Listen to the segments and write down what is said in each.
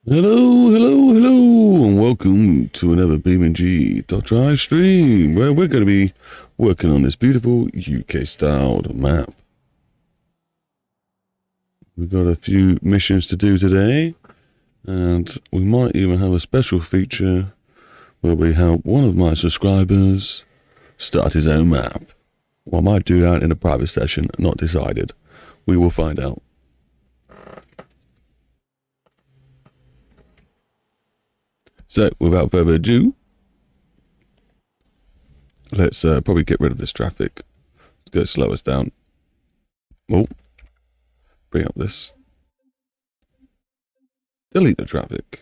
Hello, hello, hello, and welcome to another BeamNG.drive stream, where we're going to be working on this beautiful UK-styled map. We've got a few missions to do today, and we might even have a special feature where we help one of my subscribers start his own map. Well, I might do that in a private session, not decided. We will find out. So, without further ado, let's probably get rid of this traffic. It's going to slow us down. Oh, bring up this. Delete the traffic.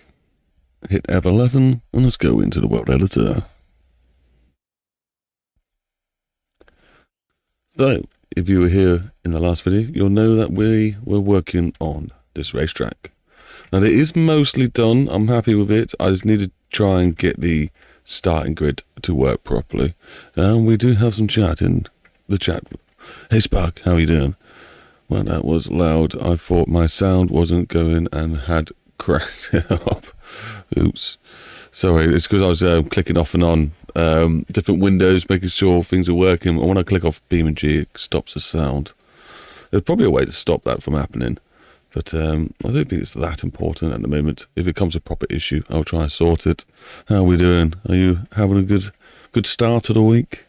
Hit F11, and let's go into the world editor. So, if you were here in the last video, you'll know that we were working on this racetrack. Now, it is mostly done. I'm happy with it. I just need to try and get the starting grid to work properly. And we do have some chat in the chat. Hey, Spark, how are you doing? Well, that was loud. I thought my sound wasn't going and had cracked it up. Oops. Sorry, it's because I was clicking off and on different windows, making sure things are working. And when I click off BeamNG, it stops the sound. There's probably a way to stop that from happening. But I don't think it's that important at the moment. If it becomes a proper issue, I'll try and sort it. How are we doing? Are you having a good start to the week?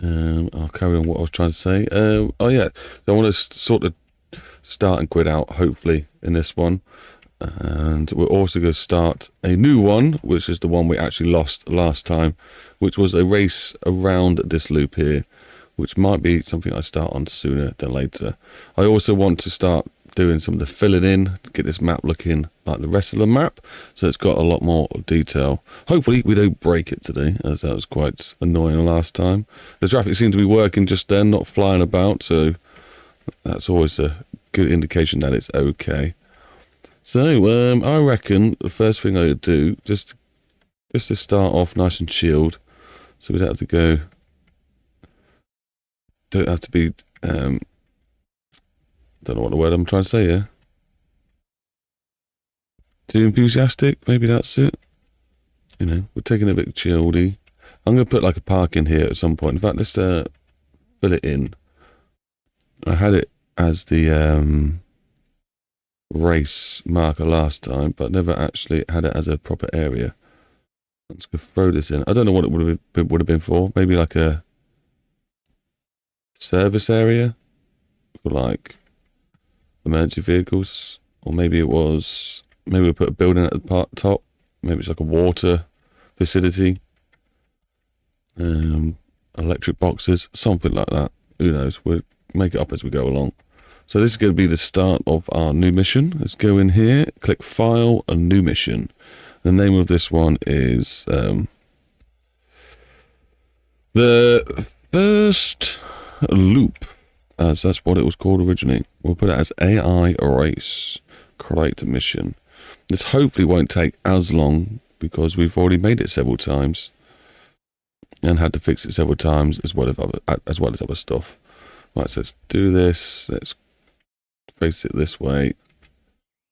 I'll carry on what I was trying to say. Oh yeah, so I want to sort of start and quit out, hopefully, in this one. And we're also going to start a new one, which is the one we actually lost last time, which was a race around this loop here, which might be something I start on sooner than later. I also want to start doing some of the filling in to get this map looking like the rest of the map, so it's got a lot more detail. Hopefully we don't break it today, as that was quite annoying last time. The traffic seemed to be working just then, not flying about, so that's always a good indication that it's okay. So I reckon the first thing I would do, just to start off nice and chilled, so we don't have to go, don't have to be, don't know what the word I'm trying to say here. Too enthusiastic, maybe that's it. You know, we're taking a bit chilledy. I'm going to put like a park in here at some point. In fact, let's fill it in. I had it as the race marker last time, but never actually had it as a proper area. Let's go throw this in. I don't know what it would have been for. Maybe like a service area for like emergency vehicles, or maybe it was, maybe we put a building at the top. Maybe it's like a water facility, electric boxes, something like that. Who knows? We'll make it up as we go along. So this is going to be the start of our new mission. Let's go in here, click File, a new mission. The name of this one is the first loop, as that's what it was called originally. We'll put it as AI Race. Create a mission. This hopefully won't take as long because we've already made it several times and had to fix it several times as well as other stuff. Right, so let's do this. Let's face it this way.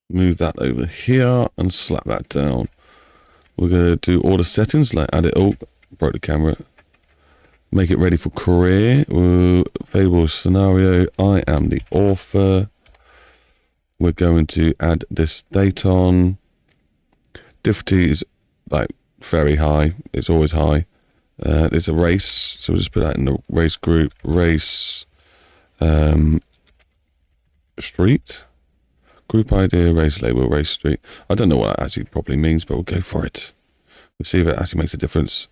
Move that over here and slap that down. We're going to do all the settings, like add it. Oh, broke the camera. Make it ready for career. Favorable scenario. I am the author. We're going to add this date on. Difficulty is like very high. It's always high. It's a race, so we'll just put that in the race group. Race street. Group idea, race label, race street. I don't know what that actually properly means, but we'll go for it. We'll see if it actually makes a difference.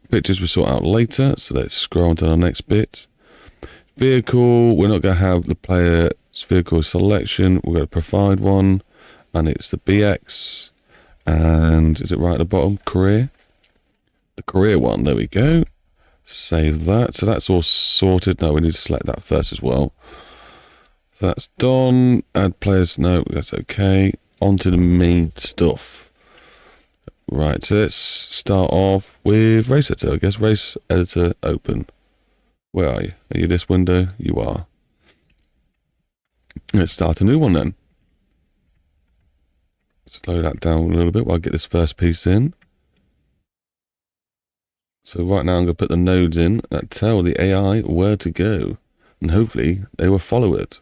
Pictures we'll sort out later, so let's scroll on to the next bit. Vehicle, we're not going to have the player's vehicle selection. We're going to provide one, and it's the BX. And is it right at the bottom? Career. The career one, there we go. Save that. So that's all sorted. Now we need to select that first as well. So that's done. Add players. No, that's okay. On to the main stuff. Right, so let's start off with race editor. I guess race editor open. Where are you? Are you this window? You are. Let's start a new one then. Slow that down a little bit while I get this first piece in. So right now I'm going to put the nodes in that tell the AI where to go. And hopefully they will follow it.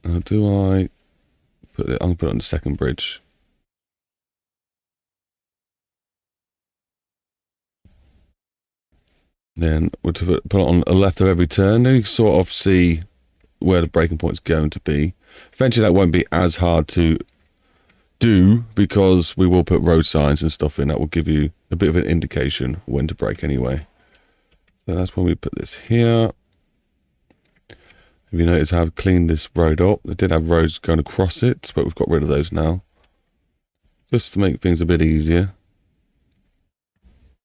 Now do I put it, I'm going to put it on the second bridge. Then we'll put it on the left of every turn. Then you can sort of see where the breaking point's going to be. Eventually that won't be as hard to do because we will put road signs and stuff in. That will give you a bit of an indication when to brake anyway. So that's when we put this here. If you notice, I've cleaned this road up. I did have roads going across it, but we've got rid of those now. Just to make things a bit easier.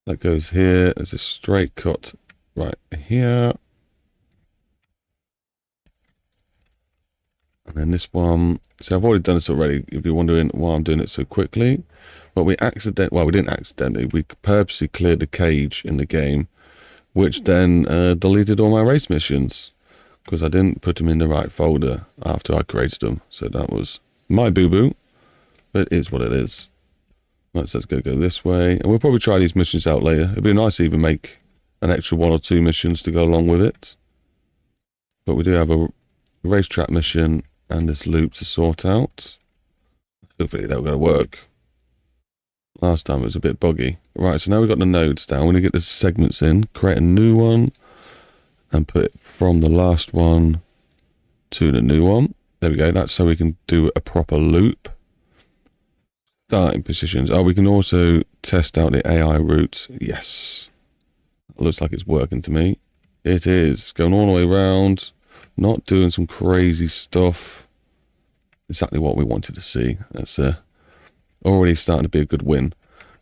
That goes here. There's a straight cut right here. And then this one. So I've already done this already, if you're wondering why I'm doing it so quickly. But we didn't accidentally. We purposely cleared the cage in the game, which then deleted all my race missions. Because I didn't put them in the right folder after I created them. So that was my boo-boo. But it is what it is. Right, so let's go this way. And we'll probably try these missions out later. It'd be nice to even make an extra 1 or 2 missions to go along with it. But we do have a racetrack mission and this loop to sort out. Hopefully they're going to work. Last time it was a bit buggy. Right, so now we've got the nodes down. We're going to get the segments in, create a new one, and put it from the last one to the new one. There we go. That's so we can do a proper loop. Starting positions. Oh, we can also test out the AI route. Yes. It looks like it's working to me. It is. It's going all the way around. Not doing some crazy stuff. Exactly what we wanted to see. That's already starting to be a good win.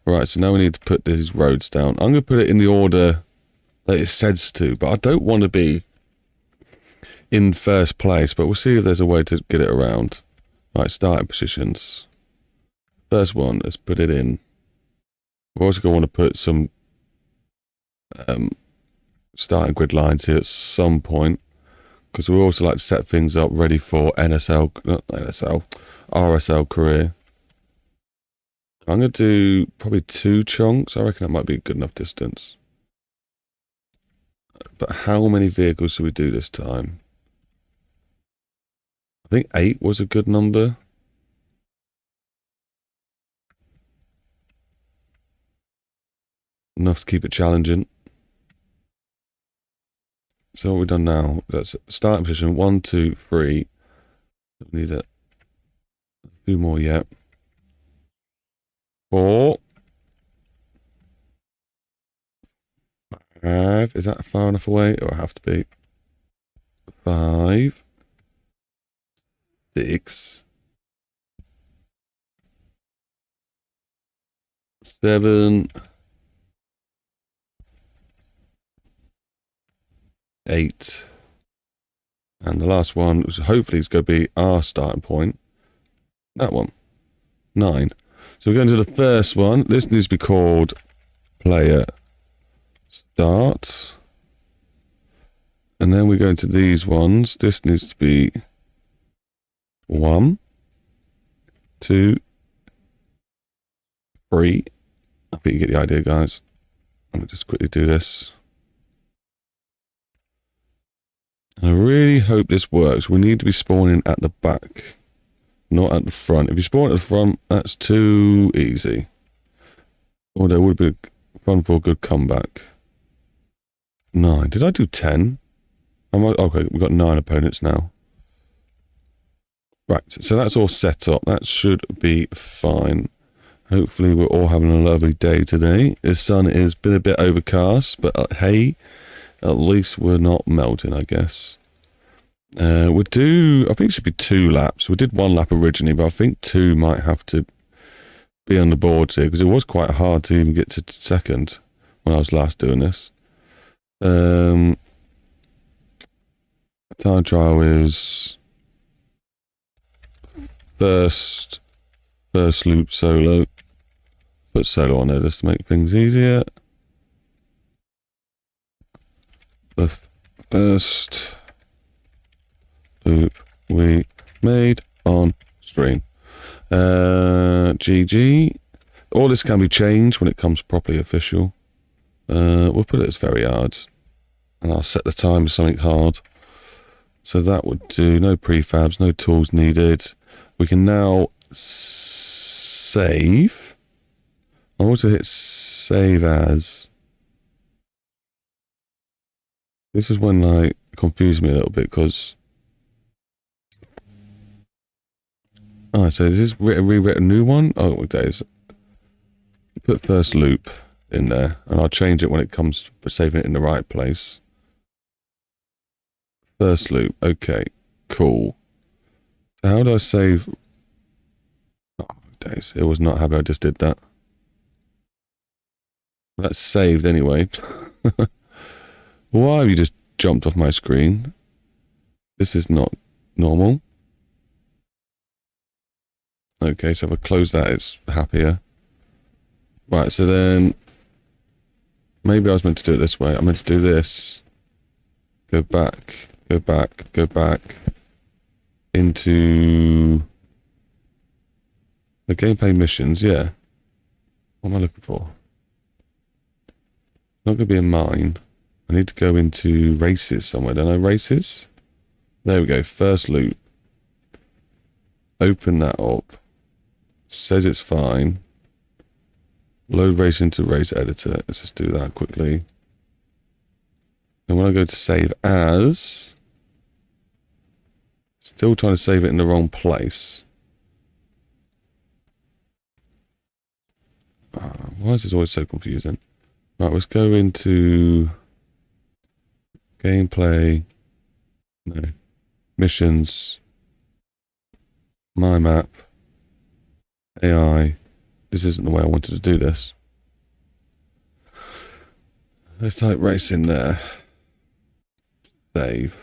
Right, so now we need to put these roads down. I'm going to put it in the order that it says to, but I don't want to be in first place, but we'll see if there's a way to get it around. Right, starting positions. First one, let's put it in. We're also going to want to put some starting grid lines here at some point, because we also like to set things up ready for RSL career. I'm going to do probably 2 chunks. I reckon that might be a good enough distance. But how many vehicles should we do this time? I think 8 was a good number. Enough to keep it challenging. So what we've done now, that's starting position 1, 2, 3. Don't need a few more yet. 4. 5. Is that far enough away? Or I have to be? 5. 6. 7. 8. And the last one, hopefully is going to be our starting point. That one. 9. So we're going to the first one. This needs to be called player start. And then we go into these ones. This needs to be 1, 2, 3. I think you get the idea, guys. Let me just quickly do this. I really hope this works. We need to be spawning at the back, not at the front. If you spawn at the front, that's too easy. Or there would be fun for a good comeback. 9. Did I do 10? Okay, we've got 9 opponents now. Right, so that's all set up. That should be fine. Hopefully we're all having a lovely day today. The sun has been a bit overcast, but hey, at least we're not melting, I guess. I think it should be 2 laps. We did 1 lap originally, but I think 2 might have to be on the boards here, because it was quite hard to even get to second when I was last doing this. Time trial is first loop solo. Put solo on there just to make things easier. The first made on stream. GG. All this can be changed when it comes properly official. We'll put it as very hard. And I'll set the time to something hard. So that would do. No prefabs, no tools needed. We can now save. I want to hit save as. This is when like confused me a little bit because. Oh, so is this rewritten a new one? Oh, what days? Put first loop in there, and I'll change it when it comes to saving it in the right place. First loop. Okay, cool. So how do I save? Oh, days. It was not happy I just did that. That's saved anyway. Why have you just jumped off my screen? This is not normal. Okay, so if I close that, it's happier. Right, so then maybe I was meant to do it this way. I meant to do this. Go back, go back, go back into the gameplay missions. Yeah. What am I looking for? Not going to be in mine. I need to go into races somewhere. Don't I? Races? There we go. First loop. Open that up. Says it's fine. Load race into race editor. Let's just do that quickly. And when I go to save as, still trying to save it in the wrong place. Why is this always so confusing? Right, let's go into gameplay. No. Missions. My map. AI. This isn't the way I wanted to do this. Let's type race in there. Save.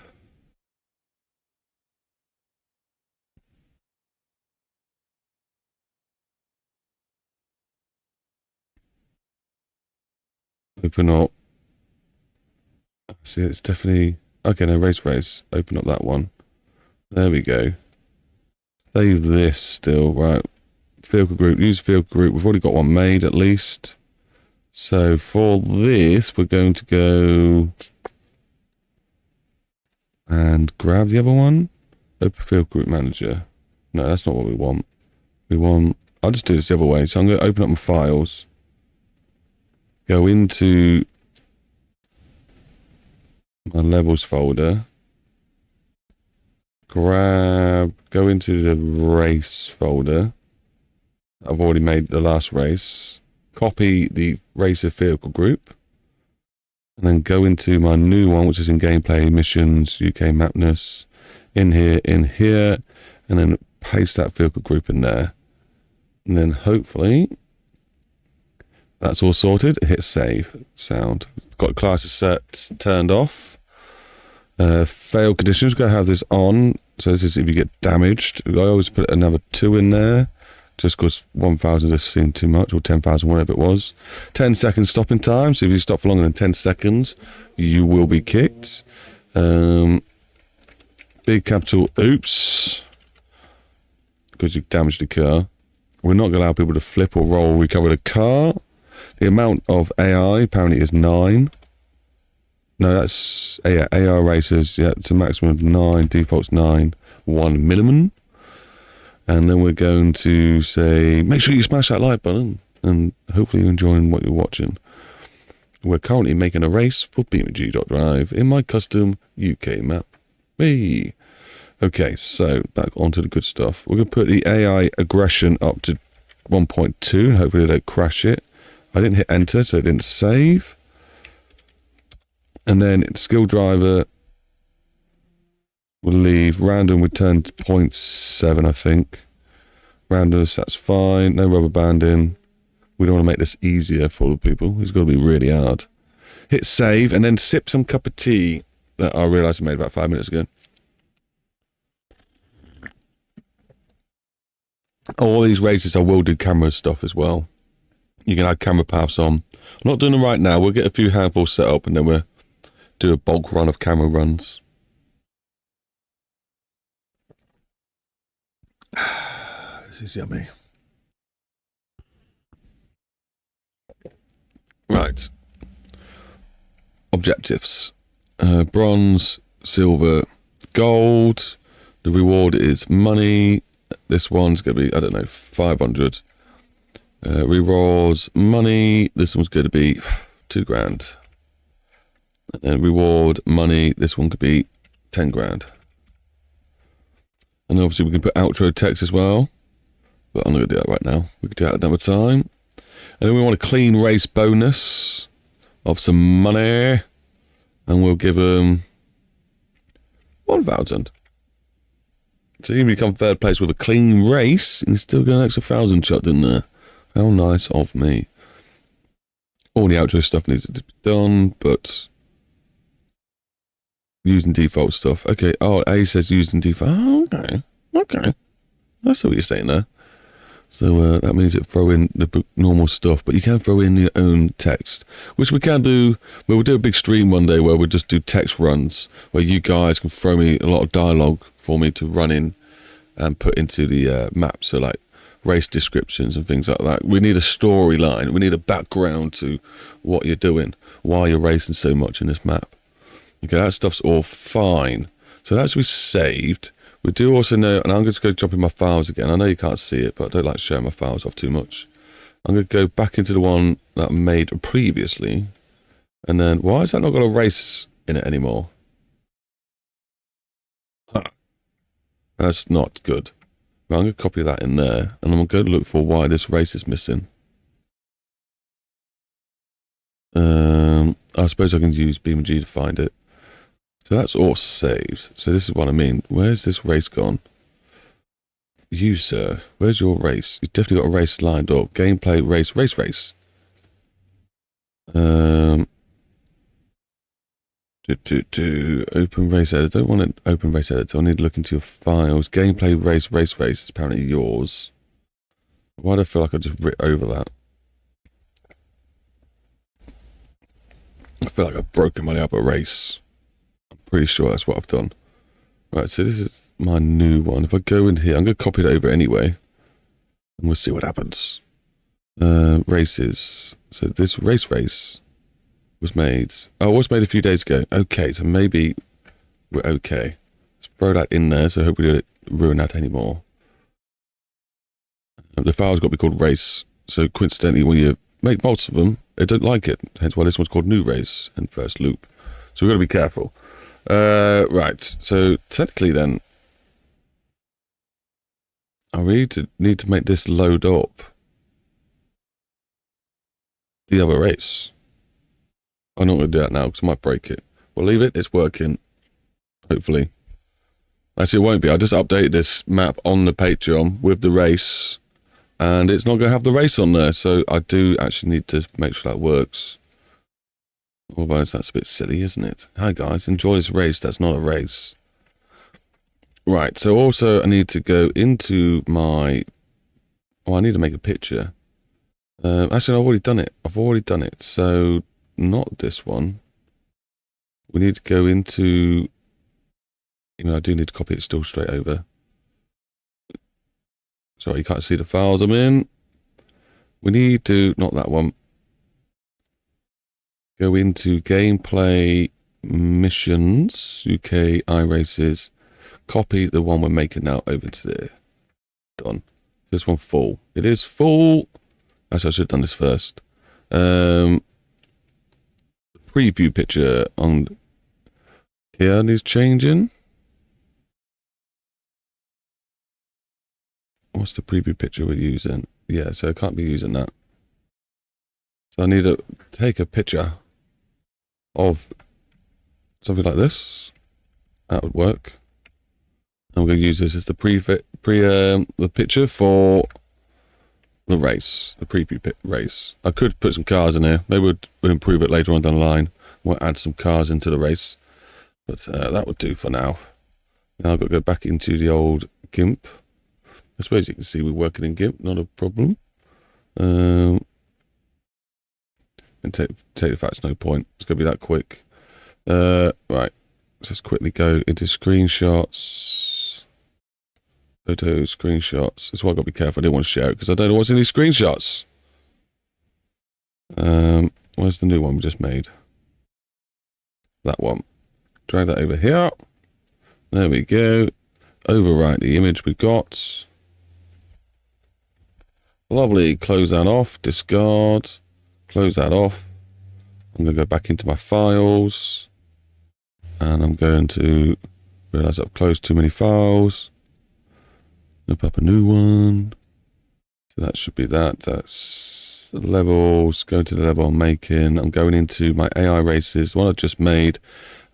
Open up. See, it's definitely... Okay, no, race. Open up that one. There we go. Save this still, right. Vehicle group, use vehicle group. We've already got one made at least. So for this, we're going to go and grab the other one. Open field group manager. No, that's not what we want. I'll just do this the other way. So I'm going to open up my files. Go into my levels folder. Go into the race folder. I've already made the last race. Copy the racer vehicle group. And then go into my new one, which is in gameplay, missions, UK mapness. In here. And then paste that vehicle group in there. And then hopefully that's all sorted. Hit save. Sound. Got classes set, turned off. Fail conditions. We're going to have this on. So this is if you get damaged. I always put another 2 in there. Just because 1,000 just seemed too much, or 10,000, whatever it was. 10 seconds stopping time, so if you stop for longer than 10 seconds, you will be kicked. Big capital oops, because you damaged the car. We're not going to allow people to flip or roll or recover the car. The amount of AI apparently is 9. No, that's, yeah, AR racers, yeah, it's a maximum of 9, default's 9, 1 minimum. And then we're going to say, make sure you smash that like button, and hopefully you're enjoying what you're watching. We're currently making a race for BeamNG.drive in my custom UK map. Hey. Okay, so back onto the good stuff. We're going to put the AI aggression up to 1.2, and hopefully they don't crash it. I didn't hit enter, so it didn't save. And then skill driver, we'll leave random with 10.7, I think. Randoms, that's fine. No rubber banding. We don't want to make this easier for the people. It's got to be really hard. Hit save and then sip some cup of tea that I realised I made about 5 minutes ago. All these races I will do camera stuff as well. You can add camera paths on. I'm not doing them right now. We'll get a few handfuls set up and then we'll do a bulk run of camera runs. this is yummy. Right. Objectives. Bronze, silver, gold. The reward is money. This one's going to be, I don't know, 500. Rewards, money. This one's going to be 2 grand. And reward, money. This one could be 10 grand. And obviously we can put outro text as well. But I'm not going to do that right now. We can do that another time. And then we want a clean race bonus of some money. And we'll give them 1,000. So even if you come third place with a clean race, you can still get an extra 1,000 shot in there. How nice of me. All the outro stuff needs to be done, but using default stuff. Okay, oh, A says using default. Oh, okay. Okay. That's what you're saying there. So that means it throw in the normal stuff, but you can throw in your own text, which we can do. We'll do a big stream one day where we'll just do text runs, where you guys can throw me a lot of dialogue for me to run in and put into the map. So like race descriptions and things like that. We need a storyline. We need a background to what you're doing, why you're racing so much in this map. Okay, that stuff's all fine. So that's we saved. We do also know, and I'm just going to jump in my files again. I know you can't see it, but I don't like showing my files off too much. I'm going to go back into the one that I made previously. And then, why has that not got a race in it anymore? That's not good. Well, I'm going to copy that in there. And I'm going to look for why this race is missing. I suppose I can use BeamNG to find it. So that's all saved. So this is what I mean. Where's this race gone? You, sir. Where's your race? You've definitely got a race lined up. Gameplay, race. Open race editor. I don't want an open race editor. I need to look into your files. Gameplay, race. It's apparently yours. Why do I feel like I just ripped over that? I feel like I've broken my up a race. Pretty sure that's what I've done. Right, so this is my new one. If I go in here, I'm going to copy it over anyway. And we'll see what happens. Races. So this race was made. Oh, it was made a few days ago. Okay, so maybe we're okay. Let's throw that in there, so hopefully we don't ruin that anymore. The file's got to be called race. So coincidentally, when you make multiple of them, they don't like it. Hence why this one's called new race and first loop. So we've got to be careful. Right, so technically then, I really need to make this load up the other race. I'm not going to do that now because I might break it. We'll leave it, it's working, hopefully. Actually, it won't be. I just updated this map on the Patreon with the race, and it's not going to have the race on there, so I do actually need to make sure that works. Otherwise, that's a bit silly, isn't it? Hi, guys. Enjoy this race. That's not a race. Right. So, also, I need to go into my... Oh, I need to make a picture. Actually, I've already done it. So, not this one. We need to go into... You know, I do need to copy it still straight over. Sorry, you can't see the files I'm in. We need to... Not that one. Go into gameplay missions, UK iRaces, copy the one we're making now over to there. Done. This one full. It is full. Actually, I should have done this first. Preview picture on here needs changing. What's the preview picture we're using? Yeah, so I can't be using that. So I need to take a picture of something like this. That would work. And we're going to use this as the the picture for the race, the preview race. I could put some cars in here. Maybe we'll improve it later on down the line. We'll add some cars into the race, but that would do for now. Now I've got to go back into the old GIMP. I suppose you can see we're working in GIMP, not a problem. And take the facts, no point. It's going to be that quick. Right. Let's just quickly go into screenshots. Photo screenshots. That's why I've got to be careful. I didn't want to share it because I don't know what's in these screenshots. Where's the new one we just made? That one. Drag that over here. There we go. Overwrite the image we got. Lovely. Close that off. Discard. Close that off. I'm going to go back into my files. And I'm going to realize I've closed too many files. Open up a new one. So that should be that. That's the levels. Go to the level I'm making. I'm going into my AI races, the one I've just made,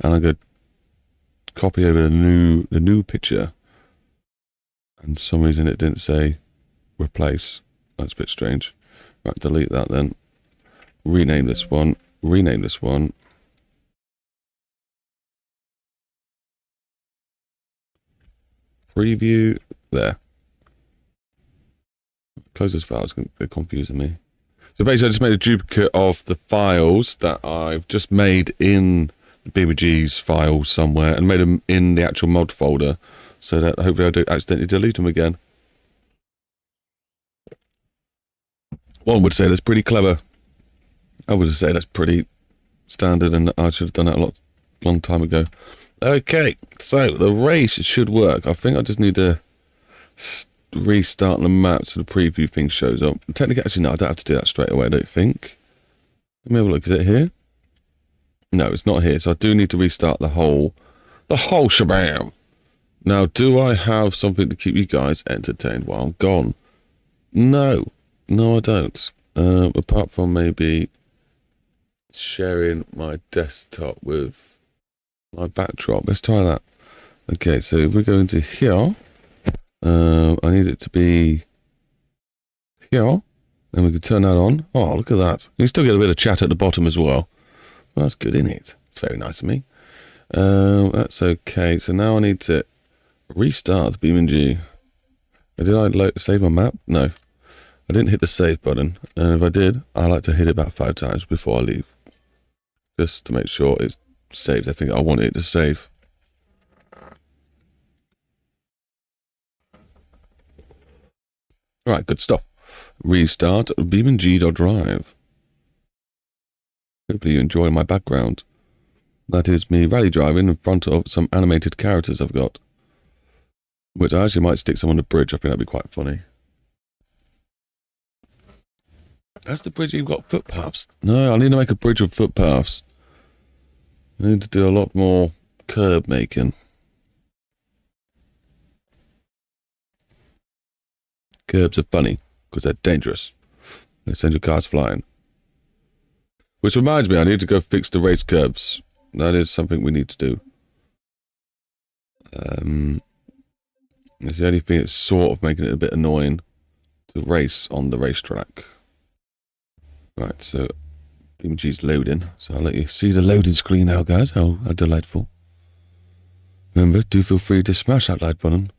and I'm going to copy over the new picture. And for some reason it didn't say replace. That's a bit strange. Right, delete that then. Rename this one. Rename this one. Preview. There. Close this file, it's a bit confusing me. So basically I just made a duplicate of the files that I've just made in the BeamNG's files somewhere and made them in the actual mod folder so that hopefully I don't accidentally delete them again. One would say that's pretty clever. I would say that's pretty standard and I should have done that long time ago. Okay, so the race should work. I think I just need to restart the map so the preview thing shows up. Technically, actually, no, I don't have to do that straight away, I don't think. Let me have a look. Is it here? No, it's not here. So I do need to restart the whole shabam. Now, do I have something to keep you guys entertained while I'm gone? No. No, I don't. Apart from maybe sharing my desktop with my backdrop. Let's try that. Okay, so if we're going to here, I need it to be here, and we can turn that on. Oh, look at that. You still get a bit of chat at the bottom as well. That's good, isn't it? It's very nice of me. That's okay. So now I need to restart BeamNG. Did I save my map? No. I didn't hit the save button. And if I did, I like to hit it about 5 times before I leave. Just to make sure it's saved everything I want it to save. Right, good stuff. Restart beamNG.drive. Hopefully you enjoy my background. That is me rally driving in front of some animated characters I've got. Which I actually might stick some on the bridge. I think that'd be quite funny. That's the bridge you've got footpaths. No, I need to make a bridge with footpaths. I need to do a lot more curb making. Curbs are funny because they're dangerous. They send your cars flying. Which reminds me, I need to go fix the race curbs. That is something we need to do. It's the only thing that's sort of making it a bit annoying to race on the racetrack. Right, so BeamNG's loading. So I'll let you see the loading screen now, guys. How delightful. Remember, do feel free to smash that like button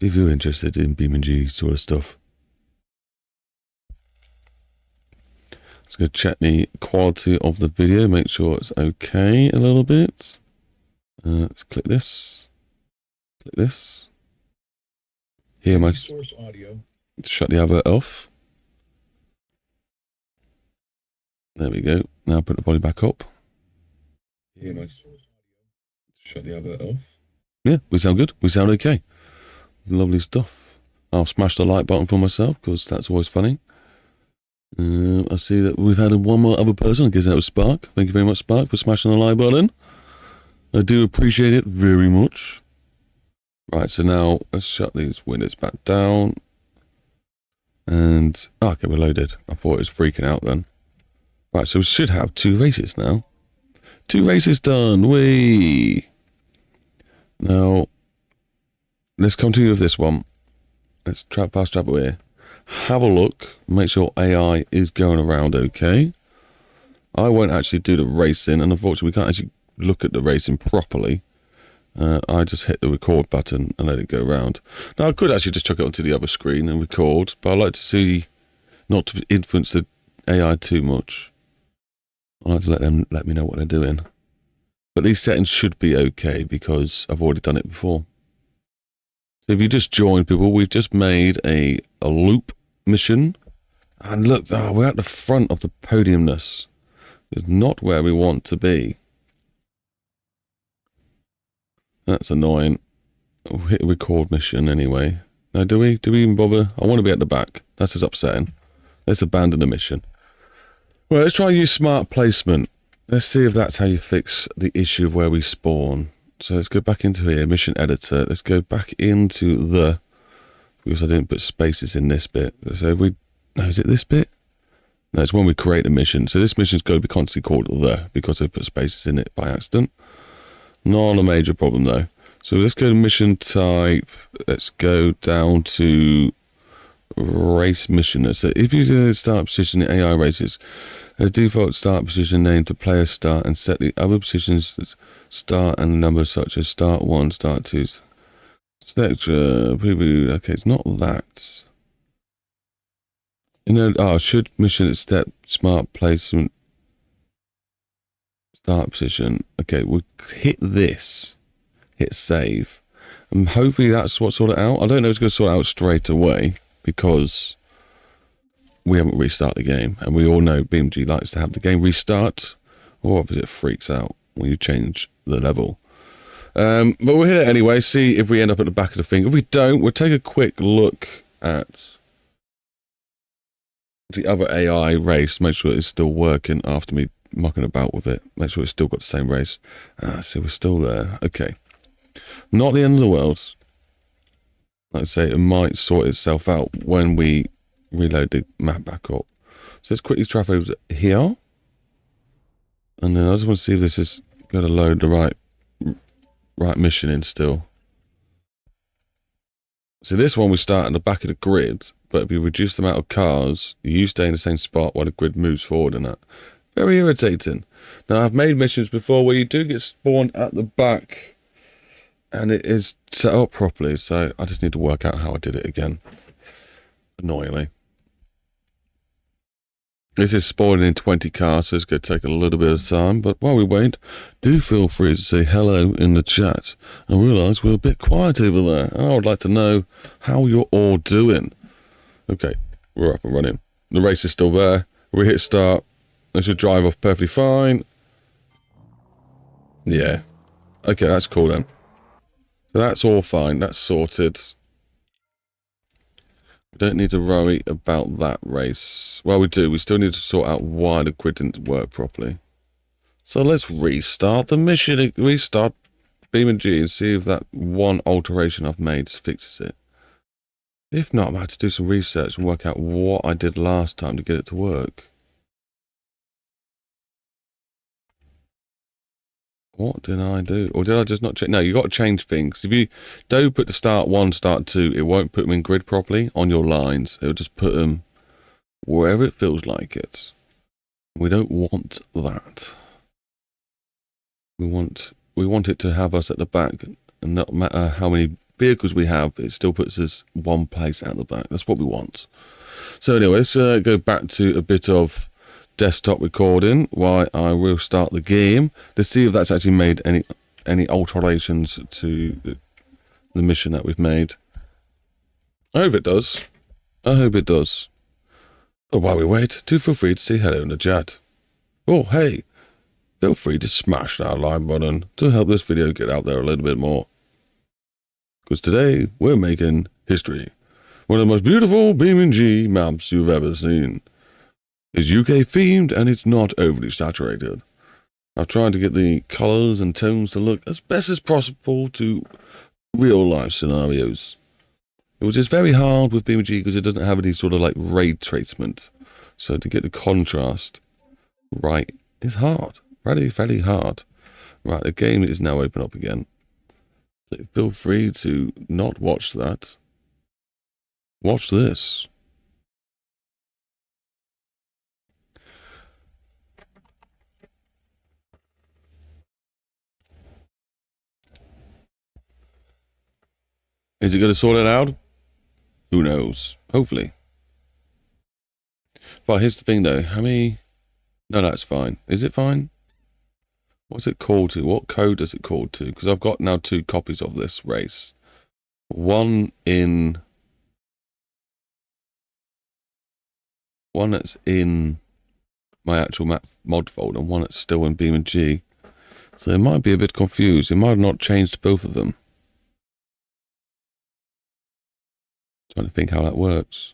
if you're interested in BeamNG sort of stuff. Let's go check the quality of the video, make sure it's okay a little bit. Let's click this. Click this. Hear my source audio. Shut the advert off. There we go. Now put the volume back up. Hear my source audio. Shut the advert off. Yeah, we sound good. We sound okay. Lovely stuff. I'll smash the like button for myself because that's always funny. I see that we've had one more other person. I guess that was Spark. Thank you very much, Spark, for smashing the like button. I do appreciate it very much. Right, so now let's shut these windows back down. And, oh, okay, we're loaded. I thought it was freaking out then. Right, so we should have 2 races now. 2 races done. Whee! Now, let's continue with this one. Let's fast travel here. Have a look. Make sure AI is going around okay. I won't actually do the racing, and unfortunately we can't actually look at the racing properly. I just hit the record button and let it go around. Now I could actually just chuck it onto the other screen and record, but I like to see, not to influence the AI too much. I like to let them let me know what they're doing. But these settings should be okay because I've already done it before. If you just joined, people, we've just made a loop mission. And look, oh, we're at the front of the podiumness. It's not where we want to be. That's annoying. We'll hit a record mission anyway. Now, do we even bother? I want to be at the back. That's just upsetting. Let's abandon the mission. Well, let's try and use smart placement. Let's see if that's how you fix the issue of where we spawn. So let's go back into here, mission editor. Let's go back into the, because I didn't put spaces in this bit. So if we, no, is it this bit? No, it's when we create a mission. So this mission's got to be constantly called the, because I put spaces in it by accident. Not a major problem though. So let's go to mission type. Let's go down to race mission. So if you do start position in AI races, the default start position name to player start and set the other positions start and numbers such as start 1, start 2. Select preview. Okay, it's not that. You know, oh, should mission step smart placement start position. Okay, we'll hit this. Hit save. And hopefully that's what sorted it out. I don't know if it's going to sort it out straight away because we haven't restarted the game. And we all know BeamNG likes to have the game restart, or if it freaks out when you change the level. But we'll hit it anyway, see if we end up at the back of the thing. If we don't, we'll take a quick look at the other AI race, make sure it's still working after me mucking about with it. Make sure it's still got the same race. So we're still there. Okay. Not the end of the world. Like I say, it might sort itself out when we reload the map back up. So let's quickly travel over to here. And then I just want to see if this is going to load the right mission in still. So this one we start at the back of the grid, but if you reduce the amount of cars, you stay in the same spot while the grid moves forward and that. Very irritating. Now I've made missions before where you do get spawned at the back and it is set up properly, so I just need to work out how I did it again. Annoyingly. This is spawning in 20 cars, so it's going to take a little bit of time, but while we wait, do feel free to say hello in the chat. I realise we're a bit quiet over there. I would like to know how you're all doing. Okay, we're up and running. The race is still there. We hit start. It should drive off perfectly fine. Yeah. Okay, that's cool then. So that's all fine. That's sorted. We don't need to worry about that race. Well, we do. We still need to sort out why the grid didn't work properly. So let's restart the mission. Restart BeamNG and see if that one alteration I've made fixes it. If not, I might have to do some research and work out what I did last time to get it to work. What did I do? Or did I just not check? No, you got to change things. If you don't put the start 1, start 2, it won't put them in grid properly on your lines. It'll just put them wherever it feels like it. We don't want that. We want it to have us at the back, and not matter how many vehicles we have, it still puts us one place at the back. That's what we want. So anyway, let's go back to a bit of desktop recording while I will start the game to see if that's actually made any alterations to the mission that we've made. I hope it does. I hope it does. But while we wait, do feel free to say hello in the chat. Oh, hey, feel free to smash that like button to help this video get out there a little bit more. Because today we're making history. One of the most beautiful BeamNG maps you've ever seen. It's UK themed and it's not overly saturated. I've tried to get the colours and tones to look as best as possible to real life scenarios. It was just very hard with BeamNG because it doesn't have any sort of like ray tracement. So to get the contrast right is hard. Very, very hard. Right, the game is now open up again. So feel free to not watch that. Watch this. Is it going to sort it out? Who knows? Hopefully. But here's the thing though. How many... No, that's fine. Is it fine? What's it called to? What code is it called to? Because I've got now 2 copies of this race. One that's in my actual map mod folder, and one that's still in BeamNG. So it might be a bit confused. It might have not changed both of them. Trying to think how that works.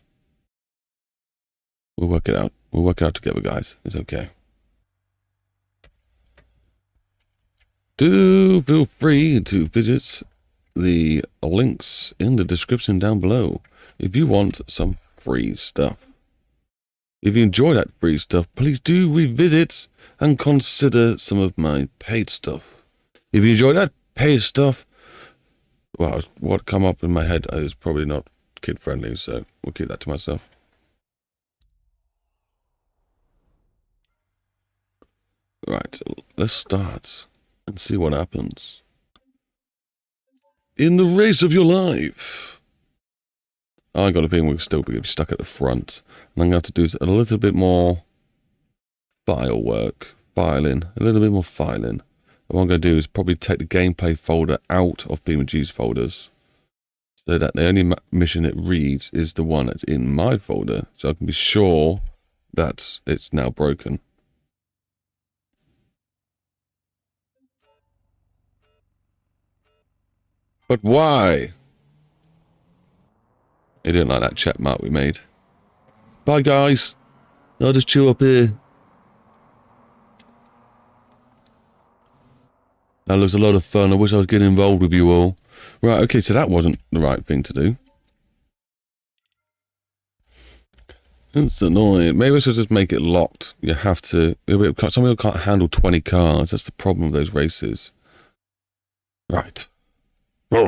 We'll work it out. We'll work it out together, guys. It's okay. Do feel free to visit the links in the description down below if you want some free stuff. If you enjoy that free stuff, please do revisit and consider some of my paid stuff. If you enjoy that paid stuff, well, what come up in my head is probably not kid friendly, so we'll keep that to myself. Right, let's start and see what happens. In the race of your life. I got a feeling we're still going to be stuck at the front. And I'm going to have to do a little bit more file work. Filing. A little bit more filing. And what I'm going to do is probably take the gameplay folder out of BeamNG's folders. So that the only mission it reads is the one that's in my folder. So I can be sure that it's now broken. But why? He didn't like that check mark we made. Bye, guys. I'll just chill up here. That looks a lot of fun. I wish I was getting involved with you all. Right, okay, so that wasn't the right thing to do. It's annoying. Maybe I should just make it locked. You have to... Some people can't handle 20 cars. That's the problem with those races. Right. But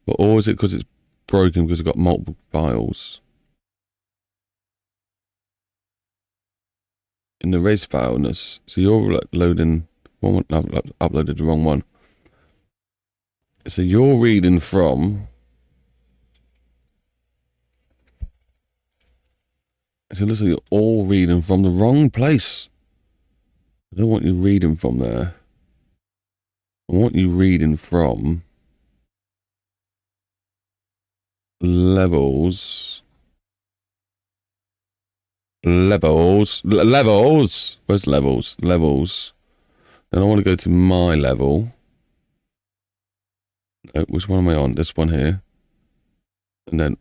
or is it because it's broken because it's got multiple files? In the race fileness, so you're loading one. I've uploaded the wrong one. So you're reading from. So it looks like you're all reading from the wrong place. I don't want you reading from there. I want you reading from levels. Levels. Where's levels? Levels. Then I want to go to my level. No, which one am I on? This one here. And then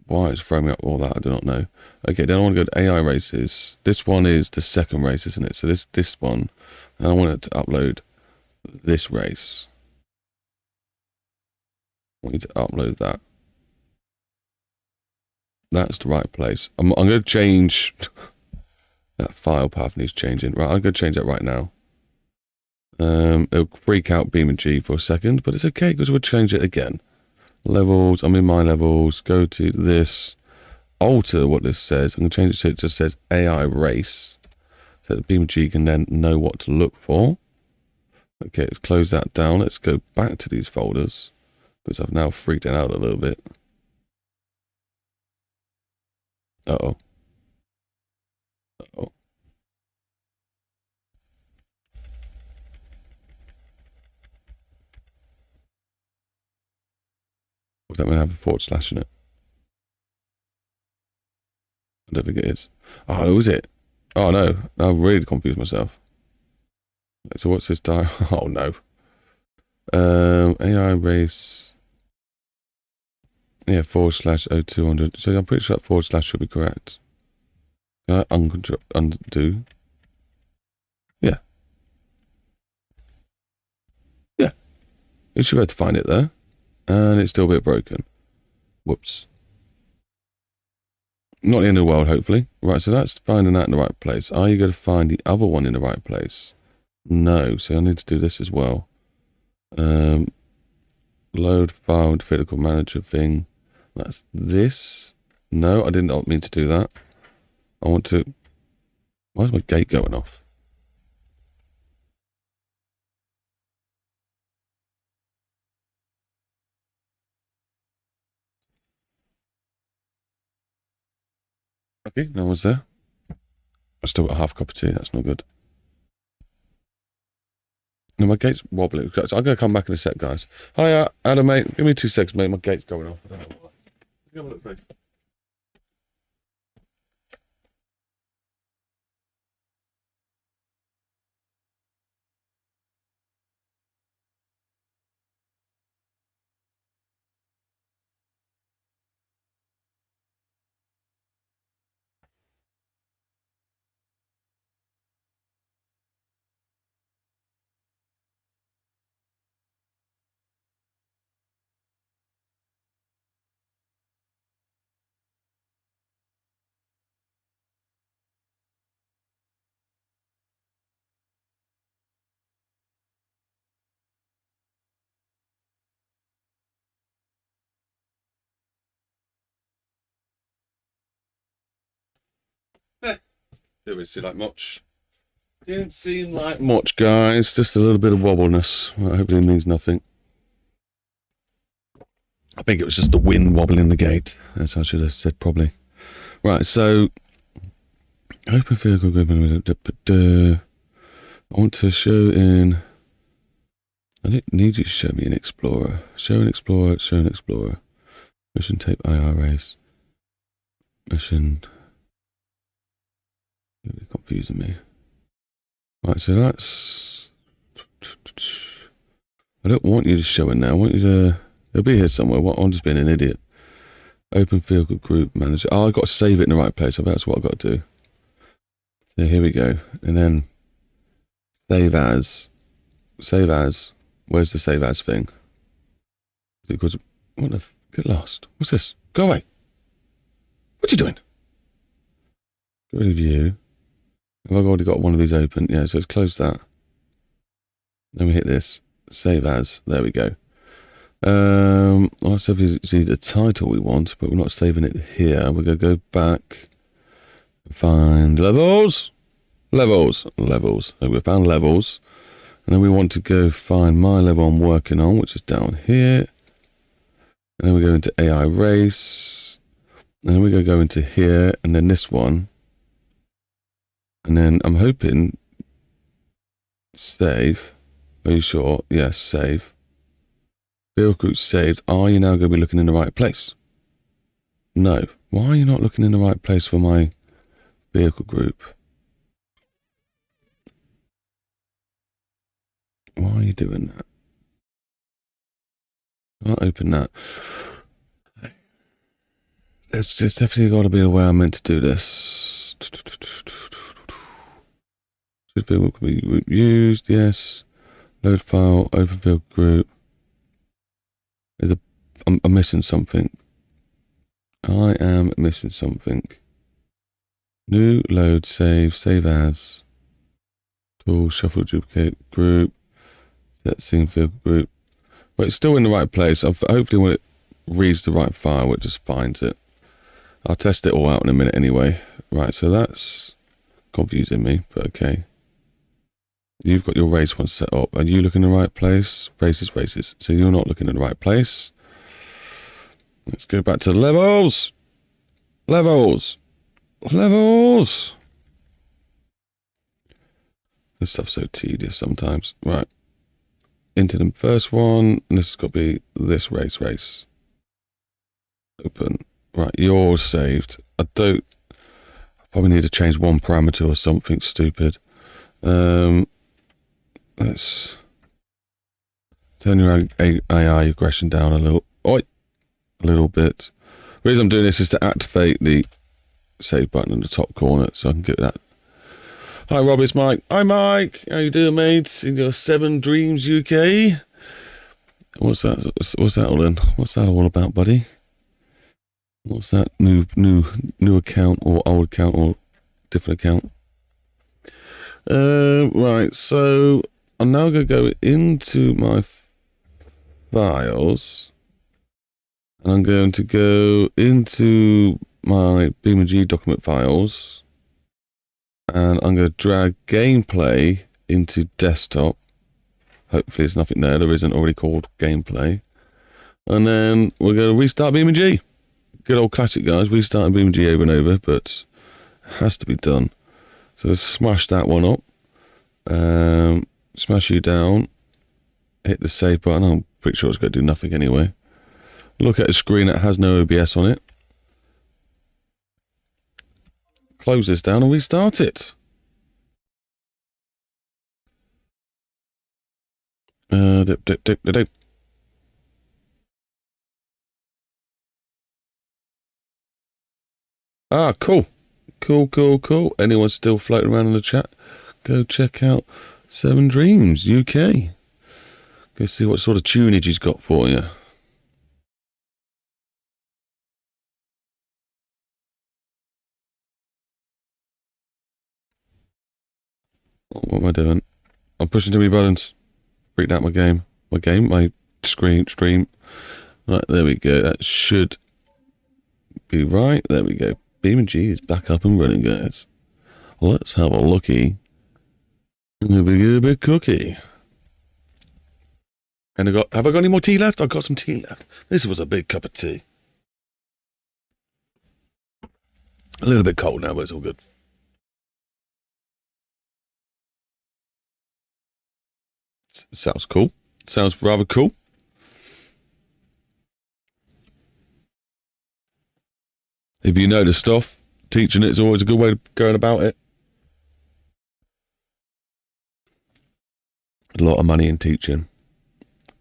why it's throwing me up all that, I do not know. Okay, then I want to go to AI races. This one is the second race, isn't it? So this one. And I want it to upload this race. I want you to upload that. That's the right place. I'm going to change... That file path needs changing. Right, I'm going to change that right now. It'll freak out BeamNG for a second, but it's okay because we'll change it again. Levels, I'm in my levels, go to this, alter what this says. I'm going to change it so it just says AI race, so that BeamNG can then know what to look for. Okay, let's close that down. Let's go back to these folders, because I've now freaked it out a little bit. Uh-oh. Uh-oh. Would that mean I have a forward slash in it? I don't think it is. Oh, was it? Oh, no. I really confused myself. So what's this die? Oh, no. AI race. Yeah, /0200. So I'm pretty sure that forward slash should be correct. Can I undo? Yeah. Yeah. You should be able to find it there. And it's still a bit broken. Whoops. Not the end of the world, hopefully. Right, so that's finding that in the right place. Are you going to find the other one in the right place? No, so I need to do this as well. Load file into Vehicle Manager thing. That's this. No, I did not mean to do that. I want to... Why is my gate going off? Okay, no one's there. I still got half a cup of tea, that's not good. No, my gate's wobbling. So I'm going to come back in a sec, guys. Hi, Adam, mate. Give me 2 seconds, mate. My gate's going off. I don't know why. Have a look, mate. Didn't seem like much. Didn't seem like much, guys. Just a little bit of wobbleness. Well, hopefully it means nothing. I think it was just the wind wobbling the gate, as I should have said probably. Right, so open vehicle group. I want to show in. I didn't need you to show me an Explorer. Show an Explorer. Show an Explorer. Mission tape IRAs. Mission. You're confusing me. Right, so that's. I don't want you to show it now. I want you to. It'll be here somewhere. I'm just being an idiot. Open vehicle group manager. Oh, I've got to save it in the right place. So that's what I've got to do. So here we go. And then save as. Save as. Where's the save as thing? Because what the get lost? What's this? Go away. What are you doing? Get rid of you. Have I already got one of these open? Yeah, so let's close that. Then we hit this. Save as. There we go. Let's see the title we want, but we're not saving it here. We're going to go back. Find levels. Levels. Levels. So we found levels. And then we want to go find my level I'm working on, which is down here. And then we go into AI race. And then we're going to go into here. And then this one. And then I'm hoping save. Are you sure? Yes, save. Vehicle group saved. Are you now going to be looking in the right place? No. Why are you not looking in the right place for my vehicle group? Why are you doing that? I'll open that. There's definitely got to be a way I'm meant to do this. This vehicle can be used, yes. Load file, open vehicle group. I'm missing something. I am missing something. New, load, save, save as. Tool, shuffle, duplicate, group. Set scene vehicle group. But it's still in the right place. Hopefully when it reads the right file, it just finds it. I'll test it all out in a minute anyway. Right, so that's confusing me, but okay. You've got your race one set up. Are you looking in the right place? Races, races. So you're not looking in the right place. Let's go back to levels. Levels. Levels. This stuff's so tedious sometimes. Right. Into the first one. And this has got to be this race. Open. Right, you're saved. I probably need to change one parameter or something stupid. Let's turn your AI aggression down a little bit. The reason I'm doing this is to activate the save button in the top corner so I can get that. Hi Rob, it's Mike. Hi Mike, how you doing, mate? In your 7 Dreams UK. What's that? What's that all in? What's that all about, buddy? What's that new account or old account or different account? Right, so I'm now going to go into my files and I'm going to go into my BeamNG document files and I'm going to drag gameplay into desktop. Hopefully there's nothing there. There isn't already called gameplay. And then we're going to restart BeamNG. Good old classic, guys. Restarting BeamNG over and over, but it has to be done. So let's smash that one up. Smash you down. Hit the save button. I'm pretty sure it's going to do nothing anyway. Look at a screen that has no OBS on it. Close this down and restart it. Dip. Ah, cool. Cool. Anyone still floating around in the chat? Go check out Seven Dreams UK. Go see what sort of tunage he's got for you. What am I doing? I'm pushing too many buttons. Freaked out my game. My stream. Right, there we go. That should be right. There we go. BeamNG is back up and running, guys. Let's have a looky. A bit cookie. And have I got any more tea left? I've got some tea left. This was a big cup of tea. A little bit cold now, but it's all good. Sounds cool. Sounds rather cool. If you know the stuff, teaching it is always a good way of going about it. A lot of money in teaching.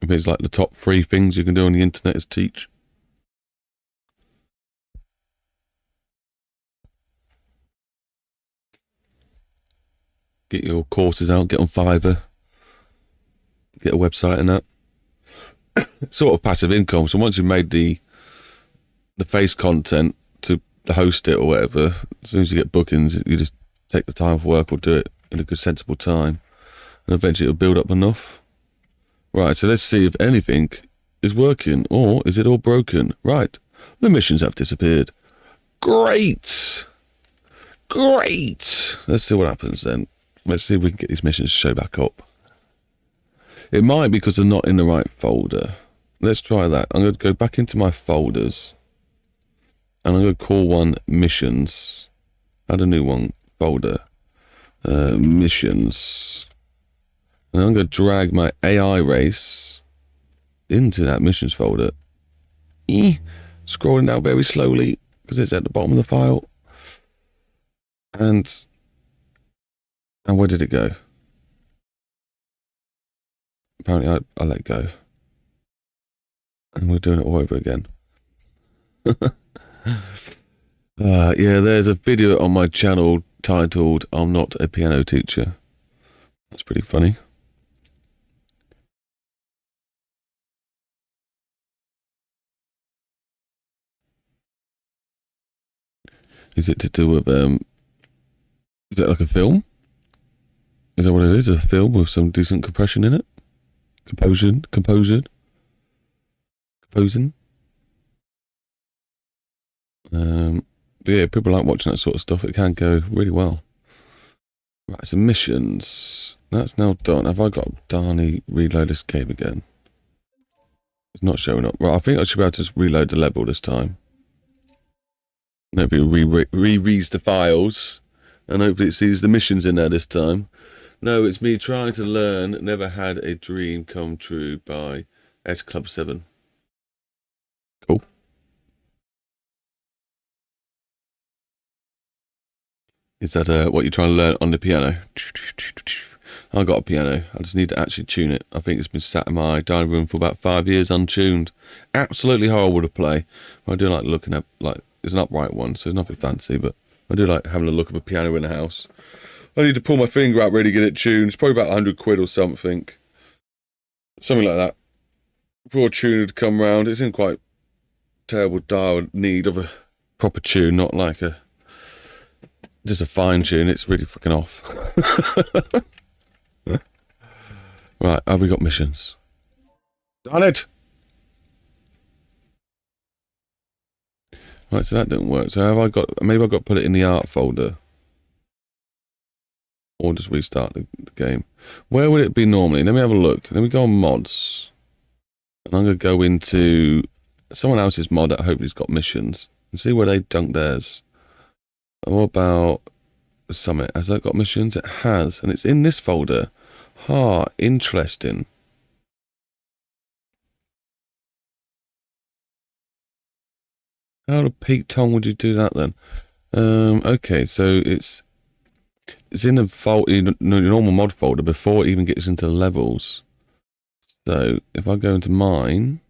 If it's like the top 3 things you can do on the internet is teach. Get your courses out, get on Fiverr, get a website and that. Sort of passive income. So once you've made the face content to host it or whatever, as soon as you get bookings, you just take the time for work or do it in a good sensible time. And eventually it'll build up enough. Right, so let's see if anything is working, or is it all broken? Right, the missions have disappeared. Great! Let's see what happens then. Let's see if we can get these missions to show back up. It might be because they're not in the right folder. Let's try that. I'm going to go back into my folders. And I'm going to call one missions. Add a new one folder. Missions. And I'm going to drag my AI race into that missions folder. Scrolling down very slowly because it's at the bottom of the file. And where did it go? Apparently I let go. And we're doing it all over again. Yeah, there's a video on my channel titled "I'm Not a Piano Teacher." That's pretty funny. Is it to do with is that like a film? Is that what it is? A film with some decent compression in it? Composing? But yeah, people like watching that sort of stuff. It can go really well. Right, so missions. That's now done. Have I got Darny reload this game again? It's not showing up. Right, I think I should be able to just reload the level this time. Maybe re-reads the files, and hopefully it sees the missions in there this time. No, it's me trying to learn Never Had a Dream Come True by S Club 7. Cool. Is that what you're trying to learn on the piano? I got a piano. I just need to actually tune it. I think it's been sat in my dining room for about 5 years untuned. Absolutely horrible to play. I do like looking at, like, it's an upright one, so it's nothing fancy, but I do like having a look of a piano in the house. I need to pull my finger out, really get it tuned. It's probably about 100 quid or something. Something like that. For a tuner to come round. It's in quite terrible dire need of a proper tune, not like just a fine tune. It's really fucking off. Right, have we got missions? Darn it! Right, so that didn't work. So have I got, maybe I've got to put it in the art folder. Or just restart the game. Where would it be normally? Let me have a look. Let me go on mods. And I'm going to go into someone else's mod that hopefully's got missions. And see where they dunk theirs. And what about the Summit? Has that got missions? It has. And it's in this folder. Ha, interesting. How the Pete Tong would you do that then? Okay, so it's in the folder, in the normal mod folder before it even gets into levels. So if I go into mine,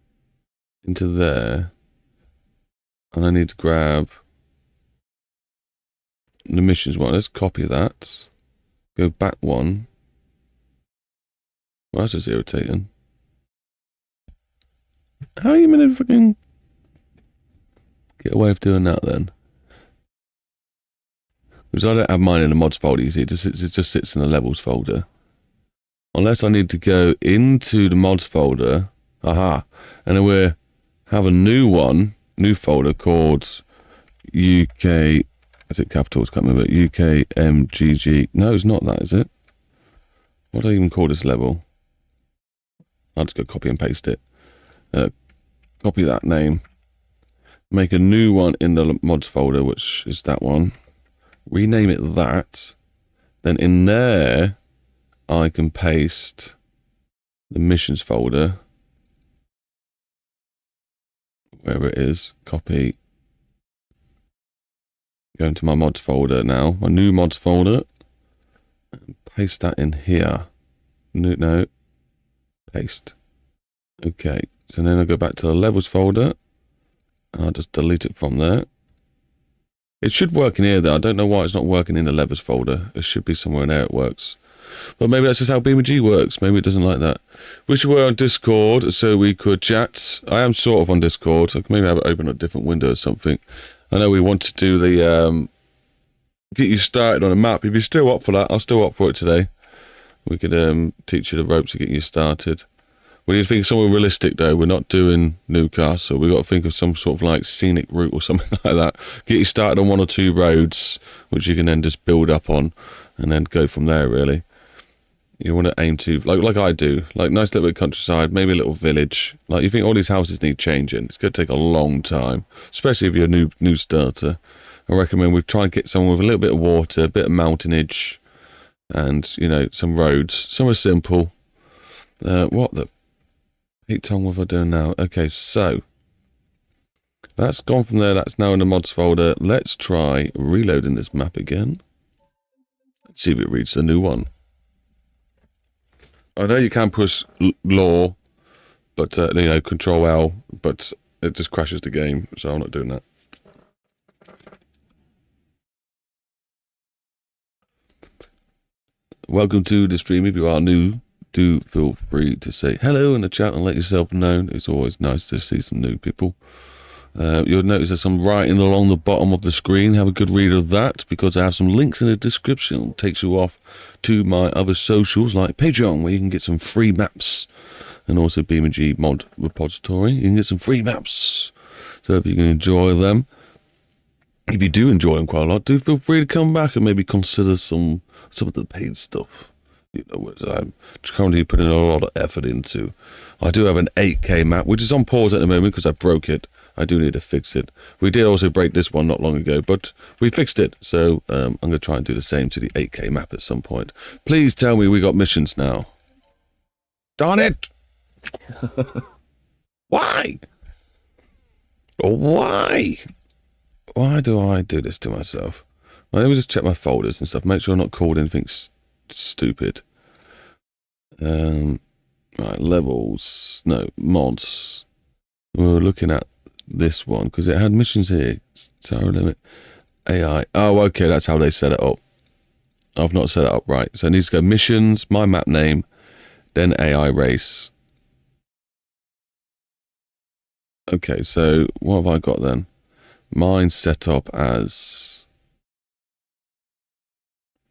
into there, and I need to grab the missions one. Let's copy that. Go back one. Well, that's just irritating. How are you meant to fucking get away with doing that then? Because I don't have mine in the mods folder, you see. It just sits in the levels folder. Unless I need to go into the mods folder. Aha. And then we have a new one, new folder called UK. Is it capitals? Can't remember. UKMGG. No, it's not that, is it? What do I even call this level? I'll just go copy and paste it. Copy that name. Make a new one in the mods folder, which is that one. Rename it that. Then in there, I can paste the missions folder. Wherever it is. Copy. Go into my mods folder now. My new mods folder. And paste that in here. No. Paste. Okay. So then I'll go back to the levels folder. And I'll just delete it from there. It should work in here though. I don't know why it's not working in the levels folder. It should be somewhere in there it works. But maybe that's just how BeamNG works. Maybe it doesn't like that. Wish we were on Discord so we could chat. I am sort of on Discord. So I can maybe have it open a different window or something. I know we want to do the get you started on a map. If you're still up for that, I'll still up for it today. We could teach you the ropes to get you started. We need to think of somewhere realistic though. We're not doing Newcastle. We've got to think of some sort of like scenic route or something like that. Get you started on one or two roads, which you can then just build up on and then go from there really. You want to aim to, like I do, like nice little bit of countryside, maybe a little village. Like you think all these houses need changing. It's going to take a long time, especially if you're a new starter. I recommend we try and get someone with a little bit of water, a bit of mountainage, and, you know, some roads. Somewhere simple. What the Pete Tong, what am I doing now? Okay, so that's gone from there. That's now in the mods folder. Let's try reloading this map again. Let's see if it reads the new one. I know you can push law, but you know, Control L, but it just crashes the game, so I'm not doing that. Welcome to the stream. If you are new, do feel free to say hello in the chat and let yourself known. It's always nice to see some new people. You'll notice there's some writing along the bottom of the screen. Have a good read of that, because I have some links in the description. It takes you off to my other socials like Patron, where you can get some free maps, and also BeamNG mod repository. You can get some free maps, so if you can enjoy them, if you do enjoy them quite a lot, do feel free to come back and maybe consider some of the paid stuff. You know, which I'm currently putting a lot of effort into. I do have an 8K map, which is on pause at the moment because I broke it. I do need to fix it. We did also break this one not long ago, but we fixed it. So I'm going to try and do the same to the 8K map at some point. Please tell me we got missions now. Darn it! Why? Why? Why do I do this to myself? Well, let me just check my folders and stuff. Make sure I'm not called anything stupid. Right, levels. No, mods. We were looking at this one because it had missions here. Tower limit. AI. Oh, okay, that's how they set it up. I've not set it up right. So it needs to go missions, my map name, then AI race. Okay, so what have I got then? Mine set up as,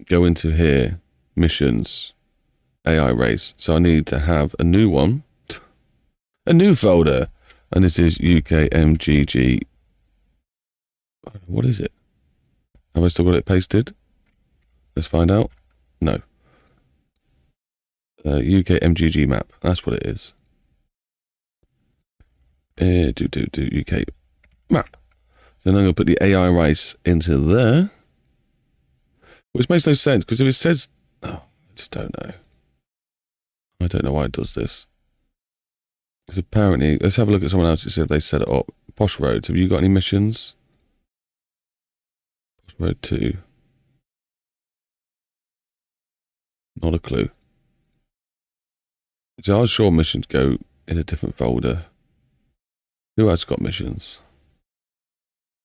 go into here, missions, AI race. So I need to have a new one, a new folder, and this is UKMGG. What is it? Have I still got it pasted? Let's find out. No. UKMGG map. That's what it is. UK map. So then I'm going to put the AI race into there. Which makes no sense, because if it says... Oh, I just don't know. I don't know why it does this. Because apparently... Let's have a look at someone else to see if they set it up Posh Roads, have you got any missions? Posh Road 2. Not a clue. So I was sure missions go in a different folder. Who else got missions?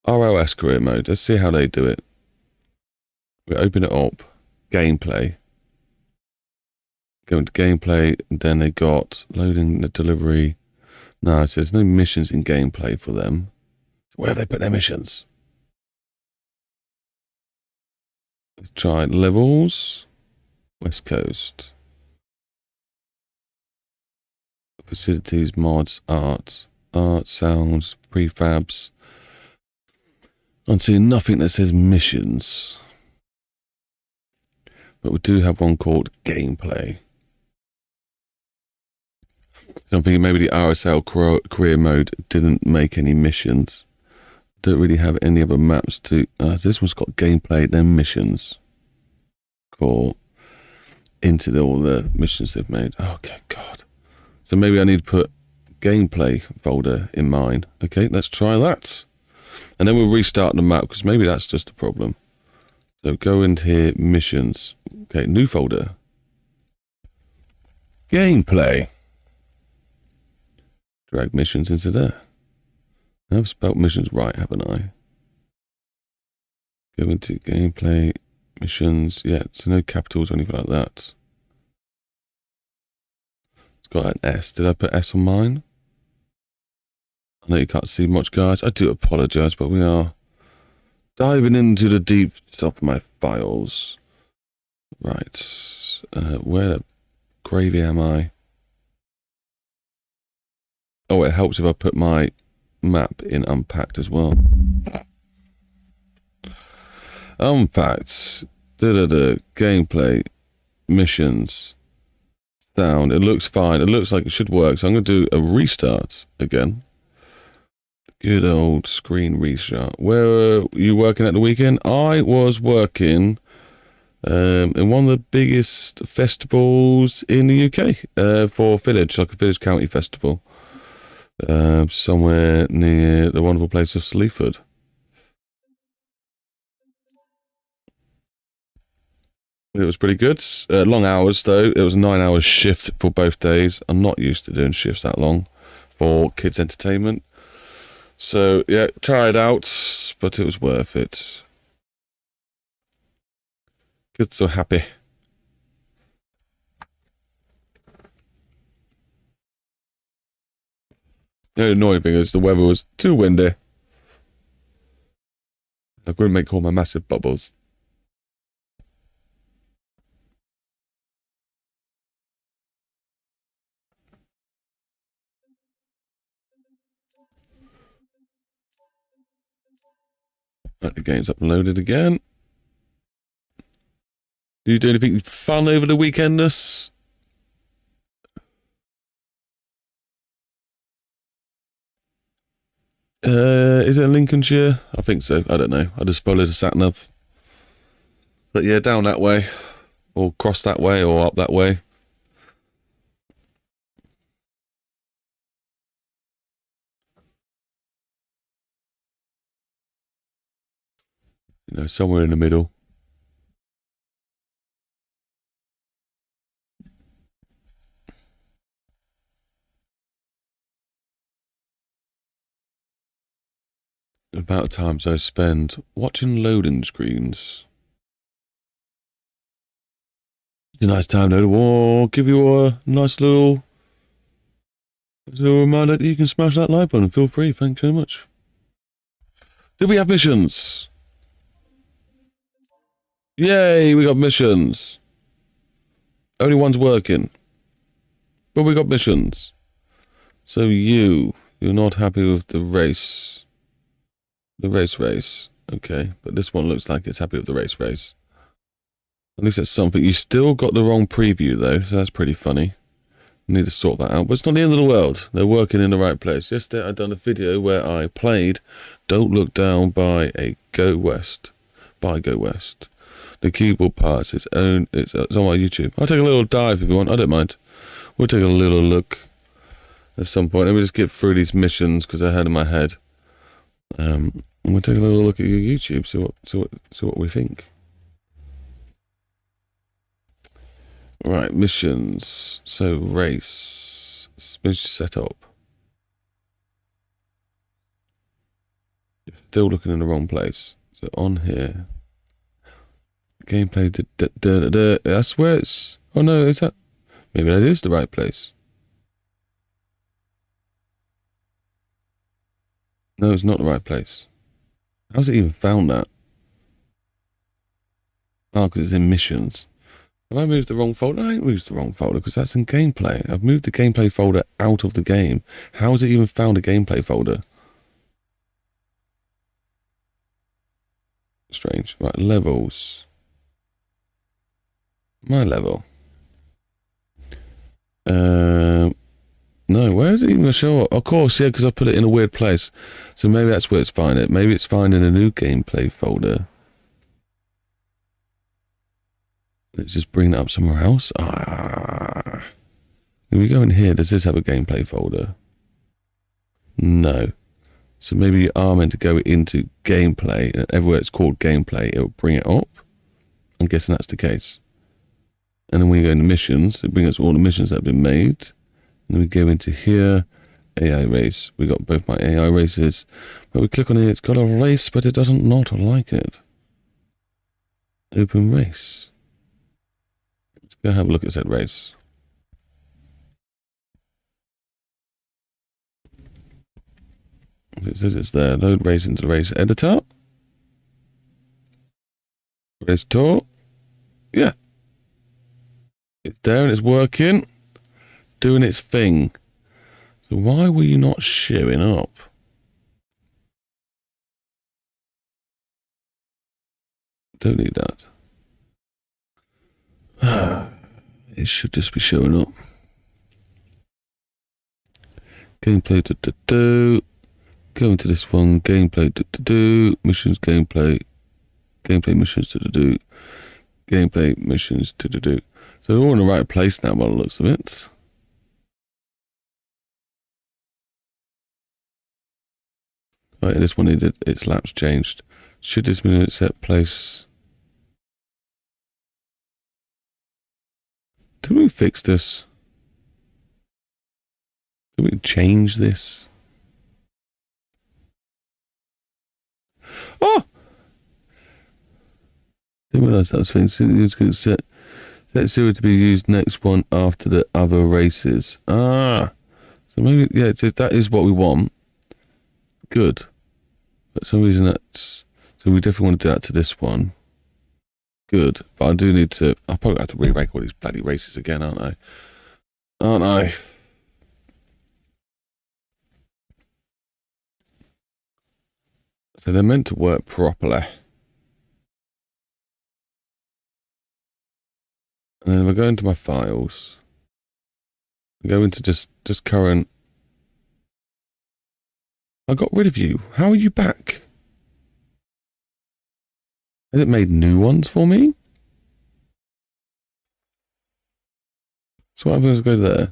ROS career mode. Let's see how they do it. We open it up. Gameplay. Go into gameplay, and then they got loading the delivery. No, so there's no missions in gameplay for them. Where have they put their missions? Let's try levels. West Coast. Facilities, mods, art, sounds, prefabs. I'm seeing nothing that says missions. But we do have one called gameplay. So I'm thinking maybe the RSL career mode didn't make any missions. Don't really have any other maps to... this one's got gameplay, then missions. Cool. Into all the missions they've made. Okay, God. So maybe I need to put gameplay folder in mine. Okay, let's try that. And then we'll restart the map, because maybe that's just a problem. So go into here, missions. Okay, new folder. Gameplay. Drag missions into there. I've spelled missions right, haven't I? Go into gameplay, missions. Yeah, so no capitals or anything like that. It's got an S. Did I put S on mine? I know you can't see much, guys. I do apologise, but we are diving into the deep stuff of my files. Right. Where the gravy am I? Oh, it helps if I put my map in unpacked as well. Unpacked. Gameplay. Missions. Sound. It looks fine. It looks like it should work. So I'm going to do a restart again. Good old screen restart. Where were you working at the weekend? I was working in one of the biggest festivals in the UK for Village, like a Village County Festival. Somewhere near the wonderful place of Sleaford. It was pretty good. Long hours though. It was a 9-hour shift for both days. I'm not used to doing shifts that long for kids' entertainment. So yeah, tired out, but it was worth it. Kids so happy. The annoying thing is the weather was too windy. I'm going to make all my massive bubbles. Right, the game's uploaded again. Did you do anything fun over the weekendness? Is it in Lincolnshire? I think so. I don't know. I just followed the sat-nav. But yeah, down that way. Or cross that way, or up that way. You know, somewhere in the middle. About times I spend watching loading screens. It's a nice time though to give you a nice little reminder that you can smash that like button. Feel free. Thanks very much. Do we have missions? Yay, we got missions. Only one's working. But we got missions. So you're not happy with the race. The race. Okay, but this one looks like it's happy with the race. At least that's something. You still got the wrong preview though, so that's pretty funny. Need to sort that out, but it's not the end of the world. They're working in the right place. Yesterday I done a video where I played Don't Look Down by Go West. The keyboard parts, it's on my YouTube. I'll take a little dive if you want, I don't mind. We'll take a little look at some point. Let me just get through these missions because they're ahead of my head. And we'll take a little look at your YouTube, see what we think. Right, missions. So race. Mission setup. You're still looking in the wrong place. So on here. Gameplay. That's where it's. Oh no, is that? Maybe that is the right place. No, it's not the right place. How's it even found that? Oh, because it's in missions. Have I moved the wrong folder? I ain't moved the wrong folder because that's in gameplay. I've moved the gameplay folder out of the game. How has it even found a gameplay folder? Strange. Right, levels. My level. No, where is it even going to show up? Of course, yeah, because I put it in a weird place. So maybe that's where it's finding it. Maybe it's finding a new gameplay folder. Let's just bring it up somewhere else. Ah. If we go in here, does this have a gameplay folder? No. So maybe you are meant to go into gameplay, and everywhere it's called gameplay, it'll bring it up. I'm guessing that's the case. And then when you go into missions, it brings us all the missions that have been made. And then we go into here, AI race. We got both my AI races. But we click on it, it's got a race, but it doesn't not like it. Open race. Let's go have a look at that race. It says it's there. Load race into the race editor. Race tour. Yeah. It's there and it's working. Doing its thing. So why were you not showing up? Don't need that. It should just be showing up. Gameplay. Go into this one. Gameplay. Missions. Gameplay. Gameplay missions. Gameplay missions. So they're all in the right place now by the looks of it. Right, this one needed its laps changed. Should this be in its set place? Did we fix this? Did we change this? Oh! Didn't realise that was things. It's going to set 0 to be used next one after the other races. Ah! So maybe, yeah, that is what we want. Good. But for some reason that's... So we definitely want to do that to this one. Good. But I do need to... I'll probably have to re-rank all these bloody races again, aren't I? Aren't I? So they're meant to work properly. And then if I go into my files, I go into just current. I got rid of you. How are you back? Has it made new ones for me? So what happens if I go there?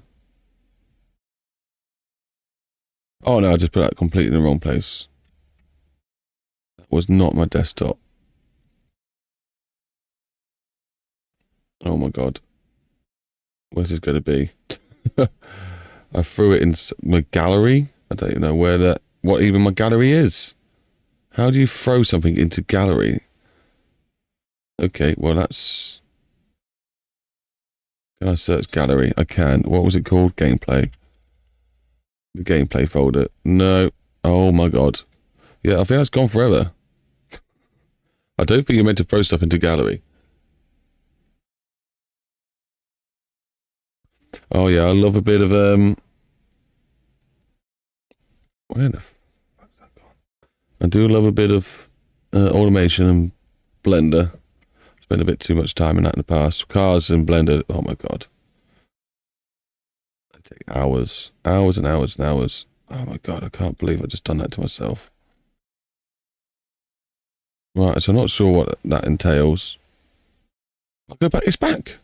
Oh no, I just put that completely in the wrong place. That was not my desktop. Oh my god. Where's this going to be? I threw it in my gallery. I don't even know where that... What even my gallery is. How do you throw something into gallery? Okay, well that's... Can I search gallery? I can. What was it called? Gameplay. The gameplay folder. No. Oh my god. Yeah, I think that's gone forever. I don't think you're meant to throw stuff into gallery. Oh yeah, I love a bit of where the fuck's that gone? I do love a bit of automation and Blender. Spent a bit too much time in that in the past. Cars and Blender, oh my god. They take hours. Hours and hours and hours. Oh my god, I can't believe I just done that to myself. Right, so I'm not sure what that entails. I'll go back. It's back.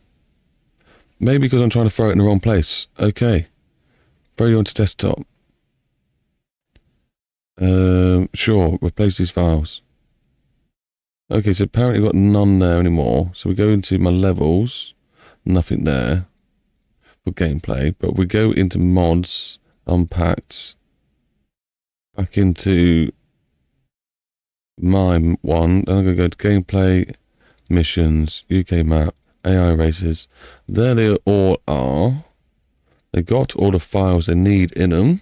Maybe because I'm trying to throw it in the wrong place. Okay. Throw you onto desktop. Should Sure, replace these files. Okay, so apparently we've got none there anymore. So we go into my levels, nothing there for gameplay, but we go into mods, unpacked, back into my one, then I'm going to go to gameplay, missions, UK map, AI races. There they all are. They got all the files they need in them.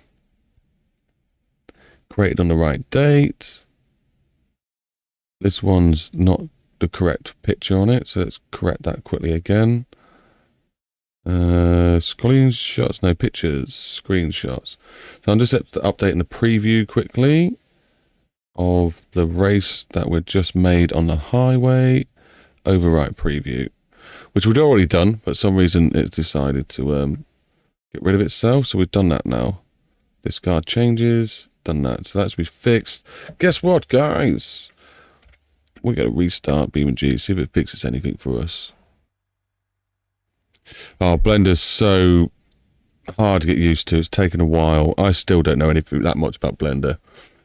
Created on the right date. This one's not the correct picture on it, so let's correct that quickly again. Screenshots, no pictures, screenshots. So I'm just updating the preview quickly of the race that we just made on the highway. Overwrite preview, which we'd already done, but for some reason it's decided to get rid of itself. So we've done that now. Discard changes, done that. So that's be fixed. Guess what, guys? We're going to restart BeamNG, see if it fixes anything for us. Oh, Blender's so hard to get used to. It's taken a while. I still don't know anything that much about Blender,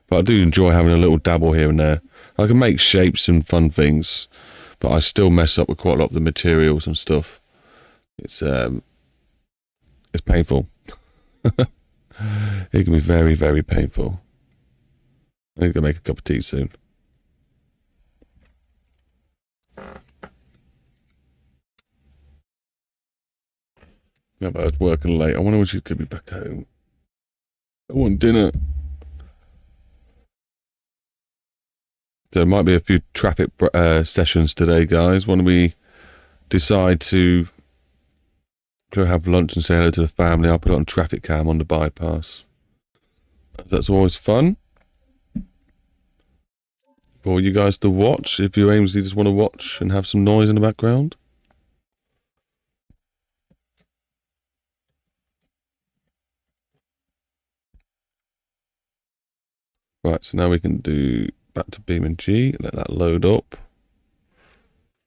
but I do enjoy having a little dabble here and there. I can make shapes and fun things, but I still mess up with quite a lot of the materials and stuff. It's painful. It can be very, very painful. I'm going to make a cup of tea soon. Yeah, but I was working late. I wonder when she's going to be back home. I want dinner. There might be a few traffic sessions today, guys. When we decide to go have lunch and say hello to the family, I'll put it on traffic cam on the bypass. That's always fun for you guys to watch. If you aimlessly just want to watch and have some noise in the background. Right, so now we can do back to BeamNG, let that load up.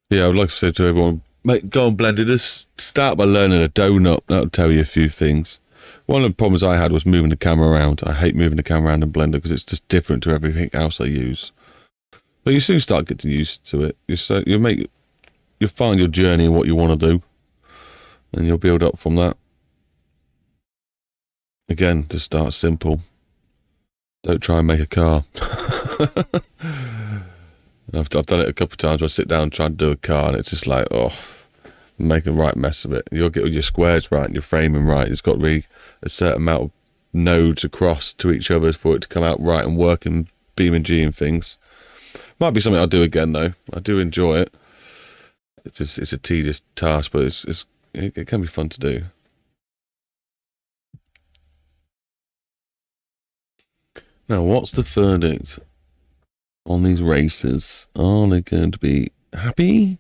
Yeah, I would like to say to everyone, mate, go on Blender, just start by learning a donut. That'll tell you a few things. One of the problems I had was moving the camera around. I hate moving the camera around in Blender because it's just different to everything else I use. But you soon start getting used to it. You'll find your journey and what you want to do, and you'll build up from that. Again, just start simple. Don't try and make a car. I've done it a couple of times where I sit down and try to do a car, and it's just like, oh, make a right mess of it. You'll get all your squares right and your framing right. It's got to be a certain amount of nodes across to each other for it to come out right and work in BeamNG and things. Might be something I'll do again though. I do enjoy it. It's a tedious task, but it can be fun to do. Now, what's the verdict on these races? Are they going to be happy?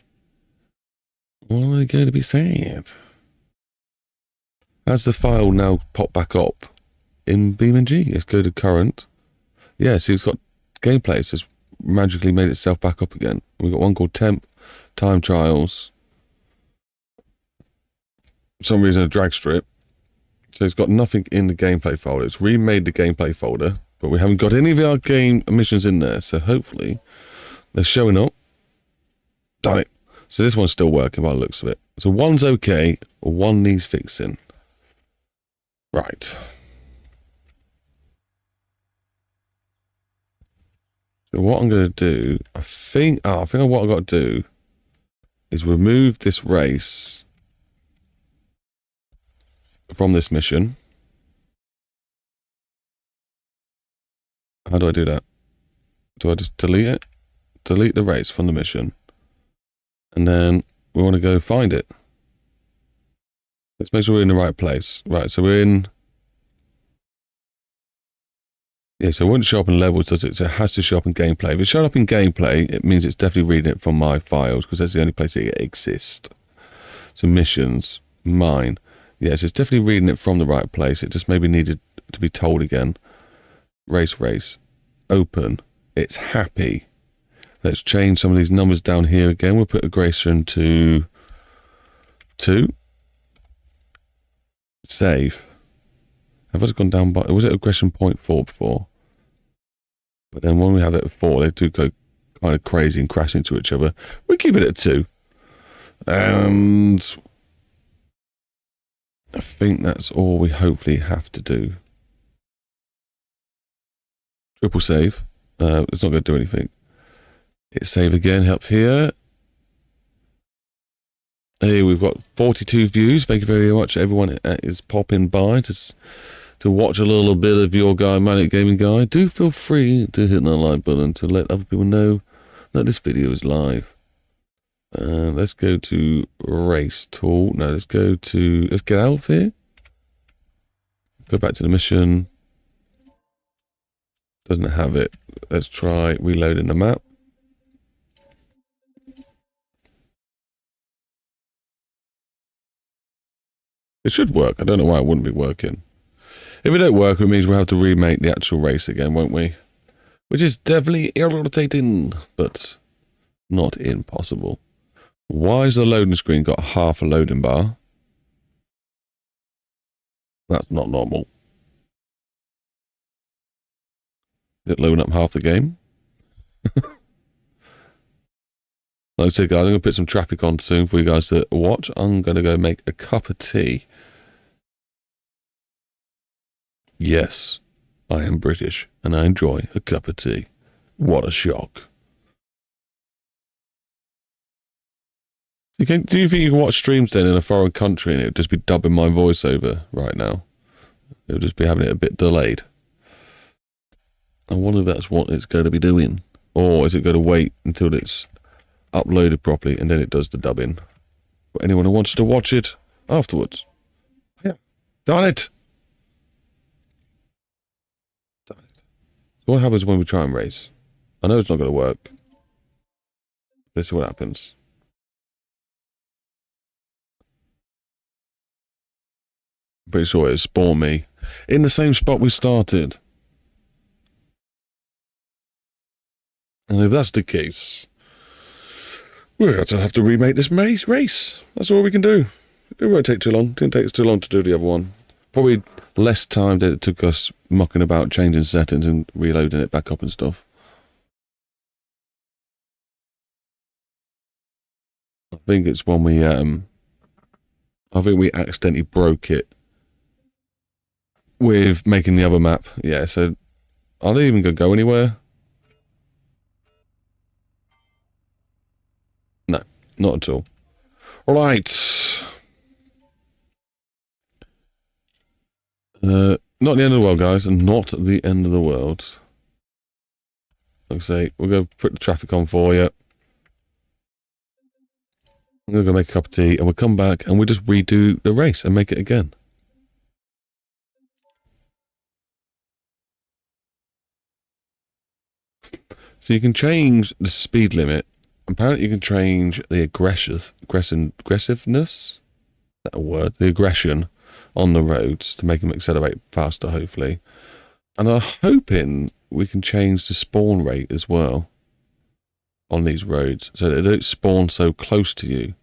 Or are they going to be sad? Has the file now popped back up in BeamNG? Let's go to current. Yeah, see, it's got gameplay. It's just magically made itself back up again. We've got one called temp, time trials. For some reason, a drag strip. So it's got nothing in the gameplay folder. It's remade the gameplay folder, but we haven't got any of our game missions in there. So hopefully they're showing up. Done it. So this one's still working by the looks of it. So one's okay, one needs fixing. Right. So what I'm going to do, I think what I've got to do is remove this race from this mission. How do I do that? Do I just delete it? Delete the race from the mission. And then we want to go find it. Let's make sure we're in the right place. Right, so we're in... Yeah, so it wouldn't show up in levels, does it? So it has to show up in gameplay. If it's showing up in gameplay, it means it's definitely reading it from my files, because that's the only place it exists. So missions, mine. Yes, it's definitely reading it from the right place. It just maybe needed to be told again. Race, open. It's happy. Let's change some of these numbers down here again. We'll put aggression to 2. Save. Have I just gone down by... Was it aggression 0.4 before? But then when we have it at 4, they do go kind of crazy and crash into each other. We keep it at 2. And I think that's all we hopefully have to do. Triple save. It's not going to do anything. Hit save again up here. Hey, we've got 42 views. Thank you very much, everyone that is popping by to watch a little bit of your guy, ManicGamingGuy. Do feel free to hit that like button to let other people know that this video is live. Let's go to race tool. No, let's get out of here. Go back to the mission. Doesn't have it. Let's try reloading the map. It should work. I don't know why it wouldn't be working. If it don't work, it means we'll have to remake the actual race again, won't we? Which is definitely irritating, but not impossible. Why has the loading screen got half a loading bar? That's not normal. Is it loading up half the game? Like I said, guys, I'm going to put some traffic on soon for you guys to watch. I'm going to go make a cup of tea. Yes, I am British, and I enjoy a cup of tea. What a shock. Do you think you can watch streams then in a foreign country and it would just be dubbing my voiceover right now? It would just be having it a bit delayed. I wonder if that's what it's going to be doing. Or is it going to wait until it's uploaded properly and then it does the dubbing? For anyone who wants to watch it afterwards. Yeah. Darn it! Darn it. So what happens when we try and race? I know it's not going to work. Let's see what happens. Pretty sure it spawned me in the same spot we started. And if that's the case, we're going to have to remake this race. That's all we can do. It won't take too long. It didn't take us too long to do the other one. Probably less time than it took us mucking about, changing settings and reloading it back up and stuff. I think it's when we, I think we accidentally broke it with making the other map. Yeah, so are they even going to go anywhere? No, not at all. All right. Not the end of the world, guys, and not the end of the world. Like I say, we're going to put the traffic on for you. I'm going to go make a cup of tea, and we'll come back and we'll just redo the race and make it again. So you can change the speed limit. Apparently you can change the aggressiveness, is that a word? The aggression on the roads to make them accelerate faster, hopefully. And I'm hoping we can change the spawn rate as well on these roads so that they don't spawn so close to you.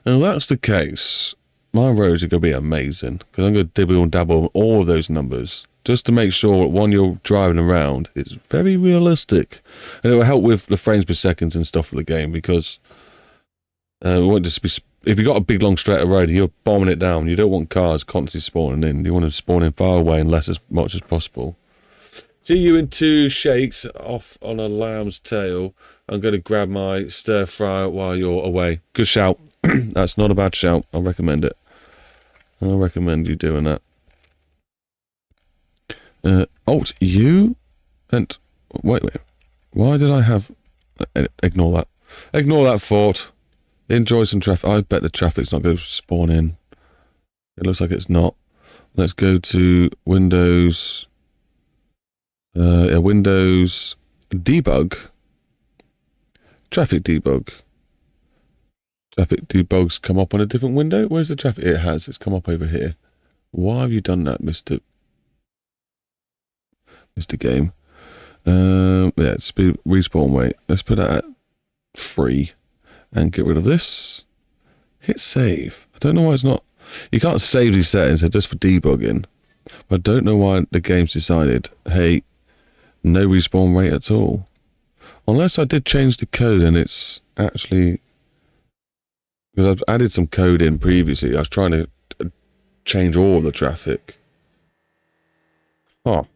And if that's the case, my roads are going to be amazing because I'm going to dibble and dabble on all of those numbers. Just to make sure that when you're driving around, it's very realistic. And it will help with the frames per second and stuff of the game because we won't just be... If you've got a big long straight of road and you're bombing it down, you don't want cars constantly spawning in. You want to spawn in far away and less as much as possible. See you in 2 shakes off on a lamb's tail. I'm going to grab my stir fry while you're away. Good shout. That's not a bad shout. I'll recommend it. I'll recommend you doing that. Alt U and wait. Why did I have? Ignore that. Ignore that thought. Enjoy some traffic. I bet the traffic's not going to spawn in. It looks like it's not. Let's go to Windows. Windows debug. Traffic debug. Traffic debug's come up on a different window. Where's the traffic? It has. It's come up over here. Why have you done that, Mr. Game? Yeah, speed respawn wait. Let's put that at 3 and get rid of this. Hit save. I don't know why it's not. You can't save these settings. They're just for debugging. But I don't know why the game's decided, hey, No respawn rate at all. Unless I did change the code and it's actually... Because I've added some code in previously. I was trying to change all of the traffic. Oh,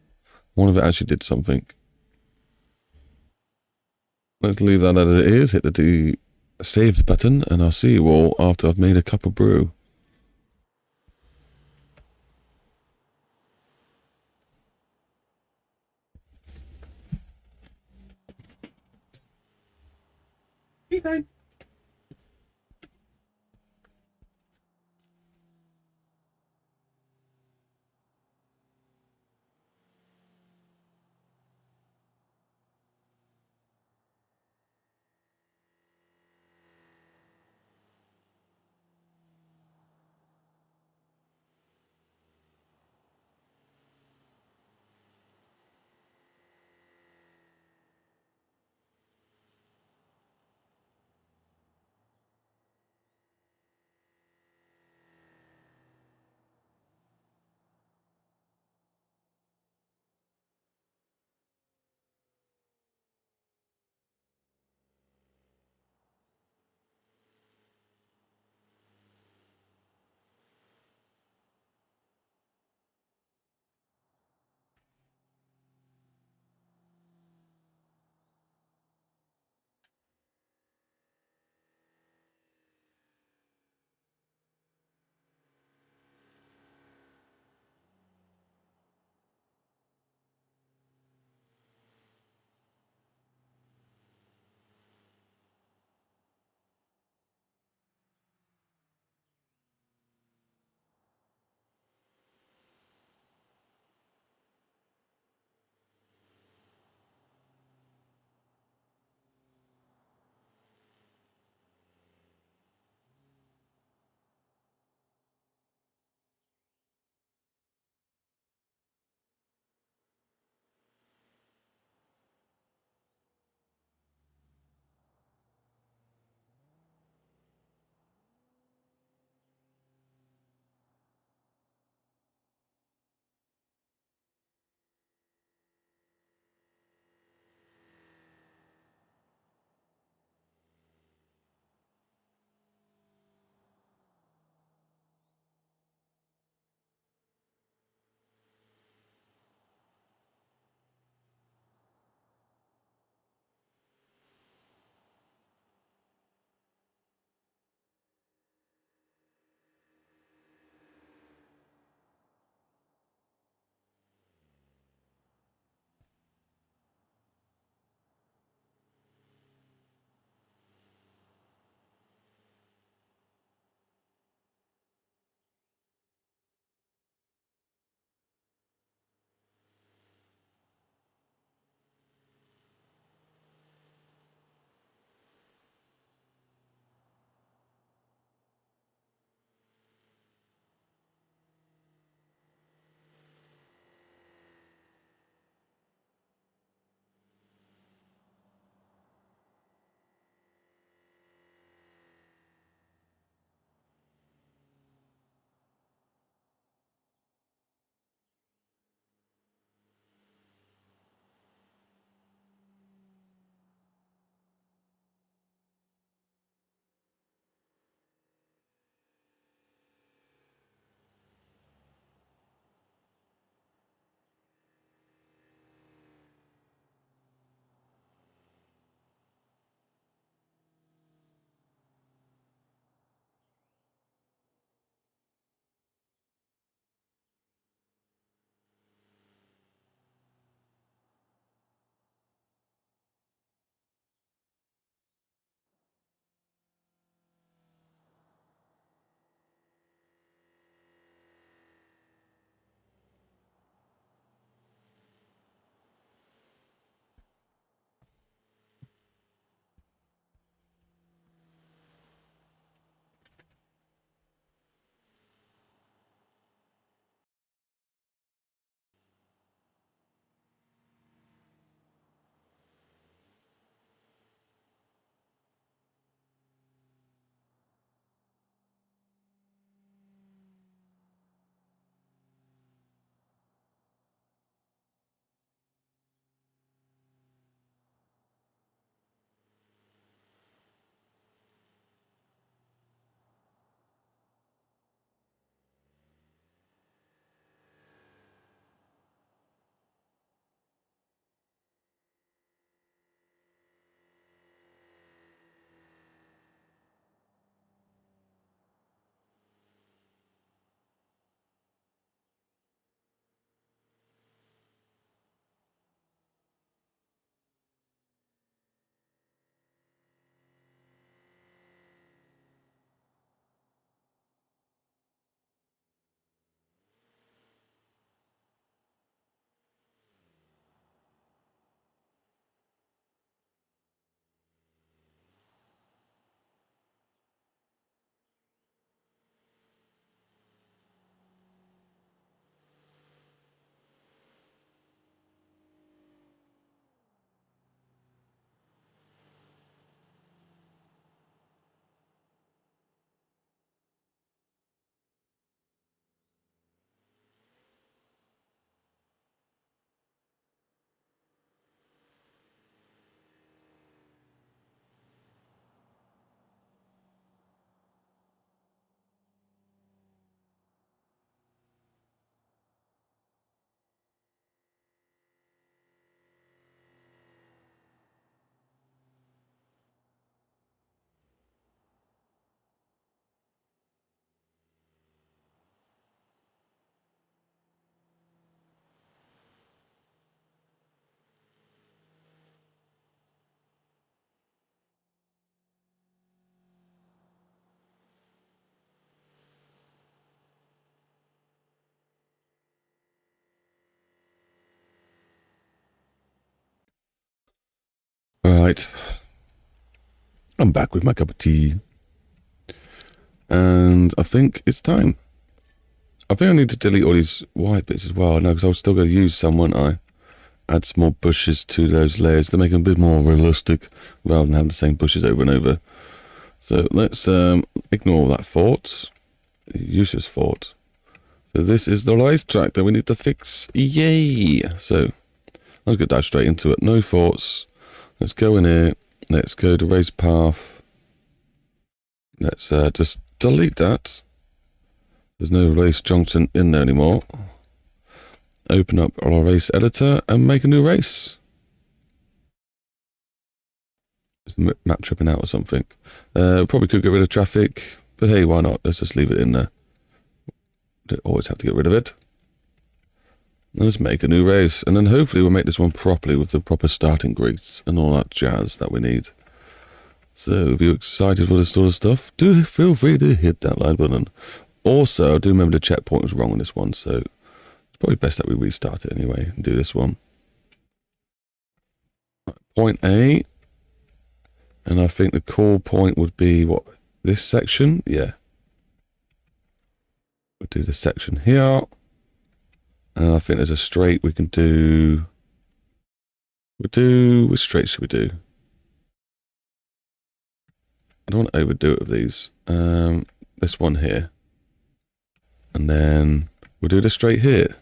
one of it actually did something. Let's leave that as it is. Hit the save button, and I'll see you all after I've made a cup of brew. Okay. Right. I'm back with my cup of tea. And I think it's time. I think I need to delete all these white bits as well. No, because I was still going to use some, wouldn't I? Add some more bushes to those layers to make them a bit more realistic rather than having the same bushes over and over. So let's ignore all that fort. Useless fort. So this is the racetrack that we need to fix. Yay! So let's go dive straight into it. No forts. Let's go in here. Let's go to race path. Let's just delete that. There's no race junction in there anymore. Open up our race editor and make a new race. Is the map tripping out or something? Probably could get rid of traffic, but hey, why not? Let's just leave it in there. Don't always have to get rid of it. Let's make a new race, and then hopefully we'll make this one properly with the proper starting grids and all that jazz that we need. So if you're excited for this sort of stuff, do feel free to hit that like button. Also, I do remember the checkpoint was wrong on this one, so it's probably best that we restart it anyway and do this one. Point A, and I think the core point would be, what, this section? Yeah. We'll do the section here. And I think there's a straight we can do. Which straight should we do? I don't want to overdo it with these. This one here. And then we'll do the straight here.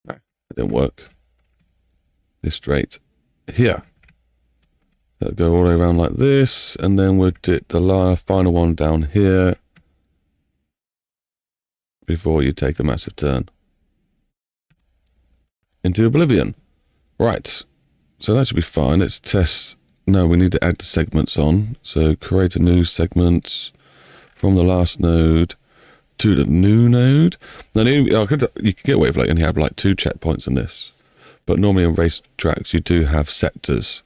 No, it didn't work. This straight here. That'll go all the way around like this. And then we'll do the final one down here. Before you take a massive turn into oblivion. Right, so that should be fine. Let's test. No, we need to add the segments on. So create a new segment from the last node to the new node. Now, you can get away with only have like 2 checkpoints in this, but normally on race tracks you do have sectors.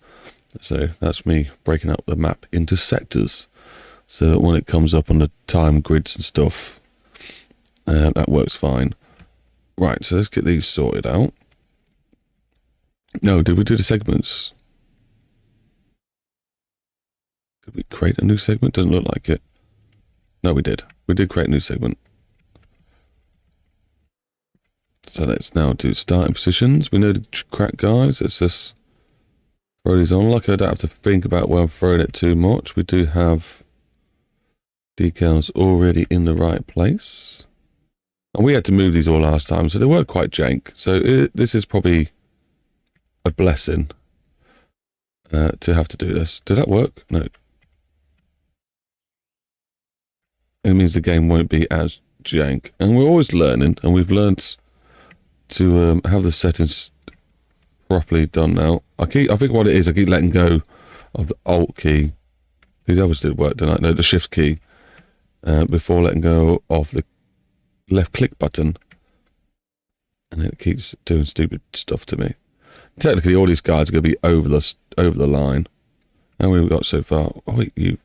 So that's me breaking up the map into sectors, so that when it comes up on the time grids and stuff, that works fine. Right, so let's get these sorted out. No, did we do the segments? Did we create a new segment? Doesn't look like it. No, we did. We did create a new segment. So let's now do starting positions. We know the crack, guys. Let's just throw these on. Like I don't have to think about where I'm throwing it too much. We do have decals already in the right place. And we had to move these all last time, so they were quite jank. So this is probably a blessing to have to do this. Did that work? No. It means the game won't be as jank. And we're always learning, and we've learnt to have the settings properly done now. I think what it is, I keep letting go of the Alt key. The others did work, didn't I? No, the Shift key. Before letting go of the left click button, and it keeps doing stupid stuff to me. Technically, all these guys are going to be over the line. How many we've got so far? Oh wait, you.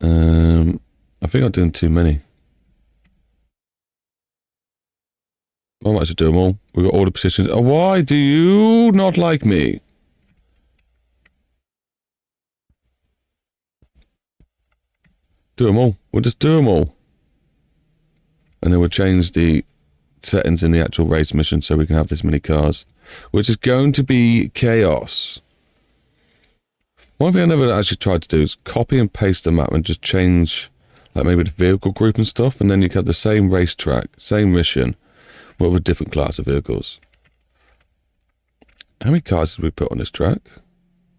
I think I'm doing too many. I might as well do them all. We've got all the positions. Oh, why do you not like me? Do them all. We'll just do them all. And then we'll change the settings in the actual race mission so we can have this many cars, which is going to be chaos. One thing I never actually tried to do is copy and paste the map and just change, like maybe the vehicle group and stuff, and then you can have the same racetrack, same mission, but with a different class of vehicles. How many cars did we put on this track?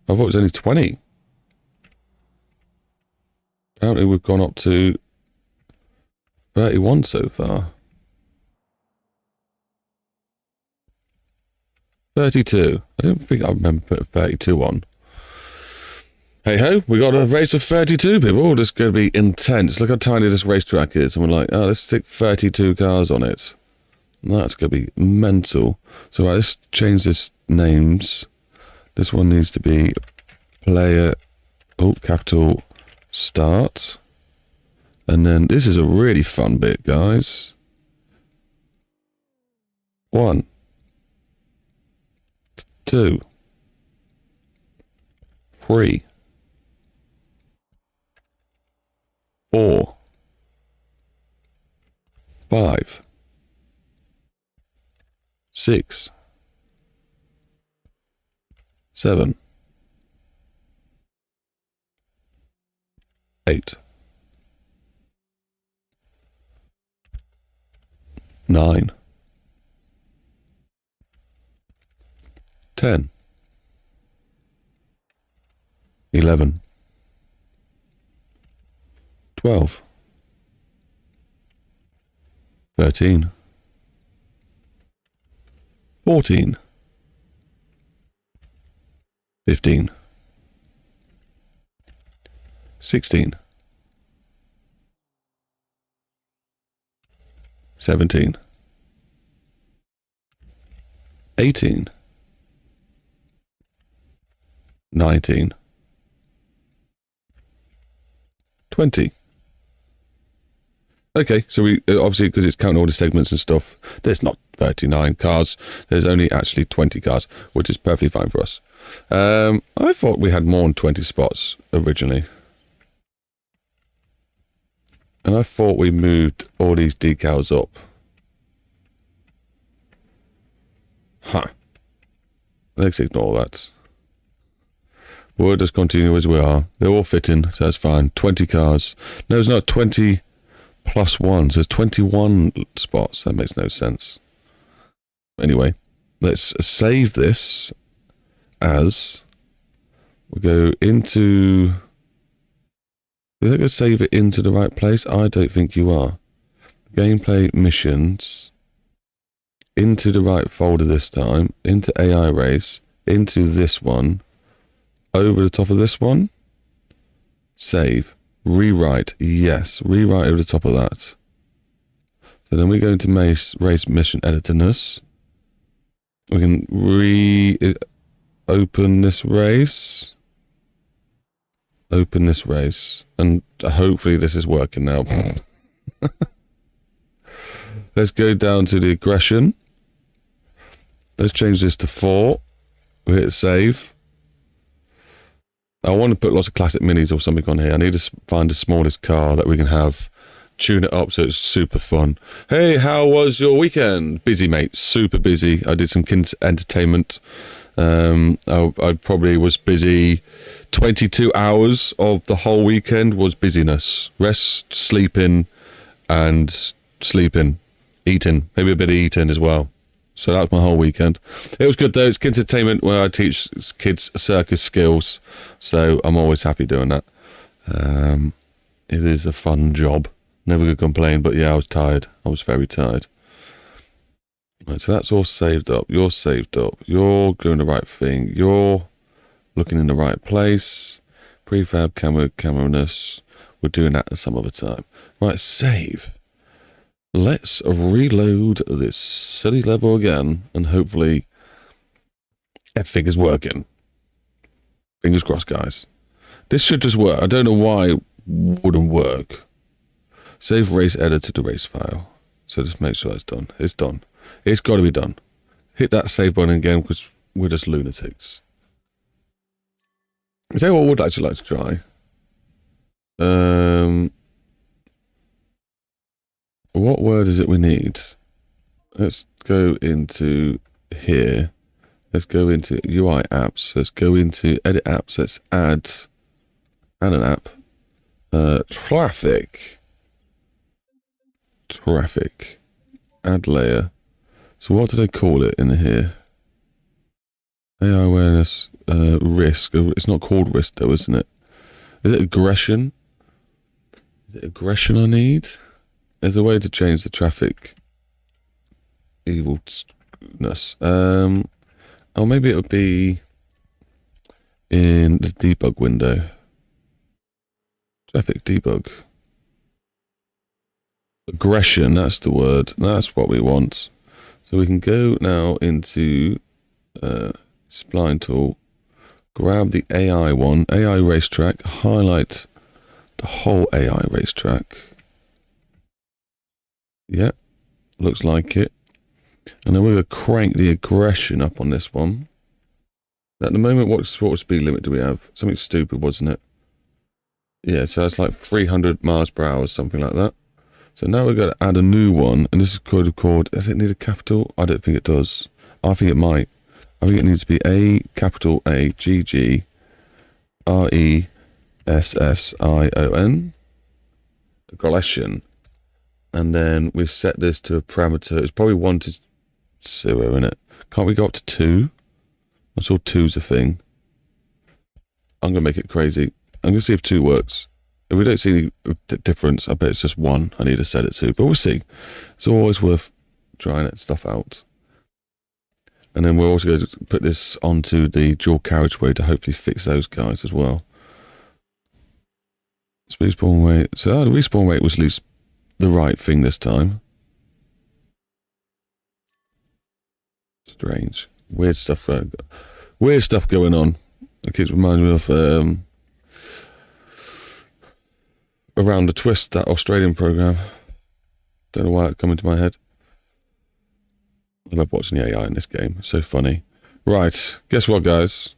I thought it was only 20. Apparently we've gone up to 31 so far. 32. I don't think I remember putting 32 on. Hey ho, we got a race of 32 people. This is going to be intense. Look how tiny this racetrack is. And we're like, oh, let's stick 32 cars on it. That's going to be mental. So right, let's change this names. This one needs to be player, capital start. And then this is a really fun bit, guys. 1, 2, 3, 4, 5, 6, 7, 8, 9, 10, 11, 12, 13, 14, 15, 16, 17, 18, 19, 20. Okay, so we obviously, because it's counting all the segments and stuff, there's not 39 cars. There's only actually 20 cars, which is perfectly fine for us. I thought we had more than 20 spots originally. And I thought we moved all these decals up. Huh. Let's ignore that. We'll just continue as we are. They're all fitting, so that's fine. 20 cars. No, it's not 20 plus 1. So there's 21 spots. That makes no sense. Anyway, let's save this as... We'll go into... Is it going to save it into the right place? I don't think you are. Gameplay missions. Into the right folder this time. Into AI race. Into this one. Over the top of this one. Save. Rewrite. Yes. Rewrite over the top of that. So then we go into race mission editorness. We can open this race. Open this race. And hopefully this is working now. Let's go down to the aggression. Let's change this to 4. We hit save. I want to put lots of classic minis or something on here. I need to find the smallest car that we can have. Tune it up so it's super fun. Hey, how was your weekend? Busy, mate. Super busy. I did some kids' entertainment. I probably was busy. 22 hours of the whole weekend was busyness. Rest, sleeping, and sleeping. Eating. Maybe a bit of eating as well. So that was my whole weekend. It was good though. It's kids' entertainment where I teach kids circus skills. So I'm always happy doing that. It is a fun job. Never could complain, but yeah, I was tired. I was very tired. Right, so that's all saved up. You're saved up. You're doing the right thing. You're looking in the right place. Prefab, camera-ness. We're doing that at some other time. Right, save. Let's reload this silly level again, and hopefully everything is working. Fingers crossed, guys. This should just work. I don't know why it wouldn't work. Save race editor to race file. So just make sure that's done. It's done. It's got to be done. Hit that save button again because we're just lunatics. I tell you what I would actually like to try. What word is it we need? Let's go into here. Let's go into UI apps. Let's go into edit apps. Let's add an app. Traffic. Add layer. So what do they call it in here? AI awareness, risk. It's not called risk though, isn't it? Is it aggression? Is it aggression I need? There's a way to change the traffic evilness. Or maybe it would be in the debug window. Traffic debug. Aggression, that's the word. That's what we want. So we can go now into spline tool, grab the AI one, AI racetrack, highlight the whole AI racetrack. Yep, looks like it. And then we're going to crank the aggression up on this one. At the moment, what speed limit do we have? Something stupid, wasn't it? Yeah, so it's like 300 miles per hour, something like that. So now we've got to add a new one, and this is called, does it need a capital? I don't think it does. I think it might. I think it needs to be A, capital A, G, G, R, E, S, S, I, O, N. Aggression. And then we've set this to a parameter. It's probably 1 to 0, isn't it? Can't we go up to 2? I'm sure 2's a thing. I'm going to make it crazy. I'm going to see if 2 works. If we don't see any difference, I bet it's just 1 I need to set it to. But we'll see. It's always worth trying that stuff out. And then we're also going to put this onto the dual carriageway to hopefully fix those guys as well. Respawn rate. So the respawn rate was at least the right thing this time. Strange. Weird stuff going on. It keeps reminding me of Around the Twist, that Australian program. Don't know why it come into my head. I love watching the AI in this game. It's so funny. Right, guess what, guys?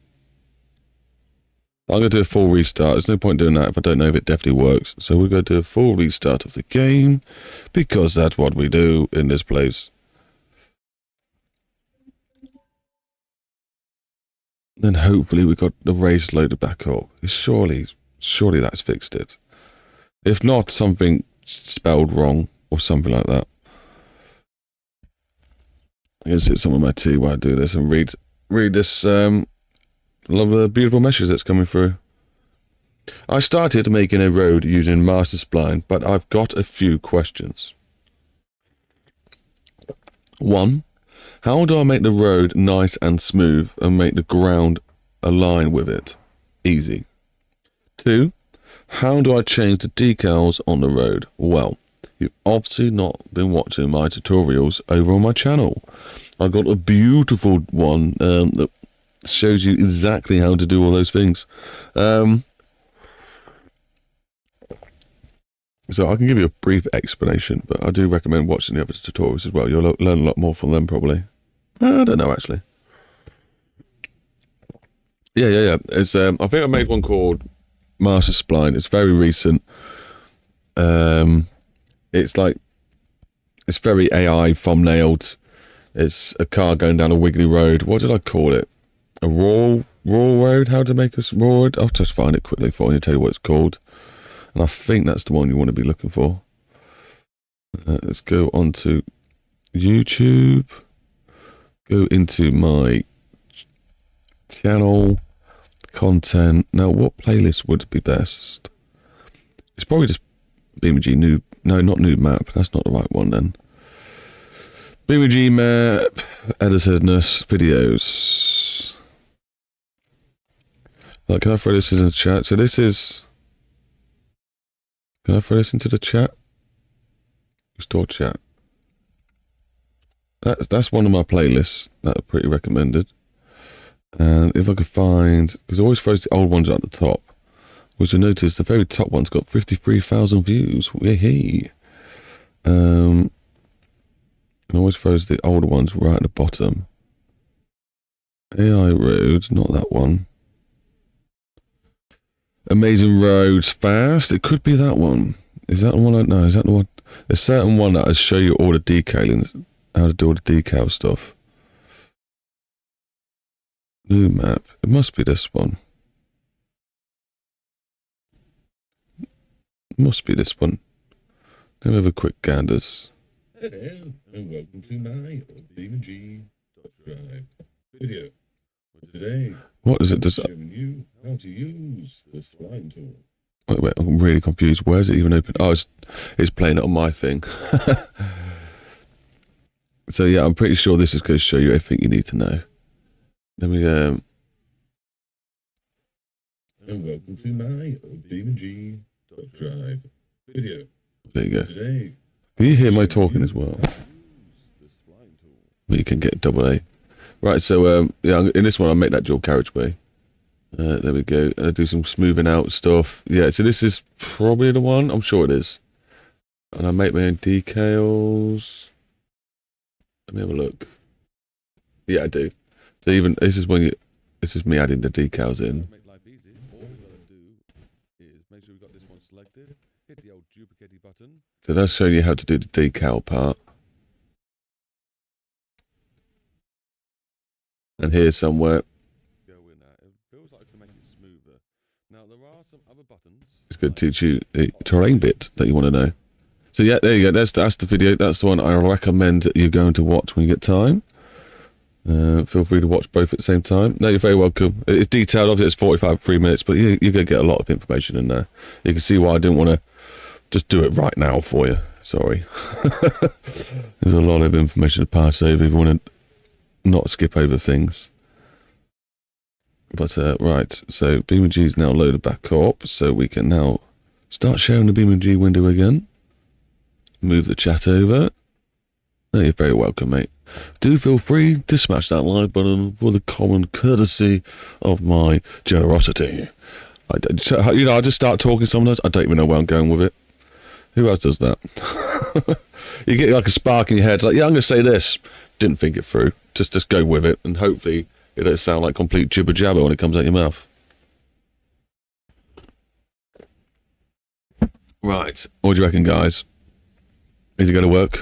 I'm going to do a full restart. There's no point doing that if I don't know if it definitely works. So we're going to do a full restart of the game, because that's what we do in this place. Then hopefully we got the race loaded back up. Surely that's fixed it. If not, something spelled wrong or something like that. I'm going to sit some of my tea while I do this and read this love the beautiful message that's coming through. I started making a road using master spline, but I've got a few questions. 1. How do I make the road nice and smooth and make the ground align with it? Easy. 2. How do I change the decals on the road? Well, you've obviously not been watching my tutorials over on my channel. I've got a beautiful one that shows you exactly how to do all those things. So I can give you a brief explanation, but I do recommend watching the other tutorials as well. You'll learn a lot more from them, probably. I don't know, actually. Yeah. It's I think I made one called Master Spline. It's very recent. It's very AI thumbnailed. It's a car going down a wiggly road. What did I call it? A raw road? How to make a raw road? I'll just find it quickly for you and tell you what it's called. And I think that's the one you want to be looking for. Let's go on to YouTube. Go into my channel content. Now, what playlist would be best? It's probably just BeamNG noob. No, not noob map. That's not the right one then. BeamNG map, editedness, videos. Like, can I throw this in the chat? So this is. Can I throw this into the chat? Restore chat. That's one of my playlists that are pretty recommended. And if I could find, because I always throws the old ones at the top, which I noticed the very top one's got 53,000 views. Yay! And always throws the older ones right at the bottom. AI roads, not that one. Amazing roads fast. It could be that one. Is that the one? No, is that the one? There's a certain one that will show you all the decaling, how to do all the decal stuff. New map. It must be this one. It must be this one. Let me have a quick ganders. Hello, and welcome to my BeamNG.drive video. For today, What is it? Does showing you how to use the spline tool. wait, I'm really confused. Where is it even open? Oh, it's playing it on my thing. So yeah, I'm pretty sure this is going to show you everything you need to know. Let me And welcome to my BeamNG.drive video. there you go. Today, Can you hear my talking as well? But you can get double A. Right, so yeah, in this one I'll make that dual carriageway. There we go. Do some smoothing out stuff. Yeah, so this is probably the one. I'm sure it is. And I make my own decals. Let me have a look. Yeah, I do. So even this is when you this is me adding the decals in. Make life easy. All we gotta do is make sure we got this one selected. Hit the old duplicate button. So that's showing you how to do the decal part. And here somewhere. Go in there. It feels like to make it smoother. Now there are some other buttons. It's going to teach you the terrain bit that you want to know. So yeah, there you go. That's the video. That's the one I recommend that you're going to watch when you get time. Feel free to watch both at the same time. No, you're very welcome. It's detailed. Obviously, it's 45 minutes, but you're going to get a lot of information in there. You can see why I didn't want to just do it right now for you. Sorry. There's a lot of information to pass over if you want to not skip over things. But, right. So, BeamNG is now loaded back up. So, we can now start sharing the BeamNG window again. Move the chat over. Oh, you're very welcome, mate. Do feel free to smash that like button for the common courtesy of my generosity. I just start talking sometimes. I don't even know where I'm going with it. Who else does that? You get like a spark in your head. It's like, yeah, I'm going to say this. Didn't think it through. Just go with it, and hopefully it don't sound like complete jibber jabber when it comes out your mouth. Right. What do you reckon, guys? Is it going to work?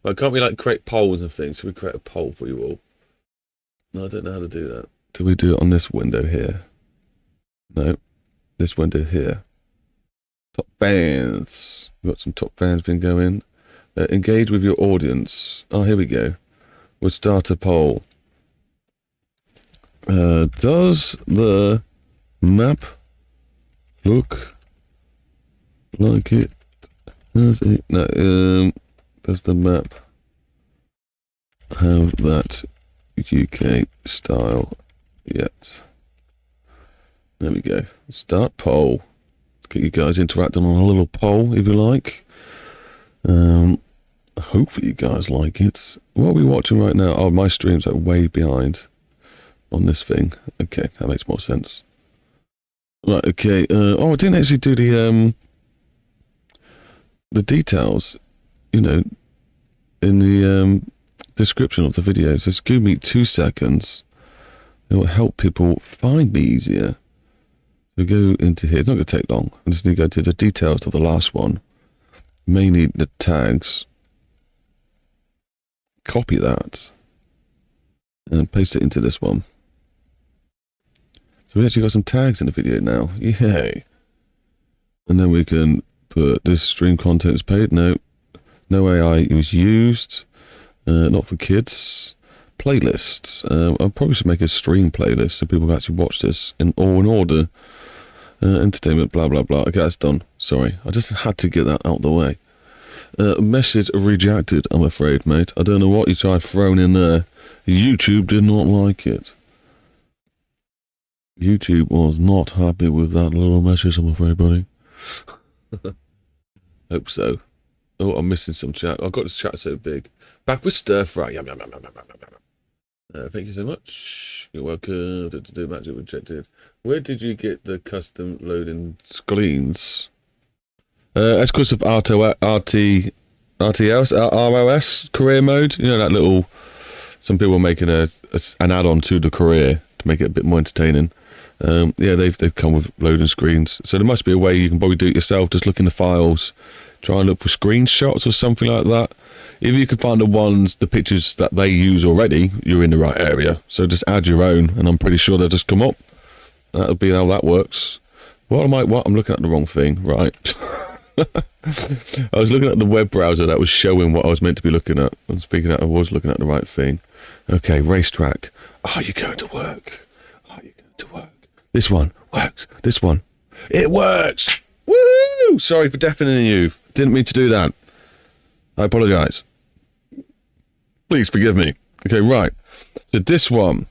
Well, can't we like create polls and things? Should we create a poll for you all? No, I don't know how to do that. Do we do it on this window here? No. This window here. Top fans. We've got some top fans been going. Engage with your audience. Oh, here we go. We'll start a poll. Does the map look like it? Does it? No. Does the map have that UK style yet? There we go. Start poll. Let's get you guys interacting on a little poll if you like. Hopefully you guys like it. What are we watching right now? Oh, my streams are way behind on this thing. Okay, that makes more sense. Right, okay. Oh, I didn't actually do the details, you know, in the description of the video. Just give me 2 seconds. It will help people find me easier. So go into here. It's not going to take long. I just need to go to the details of the last one. Mainly the tags. Copy that. And paste it into this one. So we actually got some tags in the video now. Yay. And then we can put this stream content is paid. No AI was used. Not for kids. Playlists. I probably should make a stream playlist so people can actually watch this in order. Entertainment, blah, blah, blah. Okay, that's done. Sorry. I just had to get that out of the way. Message rejected, I'm afraid, mate. I don't know what you tried throwing in there. YouTube did not like it. YouTube was not happy with that little message, I'm afraid, buddy. Hope so. Oh, I'm missing some chat. I've got this chat so big. Back with stir fry. Yum, yum, yum, yum, yum, yum, yum. Thank you so much. You're welcome. Magic rejected. Where did you get the custom loading screens? That's because of RTOS, ROS career mode. You know, that little. Some people are making an add-on to the career to make it a bit more entertaining. Yeah, they've come with loading screens. So there must be a way you can probably do it yourself. Just look in the files, try and look for screenshots or something like that. If you can find the pictures that they use already, you're in the right area. So just add your own, and I'm pretty sure they'll just come up. That'll be how that works. I'm looking at the wrong thing, right? I was looking at the web browser that was showing what I was meant to be looking at. And speaking of, I was looking at the right thing. Okay, racetrack. Are you going to work? Are you going to work? This one works. This one. It works! Woo! Sorry for deafening you. Didn't mean to do that. I apologise. Please forgive me. Okay, right. So this one.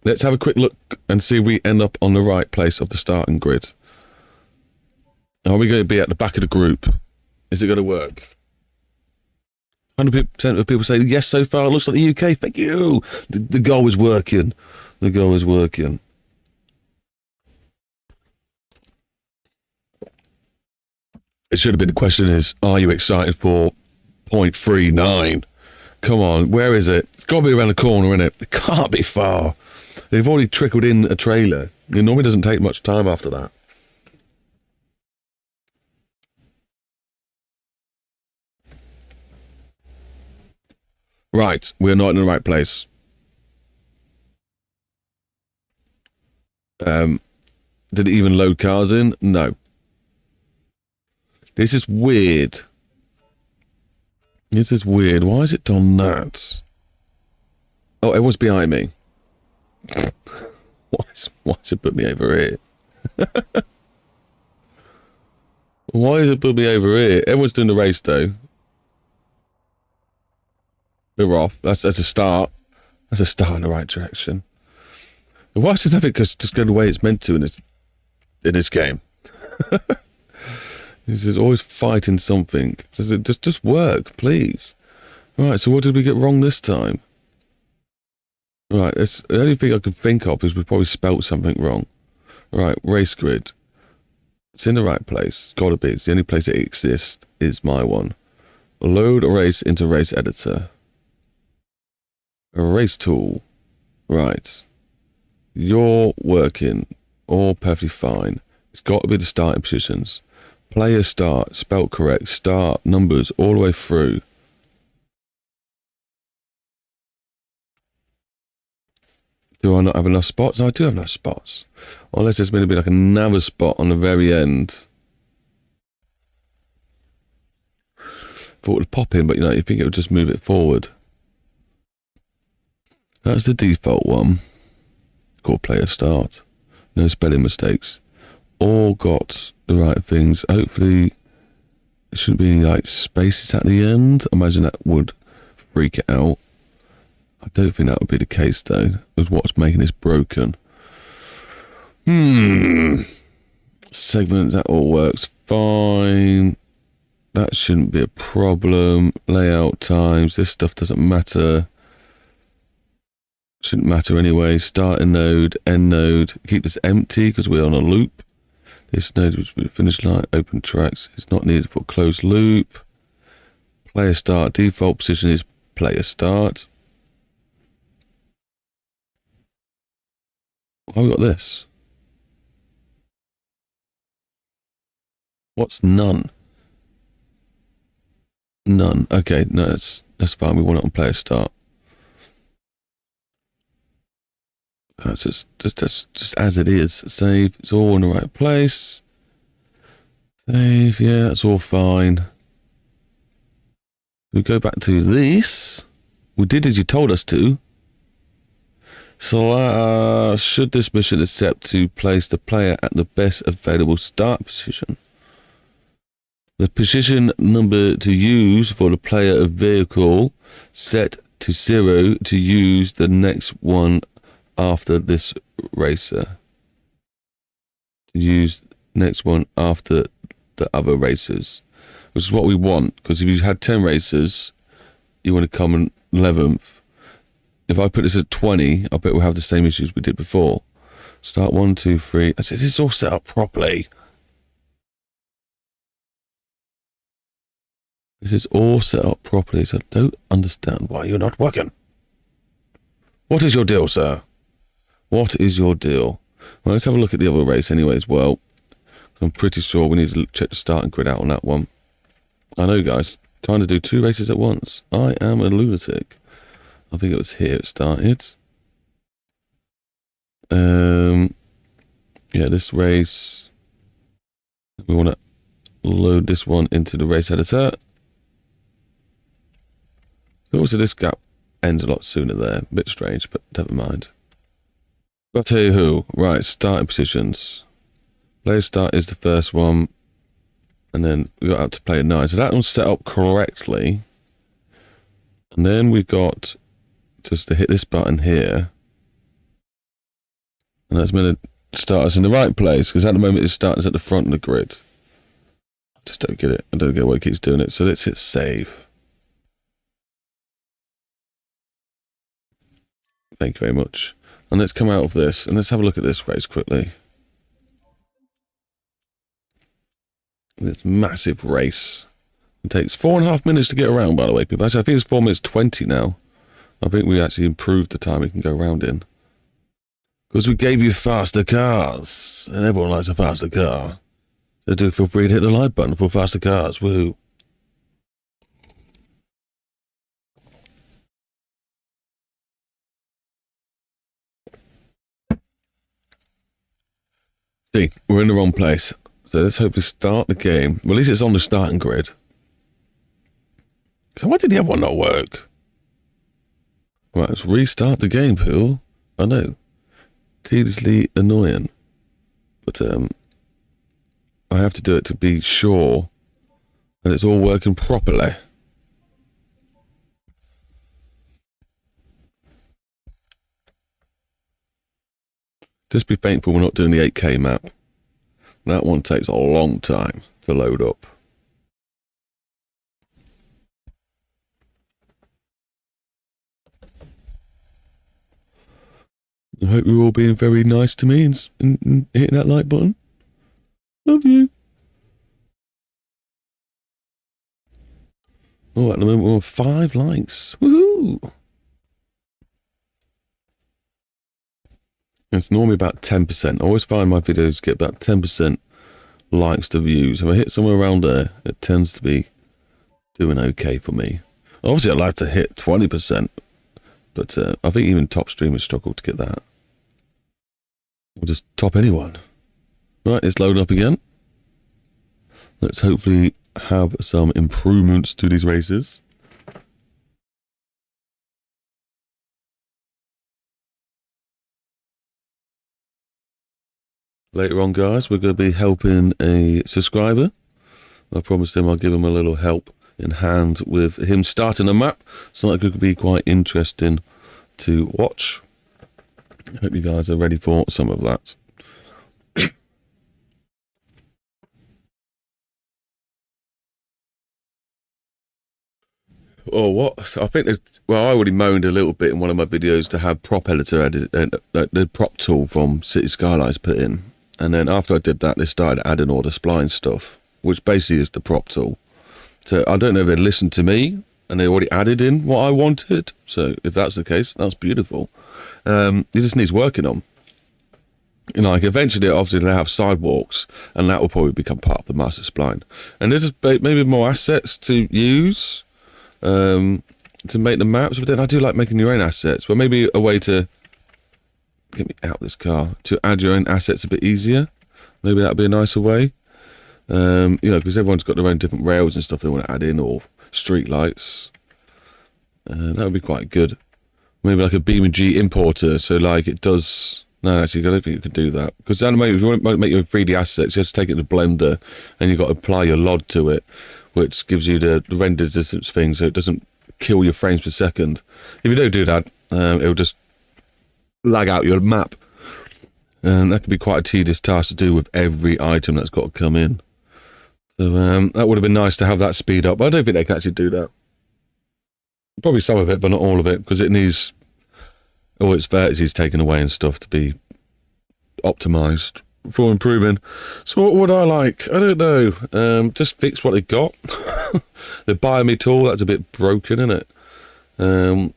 Let's have a quick look and see if we end up on the right place of the starting grid. Are we going to be at the back of the group? Is it going to work? 100% of people say yes so far. It looks like the UK. Thank you. The goal is working. The goal is working. It should have been the question is, are you excited for 0.39? Come on, where is it? It's got to be around the corner, isn't it? It can't be far. They've already trickled in a trailer. It normally doesn't take much time after that. Right, we're not in the right place. Did it even load cars in? No. This is weird. This is weird. Why has it done that? Oh, everyone's behind me. Why has it put me over here? Why has it put me over here? Everyone's doing the race, though. We're off. That's a start. That's a start in the right direction. Why does it have it just go the way it's meant to in this game? This is always fighting something. Does it just work, please? Right, so what did we get wrong this time? Right, the only thing I can think of is we probably spelt something wrong. Right, race grid. It's in the right place. It's got to be. It's the only place it exists is my one. Load a race into race editor. A race tool. Right. You're working. All perfectly fine. It's got to be the starting positions. Player start. Spelt correct. Start. Numbers. All the way through. Do I not have enough spots? I do have enough spots. Unless there's going to be like another spot on the very end. Thought it would pop in, but you think it would just move it forward. That's the default one. Called player start. No spelling mistakes. All got the right things. Hopefully, it shouldn't be any like spaces at the end. I imagine that would freak it out. I don't think that would be the case though. Is what's making this broken. Segments, that all works fine. That shouldn't be a problem. Layout times, this stuff doesn't matter. Shouldn't matter anyway. Start a node, end node. Keep this empty because we're on a loop. This node which will be finish line, open tracks. It's not needed for closed loop. Player start, default position is player start. Why have we got this? What's none? None. Okay, no, that's fine. We want it on player start. That's just as it is. Save. It's all in the right place. Save. Yeah, that's all fine. We go back to this. We did as you told us to. So, should this mission accept to place the player at the best available start position? The position number to use for the player of vehicle set to 0 to use the next one after this racer. To use next one after the other racers. Which is what we want, because if you had 10 racers, you want to come in 11th. If I put this at 20, I bet we'll have the same issues we did before. Start 1, 2, 3. I said, this is all set up properly. This is all set up properly, so I don't understand why you're not working. What is your deal, sir? What is your deal? Well, let's have a look at the other race anyway as well. I'm pretty sure we need to check the starting grid out on that one. I know, guys. Trying to do 2 races at once. I am a lunatic. I think it was here it started. Yeah, this race. We want to load this one into the race editor. So also this gap ends a lot sooner there. A bit strange, but never mind. But hey who? Right, starting positions. Player start is the first one. And then we got up to player 9. So that one's set up correctly. And then we got just to hit this button here. And that's meant to start us in the right place. Because at the moment it starts us at the front of the grid. I just don't get it. I don't get why it keeps doing it. So let's hit save. Thank you very much. And let's come out of this. And let's have a look at this race quickly. This massive race. It takes 4.5 minutes to get around, by the way, people. Actually, I think it's 4 minutes 20 now. I think we actually improved the time we can go around in. Because we gave you faster cars. And everyone likes a faster car. So do feel free to hit the like button for faster cars. Woohoo. See, we're in the wrong place. So let's hopefully start the game. Well, at least it's on the starting grid. So why did the other one not work? Right, let's restart the game, Pool. I know. Tediously annoying. But I have to do it to be sure that it's all working properly. Just be thankful we're not doing the 8K map. That one takes a long time to load up. I hope you're all being very nice to me and hitting that like button. Love you. Oh, at the moment we're on 5 likes. Woohoo! It's normally about 10%. I always find my videos get about 10% likes to views. If I hit somewhere around there, it tends to be doing okay for me. Obviously, I'd like to hit 20%, but I think even top streamers struggle to get that. Or just top anyone. Right, it's loading up again. Let's hopefully have some improvements to these races. Later on, guys, we're going to be helping a subscriber. I promised him I'll give him a little help in hand with him starting a map. So that could be quite interesting to watch. I hope you guys are ready for some of that. Oh, what? I think, well, I already moaned a little bit in one of my videos to have prop editor added, the prop tool from City Skylines put in. And then after I did that, they started adding all the spline stuff, which basically is the prop tool. So I don't know if they listened to me and they already added in what I wanted. So if that's the case, that's beautiful. It just needs working on. You know, like eventually, obviously, they'll have sidewalks, and that will probably become part of the master spline. And there's just maybe more assets to use to make the maps. But then I do like making your own assets. But maybe a way to get me out of this car to add your own assets a bit easier. Maybe that'd be a nicer way. You know, because everyone's got their own different rails and stuff they want to add in, or street lights. That would be quite good. Maybe like a BeamNG importer, so like it does. No, actually, I don't think you can do that. Because if you want to make your 3D assets, you have to take it to Blender, and you've got to apply your LOD to it, which gives you the render distance thing, so it doesn't kill your frames per second. If you don't do that, it'll just lag out your map. And that could be quite a tedious task to do with every item that's got to come in. So that would have been nice to have that speed up, but I don't think they can actually do that. Probably some of it, but not all of it, because it needs all its vertices taken away and stuff to be optimized for improving. So what would I like? I don't know. Just fix what they got. The Biome tool, that's a bit broken, isn't it?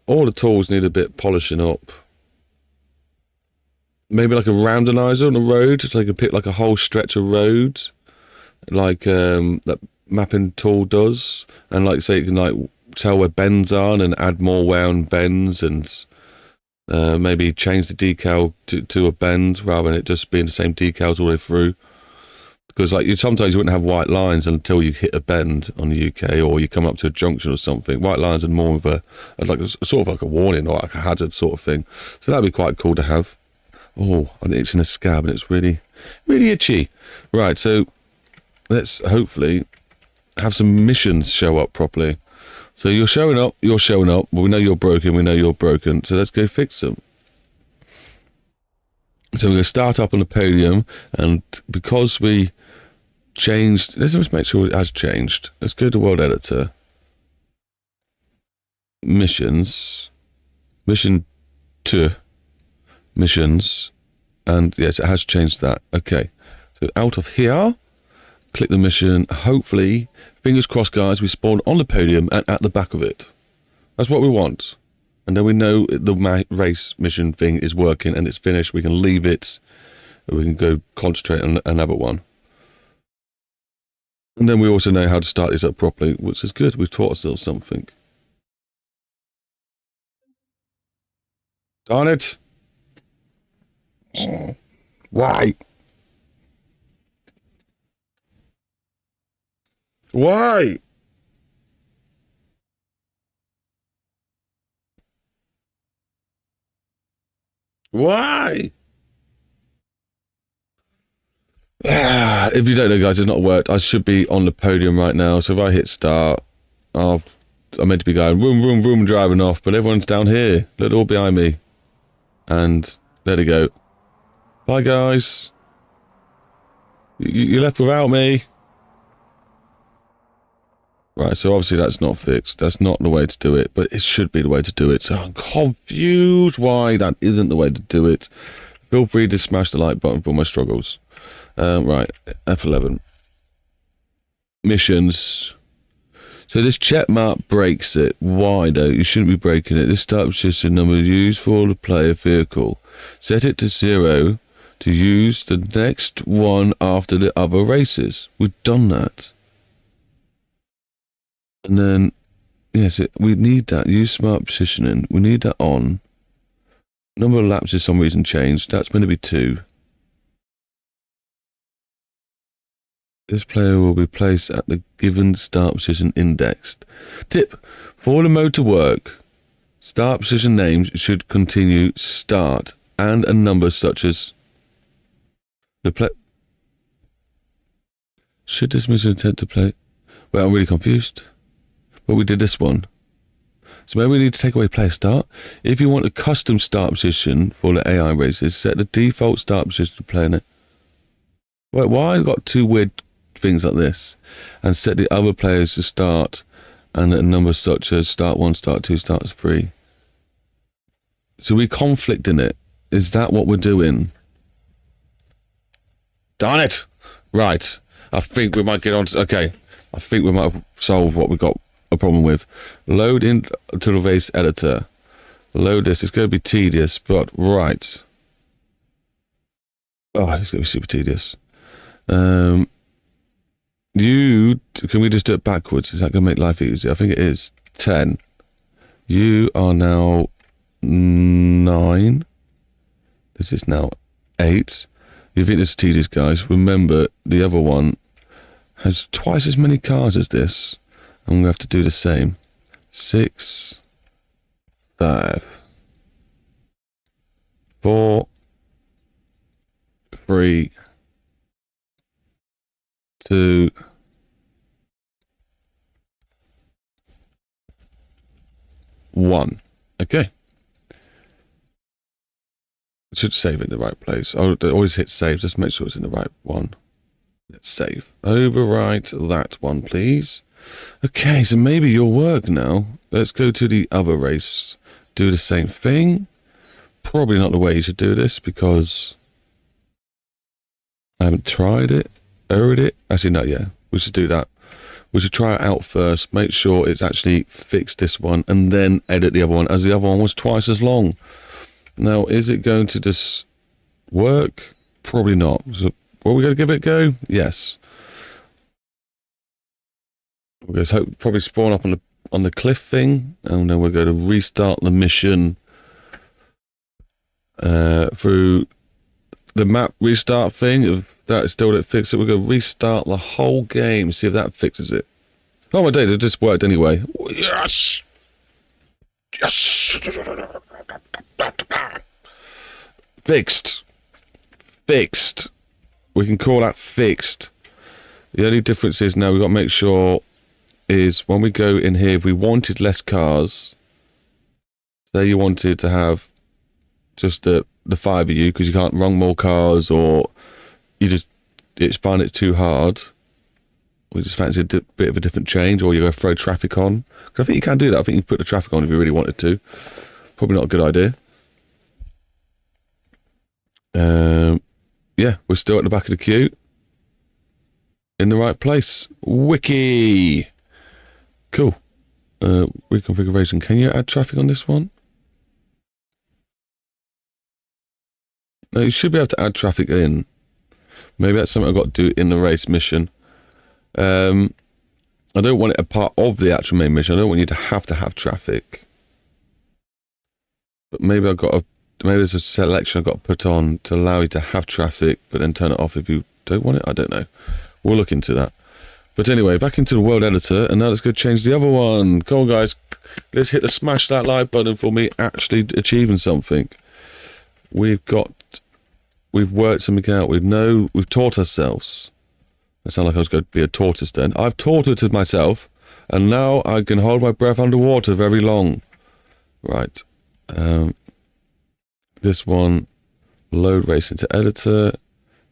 All the tools need a bit polishing up. Maybe like a randomizer on the road, so I can pick like a whole stretch of road, like that mapping tool does, and like say you can like tell where bends are and add more wear on bends, and maybe change the decal to a bend rather than it just being the same decals all the way through. Because like sometimes you wouldn't have white lines until you hit a bend on the UK, or you come up to a junction or something. White lines are more of a sort of like a warning or like a hazard sort of thing. So that'd be quite cool to have. Oh, and it's in a scab and it's really, really itchy. Right, so let's hopefully have some missions show up properly. So you're showing up, but we know you're broken, so let's go fix them. So we're going to start up on the podium, and because we changed, let's just make sure it has changed. Let's go to World Editor. Missions. Mission 2. Missions. And yes, it has changed that. Okay. So out of here, click the mission. Hopefully, fingers crossed, guys, we spawn on the podium and at the back of it. That's what we want. And then we know the race mission thing is working and it's finished. We can leave it. We can go concentrate on another one. And then we also know how to start this up properly, which is good. We've taught ourselves something. Darn it! Why? Why? Why? If you don't know, guys, it's not worked. I should be on the podium right now. So if I hit start, I'm meant to be going vroom, vroom, vroom, driving off. But everyone's down here. Look, all behind me. And there they go. Bye, guys. You left without me. Right, so obviously that's not fixed. That's not the way to do it, but it should be the way to do it. So I'm confused why that isn't the way to do it. Feel free to smash the like button for my struggles. Right, F11. Missions. So this check mark breaks it. Why though? You shouldn't be breaking it. This start position number used for the player vehicle. Set it to 0 to use the next one after the other races. We've done that. And then, yes, we need that. Use smart positioning. We need that on. Number of laps is some reason changed. That's going to be 2. This player will be placed at the given start position indexed. Tip: for the mode to work, start position names should continue start and a number such as the play. Should this mission attempt to play? Well, I'm really confused. But we did this one. So maybe we need to take away player start. If you want a custom start position for the AI races, set the default start position to player name. Wait, why I got 2 weird things like this? And set the other players to start and a number such as start 1, start 2, start 3. So we conflict in it. Is that what we're doing? Darn it! Right. I think we might get on to... Okay. I think we might have solved what we got a problem with. Load in to the race editor. Load this. It's going to be tedious, but right. Oh, this is going to be super tedious. Can we just do it backwards? Is that going to make life easier? I think it is. 10. You are now 9. This is now 8. You think this is tedious, guys? Remember, the other one has twice as many cars as this. I'm going to have to do the same. 6, 5, 4, 3, 2, 1. Okay. It should save it in the right place. I always hit save, just make sure it's in the right one. Let's save. Overwrite that one, please. Okay, so maybe you'll work now. Let's go to the other race. Do the same thing. Probably not the way you should do this because I haven't tried it, errored it. Actually, no, yeah, we should do that. We should try it out first, make sure it's actually fixed this one, and then edit the other one, as the other one was twice as long. Now, is it going to just work? Probably not. So, are we going to give it a go? Yes. We're going to probably spawn up on the cliff thing, and then we're going to restart the mission through the map restart thing. If that still didn't fix it, we're going to restart the whole game, see if that fixes it. Oh my day, it just worked anyway. Yes! Yes! Fixed. Fixed. We can call that fixed. The only difference is now we've got to make sure is when we go in here, if we wanted less cars, say you wanted to have just the 5 of you because you can't run more cars, or you just find it too hard, we just fancy a bit of a different change, or you're going to throw traffic on, because I think you can do that. I think you can put the traffic on if you really wanted to. Probably not a good idea. Yeah, we're still at the back of the queue. in the right place. Wiki. Cool. Reconfiguration. Can you add traffic on this one? No, you should be able to add traffic in. Maybe that's something I've got to do in the race mission. I don't want it a part of the actual main mission. I don't want you to have traffic. But maybe maybe there's a selection I've got to put on to allow you to have traffic, but then turn it off if you don't want it. I don't know. We'll look into that. But anyway, back into the world editor, and now let's go change the other one. Come on, guys. Let's hit the smash that like button for me actually achieving something. We've worked something out. We've taught ourselves. I sound like I was going to be a tortoise then. I've taught it to myself, and now I can hold my breath underwater very long. Right. This one, load race into editor.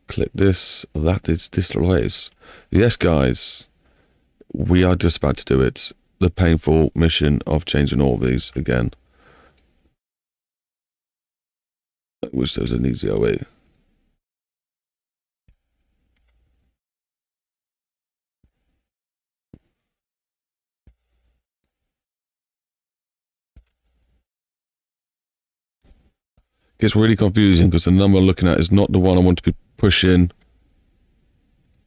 Click this. That is this race. Yes, guys. We are just about to do it. The painful mission of changing all these again. I wish there was an easier way. Gets really confusing because the number I'm looking at is not the one I want to be pushing,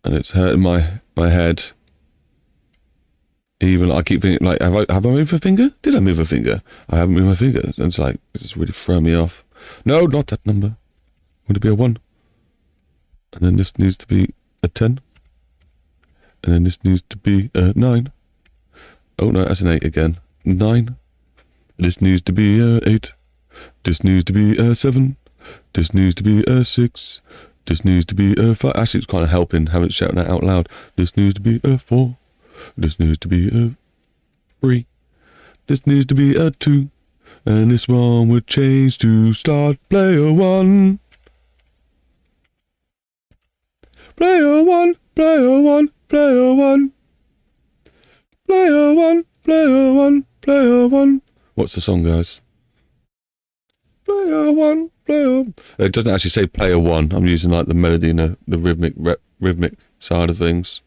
and it's hurting my head. Even I keep thinking, like, have I moved a finger? Did I move a finger? I haven't moved my finger. And it's like, it's really throwing me off. No, not that number. Would it be a 1? And then this needs to be a 10. And then this needs to be a 9. Oh no, that's an 8 again. 9. This needs to be a 8. This needs to be a 7. This needs to be a 6. This needs to be a 5. Actually, it's kind of helping having it shouting that out loud. This needs to be a 4. This needs to be a 3. This needs to be a 2. And this one would change to start player 1. Player 1, player 1, player 1. Player 1, player 1, player 1. What's the song, guys? Player 1, player 1. It doesn't actually say player 1. I'm using like the melody and the rhythmic side of things.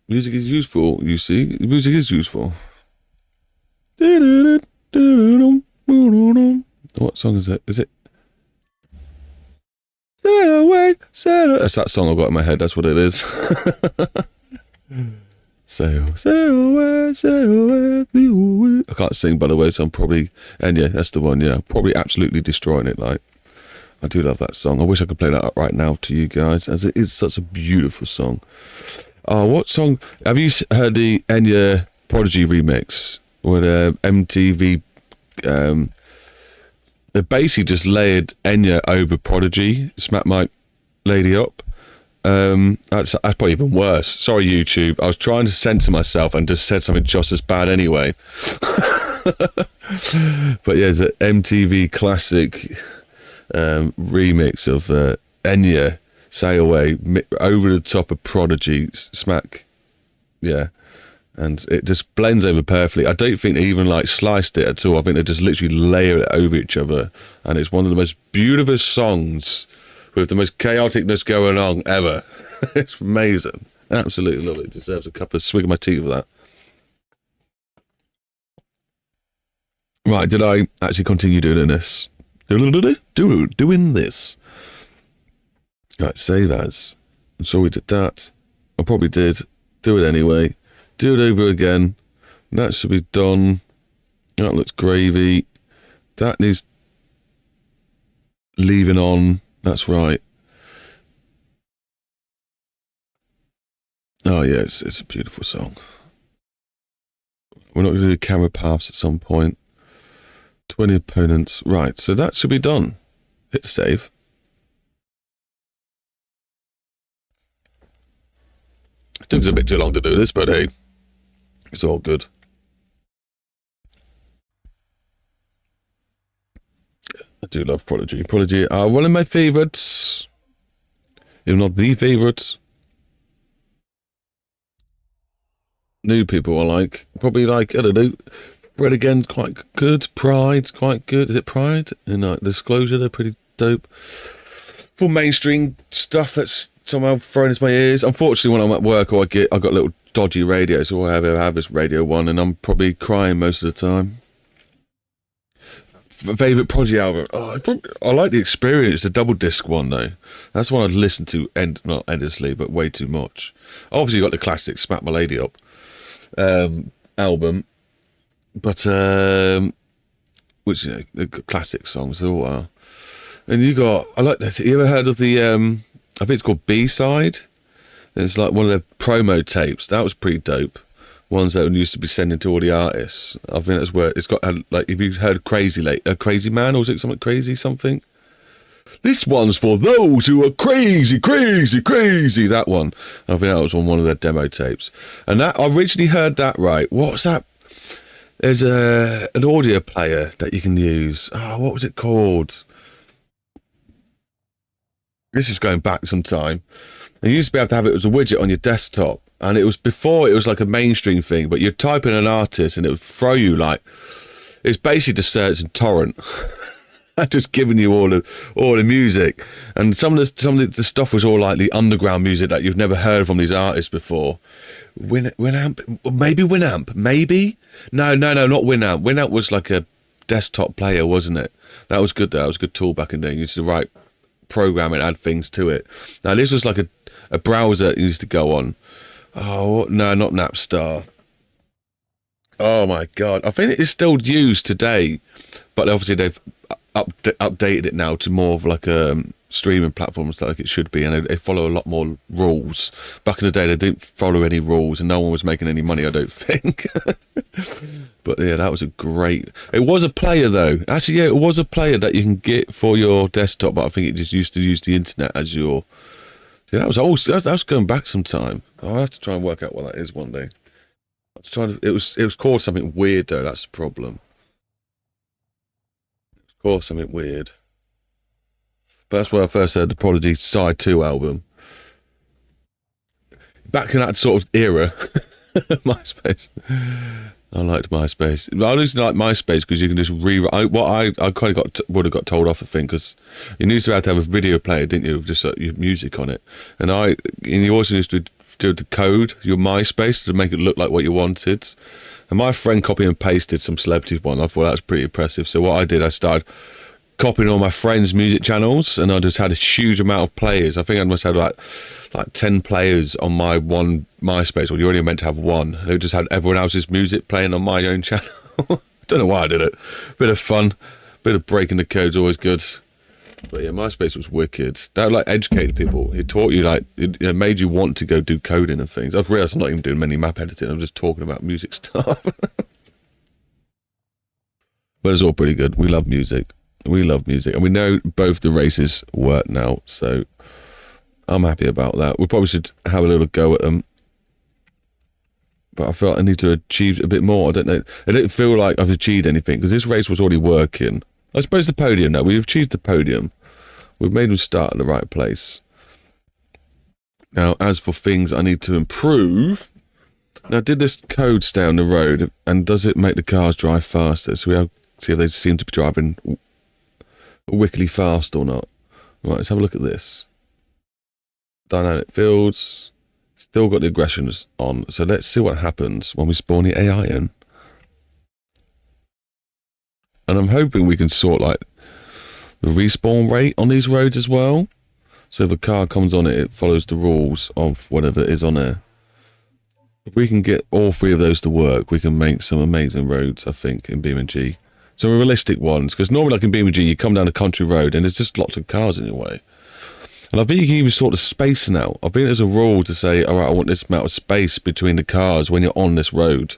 Music is useful, you see. Music is useful. What song is it? Is it? Sail away, sail away. That's that song I've got in my head. That's what it is. Sail, sail away, sail away. I can't sing, by the way, so I'm probably... And yeah, that's the one, yeah. Probably absolutely destroying it, like. I do love that song. I wish I could play that up right now to you guys, as it is such a beautiful song. Oh, what song? Have you heard the Enya Prodigy remix? With MTV... they basically just layered Enya over Prodigy. Smack my lady up. That's probably even worse. Sorry, YouTube. I was trying to censor myself and just said something just as bad anyway. But yeah, it's an MTV classic remix of Enya, Say Away, over the top of Prodigy, Smack. Yeah. And it just blends over perfectly. I don't think they even like sliced it at all. I think they just literally layer it over each other. And it's one of the most beautiful songs with the most chaoticness going on ever. It's amazing. Absolutely love it. Deserves a couple of swig of my tea for that. Right, did I actually continue doing this? Doing this. Right, save as. I'm sure we did that. I probably did. Do it anyway. Do it over again. That should be done. That looks gravy. That needs leaving on. That's right. Oh yeah, it's a beautiful song. We're not going to do camera paths at some point. 20 opponents. Right, so that should be done. Hit save. It took us a bit too long to do this, but hey, it's all good. I do love Prodigy. Prodigy are one of my favourites, if not the favourite. New people are like, probably like, I don't know, Fred Again's quite good, Pride's quite good. Is it Pride? And Disclosure, they're pretty dope. For mainstream stuff that's somehow thrown into my ears. Unfortunately, when I'm at work, or I got little dodgy radios, or I have this radio one, and I'm probably crying most of the time. Favorite Prodigy album? Oh, I like the Experience, the double disc one though. That's one I'd listen to not endlessly, but way too much. Obviously, you got the classic "Smack My Lady Up" album, but which the classic songs they all are. And you got you ever heard of the I think it's called B-side? It's like one of their promo tapes. That was pretty dope. Ones that used to be sending to all the artists. I think that's where it's got like, if you've heard Crazy Man, or was it something crazy something? This one's for those who are crazy, crazy, crazy. That one. I think that was on one of their demo tapes. And that I originally heard that right. What's that? There's an audio player that you can use. Oh, what was it called? This is going back some time. And you used to be able to have it as a widget on your desktop. And it was before it was like a mainstream thing, but you'd type in an artist and it would throw you like, it's basically just searching torrent. Just giving you all the music. And some of the stuff was all like the underground music that you've never heard from these artists before. Winamp, maybe Winamp, maybe? No, not Winamp. Winamp was like a desktop player, wasn't it? That was good though. That was a good tool back in the day. You used to write program and add things to it. Now this was like a browser that you used to go on. Oh, no, not Napstar. Oh, my God. I think it is still used today, but obviously they've updated it now to more of like a streaming platforms like it should be, and they follow a lot more rules. Back in the day, they didn't follow any rules, and no one was making any money, I don't think. But yeah, that was a great... It was a player, though. Actually, yeah, it was a player that you can get for your desktop, but I think it just used to use the internet as your... See, that was going back some time. I'll have to try and work out what that is one day. I was trying to, it was called something weird though. That's the problem. It was called something weird. But that's where I first heard the Prodigy Side 2 album. Back in that sort of era, MySpace. I liked MySpace. I used to like MySpace because you can just rewrite. I kind of would have got told off, I think, because you used to have a video player, didn't you, with just your music on it. And you also used to do the code your MySpace to make it look like what you wanted. And my friend copied and pasted some celebrity one. I thought that was pretty impressive. So what I did, I started copying all my friends' music channels, and I just had a huge amount of players. I think I must have like 10 players on my one MySpace, or you only meant to have one. They just had everyone else's music playing on my own channel. I don't know why I did it. Bit of fun, bit of breaking the code's always good. But yeah, MySpace was wicked. That like educated people. It taught you it made you want to go do coding and things. I've realised I'm not even doing many map editing. I'm just talking about music stuff. But it's all pretty good. We love music. We love music, and we know both the races work now, so I'm happy about that. We probably should have a little go at them, but I feel like I need to achieve a bit more. I don't know. I don't feel like I've achieved anything because this race was already working. I suppose the podium now. We've achieved the podium. We've made them start at the right place. Now, as for things I need to improve, now did this code stay on the road, and does it make the cars drive faster? So we have see if they seem to be driving wickedly fast or not. Right, let's have a look at this. Dynamic fields. Still got the aggressions on. So let's see what happens when we spawn the AI in. And I'm hoping we can sort like the respawn rate on these roads as well. So if a car comes on it, it follows the rules of whatever is on there. If we can get all three of those to work, we can make some amazing roads, I think, in BeamNG. Some realistic ones, because normally like in BeamNG, you come down a country road and there's just lots of cars in your way. And I think you can even sort of spacing out. I think there's a rule to say, all right, I want this amount of space between the cars when you're on this road.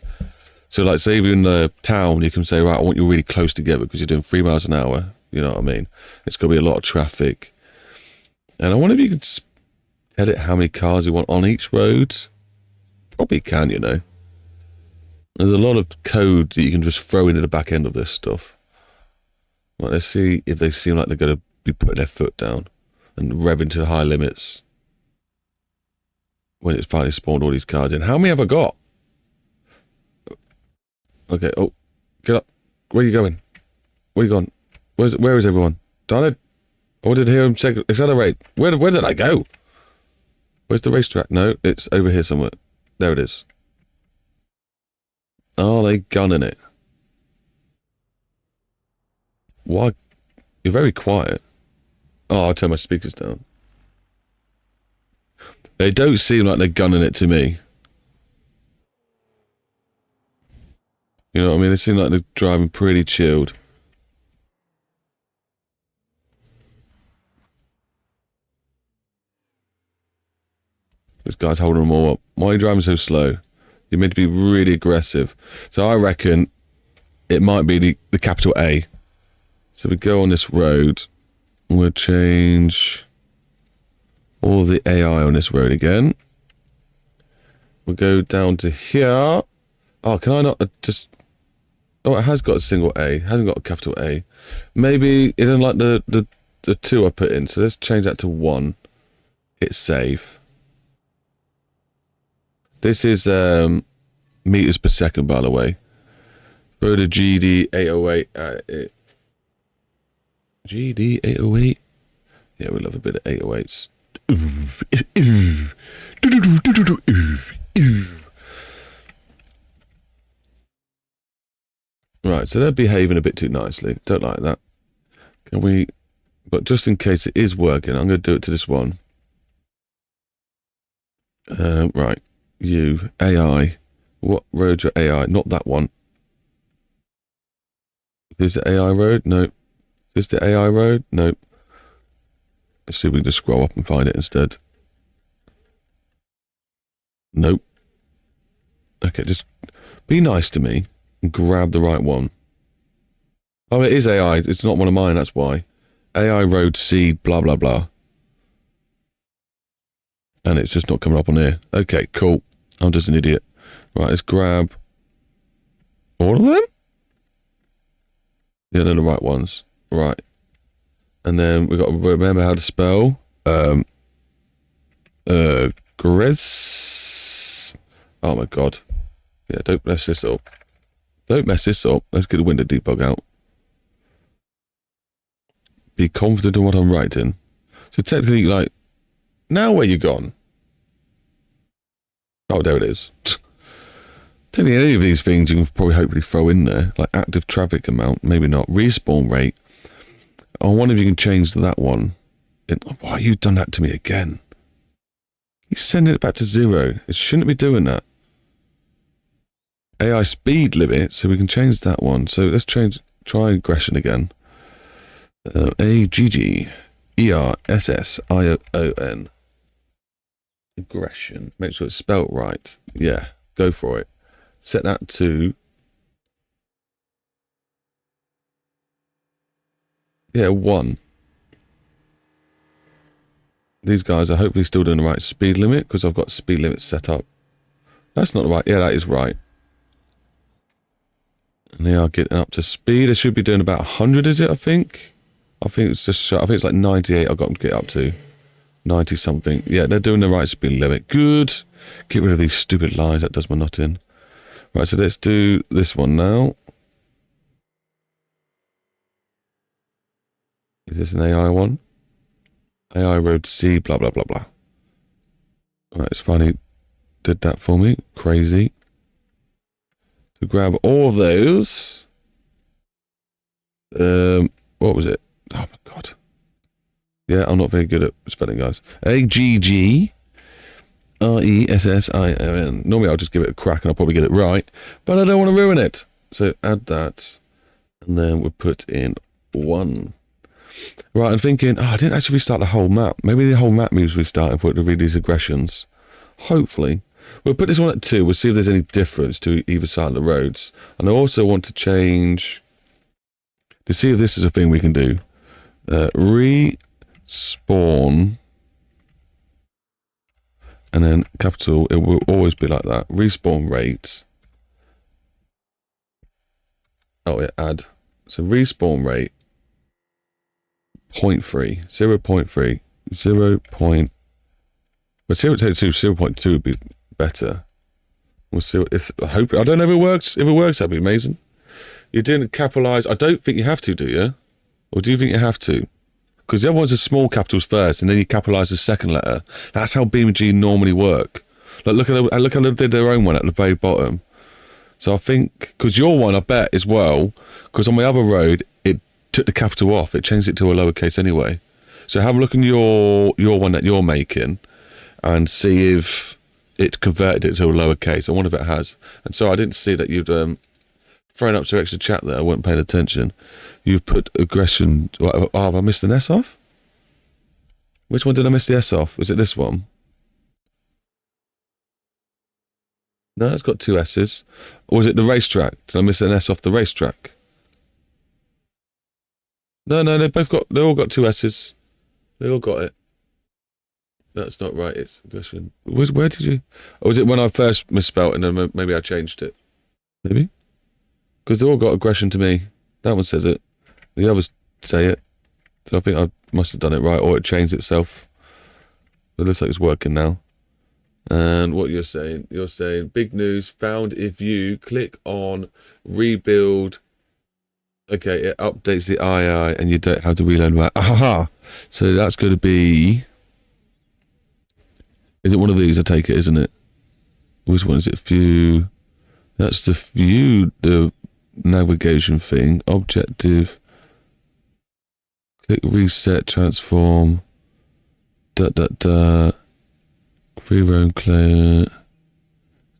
So like say if you're in the town, you can say, right, I want you really close together because you're doing 3 miles an hour. You know what I mean? It's going to be a lot of traffic. And I wonder if you could tell it how many cars you want on each road. Probably can, you know. There's a lot of code that you can just throw into the back end of this stuff. Right, let's see if they seem like they're going to be putting their foot down and revving to high limits when it's finally spawned all these cars in. How many have I got? Okay, oh, get up. Where are you going? Where are you going? Where is everyone? Darn it. I wanted to hear him say accelerate. Where did I go? Where's the racetrack? No, it's over here somewhere. There it is. Are they gunning it? Why? You're very quiet. Oh, I'll turn my speakers down. They don't seem like they're gunning it to me. You know what I mean? They seem like they're driving pretty chilled. This guy's holding them all up. Why are you driving so slow? You're meant to be really aggressive. So I reckon it might be the capital A. So we go on this road. We'll change all the AI on this road again. We'll go down to here. Oh, can I not just... Oh, it has got a single A. It hasn't got a capital A. Maybe it doesn't like the 2 I put in. So let's change that to 1. Hit save. This is meters per second, by the way. Throw the GD808 at it. GD808? Yeah, we love a bit of 808s. Right, so they're behaving a bit too nicely. Don't like that. Can we... But just in case it is working, I'm going to do it to this one. Right. You, AI. What road's your AI? Not that one. Is the AI road? Nope. Is the AI road? Nope. Let's see if we can just scroll up and find it instead. Nope. Okay, just be nice to me and grab the right one. Oh, it is AI. It's not one of mine, that's why. AI road C, blah, blah, blah. And it's just not coming up on here. Okay, cool. I'm just an idiot. Right, let's grab all of them? Yeah, they're the right ones. Right. And then we've got to remember how to spell. Gres. Oh my god. Yeah, don't mess this up. Don't mess this up. Let's get the window debug out. Be confident in what I'm writing. So technically, like, now where you gone? Oh, there it is. Technically, any of these things you can probably hopefully throw in there, like active traffic amount, maybe not. Respawn rate. I wonder if you can change that one. Why you done that to me again? You're sending it back to 0. It shouldn't be doing that. AI speed limit, so we can change that one. So let's try aggression again. AGGERSSION. Aggression. Make sure it's spelt right. Yeah, go for it. Set that to... Yeah, 1. These guys are hopefully still doing the right speed limit, because I've got speed limit set up. That's not right. Yeah, that is right. And they are getting up to speed. They should be doing about 100, is it, I think? I think it's just... I think it's like 98 I've got them to get up to. 90 something. Yeah, they're doing the right speed limit. Good. Get rid of these stupid lines. That does my nut in. Right, so let's do this one now. Is this an AI one? AI road C, blah, blah, blah, blah. Right, it's finally did that for me. Crazy. So grab all of those. What was it? Oh my god. Yeah, I'm not very good at spelling, guys. AGGRESSION. Normally I'll just give it a crack and I'll probably get it right, but I don't want to ruin it. So add that, and then we'll put in 1. Right, I'm thinking, I didn't actually restart the whole map. Maybe the whole map needs restarting for it to read these aggressions. Hopefully. We'll put this one at 2. We'll see if there's any difference to either side of the roads. And I also want to change, to see if this is a thing we can do. Respawn, and then capital, it will always be like that. Respawn rate. Oh, yeah, add. So respawn rate, 0.3, 0.3, 0. But 0.2 would be better. We'll see what, if, I hope, I don't know if it works. If it works, that'd be amazing. You didn't capitalize. I don't think you have to, do you? Or do you think you have to? Because the other ones are small capitals first, and then you capitalise the second letter. That's how BeamNG normally work. Like, look how they did their own one at the very bottom. So I think, because your one, I bet, as well, because on my other road, it took the capital off. It changed it to a lowercase anyway. So have a look in your one that you're making, and see if it converted it to a lowercase. I wonder if it has. And so I didn't see that you'd thrown up some extra chat there. I wasn't paying attention. You've put aggression. Oh, have I missed an S off? Which one did I miss the S off? Was it this one? No, it's got 2 S's. Or was it the racetrack? Did I miss an S off the racetrack? No, they all got 2 S's. They all got it. That's not right. It's aggression. Where did you? Or was it when I first misspelled and then maybe I changed it? Maybe? Because they all got aggression to me. That one says it. The others say it. So I think I must have done it right, or it changed itself. It looks like it's working now. And what you're saying, big news found if you click on rebuild. Okay, it updates the II and you don't have to reload back. Aha! So that's going to be. Is it one of these? I take it, isn't it? Which one is it? View. That's the view, the navigation thing. Objective. Click reset, transform. Free roam clear.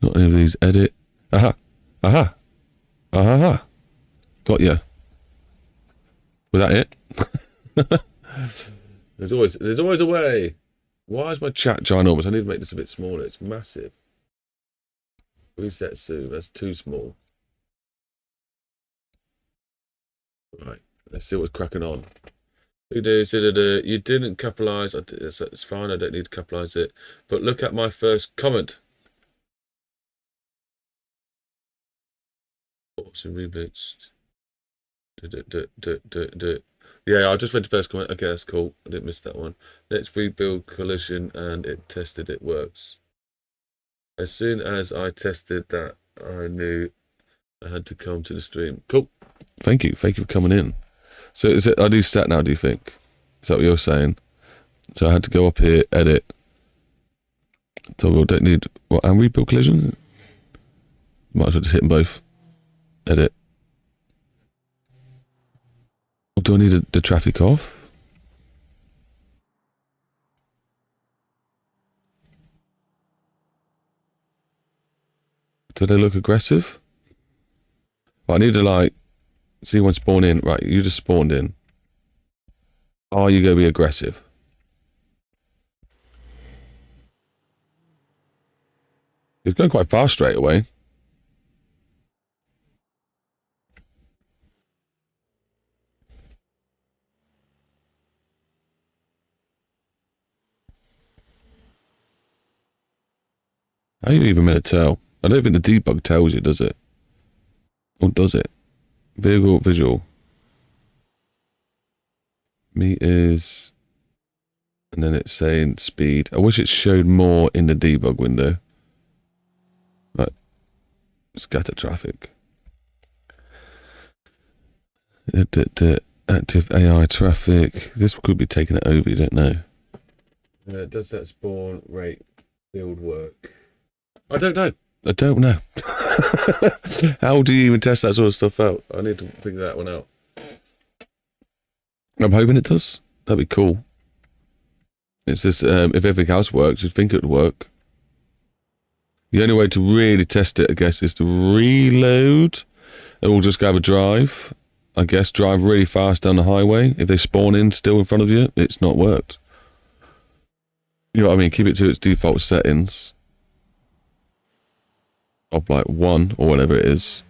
Not any of these. Edit. Aha. Aha. Aha. Got ya. Was that it? There's always a way. Why is my chat ginormous? I need to make this a bit smaller. It's massive. Reset soon. That's too small. Right. Let's see what's cracking on. You didn't capitalise. It's fine. I don't need to capitalise it. But look at my first comment. Awesome reboots. Yeah, I just read the first comment. Okay, that's cool. I didn't miss that one. Let's rebuild collision, and it tested it works. As soon as I tested that, I knew I had to come to the stream. Cool. Thank you. Thank you for coming in. So is it? I do stat now. Do you think? Is that what you're saying? So I had to go up here, edit. Toggle. Don't need what? And rebuild collision. Might as well just hit them both. Edit. Or do I need the traffic off? Do they look aggressive? Well, I need to like see one spawn in. Right, you just spawned in. Are you going to be aggressive? He's going quite fast straight away. How are you even meant to tell? I don't think the debug tells you, does it? Or does it? Vehicle visual. Meters. And then it's saying speed. I wish it showed more in the debug window. Right. Scatter traffic. Active AI traffic. This could be taking it over, you don't know. Does that spawn rate field work? I don't know. I don't know. How do you even test that sort of stuff out? I need to figure that one out. I'm hoping it does. That'd be cool. It's just, if everything else works, you'd think it would work. The only way to really test it, I guess, is to reload. And we'll just grab a drive. I guess drive really fast down the highway. If they spawn in still in front of you, it's not worked. You know what I mean? Keep it to its default settings. Of like 1 or whatever it is.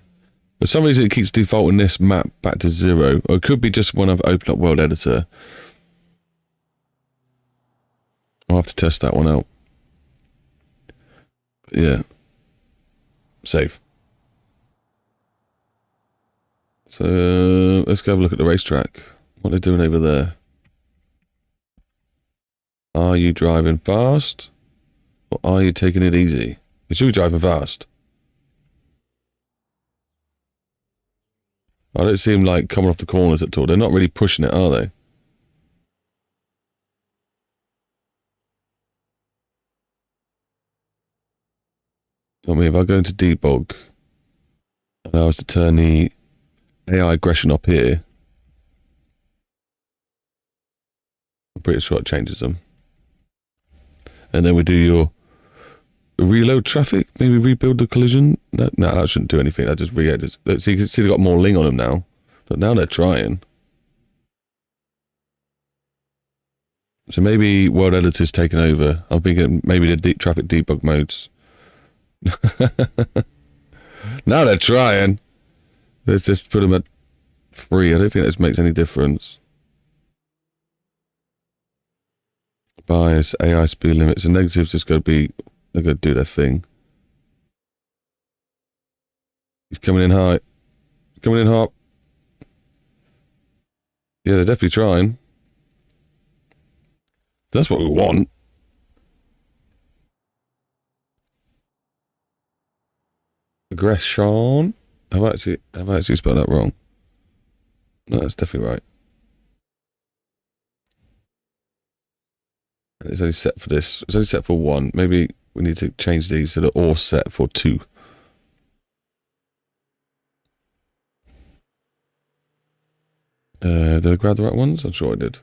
For some reason it keeps defaulting this map back to 0. Or it could be just when I've opened up World Editor. I'll have to test that one out. But yeah. Save. So let's go have a look at the racetrack. What they're doing over there. Are you driving fast? Or are you taking it easy? You should be driving fast. I don't see them like coming off the corners at all. They're not really pushing it, are they? I mean, if I go into debug, and I was to turn the AI aggression up here, I'm pretty sure it changes them. And then we do your reload traffic, maybe rebuild the collision. No, that shouldn't do anything. That just re-edits. See, you can see they've got more ling on them now. But now they're trying. So maybe World Editor's taken over. I'm thinking maybe the traffic debug modes. Now they're trying. Let's just put them at 3. I don't think this makes any difference. Bias, AI speed limits, and negatives just got to be, they're going to do their thing. He's coming in high. Coming in hot. Yeah, they're definitely trying. That's what we want. Aggression. Have I actually spelled that wrong? No, that's definitely right. It's only set for this. It's only set for 1. Maybe we need to change these so they're all set for 2. Did I grab the right ones? I'm sure I did.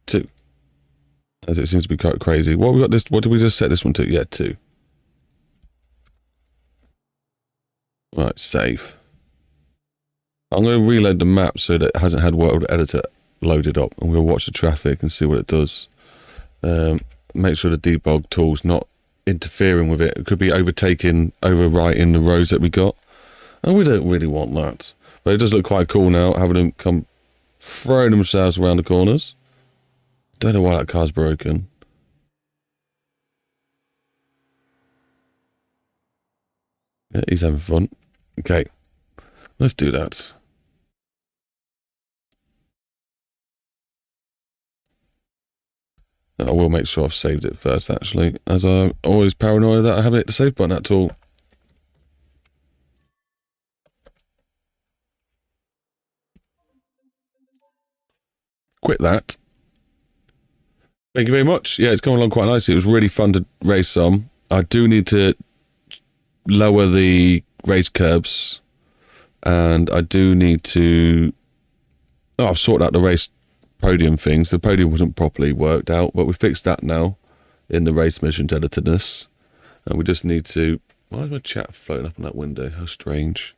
2. As it seems to be quite crazy. What we got this? What did we just set this one to? Yeah, 2. Right, save. I'm going to reload the map so that it hasn't had World Editor loaded up. I'm going to watch the traffic and see what it does. Make sure the debug tool's not interfering with it. It could be overwriting the rows that we got. And we don't really want that. But it does look quite cool now, having them come throwing themselves around the corners. Don't know why that car's broken. Yeah, he's having fun. Okay, let's do that. I will make sure I've saved it first, actually, as I'm always paranoid that I haven't hit the save button at all. Quit that. Thank you very much. Yeah, it's coming along quite nicely. It was really fun to race some. I do need to lower the race curbs, and I do need to... Oh, I've sorted out the race podium things. The podium wasn't properly worked out, but we fixed that now in the race missions editedness. And we just need to... Why is my chat floating up in that window? How strange.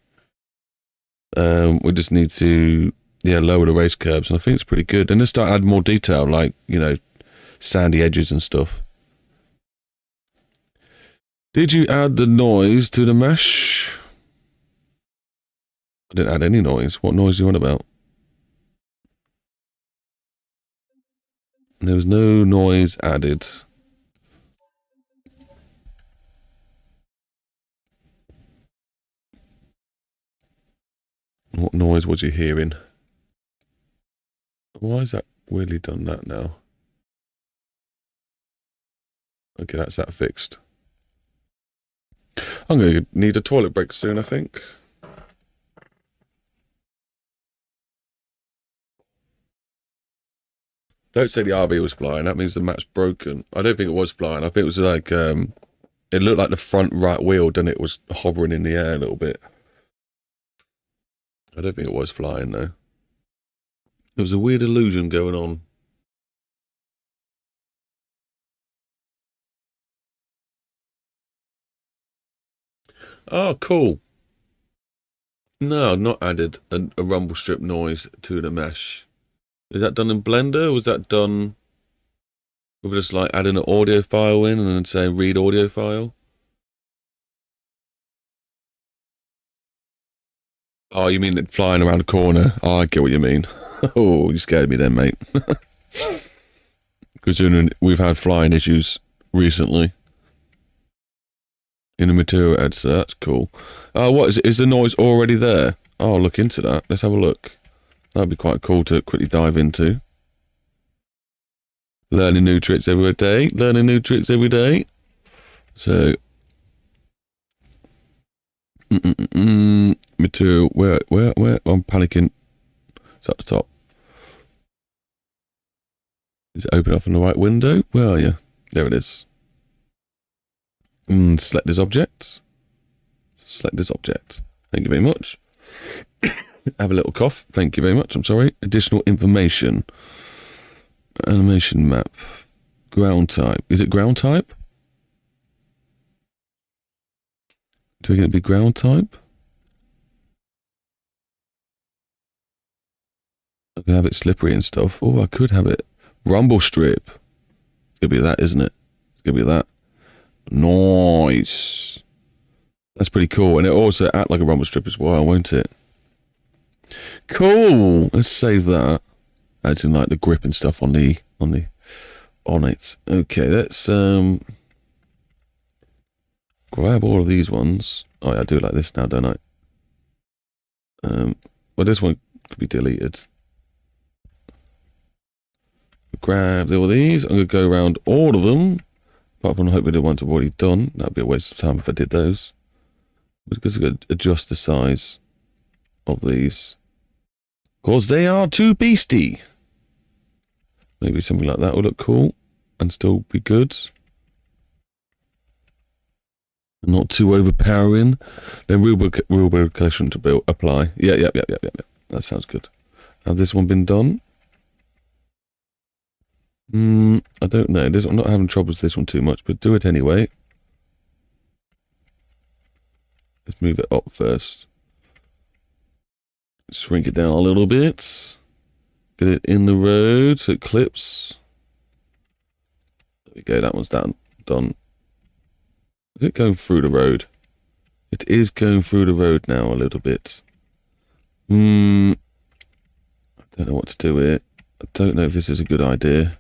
We just need to, lower the race curbs, and I think it's pretty good. And just start adding more detail, like, sandy edges and stuff. Did you add the noise to the mesh? I didn't add any noise. What noise are you on about? There was no noise added. What noise was you hearing? Why is that weirdly done that now? Okay, that's that fixed. I'm going to need a toilet break soon, I think. Don't say the RV was flying. That means the map's broken. I don't think it was flying. I think it was like, it looked like the front right wheel, and it was hovering in the air a little bit. I don't think it was flying, though. There was a weird illusion going on. Oh, cool. No, I've not added a rumble strip noise to the mesh. Is that done in Blender, or was that done with just like adding an audio file in and then saying read audio file? Oh, you mean it flying around the corner? Oh, I get what you mean. Oh, you scared me then, mate. Considering we've had flying issues recently in the material editor, that's cool. What is it? Is the noise already there? Oh, I'll look into that. Let's have a look. That'd be quite cool to quickly dive into. Learning new tricks every day. Learning new tricks every day. So, material. Where? I'm panicking. It's at the top. Is it open up in the right window? Where are you? There it is. Select this object. Select this object. Thank you very much. Have a little cough. Thank you very much. I'm sorry. Additional information. Animation map. Ground type. Is it ground type? Do we get it be ground type? I can have it slippery and stuff. Oh, I could have it. Rumble strip. It's gonna be that, isn't it? It's gonna be that. Nice. That's pretty cool. And it also act like a rumble strip as well, won't it? Cool. Let's save that. That's in like the grip and stuff on it. Okay, let's grab all of these ones. Oh, yeah, I do it like this now, don't I? Well, this one could be deleted. Grab all these. I'm gonna go around all of them. Apart from hopefully the ones I've already done. That'd be a waste of time if I did those. Because I'm gonna adjust the size of these. Because they are too beastie. Maybe something like that would look cool and still be good. Not too overpowering. Then real world collection to apply. Yeah. That sounds good. Have this one been done? I don't know. I'm not having trouble with this one too much, but do it anyway. Let's move it up first. Shrink it down a little bit. Get it in the road so it clips. There we go. That one's done. Is it going through the road? It is going through the road now a little bit. I don't know what to do with it. I don't know if this is a good idea.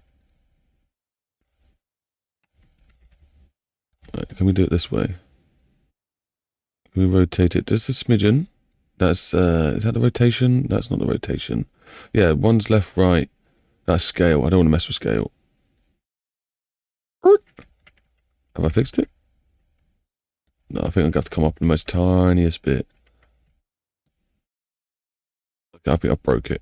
Right, can we do it this way? Can we rotate it just a smidgen? That's, is that the rotation? That's not the rotation. Yeah, one's left, right. That's scale. I don't want to mess with scale. Have I fixed it? No, I think I'm going to have to come up the most tiniest bit. Okay, I think I broke it.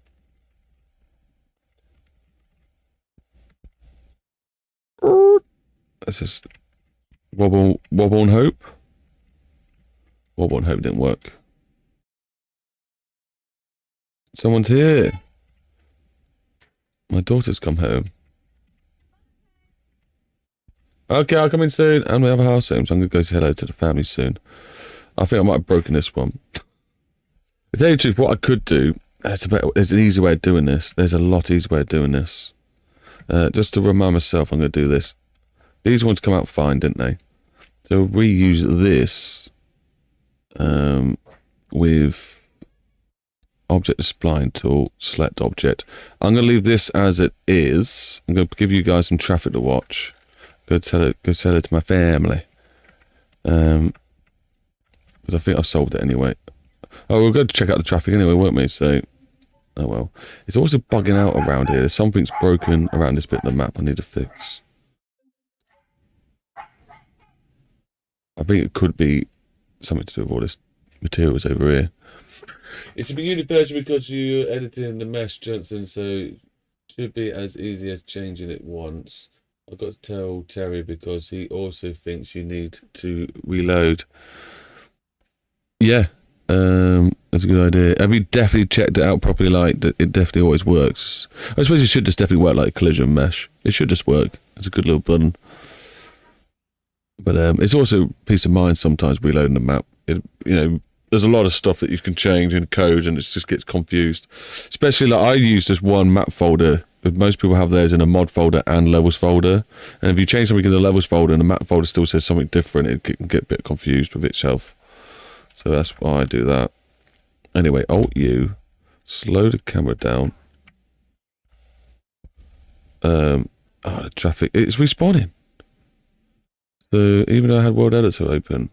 Let's just wobble and hope. Wobble and hope didn't work. Someone's here. My daughter's come home. Okay, I'll come in soon. And we have a house soon, so I'm going to go say hello to the family soon. I think I might have broken this one. To tell you the truth, what I could do, there's an easy way of doing this. There's a lot easier way of doing this. Just to remind myself, I'm going to do this. These ones come out fine, didn't they? So reuse this with object spline tool, select object. I'm going to leave this as it is. I'm going to give you guys some traffic to watch. Go tell it to my family. Because I think I've solved it anyway. Oh, we're going to check out the traffic anyway, weren't we? So, oh well. It's also bugging out around here. Something's broken around this bit of the map I need to fix. I think it could be something to do with all this materials over here. It's a beginning version because you're editing the mesh, Johnson, so it should be as easy as changing it once. I've got to tell Terry because he also thinks you need to reload. Yeah, that's a good idea. Have you definitely checked it out properly? Like, it definitely always works. I suppose it should just definitely work like collision mesh. It should just work. It's a good little button. But it's also peace of mind sometimes reloading the map. There's a lot of stuff that you can change in code and it just gets confused. Especially like I use just one map folder. But most people have theirs in a mod folder and levels folder. And if you change something in the levels folder and the map folder still says something different, it can get a bit confused with itself. So that's why I do that. Anyway, Alt-U, slow the camera down. The traffic, it's respawning. So even though I had World Editor open,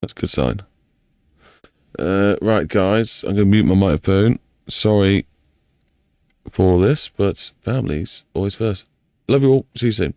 that's a good sign. Right, guys, I'm going to mute my microphone. Sorry for this, but families always first. Love you all. See you soon.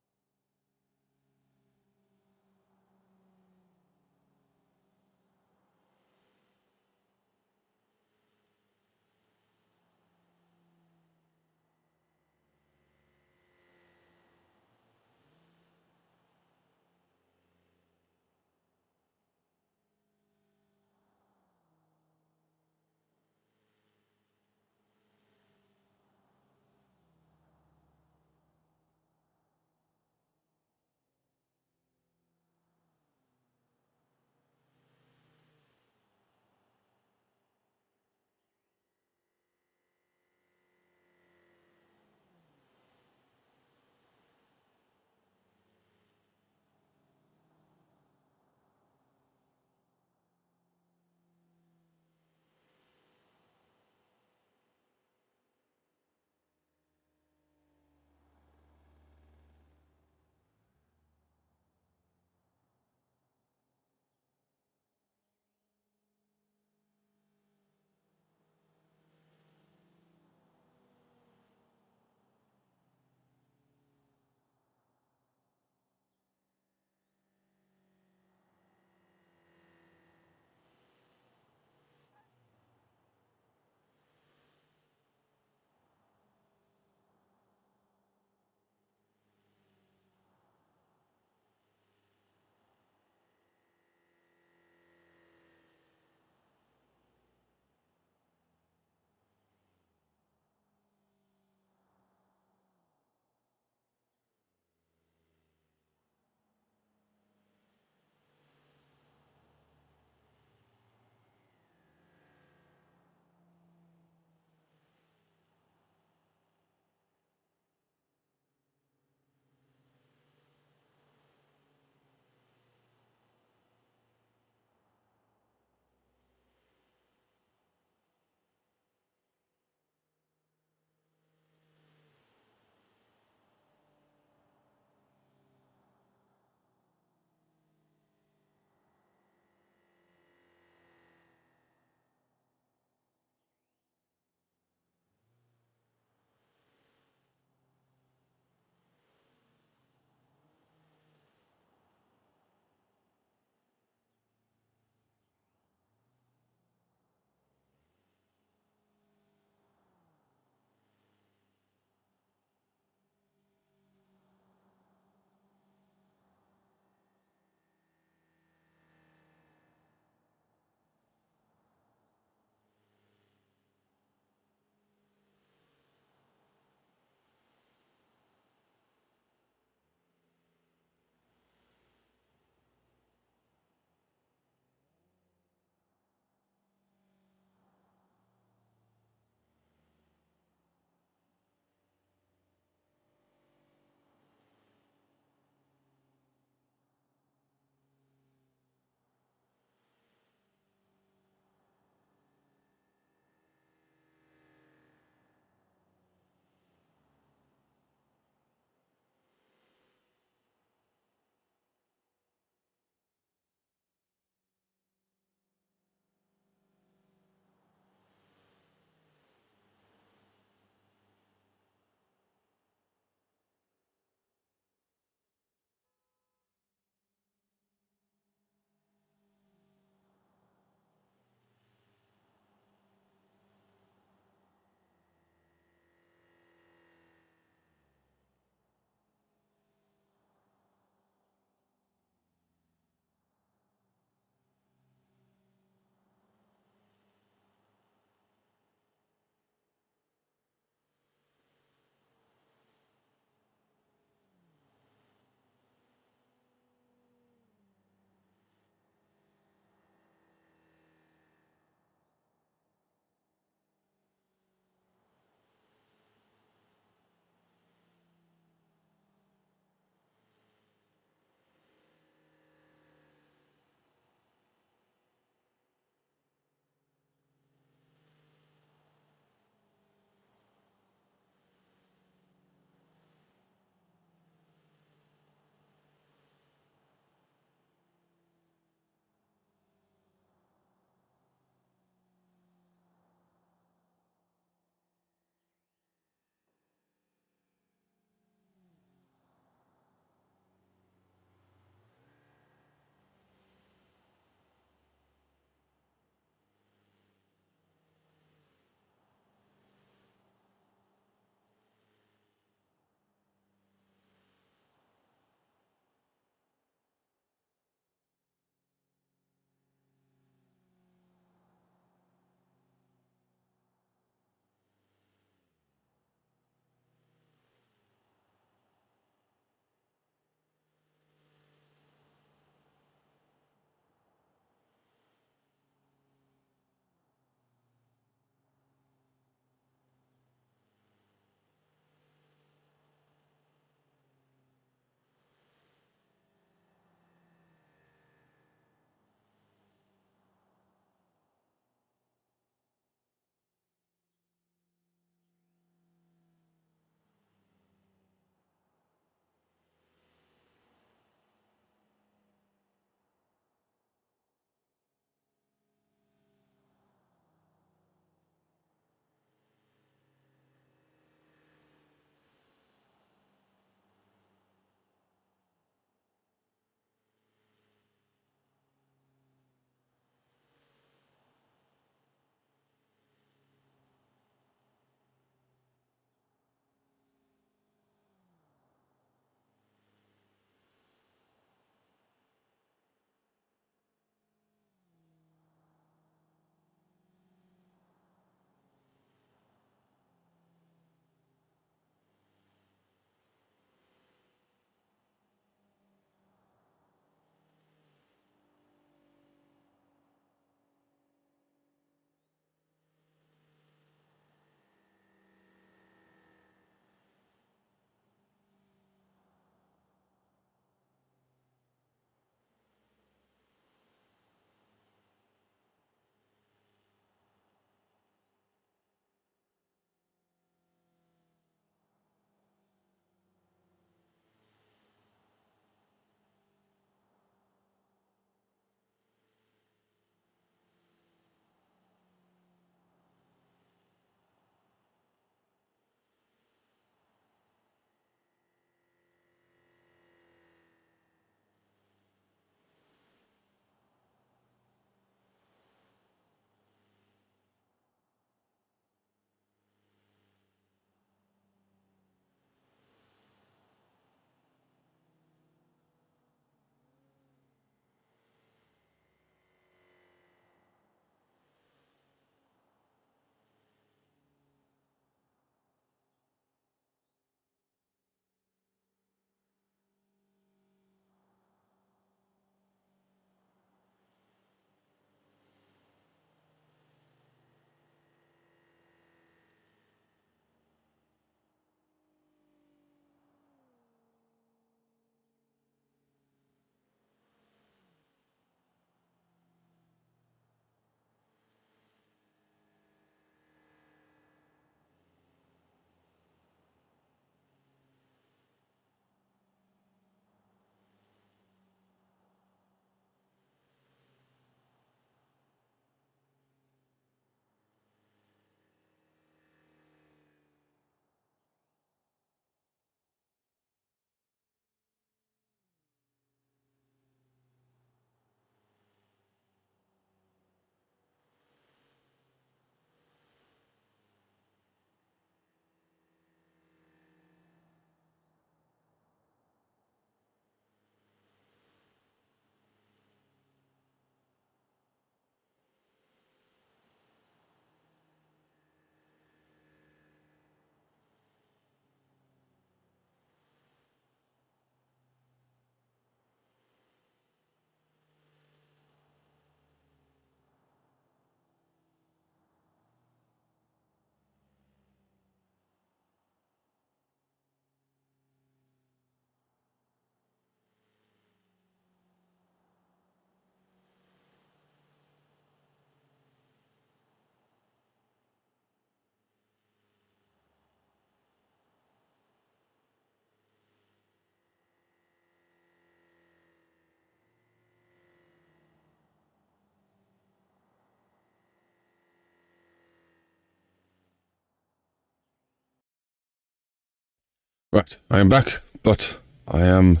Right, I am back, but I am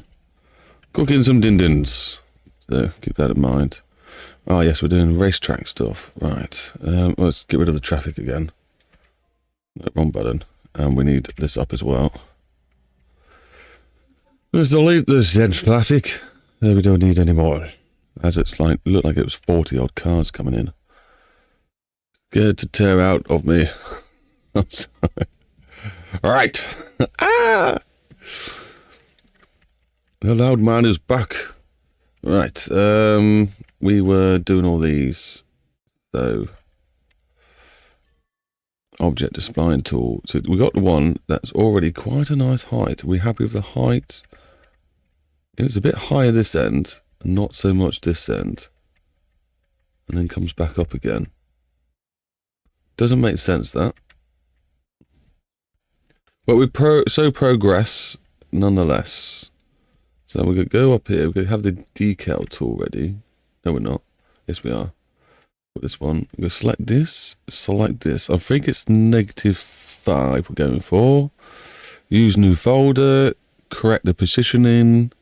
cooking some din-dins. So keep that in mind. Oh yes, we're doing racetrack stuff. Right, let's get rid of the traffic again. No, wrong button. And we need this up as well. Let's delete the Z traffic. There, we don't need any more. As it's like, looked like it was 40 odd cars coming in. Scared to tear out of me. I'm sorry. Alright. Ah! The loud man is back. Right. We were doing all these. So, object displaying tool. So we got the one that's already quite a nice height. Are we happy with the height? It's a bit higher this end, and not so much this end. And then comes back up again. Doesn't make sense, that. But we progress nonetheless. So we're going to go up here. We're going to have the decal tool ready. No, we're not. Yes, we are. Put this one. We're going to select this. Select this. I think it's -5 we're going for. Use new folder. Correct the positioning.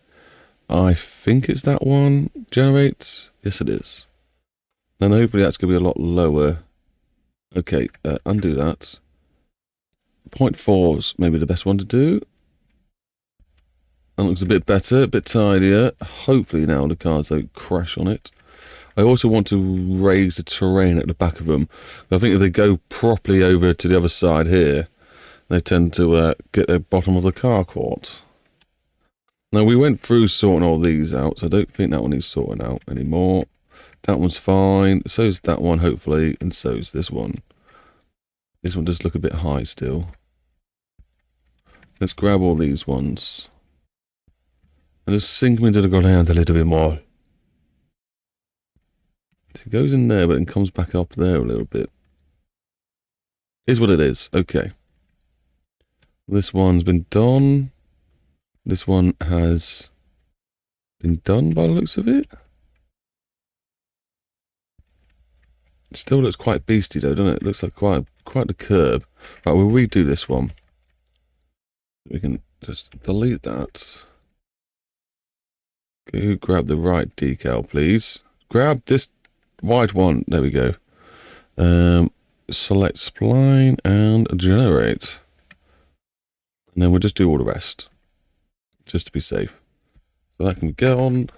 I think it's that one. Generate. Yes, it is. And hopefully that's going to be a lot lower. Okay, undo that. 0.4 is maybe the best one to do. That looks a bit better, a bit tidier. Hopefully now the cars don't crash on it. I also want to raise the terrain at the back of them. I think if they go properly over to the other side here, they tend to get the bottom of the car caught. Now we went through sorting all these out, so I don't think that one needs sorting out anymore. That one's fine. So's that one, hopefully, and so's this one. This one does look a bit high still. Let's grab all these ones. And just sink them into the ground a little bit more. It goes in there, but then comes back up there a little bit. Here's what it is. Okay. This one's been done. This one has been done by the looks of it. It still looks quite beastie though, doesn't it? It looks like quite the curb. Right, we'll redo this one. We can just delete that. Go grab the right decal, please. Grab this white one. There we go. Select spline and generate. And then we'll just do all the rest. Just to be safe. So that can go on.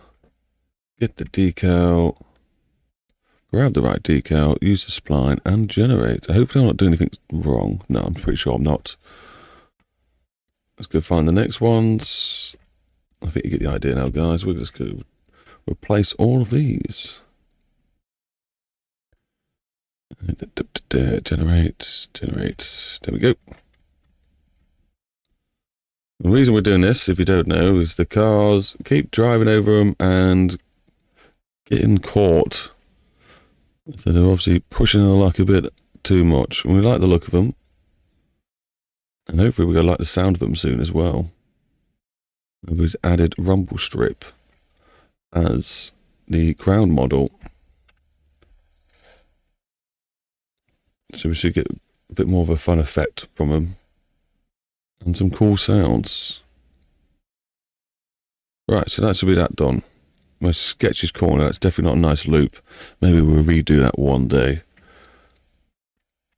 Get the decal. Grab the right decal. Use the spline and generate. Hopefully I'm not doing anything wrong. No, I'm pretty sure I'm not. Let's go find the next ones. I think you get the idea now, guys. We're just going to replace all of these. Generate. There we go. The reason we're doing this, if you don't know, is the cars keep driving over them and getting caught. So they're obviously pushing their luck a bit too much. And we like the look of them. And hopefully we're going to like the sound of them soon as well. We've added rumble strip as the ground model. So we should get a bit more of a fun effect from them. And some cool sounds. Right, so that should be that done. My sketches corner, that's definitely not a nice loop. Maybe we'll redo that one day.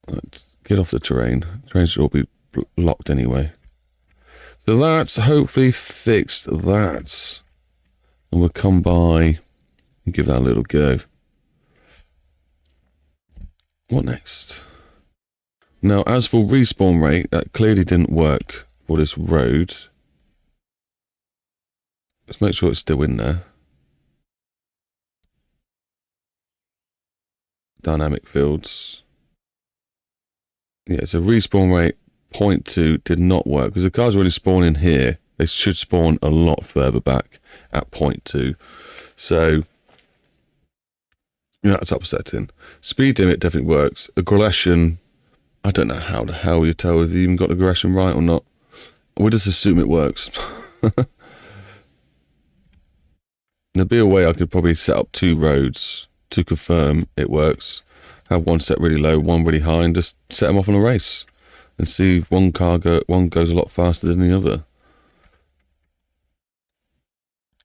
Right, get off the terrain. The terrain should all be locked anyway. So that's hopefully fixed that. And we'll come by and give that a little go. What next? Now, as for respawn rate, that clearly didn't work for this road. Let's make sure it's still in there. Dynamic fields. Yeah, so respawn rate 0.2 did not work because the cars are only spawning here. They should spawn a lot further back at 0.2. So, that's upsetting. Speed limit definitely works. Aggression, I don't know how the hell you tell if you even got aggression right or not. We'll just assume it works. There'd be a way I could probably set up 2 roads to confirm it works. Have one set really low, one really high, and just set them off on a race. and see if one goes a lot faster than the other.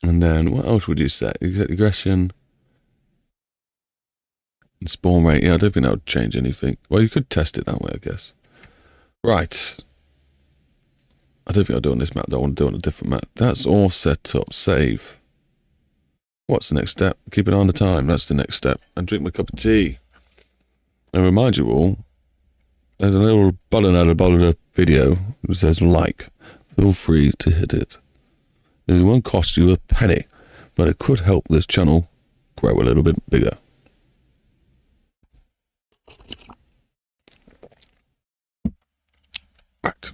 And then what else would you set? You set aggression and spawn rate. Yeah, I don't think that would change anything. Well, you could test it that way, I guess. Right. I don't think I'll do it on this map, though. I want to do it on a different map. That's all set up. Save. What's the next step? Keep an eye on the time. That's the next step. And drink my cup of tea. And remind you all, there's a little button at the bottom of the video that says like. Feel free to hit it. It won't cost you a penny, but it could help this channel grow a little bit bigger. Right.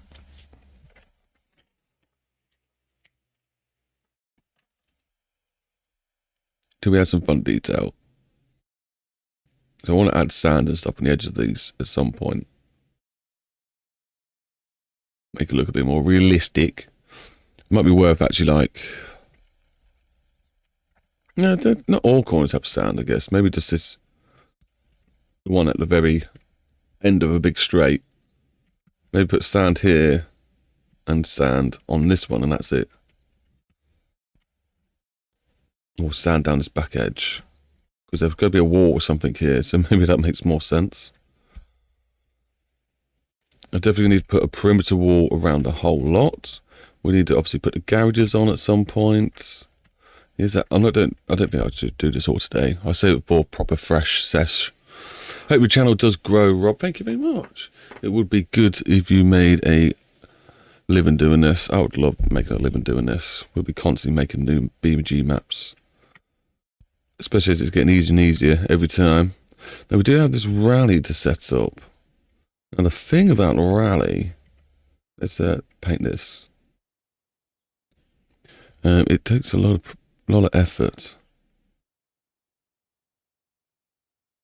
Do we add some fun detail? So I want to add sand and stuff on the edge of these at some point. Make it look a bit more realistic. It might be worth actually like... No, not all corners have sand, I guess. Maybe just this one at the very end of a big straight. Maybe put sand here and sand on this one and that's it. Or sand down this back edge. Because there's got to be a wall or something here, so maybe that makes more sense. I definitely need to put a perimeter wall around the whole lot. We need to obviously put the garages on at some point. Is that? I don't think I should do this all today. I save it for proper fresh sesh. Hope your channel does grow, Rob. Thank you very much. It would be good if you made a living doing this. I would love making a living doing this. We'll be constantly making new BeamNG maps. Especially as it's getting easier and easier every time. Now we do have this rally to set up. And the thing about rally, let's paint this. It takes a lot of effort.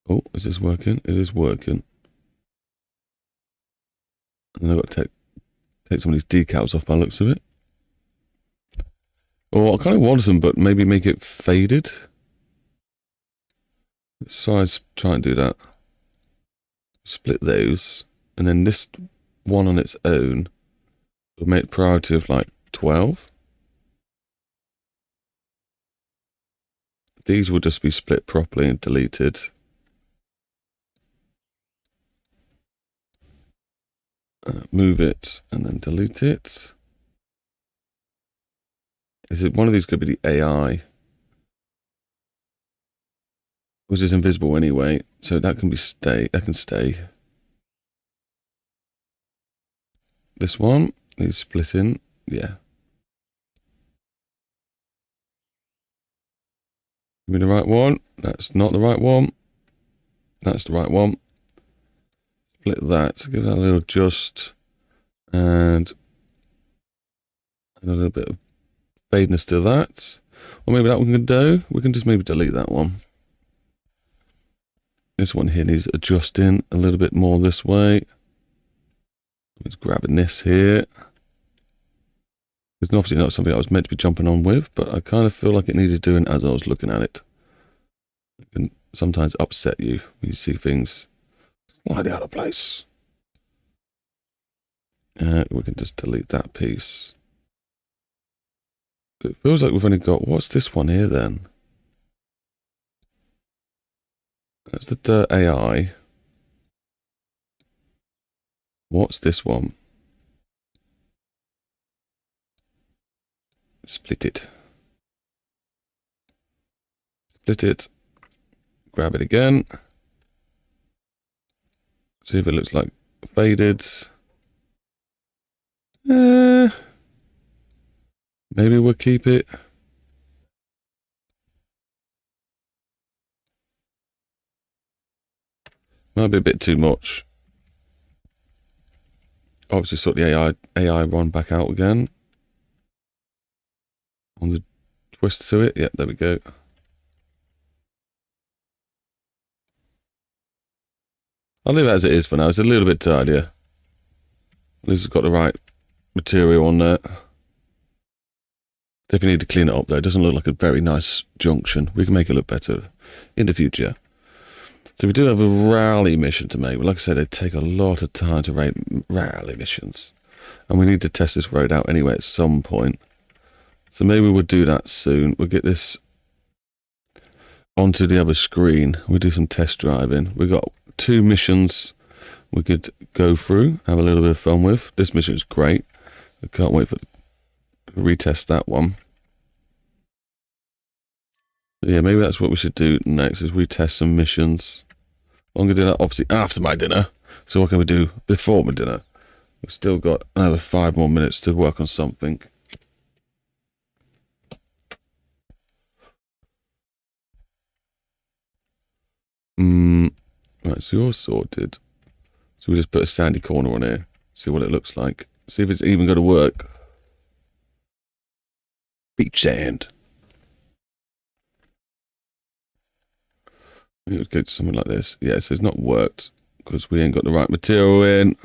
Oh, is this working? It is working. And I've got to take some of these decals off by the looks of it. Or I kind of want them, but maybe make it faded. Let's try and do that. Split those. And then this one on its own will make priority of like 12. These will just be split properly and deleted. Move it and then delete it. Is it one of these could be the AI? Which is invisible anyway, so that can stay. This one needs splitting, yeah. Give me the right one. That's not the right one. That's the right one. Split that. Give that a little adjust. And a little bit of fadeness to that. Or maybe that one can do. We can just maybe delete that one. This one here needs adjusting a little bit more this way. It's grabbing this here. It's obviously not something I was meant to be jumping on with, but I kind of feel like it needed doing as I was looking at it. It can sometimes upset you when you see things slightly out of place. We can just delete that piece. It feels like we've only got, what's this one here then? That's the AI. What's this one? Split it. Split it. Grab it again. See if it looks like faded. Maybe we'll keep it. Might be a bit too much. Obviously sort the AI run back out again. On the twist to it. Yep, there we go. I'll leave it as it is for now. It's a little bit tidier. At least it's got the right material on there. Definitely need to clean it up though. It doesn't look like a very nice junction. We can make it look better in the future. So we do have a rally mission to make, but like I said, it take a lot of time to rate rally missions. And we need to test this road out anyway at some point. So maybe we'll do that soon. We'll get this onto the other screen. We'll do some test driving. We've got 2 missions we could go through, have a little bit of fun with. This mission is great. I can't wait to retest that one. Yeah, maybe that's what we should do next, is retest some missions. I'm going to do that obviously after my dinner. So what can we do before my dinner? We've still got another 5 more minutes to work on something. Right, so you're sorted. So we just put a sandy corner on here. See what it looks like. See if it's even going to work. Beach sand. I think let's go to something like this. Yeah, so it's not worked because we ain't got the right material in.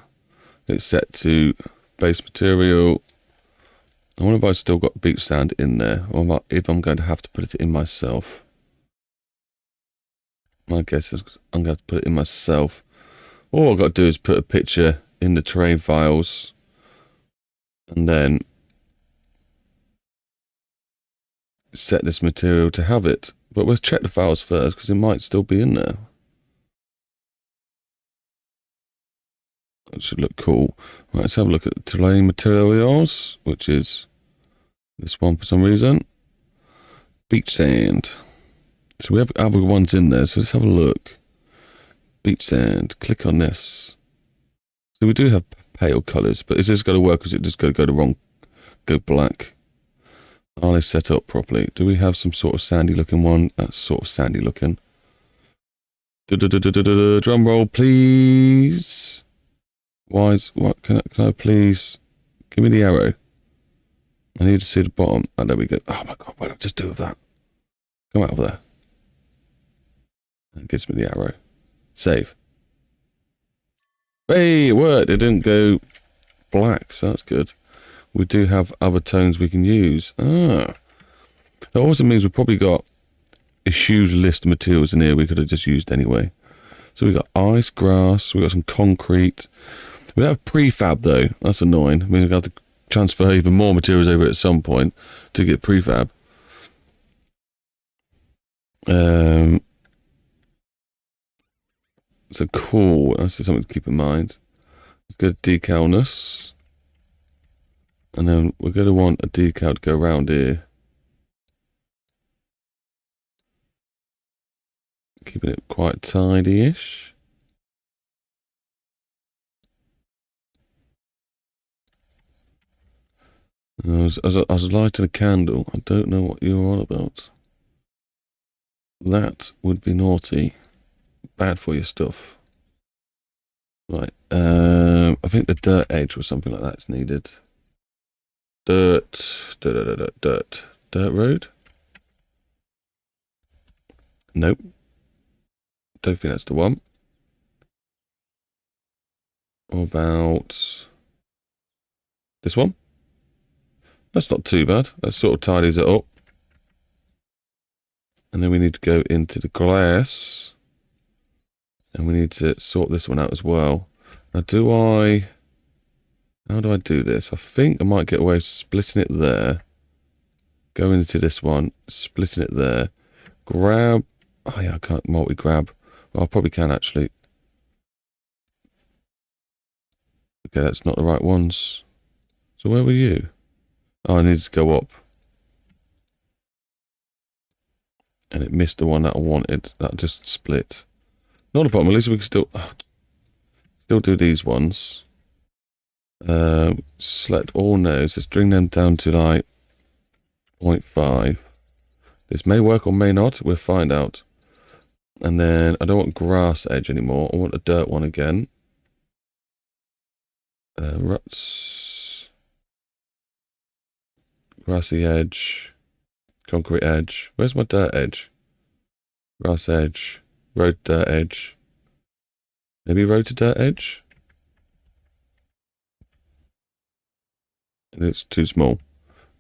It's set to base material. I wonder if I've still got beach sand in there, or if I'm going to have to put it in myself. My guess is I'm going to have to put it in myself. All I've got to do is put a picture in the terrain files and then set this material to have it. But let's check the files first because it might still be in there. That should look cool. Right, let's have a look at the terrain materials, which is this one for some reason. Beach sand. So we have other ones in there, so let's have a look. Beach sand. Click on this. So we do have pale colours, but is this going to work? Or is it just going to go the wrong? Go black. Are they set up properly? Do we have some sort of sandy looking one? That's sort of sandy looking. Drum roll, please. Wise, what can I please? Give me the arrow. I need to see the bottom. Oh, there we go. Oh my god, what did I just do with that? Come out of there. That gives me the arrow. Save. Hey, it worked. It didn't go black, so that's good. We do have other tones we can use. Ah. That also means we've probably got a huge list of materials in here we could have just used anyway. So we've got ice, grass, we've got some concrete. We don't have prefab though. That's annoying. It means we're going to have to transfer even more materials over at some point to get prefab. So cool. That's something to keep in mind. Let's go to decalness. And then we're going to want a decal to go around here. Keeping it quite tidy-ish. I was lighting a candle. I don't know what you're on about. That would be naughty. Bad for your stuff. Right. I think the dirt edge or something like that is needed. Dirt road? Nope. Don't think that's the one. What about this one? That's not too bad. That sort of tidies it up. And then we need to go into the glass. And we need to sort this one out as well. Now how do I do this? I think I might get away with splitting it there. Go into this one, splitting it there. Grab, oh yeah, I can't multi-grab. Well, I probably can actually. Okay, that's not the right ones. So where were you? Oh, I needed to go up. And it missed the one that I wanted. That just split. Not a problem, at least we can still do these ones. Select all nodes. Let's bring them down to like 0.5. This may work or may not. We'll find out. And then I don't want grass edge anymore. I want a dirt one again. Ruts. Grassy edge. Concrete edge. Where's my dirt edge? Grass edge. Road dirt edge. Maybe road to dirt edge? It's too small.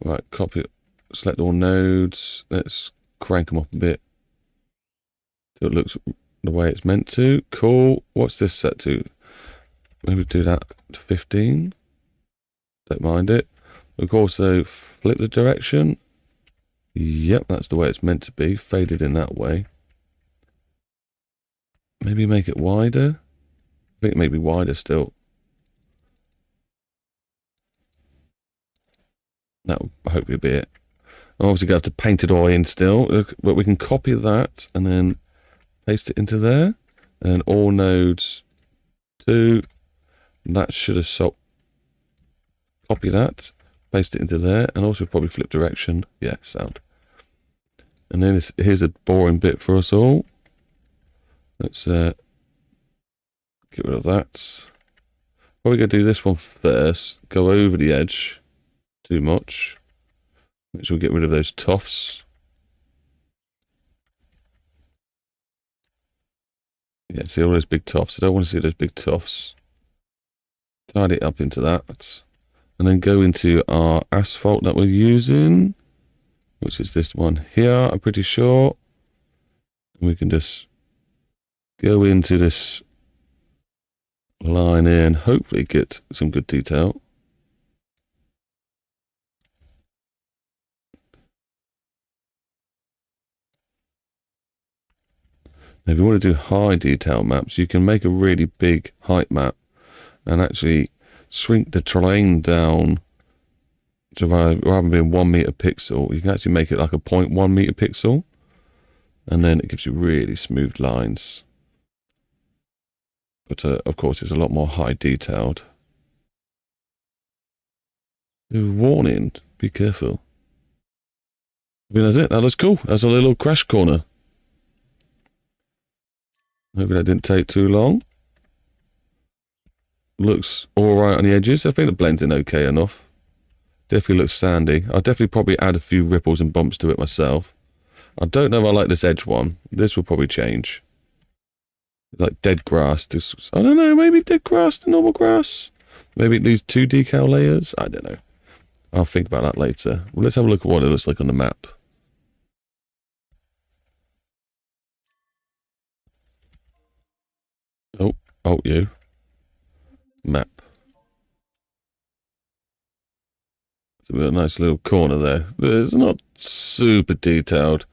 Right, copy it. Select all nodes. Let's crank them up a bit. So it looks the way it's meant to. Cool. What's this set to? Maybe do that to 15. Don't mind it. We can also flip the direction. Yep, that's the way it's meant to be. Faded in that way. Maybe make it wider. I think maybe wider still. That'll hopefully be it. Obviously, going to have to paint it all in still, but we can copy that and then paste it into there. And all nodes 2. That should have stopped. Copy that, paste it into there, and also probably flip direction. Yeah, sound. And then here's a boring bit for us all. Let's get rid of that. Probably going to do this one first. Go over the edge. Too much. Make sure we get rid of those tufts. Yeah, see all those big tufts. I don't want to see those big tufts. Tidy it up into that. And then go into our asphalt that we're using, which is this one here, I'm pretty sure. And we can just go into this line here and hopefully get some good detail. Now, if you want to do high detail maps, you can make a really big height map and actually shrink the terrain down to rather than being 1 meter pixel, you can actually make it like a 0.1 meter pixel, and then it gives you really smooth lines. But of course, it's a lot more high detailed. Warning, be careful. I mean, that's it. That looks cool. That's a little crash corner. Maybe that didn't take too long. Looks alright on the edges. I think it blends in okay enough. Definitely looks sandy. I'll definitely probably add a few ripples and bumps to it myself. I don't know if I like this edge one. This will probably change. Like dead grass. I don't know, maybe dead grass to normal grass. Maybe it needs 2 decal layers. I don't know. I'll think about that later. Well, let's have a look at what it looks like on the map. Oh, you. Map. So we got a nice little corner there. It's not super detailed.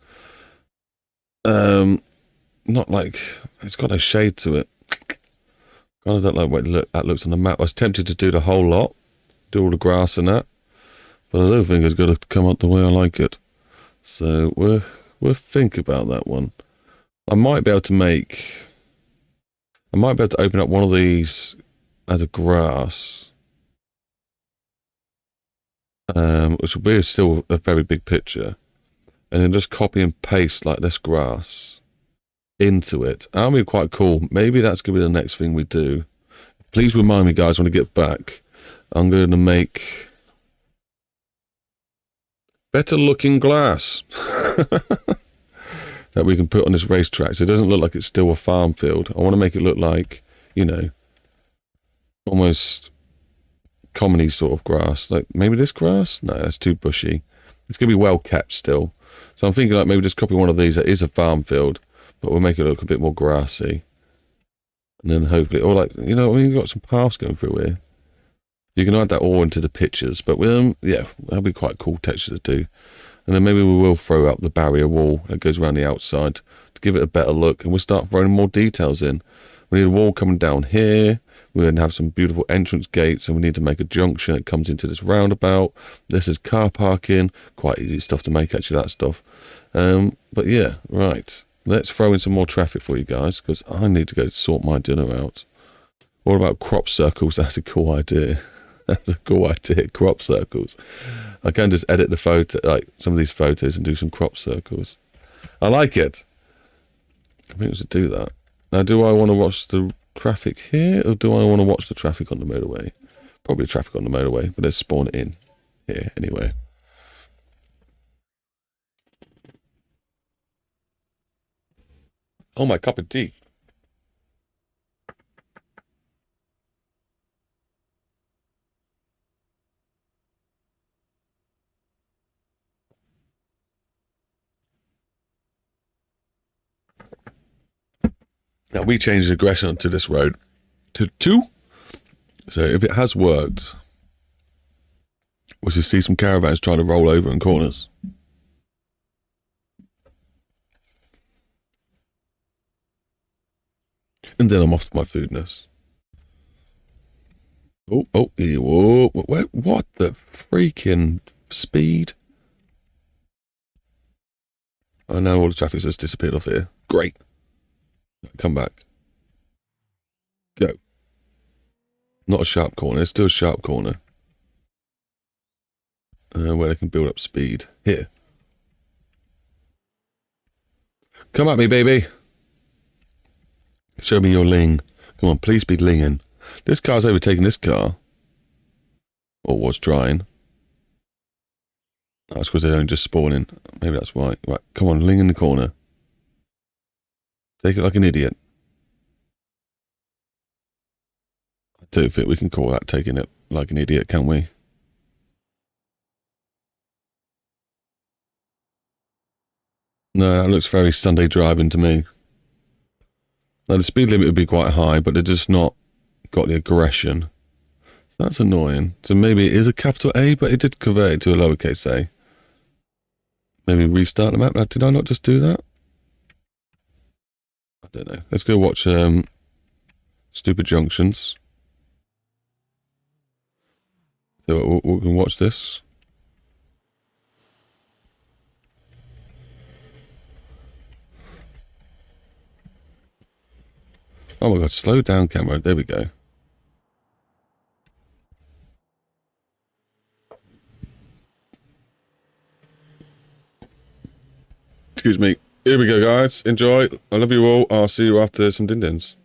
Not like, it's got a shade to it. Kind of don't like what that looks on the map. I was tempted to do the whole lot, do all the grass and that, but I don't think it's going to come out the way I like it. So we'll think about that one. I might be able to open up one of these as a grass, which will be still a very big picture, and then just copy and paste like this grass into it. That'll be quite cool. Maybe that's going to be the next thing we do. Please remind me, guys, when I get back. I'm going to make better looking glass that we can put on this racetrack, so it doesn't look like it's still a farm field. I want to make it look like, you know, almost commony sort of grass. Like maybe this grass? No, that's too bushy. It's going to be well kept still. So I'm thinking like maybe just copy one of these that is a farm field, but we'll make it look a bit more grassy. And then hopefully, or like, you know, we've got some paths going through here. You can add that all into the pictures, but yeah, that'll be quite a cool texture to do. And then maybe we will throw up the barrier wall that goes around the outside to give it a better look, and we'll start throwing more details in. We need a wall coming down here. We're going to have some beautiful entrance gates, and we need to make a junction that comes into this roundabout. This is car parking. Quite easy stuff to make, actually, that stuff. But yeah, right. Let's throw in some more traffic for you guys, because I need to go sort my dinner out. What about crop circles? That's a cool idea. That's a cool idea, crop circles. I can just edit the photo, like some of these photos, and do some crop circles. I like it. I think we should do that. Now, do I want to watch the traffic here, or do I want to watch the traffic on the motorway? Probably traffic on the motorway, but let's spawn it in here anyway. Oh, my cup of tea. Now we changed aggression to this road to 2. So if it has worked, we'll just see some caravans trying to roll over in corners. And then I'm off to my foodness. Oh, whoa, what the freaking speed? Oh, now all the traffic's just disappeared off here. Great. Come back. Go. Not a sharp corner, it's still a sharp corner. Where they can build up speed. Here. Come at me, baby. Show me your ling. Come on, please be linging. This car's overtaking this car. Or was trying. That's because they're only just spawning. Maybe that's why. Right, come on, ling in the corner. Take it like an idiot. I don't think we can call that taking it like an idiot, can we? No, that looks very Sunday driving to me. Now, the speed limit would be quite high, but they're just not got the aggression. So that's annoying. So maybe it is a capital A, but it did convert it to a lowercase a. Maybe restart the map. Did I not just do that? I don't know. Let's go watch Stupid Junctions. So we can watch this. Oh my god, slow down camera. There we go. Excuse me. Here we go, guys. Enjoy. I love you all. I'll see you after some din-dins.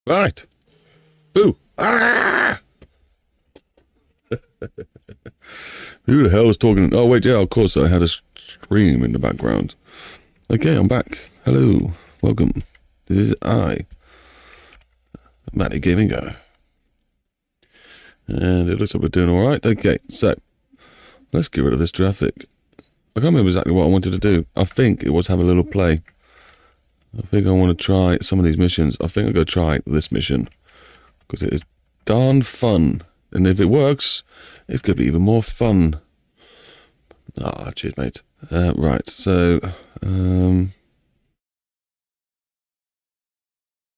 Right. Boo. Ah! Who the hell is talking? Oh, wait, yeah, of course, I had a stream in the background. Okay, I'm back. Hello. Welcome. This is I, ManicGamingGuy. And it looks like we're doing alright. Okay, so, let's get rid of this traffic. I can't remember exactly what I wanted to do. I think it was have a little play. I think I want to try some of these missions. I think I'm going to try this mission. Because it is darn fun. And if it works, it's going to be even more fun. Ah, cheers, mate. Right, so...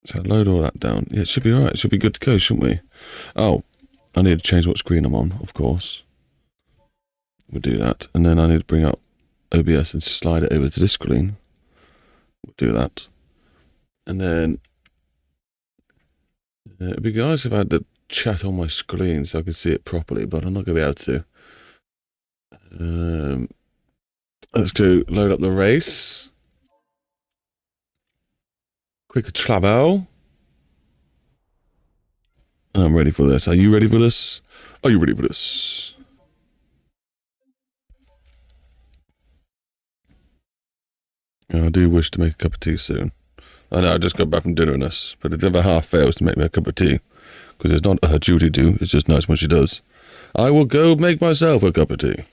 so load all that down. Yeah, it should be alright. It should be good to go, shouldn't we? Oh, I need to change what screen I'm on, of course. We'll do that. And then I need to bring up OBS and slide it over to this screen. We'll do that. And then... it'd be nice if I had the chat on my screen so I could see it properly, but I'm not going to be able to. Let's go load up the race. Quick travel. I'm ready for this. Are you ready for this? Are you ready for this? I do wish to make a cup of tea soon. I know, I just got back from dinner and this, but it never half fails to make me a cup of tea. Because it's not her duty to, it's just nice when she does. I will go make myself a cup of tea.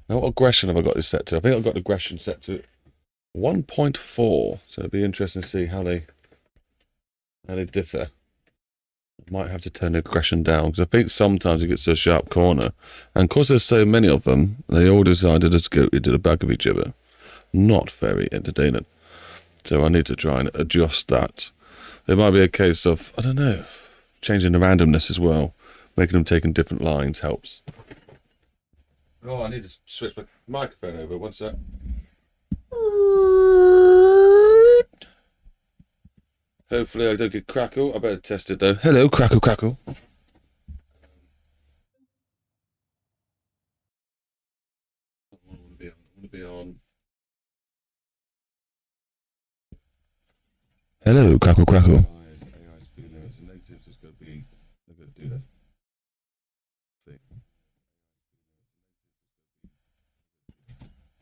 Now, what aggression have I got this set to? I think I've got aggression set to 1.4. So it'd be interesting to see how they differ. I might have to turn the aggression down because I think sometimes it gets to a sharp corner. And of course there's so many of them, they all decided to go into the back of each other. Not very entertaining. So I need to try and adjust that. It might be a case of, I don't know, changing the randomness as well. Making them take in different lines helps. Oh, I need to switch my microphone over. One sec. Hopefully I don't get crackle. I better test it though. Hello, crackle, crackle. I want to be on. Hello, crackle, crackle.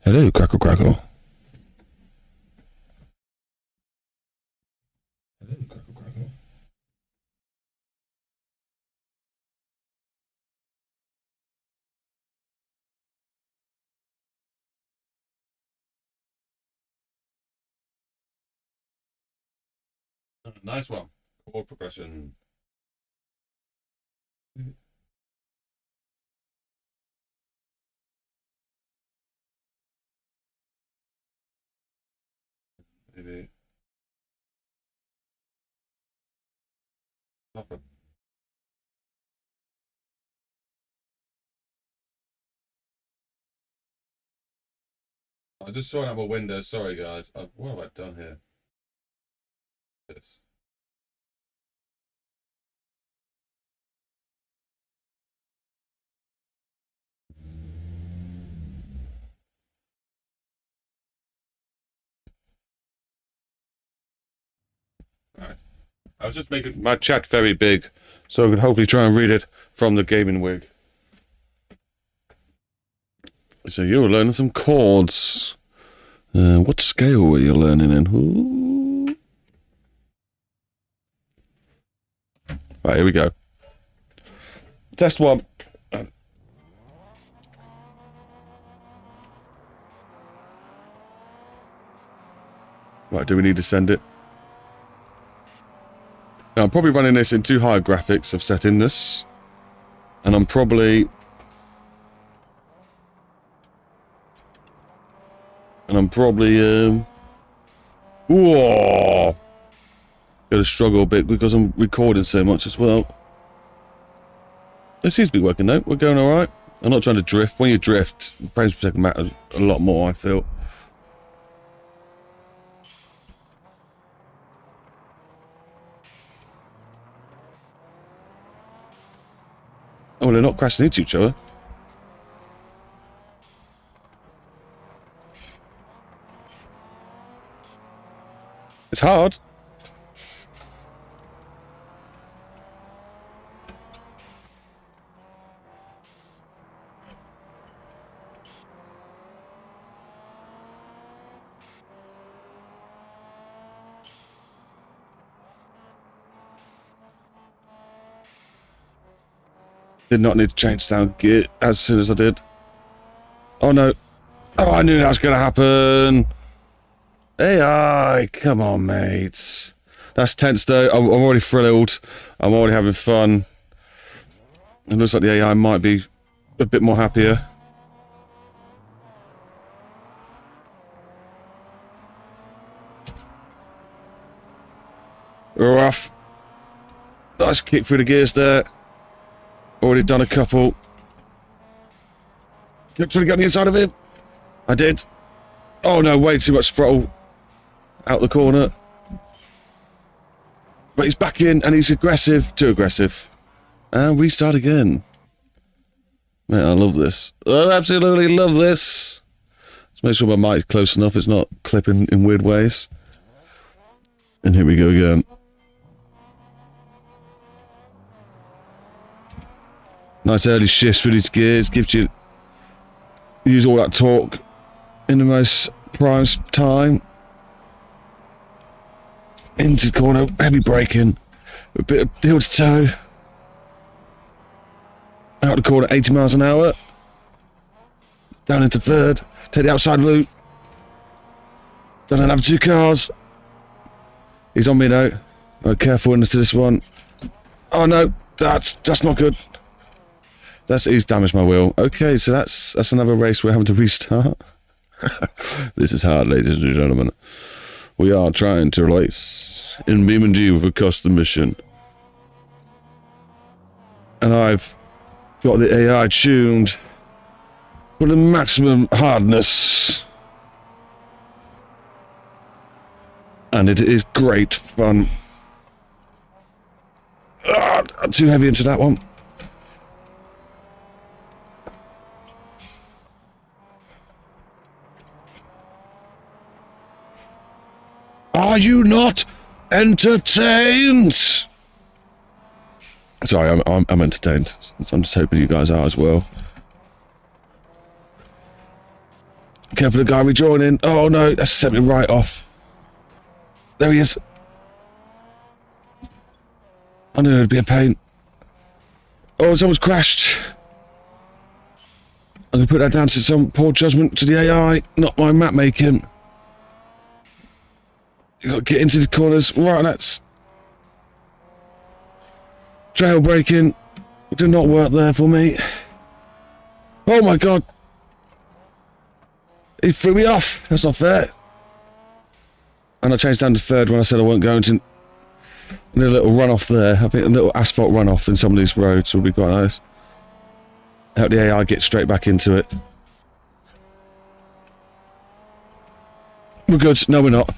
Hello, crackle, crackle. Hello, crackle, crackle. Nice one. Chord progression. Maybe. I just saw another window. Sorry, guys. What have I done here? This. Right. I was just making my chat very big, so I could hopefully try and read it from the gaming wig. So you were learning some chords. What scale were you learning in? Ooh. Right, here we go. Test one. Right, do we need to send it? Now, I'm probably running this in too high graphics. I've set in this. And I'm probably... Whoa! Gonna struggle a bit because I'm recording so much as well. It seems to be working though. We're going alright. I'm not trying to drift. When you drift, frames per second matters a lot more, I feel. Oh, they're not crashing into each other. It's hard. Did not need to change down gear as soon as I did. Oh no. Oh, I knew that was going to happen. AI, come on, mates. That's tense though. I'm already thrilled. I'm already having fun. It looks like the AI might be a bit more happier. Rough. Nice kick through the gears there. Already done a couple. Kept trying to get on the inside of him. I did. Oh no, way too much throttle. Out the corner. But he's back in and he's aggressive. Too aggressive. And restart again. Man, I love this. I absolutely love this. Let's make sure my mic's close enough. It's not clipping in weird ways. And here we go again. Nice early shifts through these gears. Gives you... Use all that torque in the most prime time. Into the corner. Heavy braking. A bit of heel to toe. Out the corner, 80 miles an hour. Down into third. Take the outside loop. Don't have two cars. He's on me now. Oh, careful into this one. Oh no, that's not good. He's damaged my wheel. Okay, so that's another race we're having to restart. This is hard, ladies and gentlemen. We are trying to race in BeamNG with a custom mission. And I've got the AI tuned for the maximum hardness. And it is great fun. I'm too heavy into that one. Are you not entertained? Sorry, I'm entertained. I'm just hoping you guys are as well. Careful the guy rejoining. Oh no, that's sent me right off. There he is. I knew it'd be a pain. Oh, someone's crashed. I'm gonna put that down to some poor judgment to the AI, not my map making. You got to get into the corners. Right, that's... Trail braking. Did not work there for me. Oh my god. He threw me off. That's not fair. And I changed down to third when I said I wasn't going to... A little runoff there. I think a little asphalt runoff in some of these roads would be quite nice. Help the AI get straight back into it. We're good. No, we're not.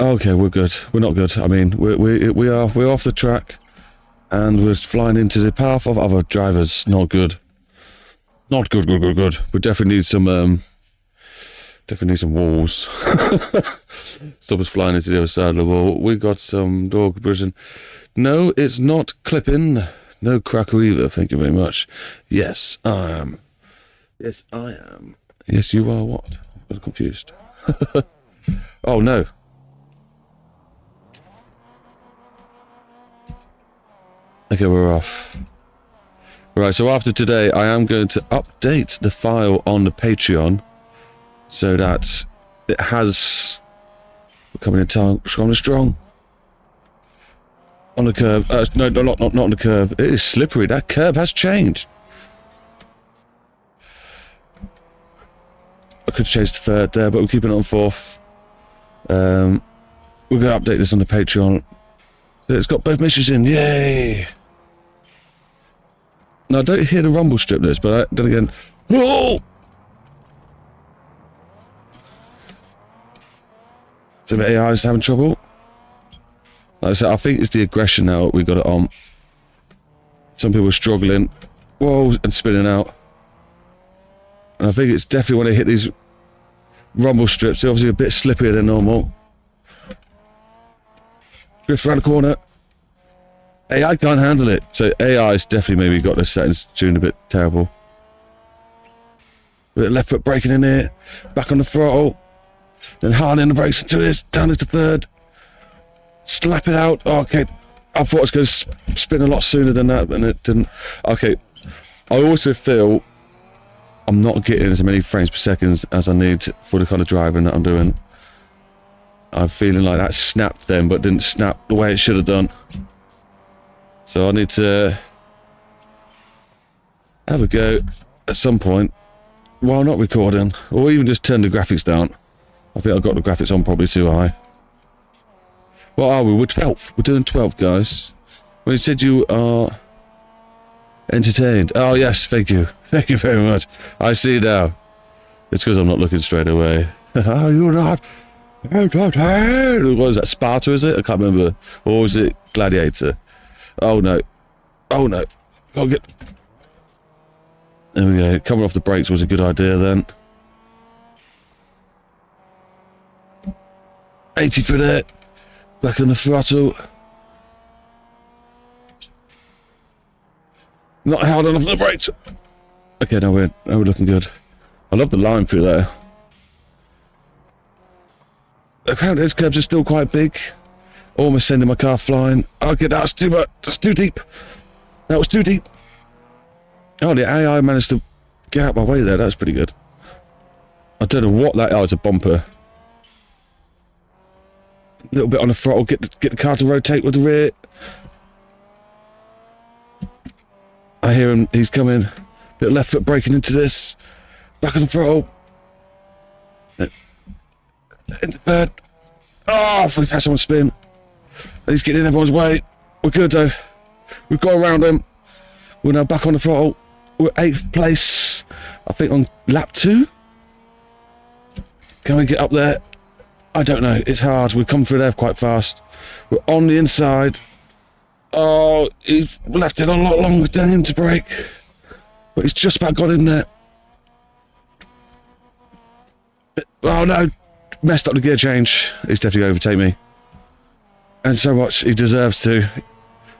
Okay, we're good. We're not good. I mean, we're off the track, and we're flying into the path of other drivers. Not good. Not good. Good. We definitely need some walls. Stop us flying into the other side of the wall. We got some door compression. No, it's not clipping. No cracker either. Thank you very much. Yes, I am. Yes, I am. Yes, you are. What? I'm confused. Oh no. Okay, we're off. Right, so after today, I am going to update the file on the Patreon so that it has becoming in time strong. On the curb. No, not on the curb. It is slippery. That curb has changed. I could change to third there, but we're keeping it on fourth. We're going to update this on the Patreon. So it's got both missions in. Yay! Now, I don't hear the rumble strip this, but then again... Oh! So the AI is having trouble. Like I said, I think it's the aggression now that we got it on. Some people are struggling. Whoa, and spinning out. And I think it's definitely when they hit these rumble strips, they're obviously a bit slipperier than normal. drift around the corner. AI can't handle it. So AI's definitely maybe got the settings tuned a bit terrible. Bit of left foot braking in here. Back on the throttle. Then hard in the brakes into this. Down into third. Slap it out. Oh, okay. I thought it was going to spin a lot sooner than that, and it didn't. Okay. I also feel I'm not getting as many frames per second as I need for the kind of driving that I'm doing. I'm feeling like that snapped then, but didn't snap the way it should have done. So I need to have a go at some point while not recording, or even just turn the graphics down. I think I've got the graphics on probably too high. What are we? We're 12. We're doing 12, guys. Well, you said you are entertained. Oh, yes, thank you. Thank you very much. I see now. It's because I'm not looking straight away. Oh, you're not entertained. What is that, Sparta, is it? I can't remember. Or was it Gladiator? Oh, no. Oh, no. Go get... There we go. Coming off the brakes was a good idea then. 80 for there. Back on the throttle. Not hard enough on the brakes. Okay, now we're looking good. I love the line through there. Apparently those curves are still quite big. Almost sending my car flying. Okay, that's too much. That's too deep. That was too deep. Oh, the AI managed to get out my way there. That's pretty good. I don't know what that is. Oh, it's a bumper. A little bit on the throttle. Get the car to rotate with the rear. I hear him. He's coming. Bit of left foot braking into this. Back on the throttle. Into third. Oh, we've had someone spin. And he's getting in everyone's way. We're good though. We've got around him. We're now back on the throttle. We're 8th place. I think on lap 2. Can we get up there? I don't know. It's hard. We've come through there quite fast. We're on the inside. Oh, he's left it a lot longer than him to brake. But he's just about got in there. Oh no. Messed up the gear change. He's definitely going to overtake me. And so much he deserves to.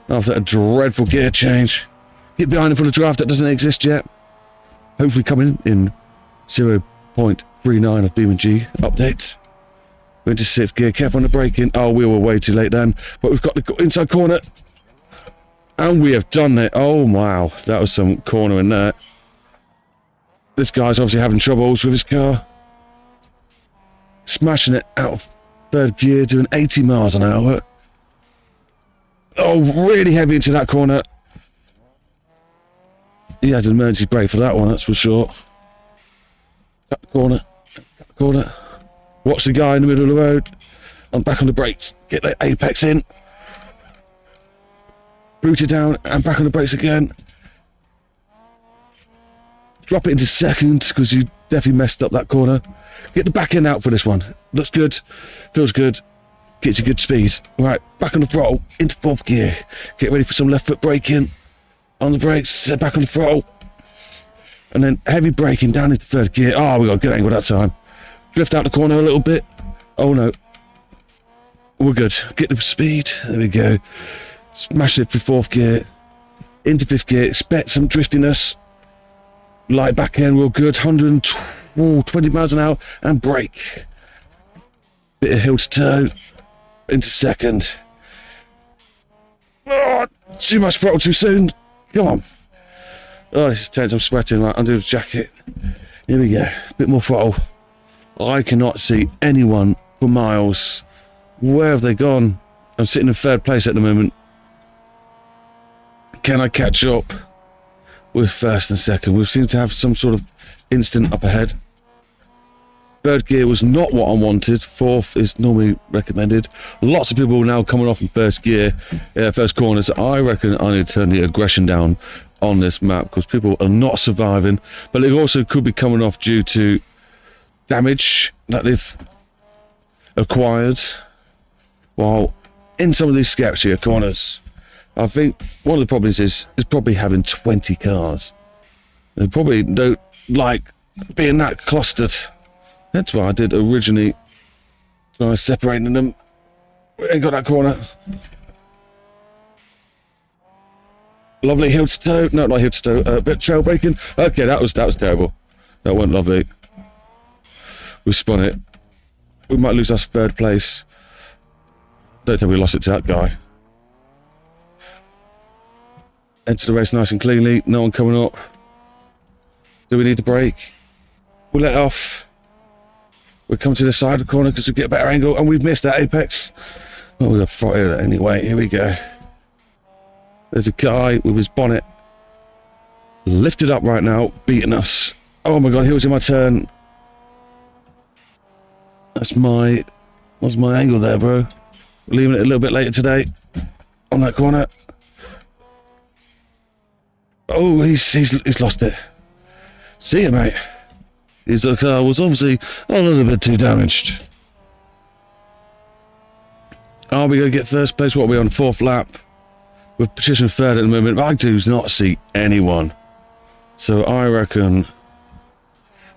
After a dreadful gear change. Get behind him for the draft that doesn't exist yet. Hopefully coming in 0.39 of BeamNG update. We're into 6th gear. Careful on the braking. Oh, we were way too late then. But we've got the inside corner. And we have done it. Oh, wow. That was some corner in there. This guy's obviously having troubles with his car. Smashing it out of 3rd gear, doing 80 miles an hour. Oh, really heavy into that corner. He had an emergency brake for that one, that's for sure. Cut the corner. Cut the corner. Watch the guy in the middle of the road. I'm back on the brakes. Get the apex in. Boot it down and back on the brakes again. Drop it into 2nd because you definitely messed up that corner. Get the back end out for this one. Looks good. Feels good. Gets you good speed. Right, back on the throttle. Into 4th gear. Get ready for some left foot braking. On the brakes. Back on the throttle. And then heavy braking down into 3rd gear. Oh, we got a good angle that time. Drift out the corner a little bit. Oh no. We're good. Get the speed. There we go. Smash it for 4th gear. Into 5th gear. Expect some driftiness. Light back end. Real good. 120 miles an hour. And brake. Bit of heel to toe. Into 2nd. Oh, too much throttle too soon. Come on. Oh, this is tense. I'm sweating. Right, undo the jacket. Here we go. Bit more throttle. I cannot see anyone for miles. Where have they gone? I'm sitting in 3rd place at the moment. Can I catch up with 1st and 2nd? We seem to have some sort of instant up ahead. 3rd gear was not what I wanted. 4th is normally recommended. Lots of people now coming off in 1st gear, 1st corners. I reckon I need to turn the aggression down on this map because people are not surviving. But it also could be coming off due to damage that they've acquired while in some of these sketchier corners. I think one of the problems is probably having 20 cars. They probably don't like being that clustered. That's why I did originally try separating them. We ain't got that corner. Lovely heel to toe. No, not heel to toe. A bit trail braking. Okay, that was terrible. That wasn't lovely. We spun it. We might lose our third place. Don't think we lost it to that guy. Enter the race nice and cleanly. No one coming up. Do we need to brake? We let off. We come to the side of the corner because we get a better angle, and we've missed that apex. Oh, we'll fire it anyway. Here we go. There's a guy with his bonnet lifted up right now, beating us. Oh my god, he was in my turn. That's my angle there, bro. We're leaving it a little bit later today on that corner. Oh, he's lost it. See you, mate. His car was obviously a little bit too damaged. Are we going to get first place? What are we on? 4th lap? We're position 3rd at the moment. I do not see anyone. So I reckon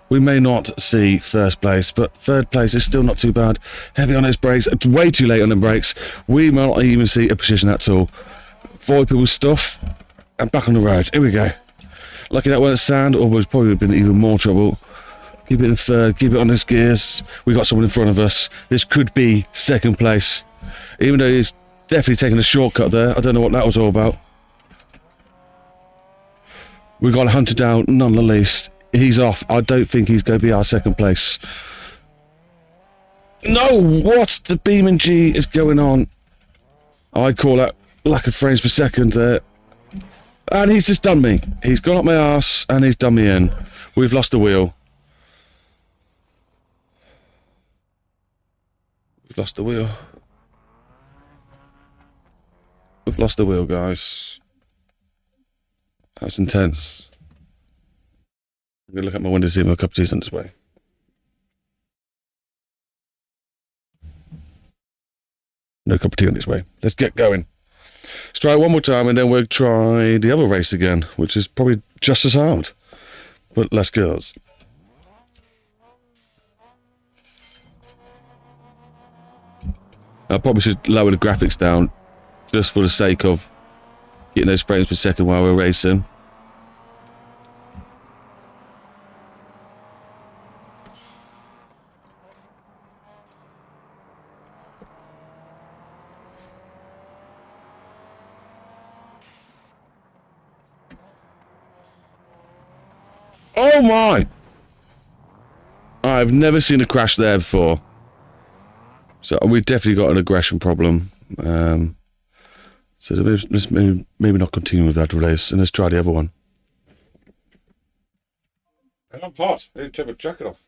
we may not see first place, but 3rd place is still not too bad. Heavy on his brakes. It's way too late on the brakes. We might not even see a position at all. 4 people's stuff. And back on the road. Here we go. Lucky that wasn't sand, or there's probably been even more trouble. Keep it in 3rd, keep it on his gears. We got someone in front of us. This could be 2nd place. Even though he's definitely taking a shortcut there. I don't know what that was all about. We got hunted down, none the least. He's off. I don't think he's going to be our 2nd place. No! What the BeamNG is going on? I call that lack of frames per second there. And he's just done me. He's gone up my arse and he's done me in. We've lost the wheel. We've lost the wheel. We've lost the wheel, guys. That's intense. I'm gonna look at my window to see if my cup of tea's on this way. No cup of tea on this way. Let's get going. Let's try it one more time and then we'll try the other race again, which is probably just as hard, but less girls. I probably should lower the graphics down just for the sake of getting those frames per second while we're racing. Oh my! I've never seen a crash there before. So we've definitely got an aggression problem. So let's maybe not continue with that race and let's try the other one. And I'm hot. I need to take my jacket off.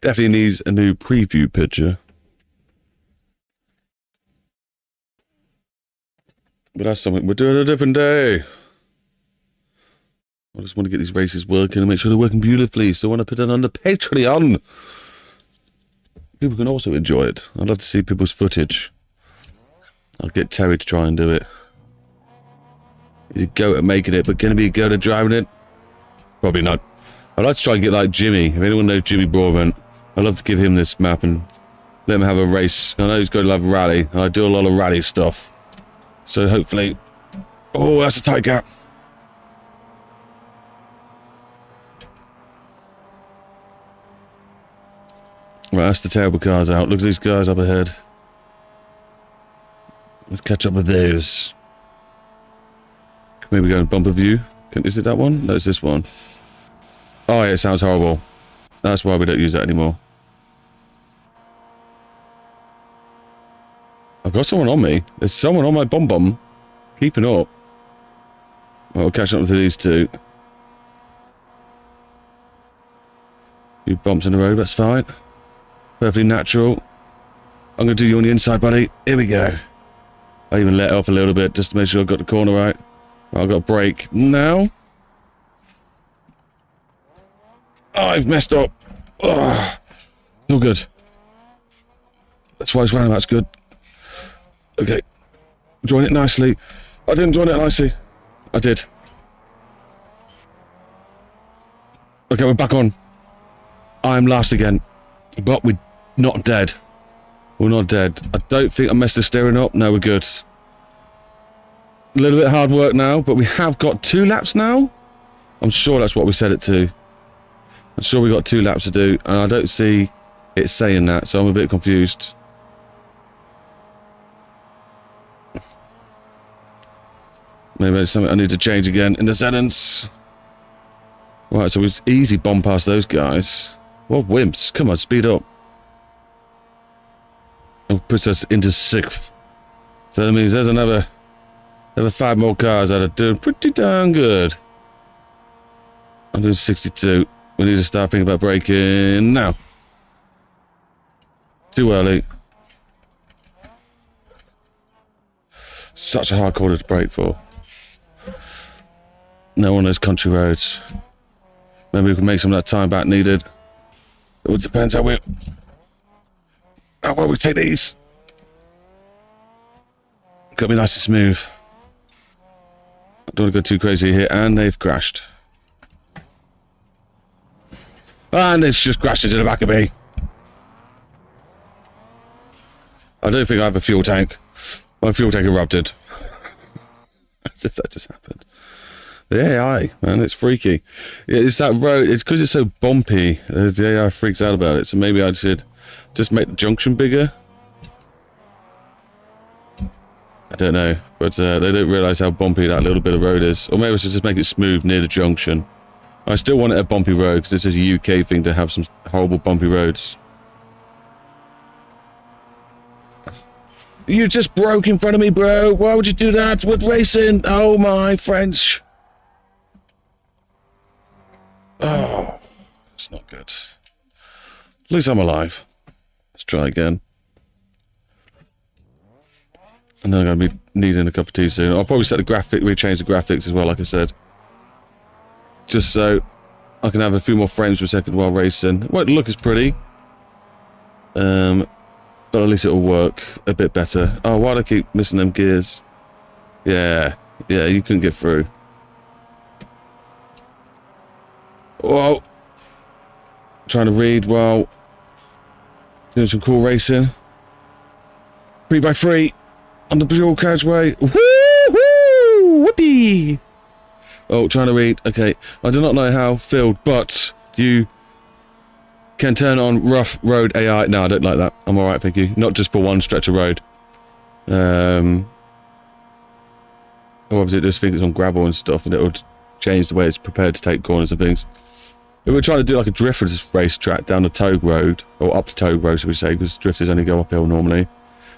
Definitely needs a new preview picture. But that's something we're doing a different day. I just want to get these races working and make sure they're working beautifully. So when I put it on the Patreon, people can also enjoy it. I'd love to see people's footage. I'll get Terry to try and do it. He's a goat at making it, but can he be a goat at driving it? Probably not. I'd like to try and get like Jimmy. If anyone knows Jimmy Broadbent, I'd love to give him this map and let him have a race. I know he's going to love rally, and I do a lot of rally stuff. So hopefully... Oh, that's a tight gap. Right, that's the terrible cars out. Look at these guys up ahead. Let's catch up with those. Maybe go and bumper view. Is it that one? No, it's this one. Oh yeah, it sounds horrible. That's why we don't use that anymore. I've got someone on me. There's someone on my bum. Keeping up. I'll catch up with these two. Few bumps in the road, that's fine. Perfectly natural. I'm going to do you on the inside, buddy. Here we go. I even let off a little bit just to make sure I got the corner right. I've got a brake now. I've messed up. Ugh. No good. That's why his roundabout's good. Okay. Join it nicely. I didn't join it nicely. I did. Okay, we're back on. I'm last again. But we're not dead. We're not dead. I don't think I messed the steering up. No, we're good. A little bit hard work now, but we have got 2 laps now. I'm sure that's what we set it to. I'm sure we got 2 laps to do, and I don't see it saying that, so I'm a bit confused. Maybe it's something I need to change again in the settings. Right, so we easy bomb past those guys. What wimps? Come on, speed up. It puts us into 6th. So that means there's another 5 more cars that are doing pretty darn good. I'm doing 62. We need to start thinking about braking now. Too early. Such a hard corner to brake for. No one on those country roads. Maybe we can make some of that time back needed. It would depend how well we take these. Got to be nice and smooth. I don't want to go too crazy here, and they've crashed. And they've just crashed into the back of me. I don't think I have a fuel tank. My fuel tank erupted. As if that just happened. The AI, man, it's freaky. Yeah, it's that road. It's because it's so bumpy. The AI freaks out about it. So maybe I should just make the junction bigger. I don't know, but they don't realise how bumpy that little bit of road is. Or maybe I should just make it smooth near the junction. I still want it a bumpy road because this is a UK thing to have some horrible bumpy roads. You just broke in front of me, bro. Why would you do that? We're racing. Oh, my French. Oh, it's not good. At least I'm alive. Let's try again. And then I'm going to be needing a cup of tea soon. I'll probably set the graphic, rechange the graphics as well, like I said. Just so I can have a few more frames per second while racing. It won't look as pretty. But at least it'll work a bit better. Oh, why do I keep missing them gears? Yeah, you couldn't get through. Whoa. Trying to read while doing some cool racing. 3x3 on the dual carriageway. Woo-hoo! Whoopee! Oh, trying to read. Okay, I do not know how filled, but you can turn on rough road AI. No, I don't like that. I'm alright, thank you. Not just for one stretch of road. Obviously it just thinks it's on gravel and stuff, and it would change the way it's prepared to take corners and things. If we're trying to do like a drifters racetrack down the Togue Road, or up the Togue Road, should we say, because drifters only go uphill normally,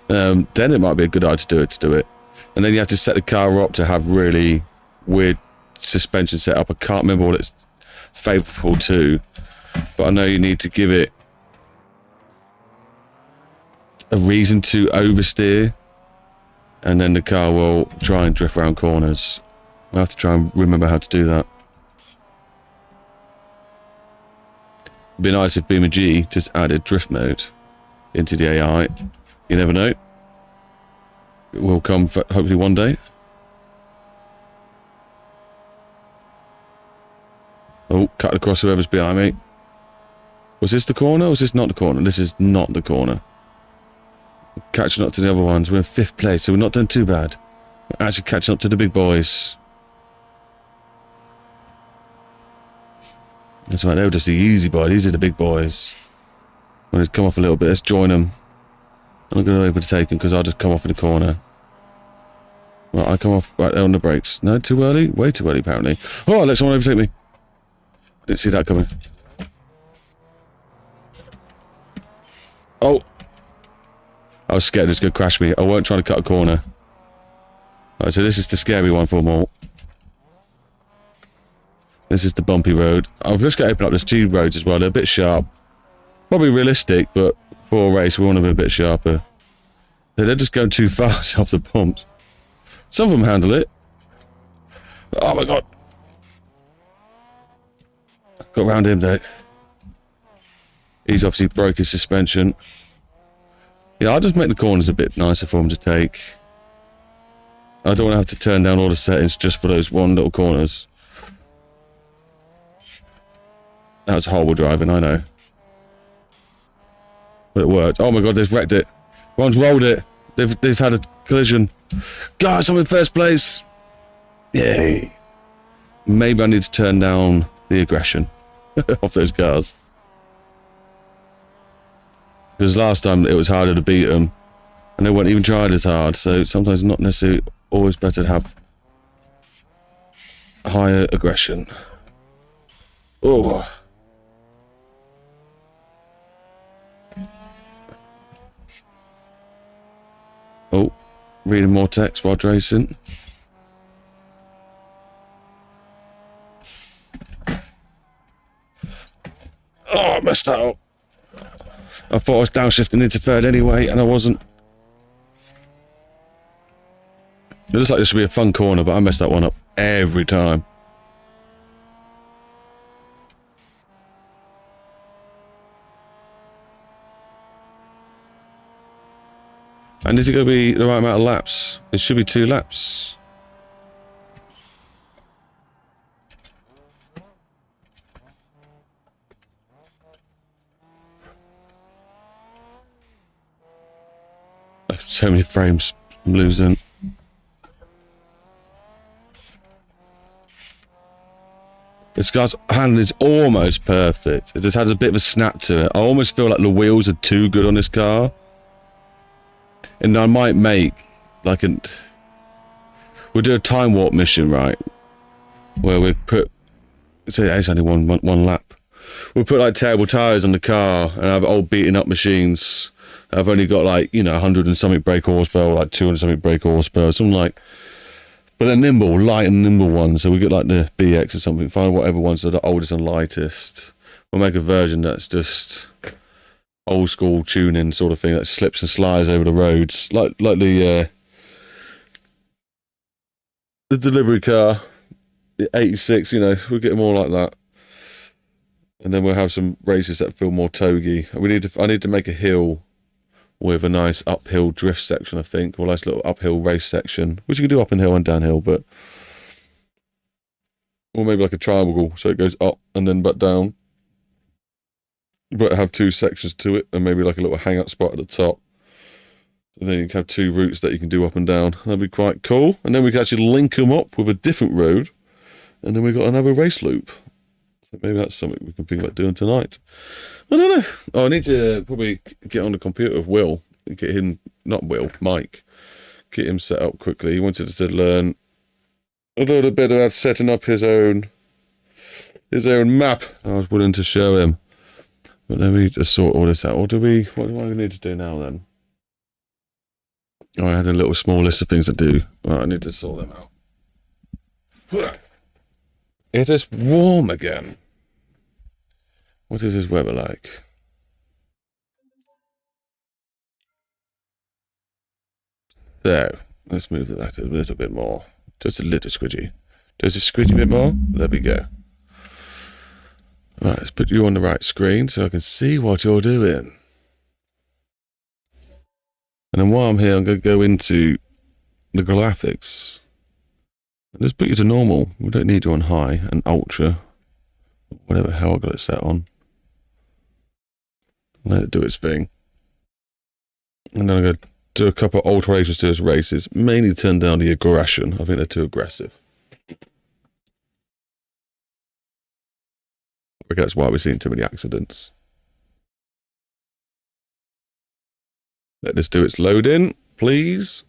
then it might be a good idea to do it. And then you have to set the car up to have really weird suspension set up. I can't remember what it's favourable to, but I know you need to give it a reason to oversteer, and then the car will try and drift around corners. I have to try and remember how to do that. It'd be nice if BeamNG just added drift mode into the AI. You never know. It will come hopefully one day. Oh, cut across whoever's behind me. Was this the corner or was this not the corner? This is not the corner. Catching up to the other ones. We're in 5th place, so we're not doing too bad. We're actually catching up to the big boys. That's right, they were just the easy boys. These are the big boys. When they come off a little bit, let's join them. I'm not going to overtake them because I'll just come off in the corner. Right, I come off right there on the brakes. No, too early? Way too early, apparently. Oh, I'll let someone overtake me. Didn't see that coming. Oh. I was scared it was going to crash me. I weren't trying to cut a corner. Right, so this is the scary one for them all. This is the bumpy road. I've just got to open up these 2 roads as well. They're a bit sharp. Probably realistic, but for a race, we want to be a bit sharper. They're just going too fast off the bumps. Some of them handle it. Oh my god. Got around him though. He's obviously broke his suspension. Yeah, I'll just make the corners a bit nicer for him to take. I don't want to have to turn down all the settings just for those one little corners. That was horrible driving, I know. But it worked. Oh my god, they've wrecked it. One's rolled it. They've had a collision. Guys, I'm in first place. Yay. Maybe I need to turn down the aggression of those cars. Because last time it was harder to beat them. And they weren't even tried as hard. So sometimes it's not necessarily always better to have higher aggression. Oh. Oh, reading more text while racing. Oh, I messed that up. I thought I was downshifting into third anyway, and I wasn't. It looks like this should be a fun corner, but I messed that one up every time. And is it going to be the right amount of laps? It should be 2 laps. So many frames I'm losing. This car's handling is almost perfect. It just has a bit of a snap to it. I almost feel like the wheels are too good on this car. And I might make like we'll do a time warp mission, right? Where we put, say it's only one lap. We'll put like terrible tires on the car and have old beaten up machines. I've only got like, you know, 100 and something brake horsepower, like 200 something brake horsepower, something like. But they're nimble, light and nimble ones. So we get like the BX or something. Find whatever ones are the oldest and lightest. We'll make a version that's just old school tuning sort of thing that slips and slides over the roads, like the delivery car, the 86. You know, we'll get them all like that, and then we'll have some races that feel more togy. I need to make a hill with a nice uphill drift section, I think, or a nice little uphill race section, which you can do up and hill and downhill, but or maybe like a triangle, so it goes up and then back down. But have 2 sections to it, and maybe like a little hangout spot at the top. And then you can have 2 routes that you can do up and down. That'd be quite cool. And then we can actually link them up with a different road. And then we've got another race loop. So maybe that's something we can think about doing tonight. I don't know. Oh, I need to probably get on the computer with Will. And get him, not Will, Mike. Get him set up quickly. He wanted to learn a little bit about setting up his own map. I was willing to show him. But let me just sort all this out. What do I need to do now then? Oh, I had a little small list of things to do. Right, I need to sort them out. It is warm again. What is this weather like? So, let's move that a little bit more. Just a little squidgy. Just a squidgy bit more. There we go. Right, let's put you on the right screen so I can see what you're doing. And then while I'm here, I'm going to go into the graphics. And just put you to normal. We don't need you on high and ultra. Whatever the hell I got it set on. Let it do its thing. And then I'm going to do a couple of alterations to those races. Mainly turn down the aggression. I think they're too aggressive. I think that's why we're seeing too many accidents. Let this do its loading, please.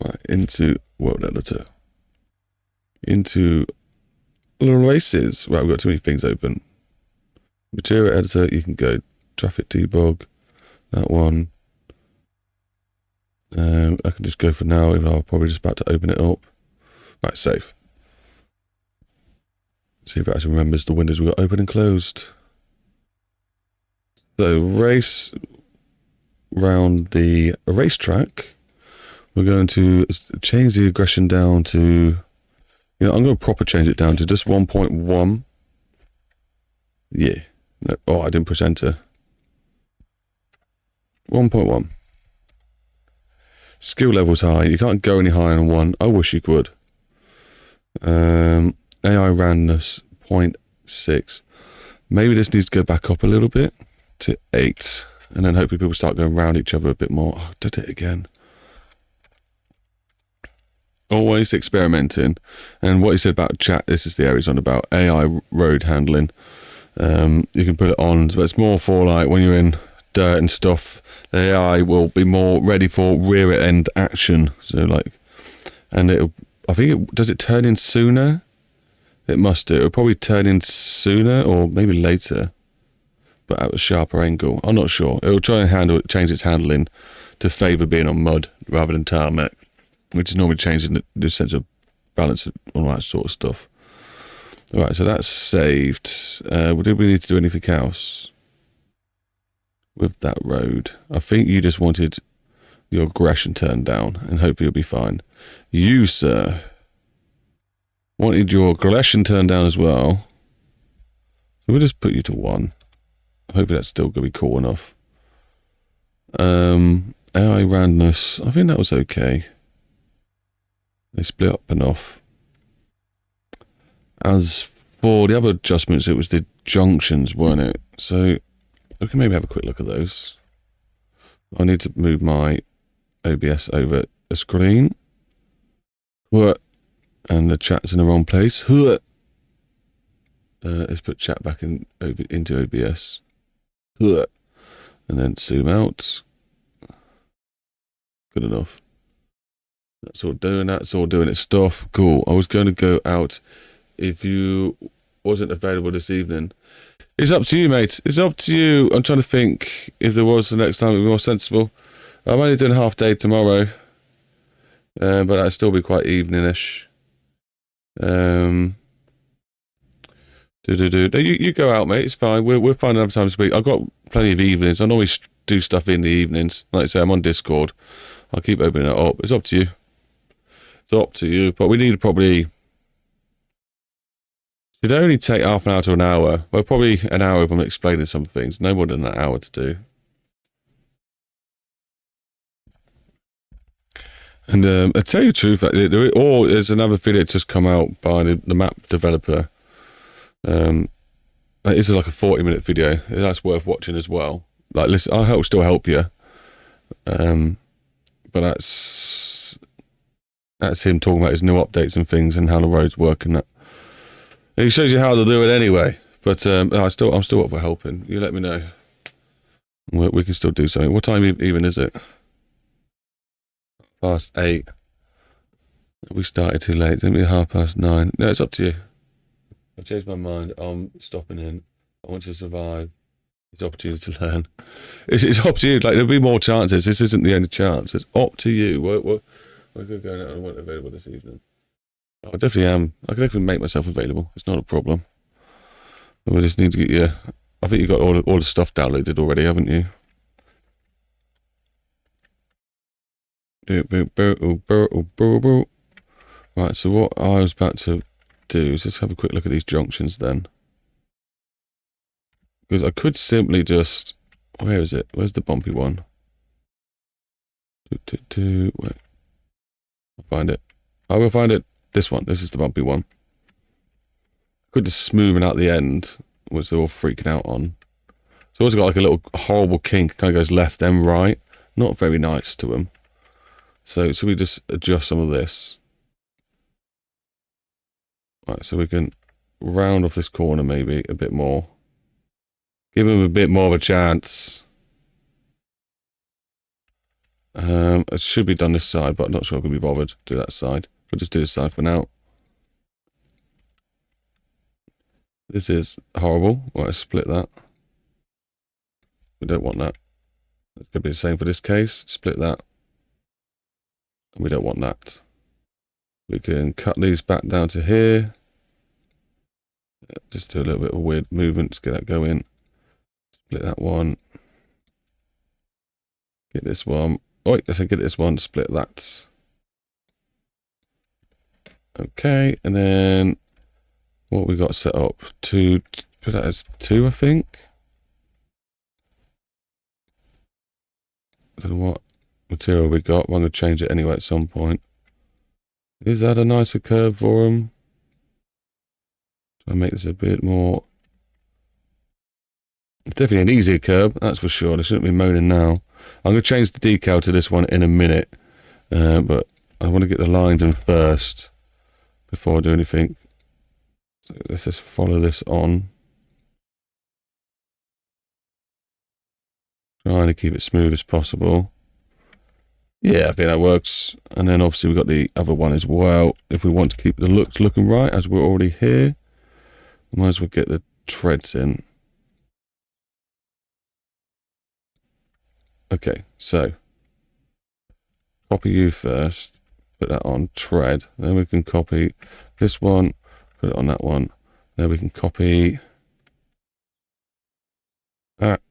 Right, into world editor. Into races. Right, we've got too many things open. Material editor, you can go traffic debug. That one. I can just go for now, even though I'm probably just about to open it up. Right, save. See if it actually remembers the windows we got open and closed. So, race. round the racetrack, we're going to change the aggression down to, I'm going to proper change it down to just 1.1. Yeah. No, oh, I didn't press enter. 1.1. Skill level's high. You can't go any higher than 1. I wish you could. AI randomness 0.6. Maybe this needs to go back up a little bit to 8. And then hopefully people start going around each other a bit more. Oh, did it again. Always experimenting. And what he said about chat, this is the area he's on about. AI road handling. You can put it on, but it's more for like when you're in dirt and stuff. The AI will be more ready for rear end action. So like, and I think does it turn in sooner? It must do. It'll probably turn in sooner or maybe later, but at a sharper angle. I'm not sure. It'll try and change its handling to favour being on mud rather than tarmac, which is normally changing the sense of balance and all that sort of stuff. All right, so that's saved. Did we need to do anything else with that road? I think you just wanted your aggression turned down, and hopefully you'll be fine. You, sir, wanted your aggression turned down as well. So we'll just put you to 1. Hopefully that's still going to be cool enough. AI randomness, I think that was okay. They split up enough. As for the other adjustments, it was the junctions, weren't it? So we can maybe have a quick look at those. I need to move my OBS over a screen. And the chat's in the wrong place. Let's put chat back into OBS. And then zoom out. Good enough. That's all doing its stuff. Cool. I was going to go out if you wasn't available this evening. It's up to you, mate. It's up to you. I'm trying to think if there was the next time it would be more sensible. I'm only doing half day tomorrow. But that'd still be quite evening-ish. You go out, mate. It's fine. We'll find another time to speak. I've got plenty of evenings. I normally do stuff in the evenings. Like I say, I'm on Discord. I'll keep opening it up. It's up to you. It's up to you. But we need to probably... It'd only take half an hour to an hour. Well, probably an hour if I'm explaining some things. No more than an hour to do. And I tell you the truth, there's another video just come out by the map developer. It is like a 40-minute video. That's worth watching as well. Like, listen, I'll still help you. But that's him talking about his new updates and things and how the roads work and that. And he shows you how to do it anyway. But I'm still up for helping. You let me know. We can still do something. What time even is it? 8:30. We started too late. Didn't we? 9:30. No, it's up to you. I've changed my mind. I'm stopping in. I want you to survive. It's opportunity to learn. It's up to you. Like, there'll be more chances. This isn't the only chance. It's up to you. We're going to go out and weren't available this evening. I definitely am. I can definitely make myself available. It's not a problem. But we just need to get you... I think you got all the stuff downloaded already, haven't you? Right, so what I was about to do is just have a quick look at these junctions then. Because I could simply just... Where is it? Where's the bumpy one? Wait. I'll find it. I will find it. This one. This is the bumpy one. I could just smoothen out the end, which they're all freaking out on. It's also got like a little horrible kink. Kind of goes left then right. Not very nice to them. So we just adjust some of this. Right, so we can round off this corner maybe a bit more. Give him a bit more of a chance. It should be done this side, but I'm not sure I can be bothered to do that side. We'll just do this side for now. This is horrible. Right, let's split that. We don't want that. It's going to be the same for this case. Split that. And we don't want that. We can cut these back down to here. Just do a little bit of a weird movement to get that going. Split that one. Get this one. Oh, I said get this one, split that. Okay, and then what we got set up to put that as 2, I think. I don't know what material we got. I'm going to change it anyway at some point. Is that a nicer curve for them? Try and make this a bit more. It's definitely an easier curve, that's for sure. They shouldn't be moaning now. I'm going to change the decal to this one in a minute, but I want to get the lines in first before I do anything. So let's just follow this on. Trying to keep it smooth as possible. Yeah, I think that works. And then obviously we've got the other one as well. If we want to keep the looks looking right, as we're already here, we might as well get the treads in. Okay, so copy you first, put that on tread, then we can copy this one, put it on that one, then we can copy that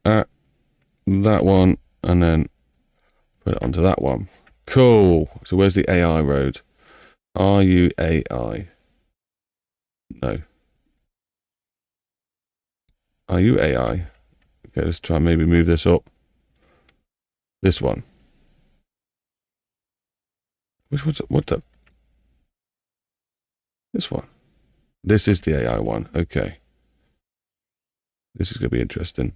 one, and then put it onto that one. Cool. So where's the AI road? Are you AI? No. Are you AI? Okay, let's try and maybe move this up. This one. Which one's what the? This one. This is the AI one. Okay. This is going to be interesting.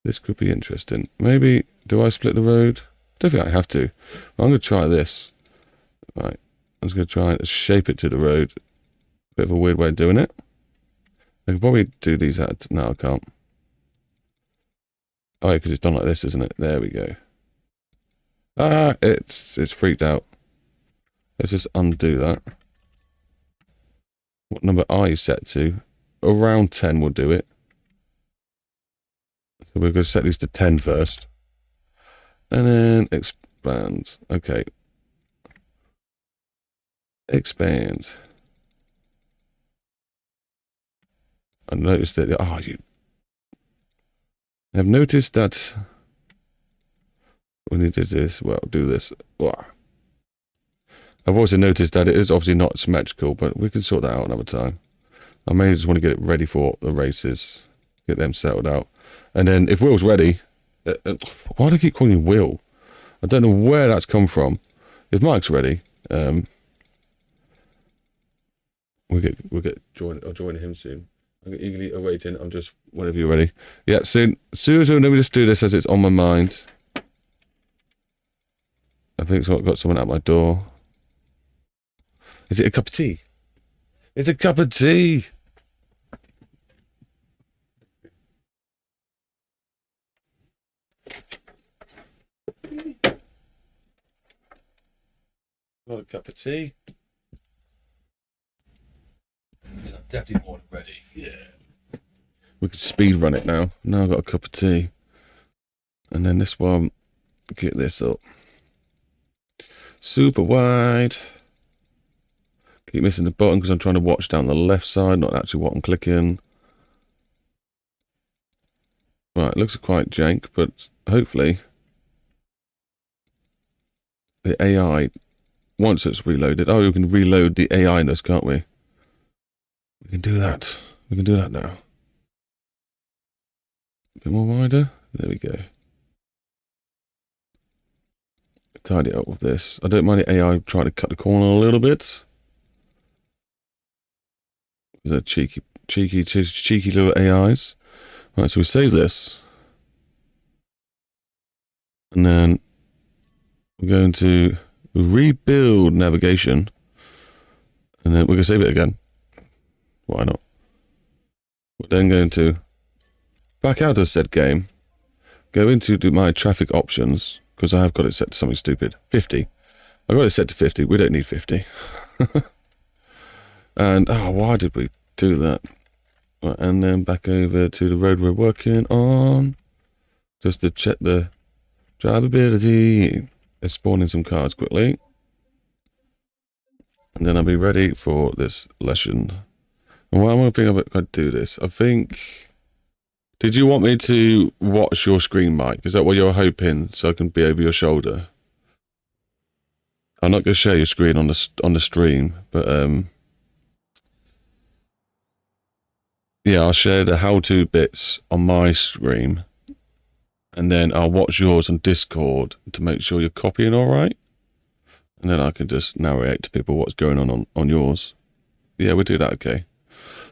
This could be interesting. Maybe, do I split the road? Don't think I have to. I'm going to try this. Right. I'm just going to try and shape it to the road. Bit of a weird way of doing it. I can probably do these out. No, I can't. Oh, because it's done like this, isn't it? There we go. Ah, it's freaked out. Let's just undo that. What number are you set to? Around 10 will do it. So we're going to set these to 10 first. And then expand. Okay. Expand. I noticed that. Oh, you. I've noticed that. We need to do this. Well, do this. I've also noticed that it is obviously not symmetrical, but we can sort that out another time. I mainly just want to get it ready for the races. Get them settled out. And then if Will's ready. Why do I keep calling you Will? I don't know where that's come from. If Mike's ready, we'll get join. I'll join him soon. I'm eagerly awaiting. I'm just whenever you're ready. Yeah, soon. Let me just do this as it's on my mind. I think I've got someone at my door. Is it a cup of tea? It's a cup of tea. Got a cup of tea. Yeah, I'm definitely more than ready. Yeah. We can speed run it now. Now I've got a cup of tea. And then this one, get this up. Super wide. Keep missing the button because I'm trying to watch down the left side, not actually what I'm clicking. Right, it looks quite jank, but hopefully the AI, once it's reloaded, oh, we can reload the AI-ness, can't we? We can do that. We can do that now. A bit more wider. There we go. Tidy it up with this. I don't mind the AI trying to cut the corner a little bit. They're cheeky little AIs. Right, so we save this. And then we're going to rebuild navigation. And then we're going to save it again. Why not? We're then going to back out of said game. Go into my traffic options. Because I have got it set to something stupid. 50. I've got it set to 50. We don't need 50. And, oh, why did we do that? Right, and then back over to the road we're working on. Just to check the drivability. Let's spawn in some cars quickly. And then I'll be ready for this lesson. And what I'm going to think I do this. I think Did you want me to watch your screen, Mike? Is that what you're hoping, so I can be over your shoulder? I'm not going to share your screen on the stream, but yeah, I'll share the how-to bits on my stream, and then I'll watch yours on Discord to make sure you're copying all right, and then I can just narrate to people what's going on yours. Yeah, we'll do that. Okay.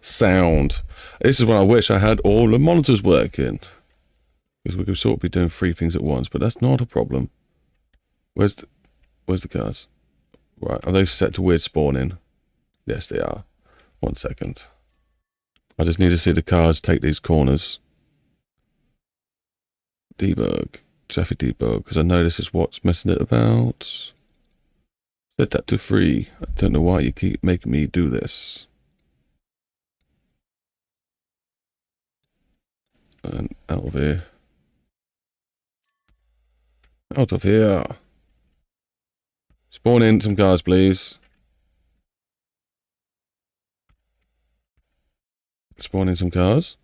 Sound. This is when I wish I had all the monitors working, because we could sort of be doing 3 things at once, but that's not a problem. Where's the cars? Right, are they set to weird spawning? Yes, they are. 1 second. I just need to see the cars take these corners. Debug. Traffic debug, because I know this is what's messing it about. Set that to 3. I don't know why you keep making me do this. And out of here. Out of here. Spawn in some cars, please. Spawn in some cars.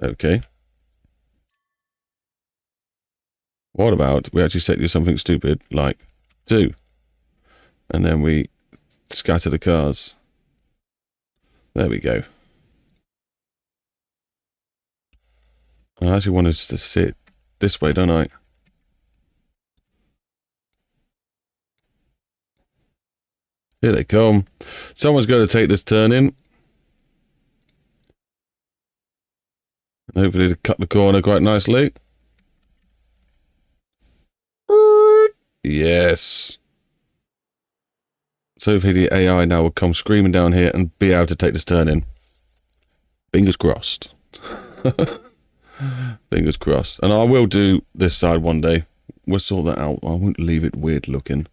Okay. What about we actually set you something stupid like 2, and then we scatter the cars. There we go. I actually want us to sit this way, don't I? Here they come. Someone's going to take this turn in. And hopefully to cut the corner quite nicely. Yes. So hopefully the AI now will come screaming down here and be able to take this turn in. Fingers crossed. Fingers crossed. And I will do this side one day. We'll sort that out. I won't leave it weird looking.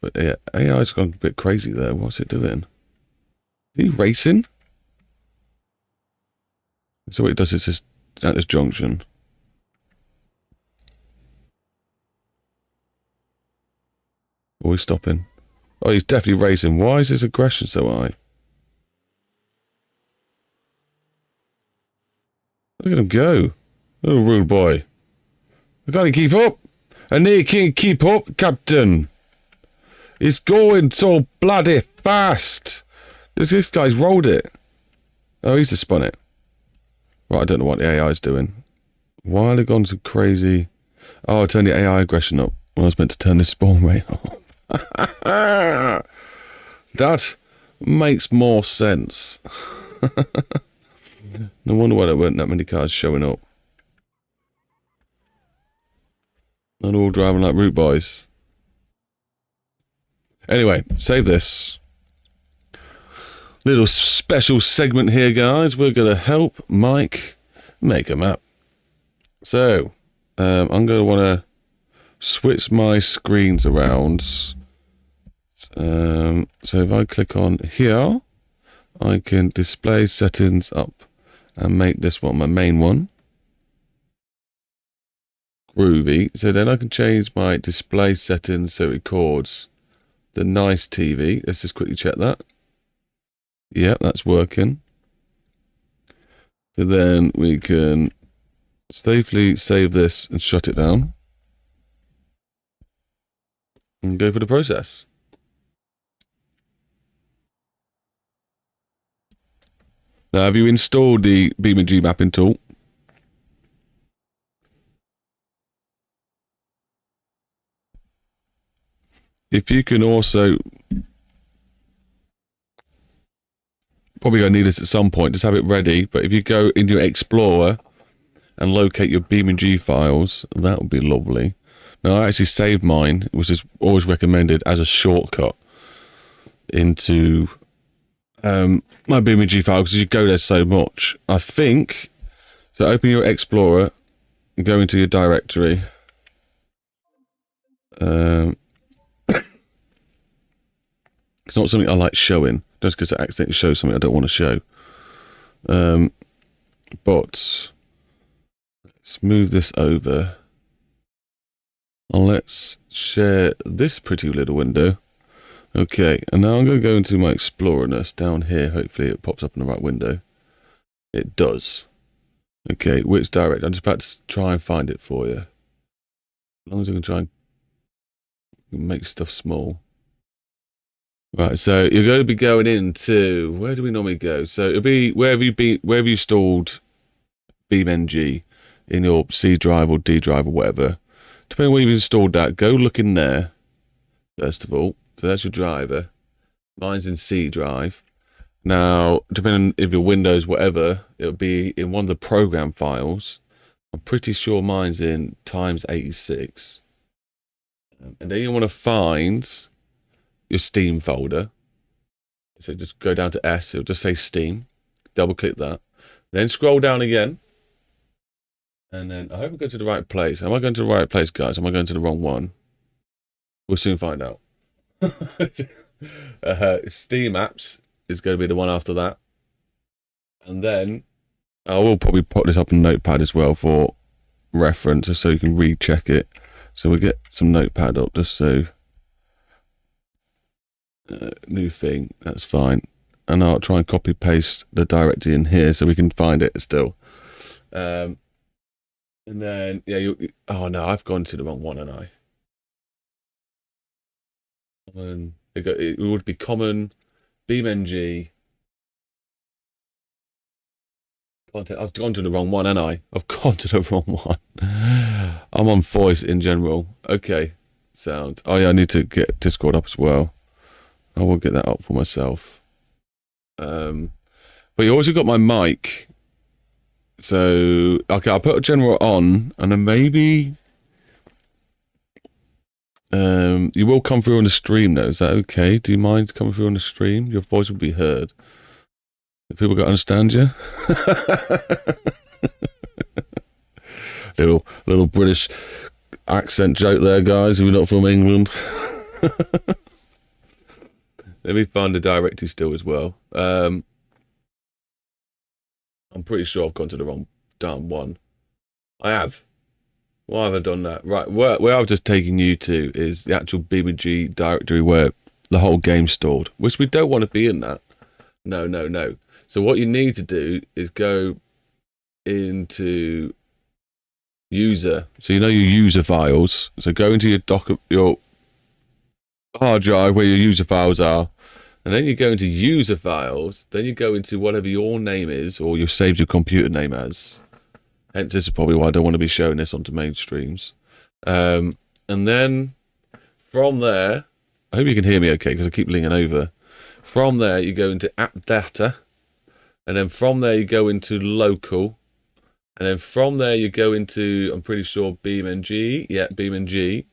But yeah, AI's gone a bit crazy there. What's it doing? Is he racing? So what it does is just at this junction. Oh, he's stopping. Oh, he's definitely racing. Why is his aggression so high? Look at him go. Little rude boy. I can't keep up. And he can't keep up, Captain. He's going so bloody fast. This guy's rolled it. Oh, he's just spun it. Right, I don't know what the AI is doing. Why are they gone so crazy? Oh, I turned the AI aggression up. I was meant to turn this spawn rate off. That makes more sense. No wonder why there weren't that many cars showing up. Not all driving like root boys. Anyway, save this. Little special segment here, guys. We're going to help Mike make a map. So, I'm going to want to switch my screens around. So if I click on here, I can display settings up and make this one my main one. Groovy. So then I can change my display settings so it records the nice TV. Let's just quickly check that. Yep, that's working. So then we can safely save this and shut it down. And go for the process. Now, have you installed the BeamNG mapping tool? If you can also, probably going to need this at some point, just have it ready. But if you go in your Explorer and locate your BeamNG files, that would be lovely. Now, I actually saved mine, which is always recommended as a shortcut into my BeamNG file, because you go there so much. I think, so open your Explorer, go into your directory. It's not something I like showing, just because it accidentally shows something I don't want to show. But let's move this over. And let's share this pretty little window. Okay, and now I'm going to go into my Explorer nest down here. Hopefully it pops up in the right window. It does. Okay, which direct? I'm just about to try and find it for you. As long as I can try and make stuff small. Right, so you're going to be going into, where do we normally go? So it'll be wherever you installed BeamNG in your C drive or D drive or whatever. Depending on where you've installed that, go look in there, first of all. So that's your driver. Mine's in C drive. Now, depending on if your Windows, whatever, it'll be in one of the program files. I'm pretty sure mine's in ×86. And then you want to find your Steam folder. So just go down to S, it'll just say Steam. Double click that. Then scroll down again. And then I hope I go to the right place. Am I going to the right place, guys? Am I going to the wrong one? We'll soon find out. Steam apps is going to be the one after that. And then I will probably put this up in Notepad as well for reference, just so you can recheck it. So we'll get some Notepad up just so. New thing, that's fine. And I'll try and copy paste the directory in here so we can find it still. And then, yeah, oh no, I've gone to the wrong one, haven't I? Common, it would be common, BeamNG. I've gone to the wrong one, haven't I? I've gone to the wrong one. I'm on voice in general. Okay, sound. Oh yeah, I need to get Discord up as well. I will get that up for myself. But you also got my mic. So, okay, I'll put a general on, and then maybe you will come through on the stream, though. Is that okay? Do you mind coming through on the stream? Your voice will be heard. If people can understand you. little British accent joke there, guys, if you're not from England. Let me find the directory still as well. I'm pretty sure I've gone to the wrong damn one. I have. Why have I done that? Right, where I've just taken you to is the actual BeamNG directory where the whole game's stored, which we don't want to be in that. No. So what you need to do is go into user. So you know your user files. So go into your hard drive where your user files are. And then you go into user files, then you go into whatever your name is, or you've saved your computer name as. Hence, this is probably why I don't want to be showing this onto mainstreams. And then from there, I hope you can hear me okay, because I keep leaning over. From there, you go into app data. And then from there, you go into local. And then from there, you go into, I'm pretty sure, BeamNG. Yeah, BeamNG.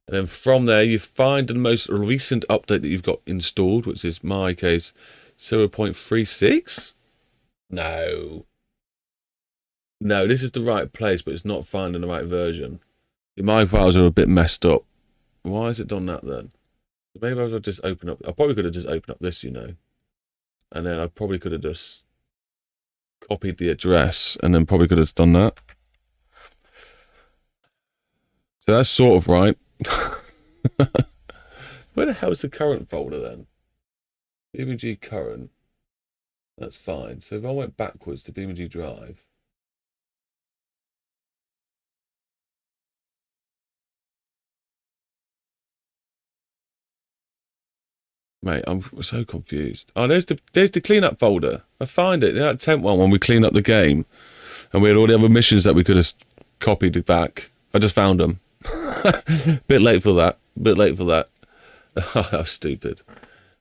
And then from there, you find the most recent update that you've got installed, which is my case 0.36. No, this is the right place, but it's not finding the right version. My files are a bit messed up. Why has it done that then? Maybe I would just open up. I probably could have just opened up this, you know, and then I probably could have just copied the address, and then probably could have done that. So that's sort of right. Where the hell is the current folder then? BeamNG current. That's fine. So if I went backwards to beamNG.drive. Mate, I'm so confused. Oh, there's the cleanup folder. I find it. That temp one when we clean up the game, and we had all the other missions that we could have copied back. I just found them. Bit late for that. How stupid.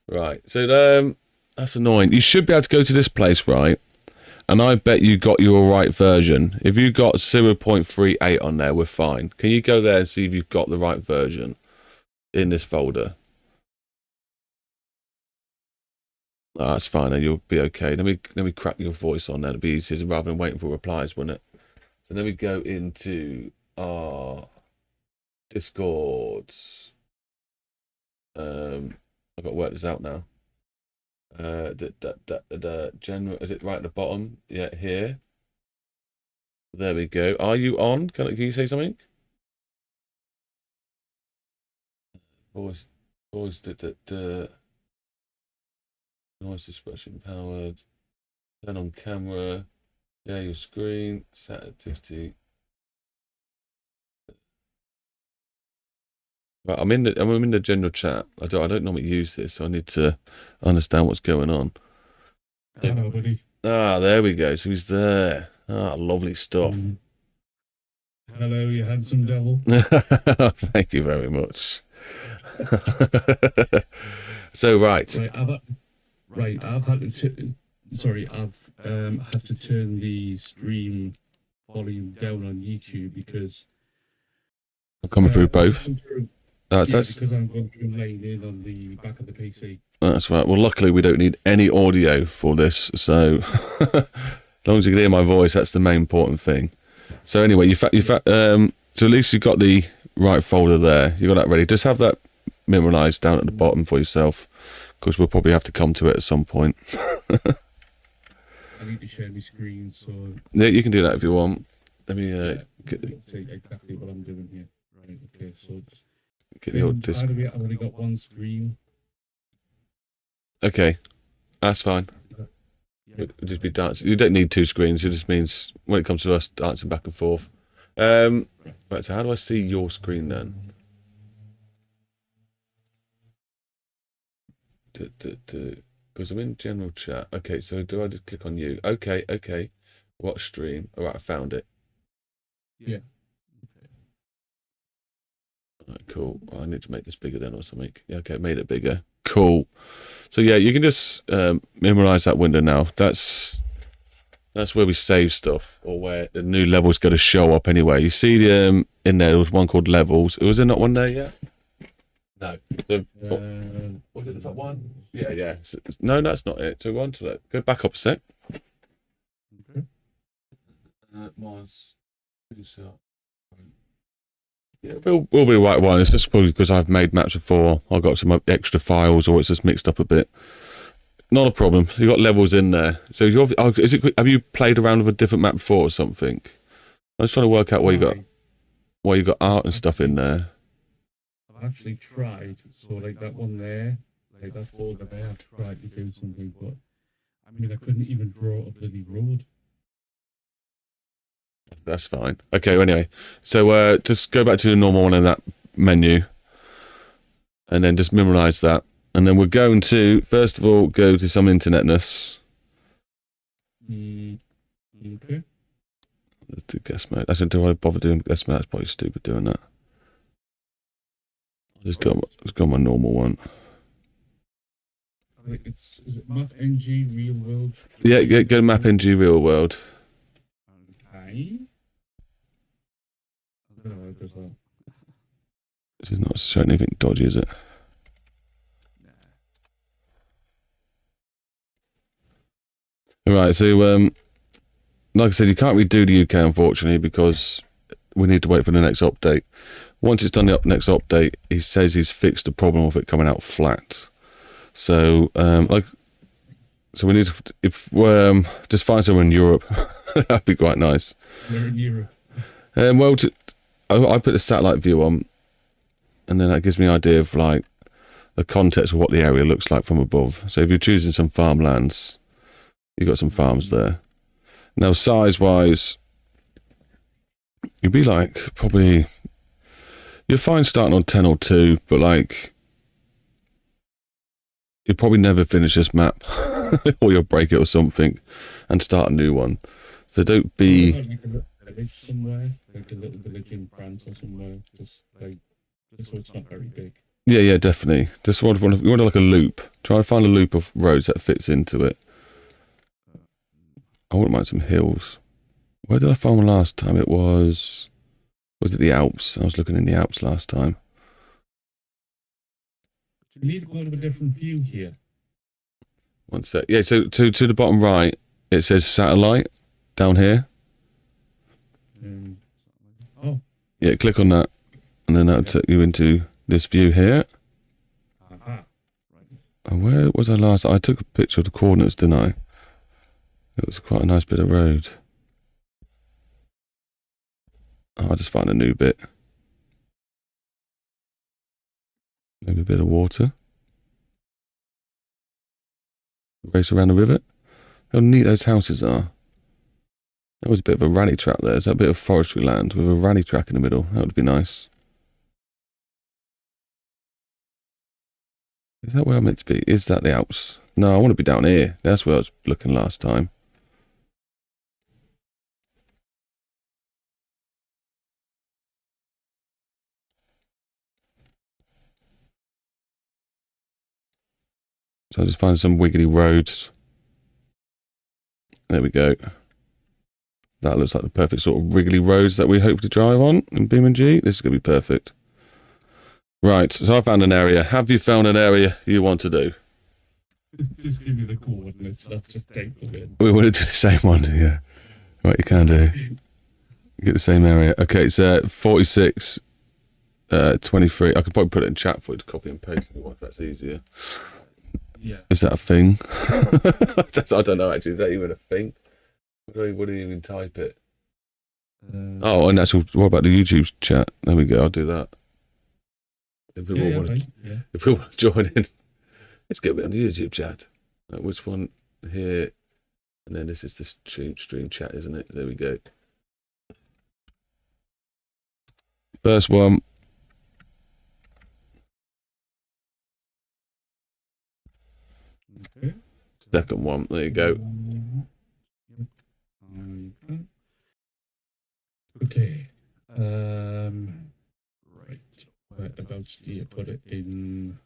Right. So that's annoying. You should be able to go to this place, right? And I bet you got your right version. If you got 0.38 on there, we're fine. Can you go there and see if you've got the right version in this folder? Oh, that's fine, then you'll be okay. Let me crack your voice on there. It'll be easier rather than waiting for replies, wouldn't it? So then we go into our Discords. I've got to work this out now. The general, is it right at the bottom? Yeah, here. There we go. Are you on? Can you say something? Voice, noise expression powered. Turn on camera. Yeah, your screen set at 50. Right, I'm in the general chat. I don't normally use this, so I need to understand what's going on. Hello, buddy. Ah, there we go. So he's there. Ah, lovely stuff. Hello, you handsome devil. Thank you very much. So right. I've had to. Sorry, I've had to turn the stream volume down on YouTube because I'm coming through both. because I'm going through laying in on the back of the PC. That's right. Well, luckily we don't need any audio for this, so as long as you can hear my voice, that's the main important thing. So anyway, so at least you've got the right folder there. You got that ready. Just have that memorized down at the bottom for yourself, because we'll probably have to come to it at some point. I need to share my screen, so Yeah, you can do that if you want. Let me see exactly what I'm doing here. Right. Okay. So get the old disc. I've only got one screen. Okay, that's fine. Yeah. It'll just be dancing. You don't need two screens. It just means when it comes to us dancing back and forth. Right. So how do I see your screen then? Because I'm in general chat. Okay, so do I just click on you? Okay. Watch stream. All right, I found it. Yeah. All right, cool. Well, I need to make this bigger then or something. Yeah, okay, made it bigger. Cool. So yeah, you can just memorize that window now. That's where we save stuff, or where the new level's going to show up anyway. You see in there was one called levels. Was there not one there yet? No. Was it the top one? Yeah. No, that's not it. So on to that. Go back up a sec. Okay. Yeah, we'll be the right one. It's just probably because I've made maps before. I've got some extra files, or it's just mixed up a bit. Not a problem. You've got levels in there. So have you played around with a different map before or something? I was trying to work out where you got art and stuff in there. I've actually tried. So like that one there, like that folder there, I've tried to do something, but I mean I couldn't even draw a bloody road. That's fine. Okay, well, anyway. So just go back to the normal one in that menu. And then just memorize that. And then we're going to, first of all, go to some internetness. Okay. Let's do guest mode. I said, do I bother doing guest mode? That's probably stupid doing that. I'll just go on my normal one. I think is it MapNG Real World? Yeah, go to MapNG Real World. Okay. I don't know how it does that. This is not showing anything dodgy, is it? Right, so like I said, you can't redo the UK unfortunately because we need to wait for the next update. Once it's done the next update, he says he's fixed the problem of it coming out flat. So so we need to just find somewhere in Europe. That'd be quite nice. Where in Europe? Well, I put a satellite view on, and then that gives me an idea of like the context of what the area looks like from above. So if you're choosing some farmlands, you've got some farms there. Now, size-wise, you'd be like probably you're fine starting on 10 or 2, but like you'll probably never finish this map, or you'll break it or something, and start a new one. So don't be. Like a little village somewhere, like a little village in France or somewhere, just so it's not very big. Yeah, definitely. Just want like a loop. Try and find a loop of roads that fits into it. I wouldn't mind some hills. Where did I find one last time? Was it the Alps? I was looking in the Alps last time. You need to go to a different view here. One sec. Yeah, so to the bottom right, it says satellite down here. Oh. Yeah, click on that, and then that'll take you into this view here. Aha. Right. And where was I last? I took a picture of the coordinates, didn't I? It was quite a nice bit of road. I'll just find a new bit. Maybe a bit of water. Race around the river. How neat those houses are. That was a bit of a rally track there. Is that a bit of forestry land with a rally track in the middle? That would be nice. Is that where I'm meant to be? Is that the Alps? No, I want to be down here. That's where I was looking last time. So I'll just find some wiggly roads. There we go. That looks like the perfect sort of wriggly roads that we hope to drive on in BeamNG. This is going to be perfect. Right, so I found an area. Have you found an area you want to do? Just give me the coordinates. I'll just take them in. We want to do the same one, yeah. Right, you can do. Get the same area. Okay, it's 46, 23. I could probably put it in chat for you to copy and paste if that's easier. Yeah. Is that a thing? I don't know, actually. Is that even a thing? Wouldn't even type it. Oh, and actually, what about the YouTube chat? There we go. I'll do that. If people want to join in, let's get a bit on the YouTube chat. Which one here? And then this is the stream chat, isn't it? There we go. First one. Okay. Second one. There you go. Okay. Right. Whereabouts do you put it in?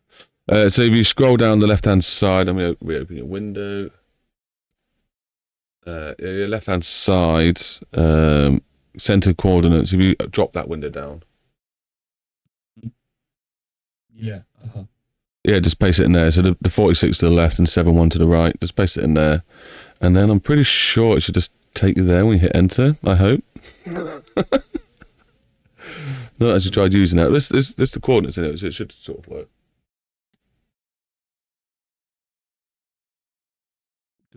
So if you scroll down the left-hand side, I'm going to reopen your window. Your left-hand side, center coordinates. If you drop that window down. Yeah. Yeah, just paste it in there. So the 46 to the left and 71 to the right. Just paste it in there. And then I'm pretty sure it should just take you there when you hit enter, I hope. Not actually tried using that. There's the coordinates in it, so it should sort of work.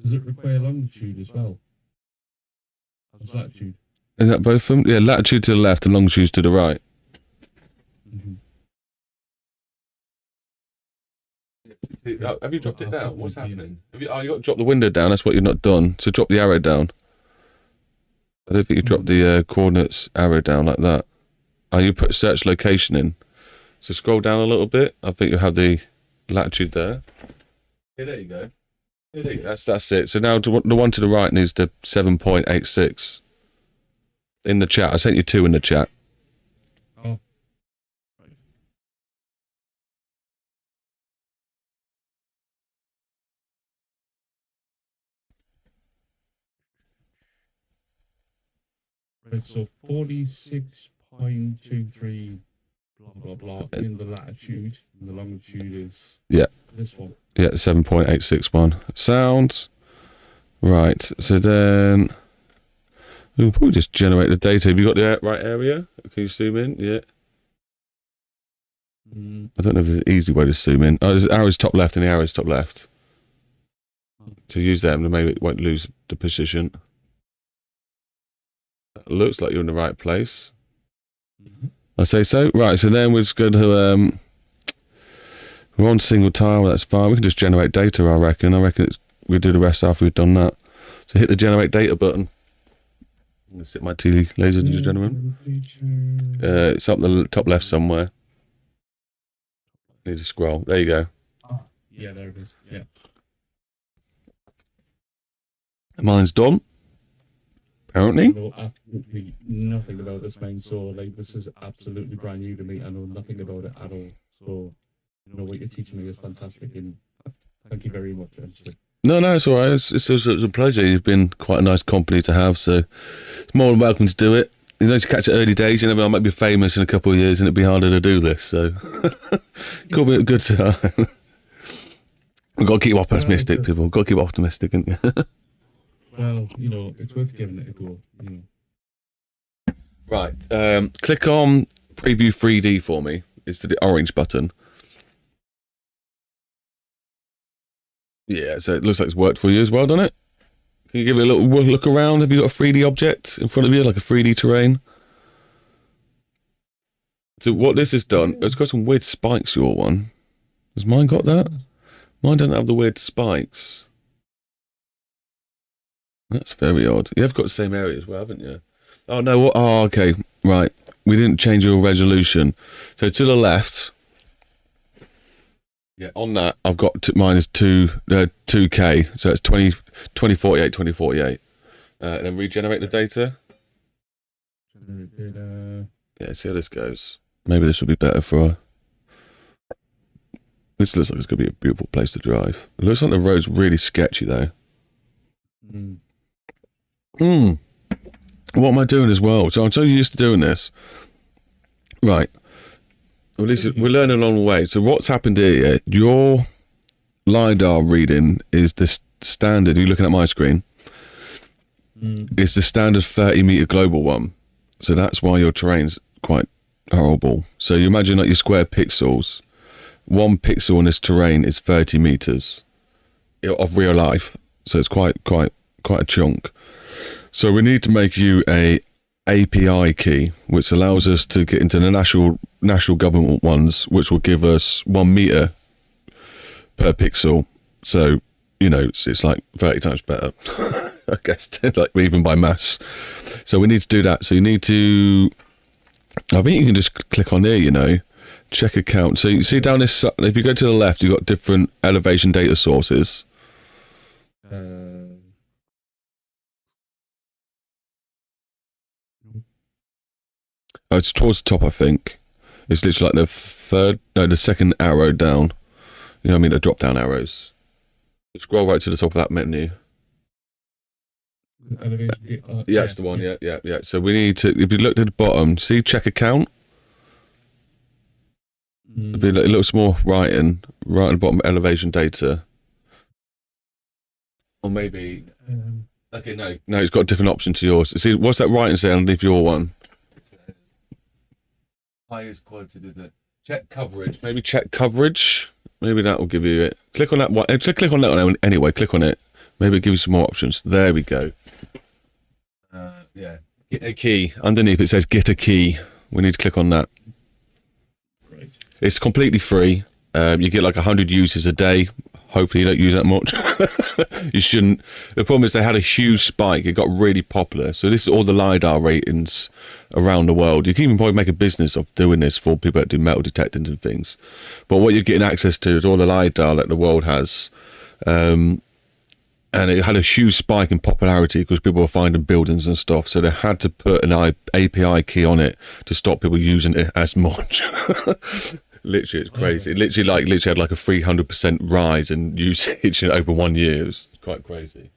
Does it require longitude as well? As latitude? Is that both of them? Yeah, latitude to the left and longitude to the right. Mm-hmm. Have you dropped it down? What's happening? You got to drop the window down. That's what you've not done. So drop the arrow down. I don't think you dropped the coordinates arrow down like that. You put search location in. So scroll down a little bit. I think you'll have the latitude there. Yeah, there you go. Yeah, there you go. That's it. So now the one to the right needs the 7.86 in the chat. I sent you 2 in the chat. Oh. Right, so 46.23 blah blah blah in the latitude, and the longitude is this one. Yeah, 7.861. Sounds right. So then we can probably just generate the data. Have you got the right area? Can you zoom in? Yeah. I don't know if there's an easy way to zoom in. Oh, there's arrows top left and the arrows top left. To use them, then maybe it won't lose the position. Looks like you're in the right place. I say so. Right, so then we're just going to we're on single tile. That's fine. We can just generate data. I reckon we'll do the rest after we've done that. So hit the generate data button. I'm gonna sit my TV, ladies and gentlemen. It's up the top left somewhere. Need to scroll. There you go. Yeah, there it is. Yeah. Mine's done. Apparently. I know absolutely nothing about this mine, so like this is absolutely brand new to me. I know nothing about it at all. So what you're teaching me is fantastic, and thank you very much. No, it's all right. It's a pleasure. You've been quite a nice company to have, so it's more than welcome to do it. You know, to catch it early days, you never know, I might be famous in a couple of years and it'd be harder to do this, so could be a good time. We've got to keep optimistic, people. We've got to keep optimistic, haven't you? Well, it's worth giving it a go. Right. Click on Preview 3D for me. It's the orange button. Yeah, so it looks like it's worked for you as well, doesn't it? Can you give it a little look around? Have you got a 3D object in front of you, like a 3D terrain? So what this has done, it's got some weird spikes, your one. Has mine got that? Mine doesn't have the weird spikes. That's very odd. You have got the same area as well, haven't you? Oh no! What? Oh, okay. Right. We didn't change your resolution. So to the left. Yeah. On that, I've got minus 2K. So it's 2048, 2048. And then regenerate the data. Yeah. See how this goes. Maybe this would be better for her. This looks like it's going to be a beautiful place to drive. It looks like the road's really sketchy though. What am I doing as well? So I'm so used to doing this. Right. Well, at least we're learning along the way. So what's happened here? Your LiDAR reading is the standard. You're looking at my screen. It's the standard 30-meter global one. So that's why your terrain's quite horrible. So you imagine like your square pixels. 1 pixel in this terrain is 30 meters of real life. So it's quite a chunk. So we need to make you a API key, which allows us to get into the national government ones, which will give us 1 meter per pixel. So, you know, it's like 30 times better, I guess, like even by mass. So we need to do that. So you need to, I think you can just click on here, you know, check account. So you see down this, if you go to the left, you've got different elevation data sources. Oh, it's towards the top, I think. It's literally like the second arrow down. You know what I mean? The drop down arrows. Scroll right to the top of that menu. Yeah, it's the one. Yeah. So we need to, if you look at the bottom, see check account? It'll be a little small writing, right at the bottom, elevation data. Or maybe, okay, no, it's got a different option to yours. See, what's that writing say underneath your one? Highest quality, did it? Check coverage. Maybe check coverage. Maybe that will give you it. Click on that one. Click on that one anyway. Click on it. Maybe it'll give you some more options. There we go. Yeah. Get a key. Underneath it says get a key. We need to click on that. Right. It's completely free. You get like 100 uses a day. Hopefully you don't use that much. You shouldn't. The problem is they had a huge spike. It got really popular. So this is all the LiDAR ratings around the world. You can even probably make a business of doing this for people that do metal detecting and things. But what you're getting access to is all the LiDAR that the world has. And it had a huge spike in popularity because people were finding buildings and stuff. So they had to put an API key on it to stop people using it as much. Literally, it's crazy. It literally had like a 300% rise in usage in over 1 year. It was quite crazy.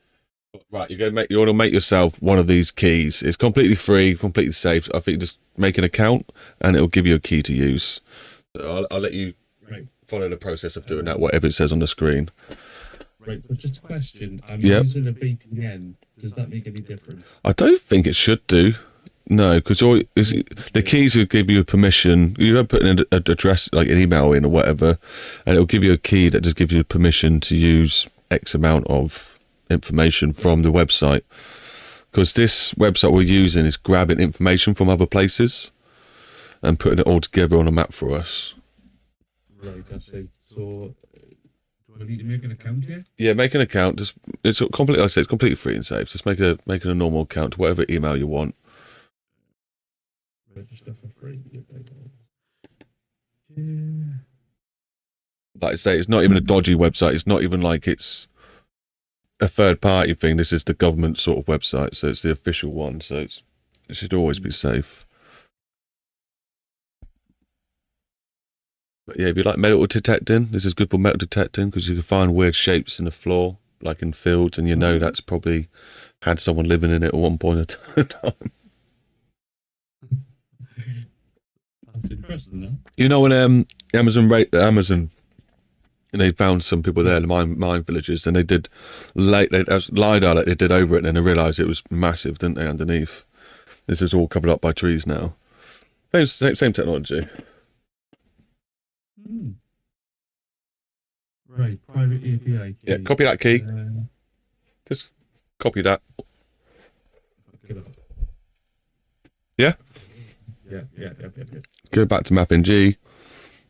Right, you want to make yourself one of these keys. It's completely free, completely safe. I think just make an account and it'll give you a key to use. So I'll let you follow the process of doing that, whatever it says on the screen. Right, so just a question. I'm using a VPN. Does that make any difference? I don't think it should do. No, because the keys will give you a permission. You don't put in an address, like an email in or whatever, and it'll give you a key that just gives you permission to use X amount of information from the website. Because this website we're using is grabbing information from other places and putting it all together on a map for us. Right, I see. So, do I need to make an account here? Yeah, make an account. It's completely, like I say, it's completely free and safe. Just make a normal account to whatever email you want. Register for free. Like I say, it's not even a dodgy website. It's not even like it's a third-party thing. This is the government sort of website, so it's the official one. So it should always be safe. But yeah, if you like metal detecting, this is good for metal detecting because you can find weird shapes in the floor, like in fields, and you know that's probably had someone living in it at one point at a time. That's interesting, though. You know when Amazon, and they found some people there, the mine villages, and they did LiDAR that they did over it, and then they realised it was massive, didn't they? Underneath, this is all covered up by trees now. Same technology. Right, private API key. Yeah, copy that key. Just copy that. Yeah? Yeah. Go back to MapNG.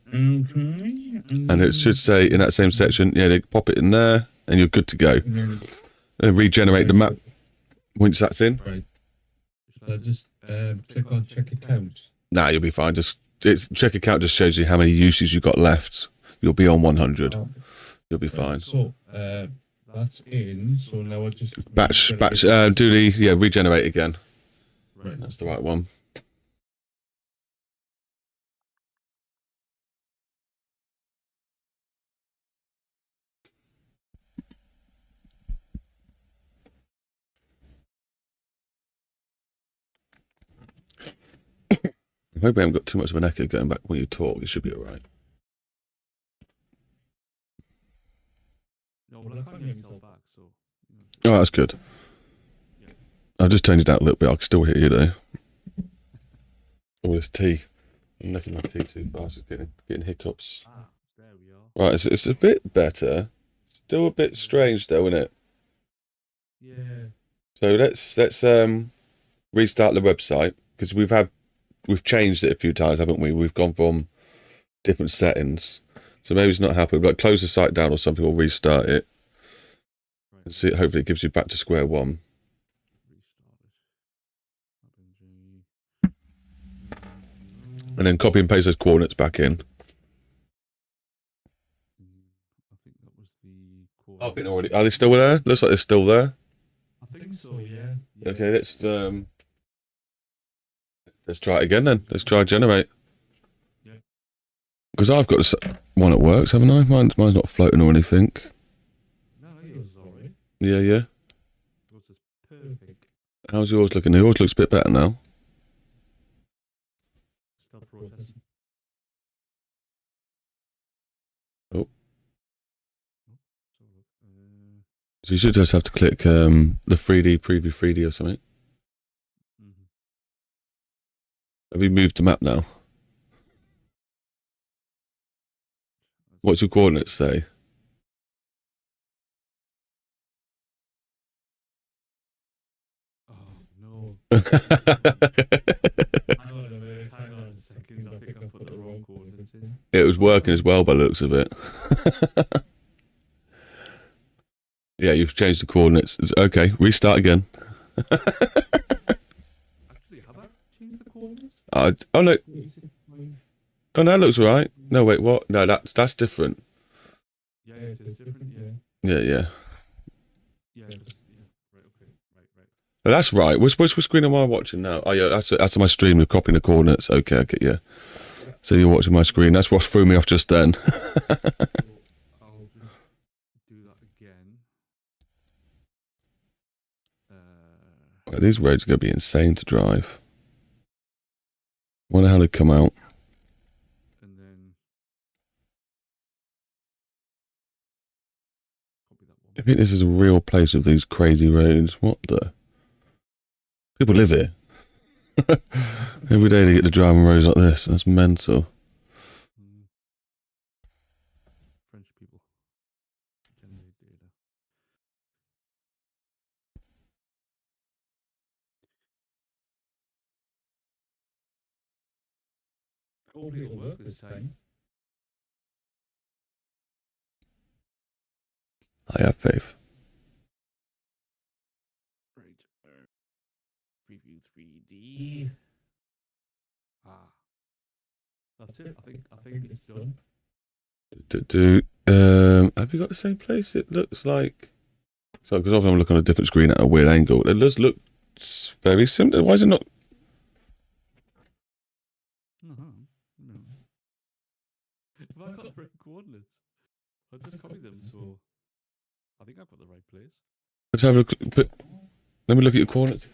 Okay. And it should say in that same section, yeah, they pop it in there and you're good to go. And regenerate the map. Once that's in, Right. Should I just click on check account? nah, you'll be fine. Check account just shows you how many uses you got left. You'll be on 100. You'll be fine. So that's in. So now I just Batch. Regenerate again. Right. That's the right one. I hope I haven't got too much of an echo going back when you talk. It should be all right. No, but I can't hear myself back, so. Oh, that's good. Yeah. I've just changed it out a little bit. I can still hear you though. Oh, this tea. I'm licking my tea too fast. It's getting hiccups. Ah, there we are. Right, it's a bit better. Still a bit strange though, isn't it? Yeah. So let's restart the website because we've changed it a few times, haven't we? We've gone from different settings. So maybe it's not helping, but close the site down or something or restart it. Right. And see, hopefully it gives you back to square one. And then copy and paste those coordinates back in. I think that was the Oh, I've been already. Are they still there? Looks like they're still there. I think so, yeah. Okay, let's try it again then. Let's try generate. Yeah. Because I've got one that works, haven't I? Mine's not floating or anything. No, yours is alright. Yeah. Yours is perfect. How's yours looking? Yours looks a bit better now. Still processing. Oh. So you should just have to click the 3D preview 3D or something. Mm-hmm. Have you moved the map now? What's your coordinates say? Oh, no. Hang on a second. I think I put the wrong coordinates in. It was working as well by the looks of it. Yeah, you've changed the coordinates. It's okay, restart again. Actually, have I changed the coordinates? Oh no. Oh, that looks right. No, wait, what? No, that's different. Yeah, it is different, yeah. Yeah. Yeah, right, okay, right. Oh, that's right. Which screen am I watching now? Oh yeah, that's my stream with copying the coordinates. Okay, I get you. So you're watching my screen. That's what threw me off just then. So I'll just do that again. These roads are going to be insane to drive. Wonder how they come out. And then copy that one. I think this is a real place with these crazy roads. What the? People live here. Every day they get to drive on roads like this. That's mental. French people. Generate data. Hopefully it'll work this time. I have faith. Right. Preview 3D. That's it. I think it's done. Have you got the same place? It looks like. So, because often I'm looking on a different screen at a weird angle. It does look very similar. Why is it not? No. Have I got the right coordinates? I just copied them, so I think I've got the right place. Let's have a look. Let me look at your coordinates.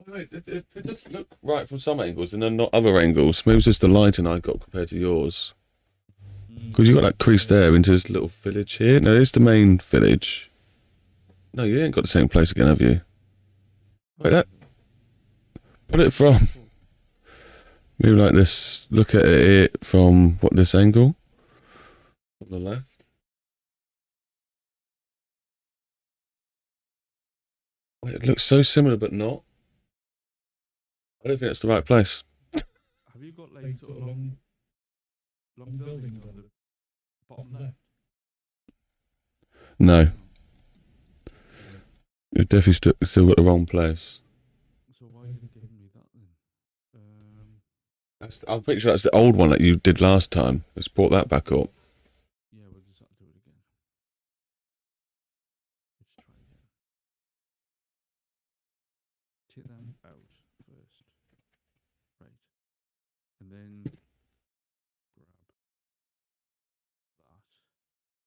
Wait, it does look right from some angles and then not other angles. Maybe it's just the lighting I got compared to yours. Because you got that crease there into this little village here. No, it's the main village. No, you ain't got the same place again, have you? Wait, put it from. Maybe like this. Look at it from this angle? On the left. Wait, it looks so similar but not. I don't think that's the right place. Have you got like sort of long buildings on the bottom left? No. You definitely still got the wrong place. So why is it giving me that then? I'm pretty sure that's the old one that you did last time. Let's brought that back up. Yeah, we'll just have to do it again. Let's try again. Take them out first. Right. And then grab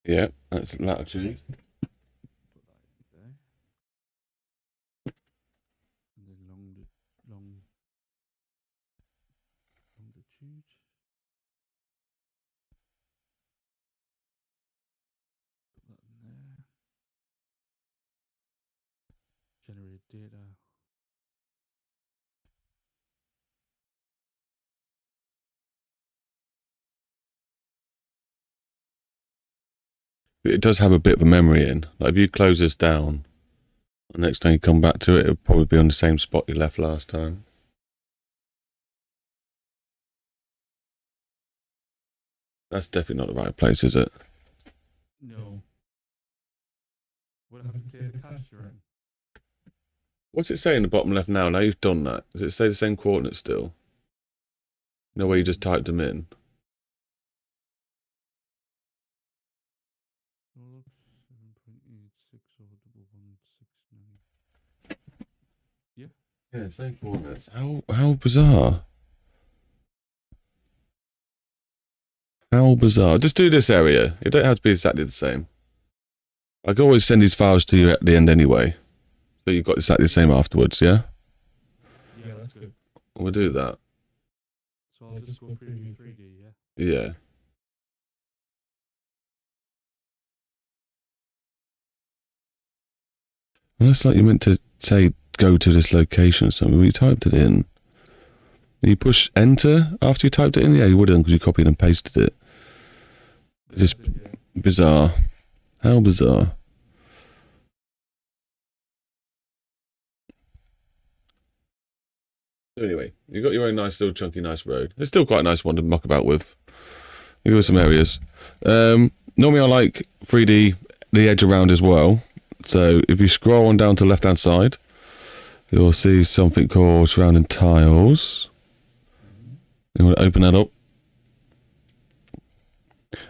that. Yeah, that's latitude. Put that in there. And then longitude. Put that in there. Generate data. It does have a bit of a memory in. Like if you close this down, the next time you come back to it, it'll probably be on the same spot you left last time. That's definitely not the right place, is it? No. What happened to the cache you're in? What's it say in the bottom left now? Now you've done that. Does it say the same coordinates still? No way you just typed them in. Oh, look, 7.86 or 1169. Yeah. Yeah, same coordinates. How bizarre. How bizarre. Just do this area. It don't have to be exactly the same. I can always send these files to you at the end anyway. So you've got exactly the same afterwards, yeah? Yeah, that's good. We'll do that. So I'll just go preview 3D, yeah? Yeah. Well, it's like you meant to say go to this location or something. When you typed it in. You push enter after you typed it in? Yeah, you would have done because you copied and pasted it. It's just bizarre. How bizarre. So anyway, you've got your own nice little chunky nice road. It's still quite a nice one to muck about with. You got some areas. Normally I like 3D the edge around as well. So if you scroll on down to the left hand side, you'll see something called surrounding tiles. You want to open that up?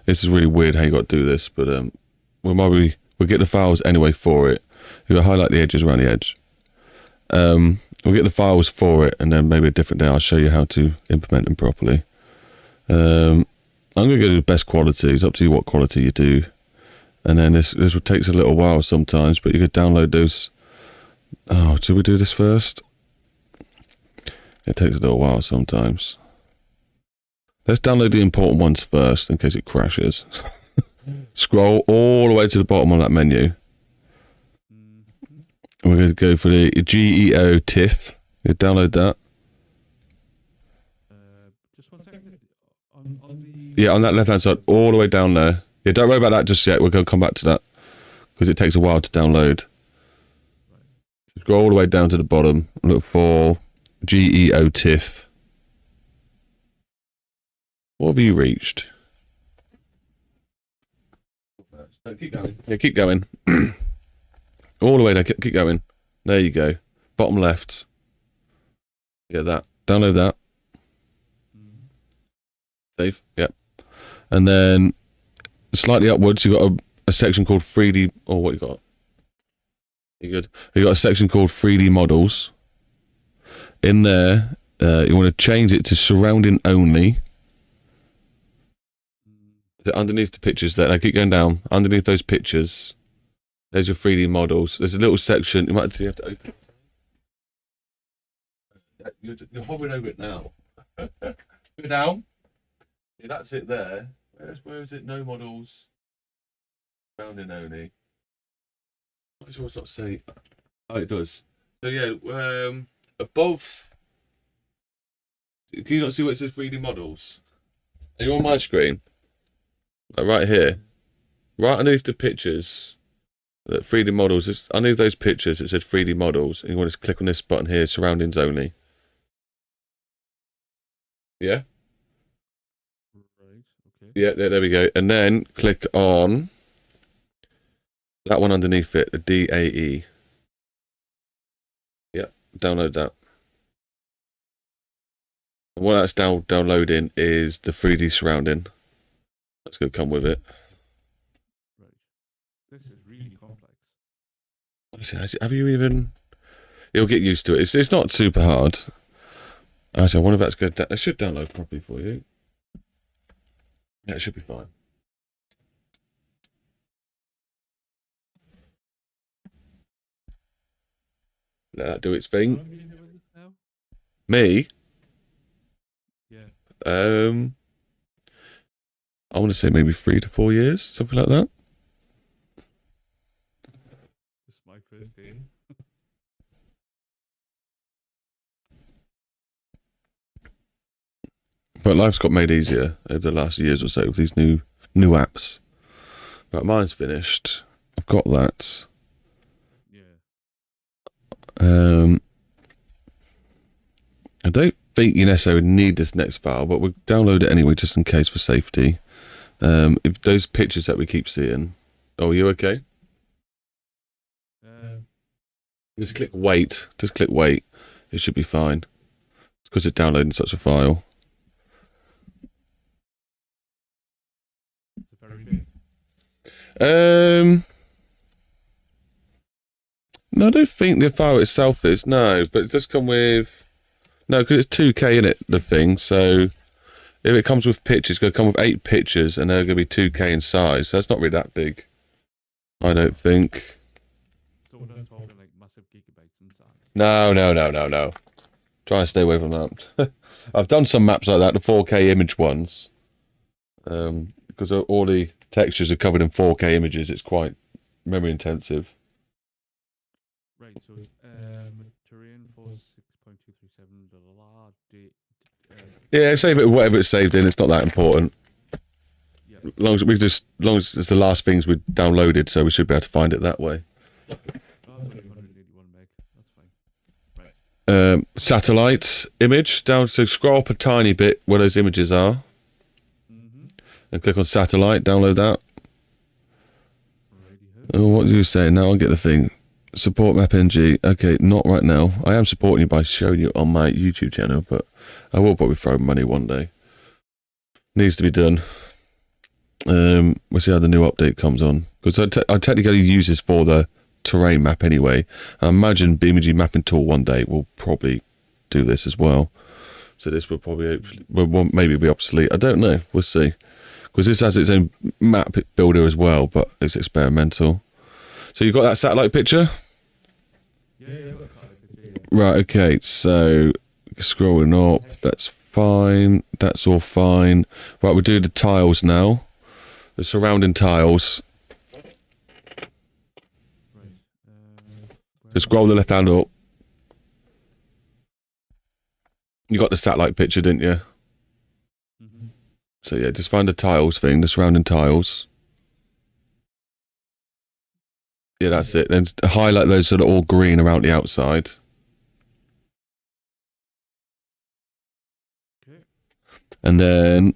This is really weird how you got to do this, but we'll get the files anyway for it. You got to highlight the edges around the edge. We'll get the files for it, and then maybe a different day I'll show you how to implement them properly. I'm going to go to the best quality. It's up to you what quality you do. And then this takes a little while sometimes, but you could download those. Oh, should we do this first? It takes a little while sometimes. Let's download the important ones first in case it crashes. Scroll all the way to the bottom on that menu. And we're going to go for the GEO TIFF. You download that. Just 1 second. On the... Yeah, on that left hand side, all the way down there. Yeah, don't worry about that just yet. We're going to come back to that because it takes a while to download. Scroll all the way down to the bottom. Look for GEO TIFF. What have you reached? Keep going. Yeah, keep going. All the way there. Keep going. There you go. Bottom left. Yeah, that. Download that. Save. Yep. And then slightly upwards, you've got a section called 3D. Oh, what you got? You good? You got a section called 3D models. In there, you want to change it to surrounding only. Underneath the pictures there, I keep going down. Underneath those pictures, there's your 3D models. There's a little section. You might actually have to open it. You're hovering over it now. Go down. Yeah, that's it there. Where is it? No models. Surrounding only. I'm not sure it's not saying. Oh, it does. So yeah, above. Can you not see where it says 3D models? Are you on my screen? Like right here, right underneath the pictures, the 3D models. It's underneath those pictures. It said 3D models, and you want to click on this button here, surroundings only. Yeah. Right. Okay. Yeah. There we go. And then click on that one underneath it, the DAE. Download that. And what that's downloading is the 3D surrounding. That's going to come with it. Right. This is really complex. Have you even... You'll get used to it. It's not super hard. Actually, I wonder if that's good. It should download properly for you. Yeah, it should be fine. Let that do its How thing. long have you been doing this now? Me? Yeah. I want to say maybe 3 to 4 years, something like that. This is my first game. But life's got made easier over the last years or so with these new apps. But mine's finished. I've got that. Yeah. I don't think you necessarily need this next file, but we'll download it anyway just in case for safety. If those pictures that we keep seeing... Oh, are you okay? Just click wait. Just click wait. It should be fine. It's because it's downloading such a file. It's very big. No, I don't think the file itself is. No, but it does come with... No, because it's 2K in it, the thing. So if it comes with pictures, it's going to come with 8 pictures, and they're going to be 2K in size. So it's not really that big. I don't think. So we're not talking like massive gigabytes in size. No. Try and stay away from that. I've done some maps like that, the 4K image ones. Because all the textures are covered in 4K images, it's quite memory intensive. Right, so terrain for 6.237 Yeah, save it whatever it's saved in. It's not that important. Yeah. As long as it's the last things we downloaded, so we should be able to find it that way. Oh, it's only 181 meg. That's fine. Right. Satellite image down. So scroll up a tiny bit where those images are, and click on satellite. Download that. Oh, what do you say? Now I'll get the thing. Support MapNG. Okay, not right now. I am supporting you by showing you on my YouTube channel, but I will probably throw money one day. Needs to be done. We'll see how the new update comes on. Because I technically use this for the terrain map anyway. I imagine BeamNG mapping tool one day will probably do this as well. So this will probably maybe be obsolete. I don't know. We'll see. Because this has its own map builder as well, but it's experimental. So you've got that satellite picture? Yeah. Right, okay, so scrolling up, that's fine, that's all fine. Right, we'll do the tiles now. The surrounding tiles. So scroll the left hand up. You got the satellite picture, didn't you? So yeah, just find the tiles thing, the surrounding tiles. Yeah, that's it. Then highlight those that are all green around the outside. Okay. And then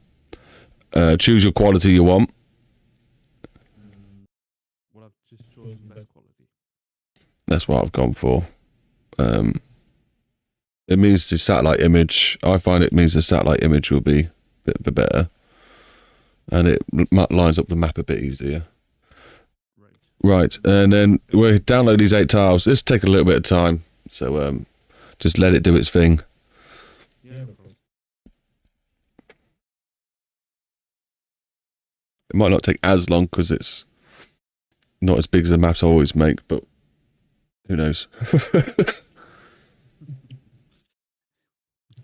choose your quality you want. Well, I've just chosen best quality. That's what I've gone for. It means the satellite image. I find it means the satellite image will be a bit better. And it lines up the map a bit easier. Right, and then we'll download these 8 tiles. This will take a little bit of time, so just let it do its thing. Yeah, no problem. It might not take as long because it's not as big as the maps I always make, but who knows?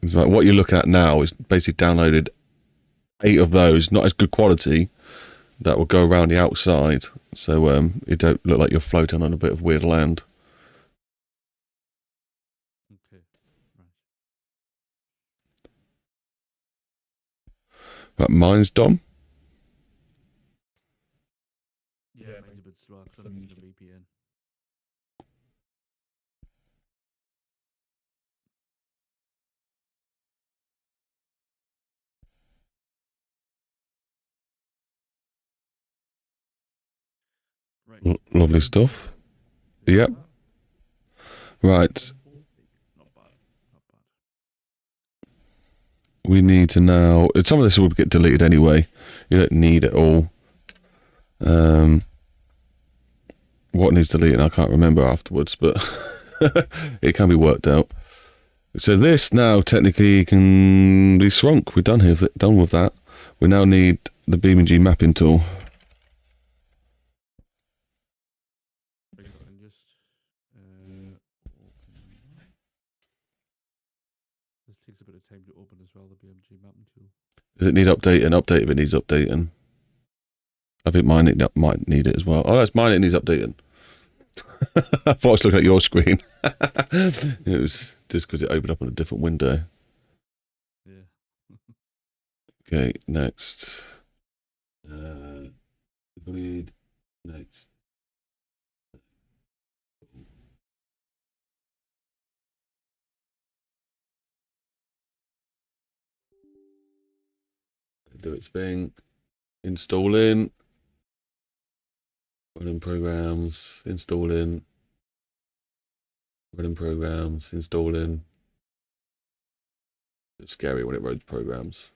It's like what you're looking at now is basically downloaded 8 of those, not as good quality, that will go around the outside, so you don't look like you're floating on a bit of weird land. Okay. Right, mine's done. Yeah, mine's a bit slow because I'm using a VPN. Right. Lovely stuff. Yep. Right. we need to now... Some of this will get deleted anyway. You don't need it all. What needs deleting, I can't remember afterwards, but it can be worked out. So this now technically can be shrunk. We're done with that. We now need the BeamNG mapping tool. And just open. This takes a bit of time to open as well, the BeamNG mapping tool. Does it need updating? Update if it needs updating. I think mine might need it as well. Oh, that's mine. It needs updating. I thought I was looking at your screen. It was just because it opened up on a different window. Yeah. Okay, next. Agreed. Next. Do its thing. Installing. Running programs. Installing. Running programs. Installing. It's scary when it runs programs.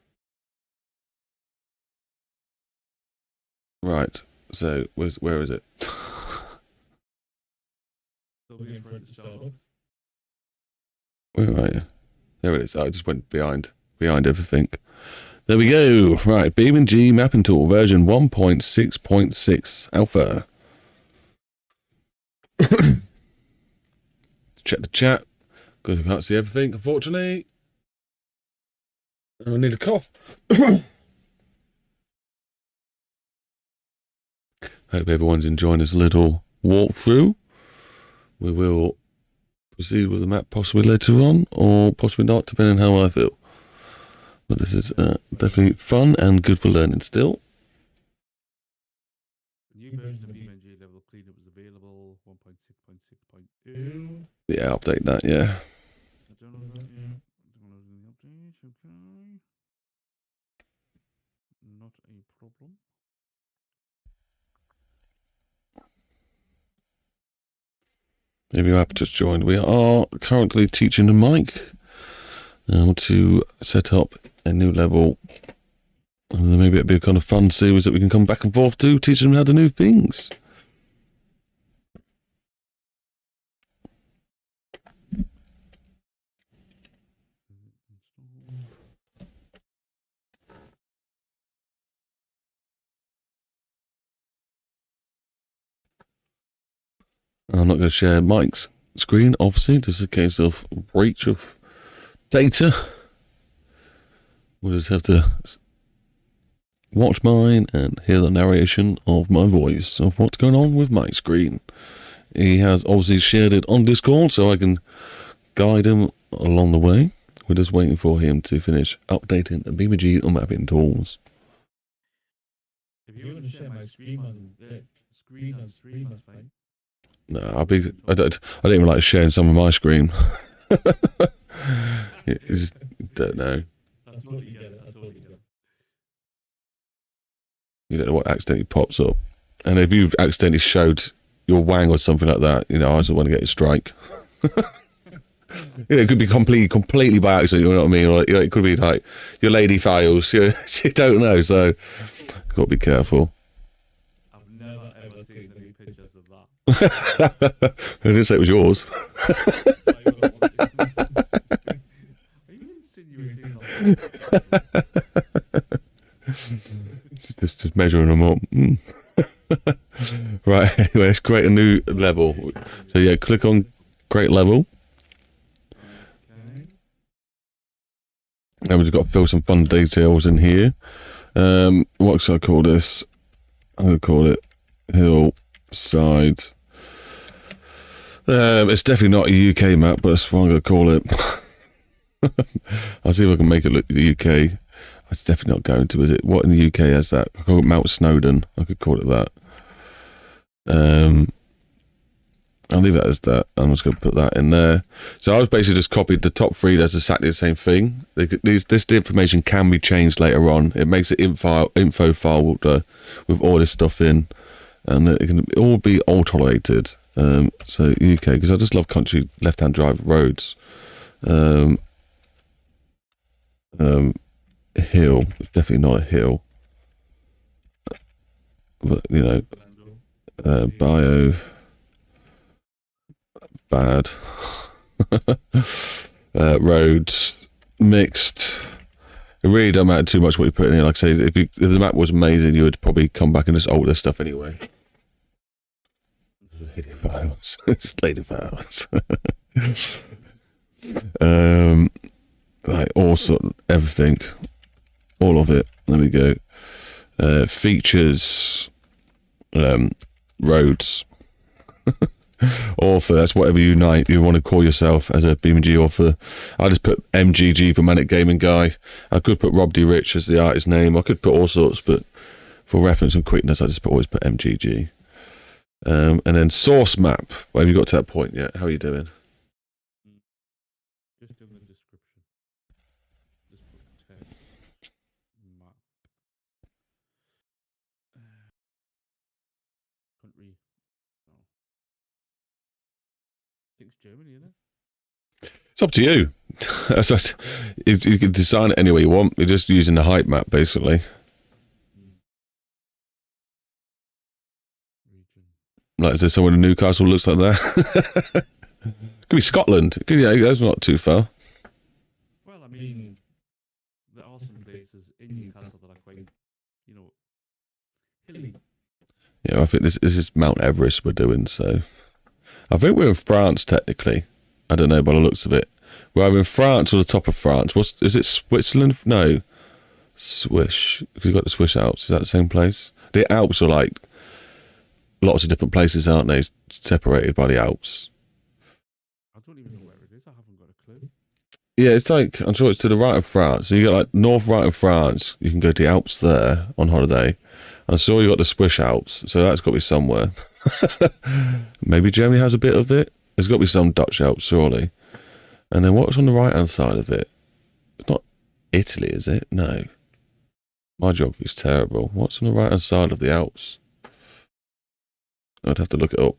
Right. So where is it? Still waiting for it to start up. Where are you? There it is. I just went behind everything. There we go. Right, BeamNG mapping tool version 1.6.6 alpha. Check the chat because I can't see everything, unfortunately. I need a cough. Hope everyone's enjoying this little walkthrough. We will proceed with the map possibly later on, or possibly not, depending on how I feel. But this is definitely fun and good for learning still. The new version of BeamNG level cleanup is available, 1.6.6.2. Yeah, update that, yeah. I don't know that yet. Downloading the updates, okay. Not a problem. If you have just joined, we are currently teaching the mic to set up a new level. And then maybe it'll be a kind of fun series that we can come back and forth to, teaching them how to do things. I'm not going to share Mike's screen, obviously. This is a case of breach of data. We'll just have to watch mine and hear the narration of my voice of what's going on with my screen. He has obviously shared it on Discord, so I can guide him along the way. We're just waiting for him to finish updating the BeamNG mapping tools. If you want to share my screen on stream, that's fine. No, I don't even like sharing some of my screen. You just don't know. I totally get it. You don't know what accidentally pops up. And if you've accidentally showed your wang or something like that, you know, I just want to get a strike. You know, it could be completely by accident, you know what I mean? Or, you know, it could be like your lady fails, you don't know, so got to be careful. I've never ever taken any pictures of that. I didn't say it was yours. Are you insinuating that? just measuring them up. Right, anyway, let's create a new level. So yeah, click on create level. Okay. And we've just got to fill some fun details in here. What should I call this? I'm going to call it hillside. It's definitely not a UK map, but that's what I'm going to call it. I'll see if I can make it look the UK. It's definitely not going to, is it? What in the UK has that? I call it Mount Snowdon. I could call it that. I'll leave that as that. I'm just going to put that in there. So I was basically just copied the top three. That's exactly the same thing. This information can be changed later on. It makes an info file with all this stuff in, and it can all be all tolerated. So UK, because I just love country left-hand drive roads. Hill. It's definitely not a hill. But, you know, bio, bad. Roads, mixed. It really don't matter too much what you put in here. Like I say, if the map was amazing, you would probably come back and just alter stuff anyway. Lady files. It's lady files. Like also everything. All of it. There we go. Features. Roads. Author, that's whatever you want to call yourself as a BeamNG author. I just put MGG for ManicGamingGuy. I could put Rob D. Rich as the artist name. I could put all sorts, but for reference and quickness, I just always put MGG. And then source map. Well, have you got to that point yet? How are you doing? Just doing the description. Just put text map. Country. No. I think it's Germany, isn't it? It's up to you. You can design it any way you want. You're just using the height map, basically. Region. Like, is there somewhere in Newcastle looks like that? Could be Scotland. That's not too far. Well, I mean, there are some places in Newcastle that are quite, you know, hilly. Yeah, I think this is Mount Everest we're doing, so... I think we're in France, technically. I don't know by the looks of it. We're either in France or the top of France. Is it Switzerland? No. Swish. Because you've got the Swiss Alps. Is that the same place? The Alps are like lots of different places, aren't they? Separated by the Alps. I don't even know where it is. I haven't got a clue. Yeah, it's like, I'm sure it's to the right of France. So you got like north right of France. You can go to the Alps there on holiday. And I saw you got the Swiss Alps. So that's got to be somewhere. Maybe Germany has a bit of it. There's got to be some Dutch Alps, surely. And then what's on the right-hand side of it? It's not Italy, is it? No. My geography's terrible. What's on the right-hand side of the Alps? I'd have to look it up.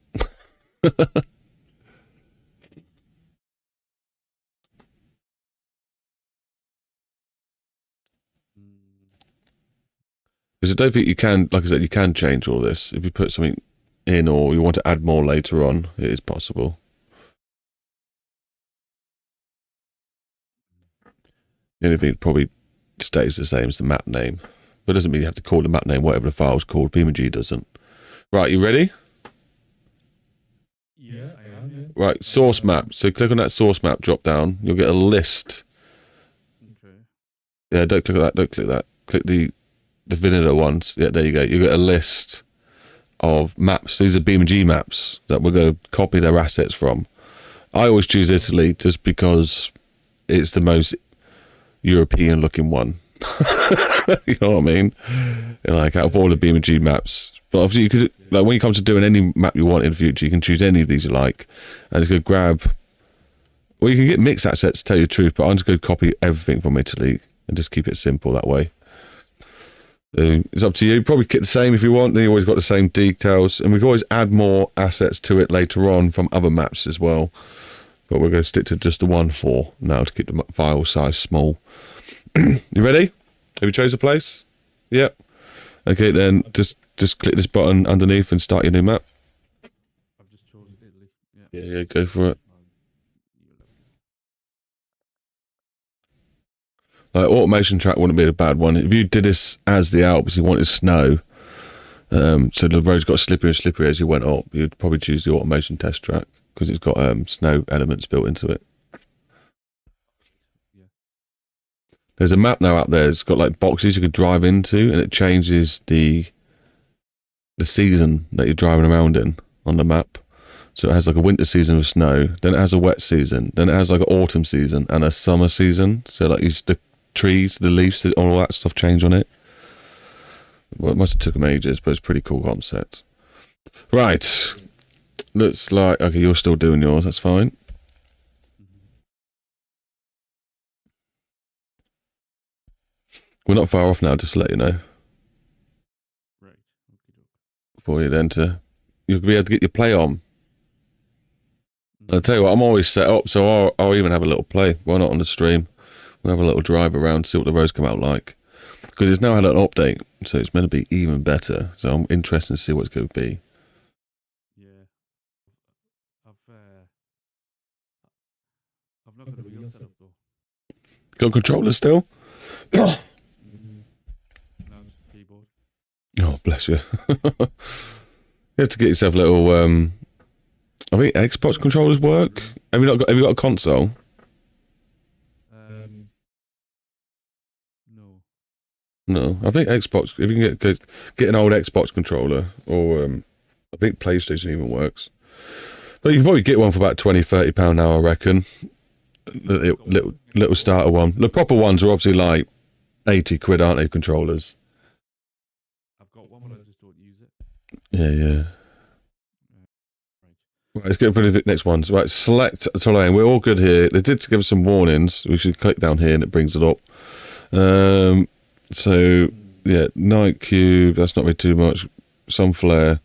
Because I don't think you can, like I said, you can change all this. If you put something in or you want to add more later on, it is possible. The only thing probably stays the same as the map name. But it doesn't mean you have to call the map name whatever the file's called. BeamNG doesn't. Right, you ready? Yeah, I am, yeah. Right, source map. So click on that source map drop down. You'll get a list. Okay. Yeah, don't click that. Don't click that. Click the vanilla ones. Yeah, there you go. You get a list of maps. These are BeamNG maps that we're going to copy their assets from. I always choose Italy just because it's the most European looking one. You know what I mean? Like out of all the BeamNG maps. But obviously you could, like when you come to doing any map you want in the future, you can choose any of these you like. And just go grab, well you can get mixed assets to tell you the truth, but I'm just going to copy everything from Italy and just keep it simple that way. It's up to you. Probably keep the same if you want. Then you always got the same details, and we can always add more assets to it later on from other maps as well. But we're going to stick to just the 1 for now to keep the file size small. You ready? Have you chose a place? Yep. Okay, then just click this button underneath and start your new map. I've just chosen Italy. Yeah. Yeah, go for it. Automation track wouldn't be a bad one. If you did this as the Alps, you wanted snow, so the roads got slipperier and slipperier as you went up, you'd probably choose the automation test track because it's got snow elements built into it. Yeah. There's a map now out there. It's got like boxes you could drive into, and it changes the season that you're driving around in on the map. So it has like a winter season with snow, then it has a wet season, then it has like an autumn season and a summer season. So like the trees, the leaves, all that stuff change on it. Well, it must have took them ages, but it's a pretty cool concept. Right. Looks like, okay, you're still doing yours, that's fine. We're not far off now, just to let you know. Right. Okay. For you then you'll be able to get your play on. I'll tell you what, I'm always set up, so I'll even have a little play. Why not on the stream? We'll have a little drive around, see what the roads come out like. Because it's now had an update, so it's meant to be even better. So I'm interested to see what it's going to be. Yeah. I've not got a wheel set up though. Got controllers still? No, just a keyboard. Oh, bless you. You have to get yourself a little. I think Xbox controllers work. Have you got a console? No. No, I think Xbox. If you can get an old Xbox controller, or I think PlayStation even works. But you can probably get one for about £20-30 now, I reckon. Little starter one. The proper ones are obviously like 80 quid, aren't they? Controllers. I've got one, but I just don't use it. Yeah. Right, let's get for the next ones. Right, select terrain. We're all good here. They did give us some warnings. We should click down here and it brings it up. So yeah, night cube. That's not really too much. Some flare.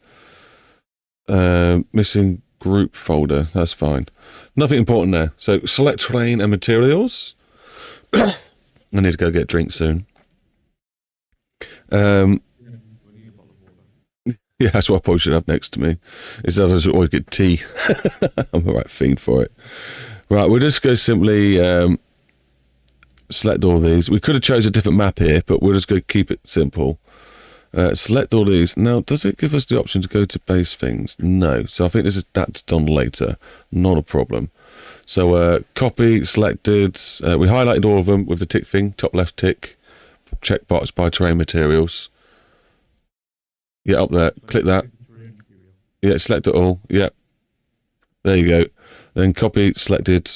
Missing group folder. That's fine. Nothing important there. So select terrain and materials. I need to go get a drink soon. Yeah, that's what I probably should have next to me. Is that I should always get tea. I'm the right fiend for it. Right, we'll just go simply select all these. We could have chose a different map here, but we'll just go keep it simple. Select all these. Now, does it give us the option to go to base things? No. So I think that's done later. Not a problem. So copy, selected. We highlighted all of them with the tick thing, top left tick. Checkbox by terrain materials. Yeah, up there. Click that. Yeah, select it all. Yeah. There you go. Then copy, selected,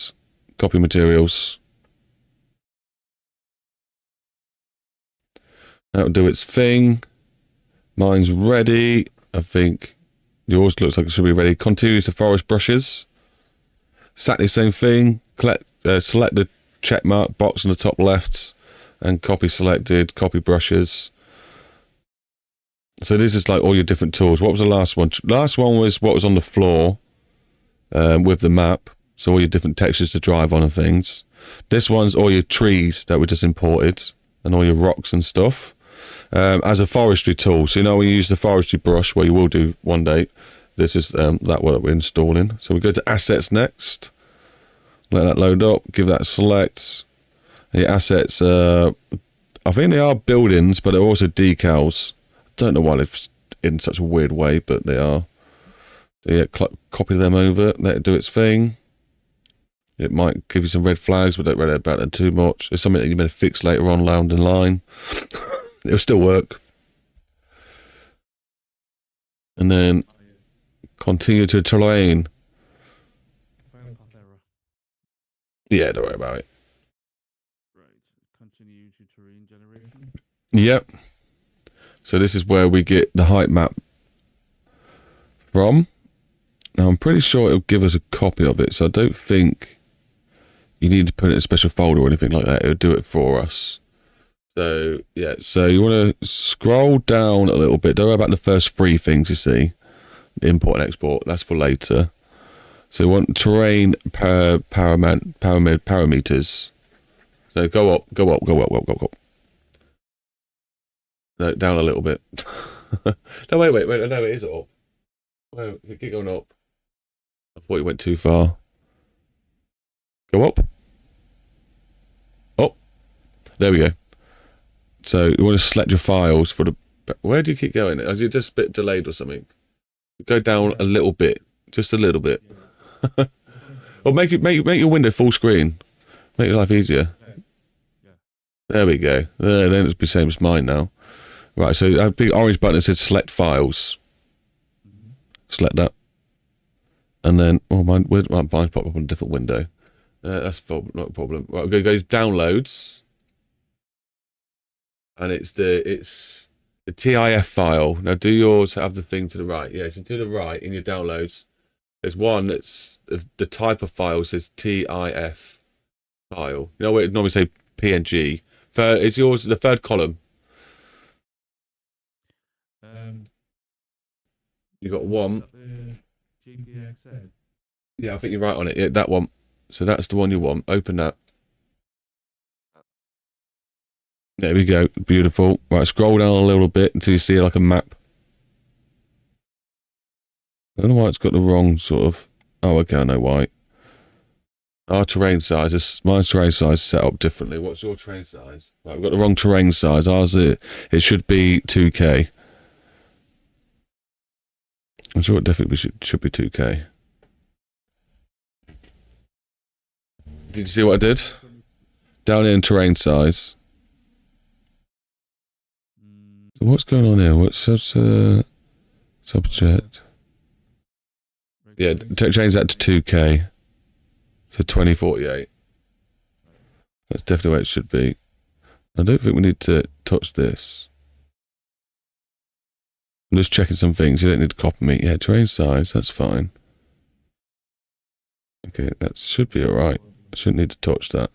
copy materials. That'll do its thing. Mine's ready. I think yours looks like it should be ready. Continue to forest brushes. Exactly the same thing. Select the check mark box on the top left and copy selected, copy brushes. So this is like all your different tools. What was the last one? Last one was what was on the floor with the map. So all your different textures to drive on and things. This one's all your trees that were just imported and all your rocks and stuff. As a forestry tool. So you know we use the forestry brush, well you will do one day. This is that one that we're installing. So we go to assets next. Let that load up. Give that a select. And your assets, I think they are buildings, but they're also decals. Don't know why they're in such a weird way, but they are. So yeah, copy them over, let it do its thing. It might give you some red flags, but don't worry about them too much. It's something that you may fix later on down the line. It'll still work. And then continue to terrain. File path error. Yeah, don't worry about it. Right. Continue to terrain generation. Yep. So this is where we get the height map from. Now I'm pretty sure it'll give us a copy of it, so I don't think you need to put it in a special folder or anything like that. It'll do it for us. So yeah, so you want to scroll down a little bit. Don't worry about the first three things you see. Import and export, that's for later. So you want terrain parameters. So go up. No, down a little bit. No, wait. No, it is up. Wait, keep going up. I thought you went too far. Go up. Oh, there we go. So you want to select your files for the. Where do you keep going? Is it just a bit delayed or something? Go down a little bit, just a little bit. Or make your window full screen. Make your life easier. There we go. Then it'll be the same as mine now. Right, so a big orange button that says select files. Select that. And then, mine's popped up on a different window. That's not a problem. Right, we're going to go to downloads. And it's the TIF file. Now, do yours have the thing to the right? Yeah, so to the right in your downloads, there's one that's the type of file says TIF file. You know where it normally say PNG. Is yours the third column? You got one. GPXN. Yeah, I think you're right on it. Yeah, that one. So that's the one you want. Open that. There we go. Beautiful. Right, scroll down a little bit until you see like a map. I don't know why it's got the wrong sort of... Oh, okay, I know why. Our terrain size is... My terrain size is set up differently. What's your terrain size? Right, we've got the wrong terrain size. Ours, it should be 2K. I'm sure it definitely should be 2K. Did you see what I did? Down here in terrain size. So what's going on here? What's subject? Yeah, change that to 2K. So 2048. That's definitely where it should be. I don't think we need to touch this. I'm just checking some things. You don't need to copy me. Yeah, terrain size, that's fine. Okay, that should be alright. I shouldn't need to touch that.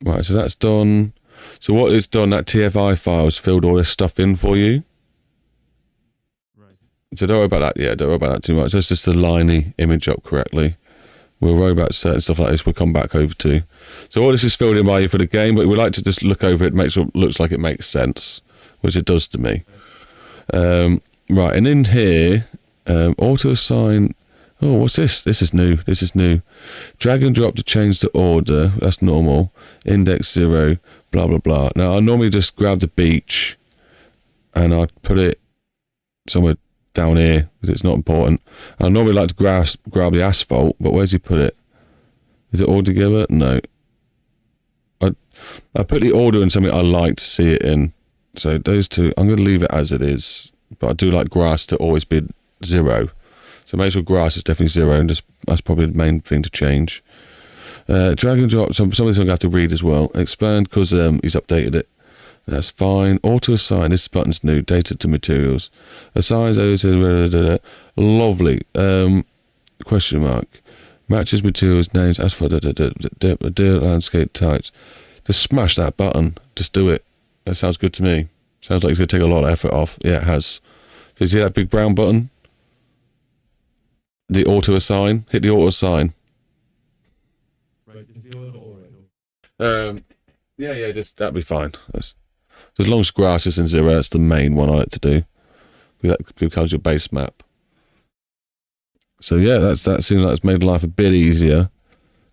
Right, so that's done. So what it's done, that TFI file has filled all this stuff in for you. Right. So don't worry about that. Yeah, don't worry about that too much. That's just to line the image up correctly. We'll worry about certain stuff like this we'll come back over to. So all this is filled in by you for the game, but we like to just look over it, make sure it looks like it makes sense, which it does to me. Right, and in here, auto assign. Oh, what's this? This is new. This is new. Drag and drop to change the order. That's normal. Index 0. Blah blah blah. Now I normally just grab the beach, and I put it somewhere down here because it's not important. I normally like to grab the asphalt, but where's he put it? Is it all together? No. I put the order in something I like to see it in. So those two, I'm going to leave it as it is, but I do like grass to always be 0. So make sure grass is definitely 0, and that's probably the main thing to change. Drag and drop, some of this I'm going to have to read as well. Expand, because he's updated it. That's fine. Auto assign, this button's new. Data to materials. Assigns, lovely. Question mark. Matches materials, names, asphalt, landscape types. Just smash that button. Just do it. That sounds good to me. Sounds like it's going to take a lot of effort off. Yeah, it has. So you see that big brown button? The auto assign. Hit the auto assign. Right, is the order alright? Yeah, just that'd be fine. As long as grass is in 0, that's the main one I like to do. That becomes your base map. So yeah, that seems like it's made life a bit easier.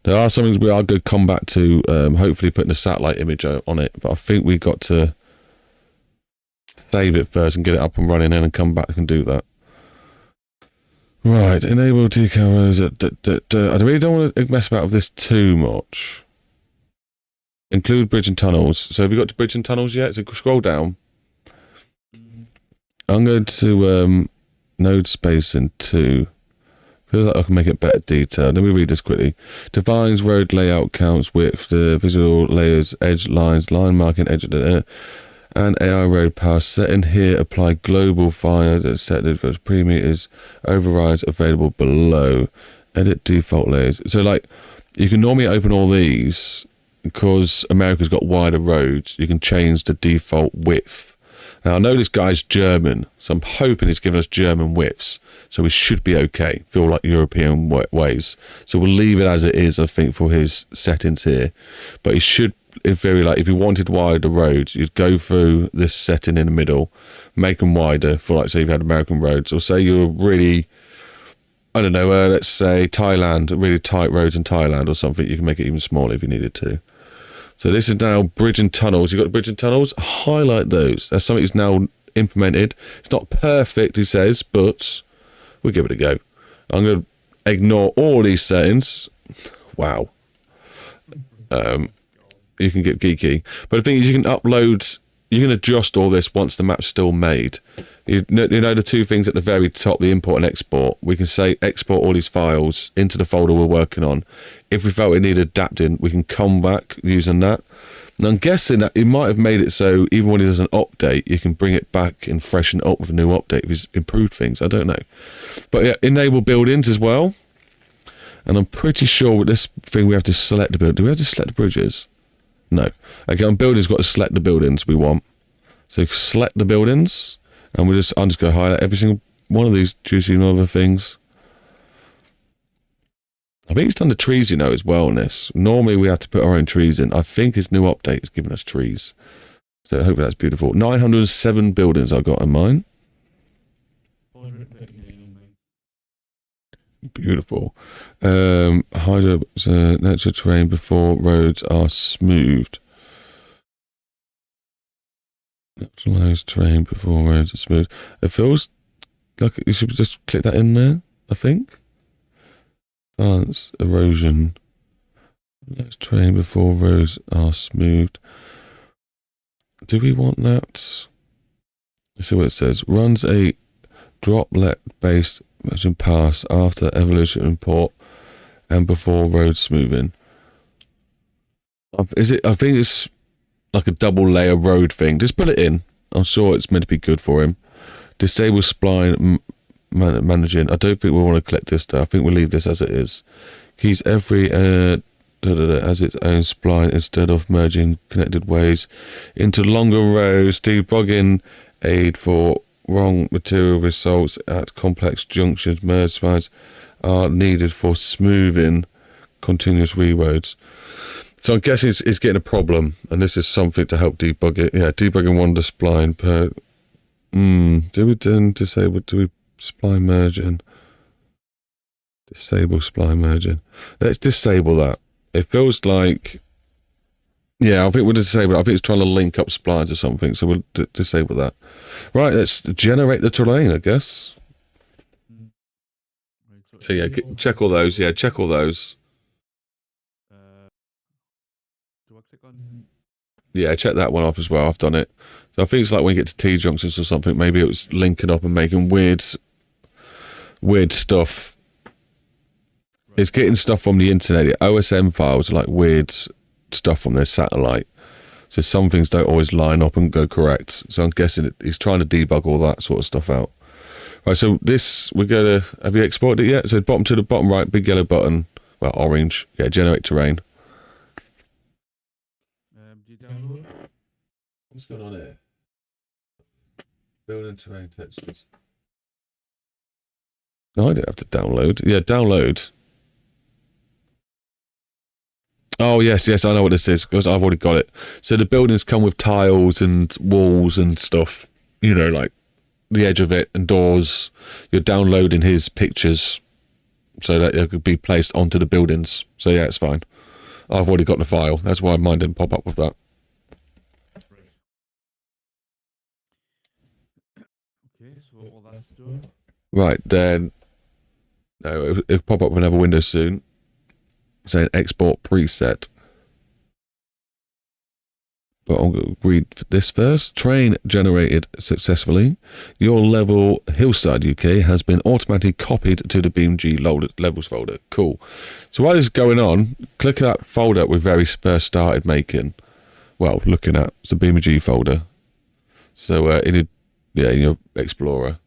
There are some things we are going to come back to, hopefully putting a satellite image on it, but I think we got to save it first and get it up and running and then come back and do that. Right, enable decal rows. I really don't want to mess about with this too much. Include bridge and tunnels. So have you got to bridge and tunnels yet? So scroll down. I'm going to node space in 2. Feels like I can make it better detail. Let me read this quickly. Defines road layout, counts width, the visual layers, edge lines, line marking, edge, and AI road path. Set in here, apply global fire, set it for pre-meters, overrides available below. Edit default layers. So like, you can normally open all these because America's got wider roads. You can change the default width. Now I know this guy's German, so I'm hoping he's giving us German widths. So we should be okay. Feel like European ways. So we'll leave it as it is, I think, for his settings here. But he should, in theory, like if you wanted wider roads, you'd go through this setting in the middle, make them wider for, like, say you've had American roads, or say you're really, I don't know, let's say Thailand, really tight roads in Thailand or something. You can make it even smaller if you needed to. So this is now bridge and tunnels. You've got bridge and tunnels. Highlight those. That's something that's now implemented. It's not perfect, he says, but we'll give it a go. I'm going to ignore all these settings. Wow. You can get geeky. But the thing is, you can upload, you can adjust all this once the map's still made. You know the two things at the very top, the import and export. We can say export all these files into the folder we're working on. If we felt it needed adapting, we can come back using that. And I'm guessing that it might have made it so even when it does an update, you can bring it back and freshen it up with a new update if it's improved things. I don't know. But yeah, enable buildings as well. And I'm pretty sure with this thing we have to select the building. Do we have to select the bridges? No. Okay, on buildings, we've got to select the buildings we want. So select the buildings. And I'm just going to highlight every single one of these juicy other things. I think he's done the trees, you know, as well in this. Normally we have to put our own trees in. I think his new update has given us trees. So I hope that's beautiful. 907 buildings I've got in mine. 439 on mine. Beautiful. Hydro natural terrain before roads are smoothed. Naturalized terrain before roads are smooth. It feels like you should just click that in there, I think. Advanced erosion. Naturalized terrain before roads are smoothed. Do we want that? Let's see what it says. Runs a droplet-based motion pass after evolution import and before road smoothing. Is it? I think it's like a double layer road thing. Just put it in. I'm sure it's meant to be good for him. Disable spline managing. I don't think we want to collect this stuff. I think we'll leave this as it is. Keys every as its own spline instead of merging connected ways into longer rows. Debugging aid for wrong material results at complex junctions. Merge splines are needed for smoothing continuous reroads. So I'm guessing it's getting a problem, and this is something to help debug it. Yeah, debugging one spline per. Do we then disable? Do we spline merging? Disable spline merging. Let's disable that. It feels like. Yeah, I think we'll disable it. I think it's trying to link up splines or something, so we'll disable that. Right, let's generate the terrain, I guess. Right, So yeah, check all those. Yeah, check all those. Do I click on? Yeah, check that one off as well. I've done it. So I think it's like when you get to T-junctions or something, maybe it was linking up and making weird stuff. Right. It's getting stuff from the internet. The OSM files are like weird stuff from their satellite. So some things don't always line up and go correct. So I'm guessing he's trying to debug all that sort of stuff out. Right, so this, we're going to, have you exported it yet? So bottom to the bottom right, big yellow button. Well, orange. Yeah, generate terrain. Do you download? What's going on here? Building terrain textures. No, I didn't have to download. Yeah, download. Oh, yes, I know what this is, because I've already got it. So the buildings come with tiles and walls and stuff, you know, like the edge of it and doors. You're downloading his pictures so that it could be placed onto the buildings. So yeah, it's fine. I've already got the file. That's why mine didn't pop up with that. Okay, so all that's done. Right, then... No, it'll pop up with another window soon. Saying export preset. But I'll read this first. Train generated successfully. Your level Hillside UK has been automatically copied to the BeamNG levels folder. Cool. So while this is going on, click that folder we very first started making. Well, looking at. It's the BeamNG folder. So in your Explorer.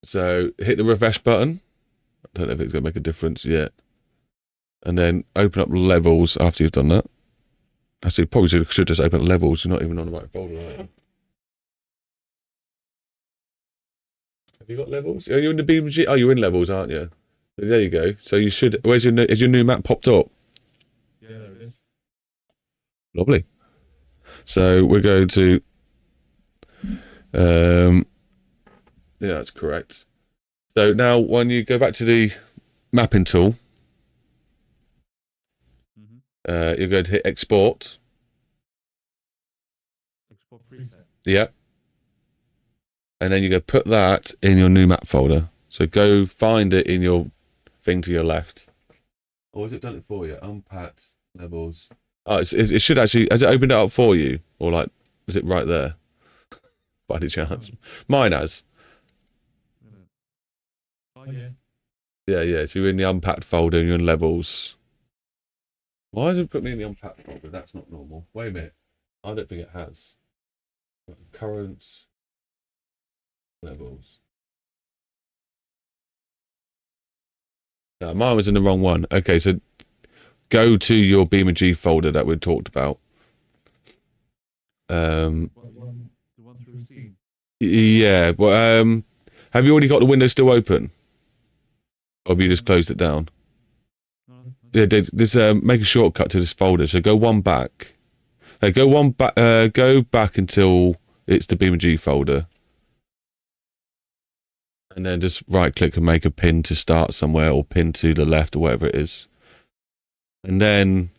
So hit the refresh button. I don't know if it's going to make a difference yet. And then open up levels after you've done that. Actually, probably should just open up levels. You're not even on the right folder, are you? Have you got levels? Are you in the BeamNG? Oh, you're in levels, aren't you? There you go. So you should. Where's your is your new map popped up? Yeah, there it is. Lovely. So we're going to. Yeah, that's correct. So now, when you go back to the mapping tool, you're going to hit export. Export preset. Yeah. And then you're going to put that in your new map folder. So go find it in your thing to your left. Or has it done it for you? Unpacked levels. Oh, it should actually. Has it opened it up for you? Or like, is it right there? By any chance? Mine has. Oh, yeah. Yeah. So you're in the unpacked folder and you're in levels. Why has it put me in the unpacked folder? That's not normal. Wait a minute. I don't think it has. Current levels. No, mine was in the wrong one. Okay, so go to your BeamNG folder that we talked about. The one through Steam. Yeah. Well, have you already got the window still open? Or have you just closed it down? No, Yeah, just make a shortcut to this folder. So go one back. Go back until it's the BeamNG folder. And then just right click and make a pin to start somewhere, or pin to the left, or whatever it is. And then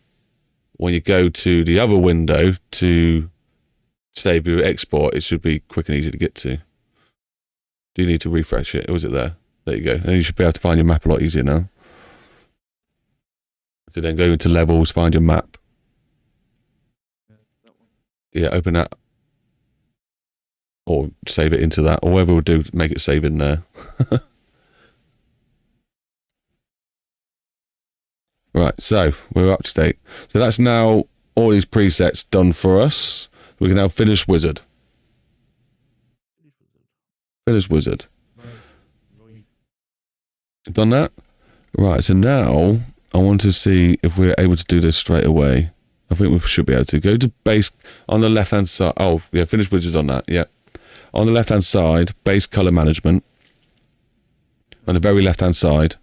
when you go to the other window to save your export, it should be quick and easy to get to. Do you need to refresh it? Or was it there? There you go. And you should be able to find your map a lot easier now. So then go into levels, find your map. that one. Yeah, open that. Or save it into that. Or whatever will do, make it save in there. Right, so we're up to date. So that's now all these presets done for us. We can now finish wizard. Finish wizard. Right. Done that? Right, so now I want to see if we're able to do this straight away. I think we should be able to. Go to base on the left hand side. Oh, yeah, finish wizard on that. Yeah. On the left hand side, base color management. On the very left hand side.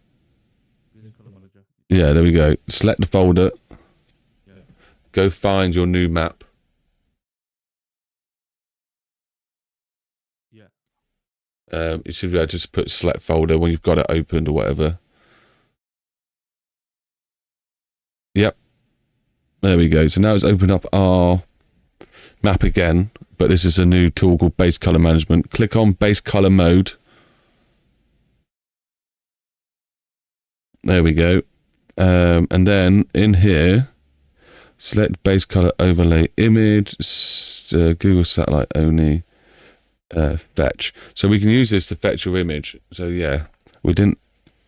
Color manager. Yeah, there we go. Select the folder. Yeah. Go find your new map. Yeah. You should be able to just put select folder when you've got it opened or whatever. Yep. There we go. So now it's opened up our map again, but this is a new tool called base color management. Click on base color mode. There we go. And then in here, select base color overlay image, Google satellite only, fetch. So we can use this to fetch your image. So yeah, we'll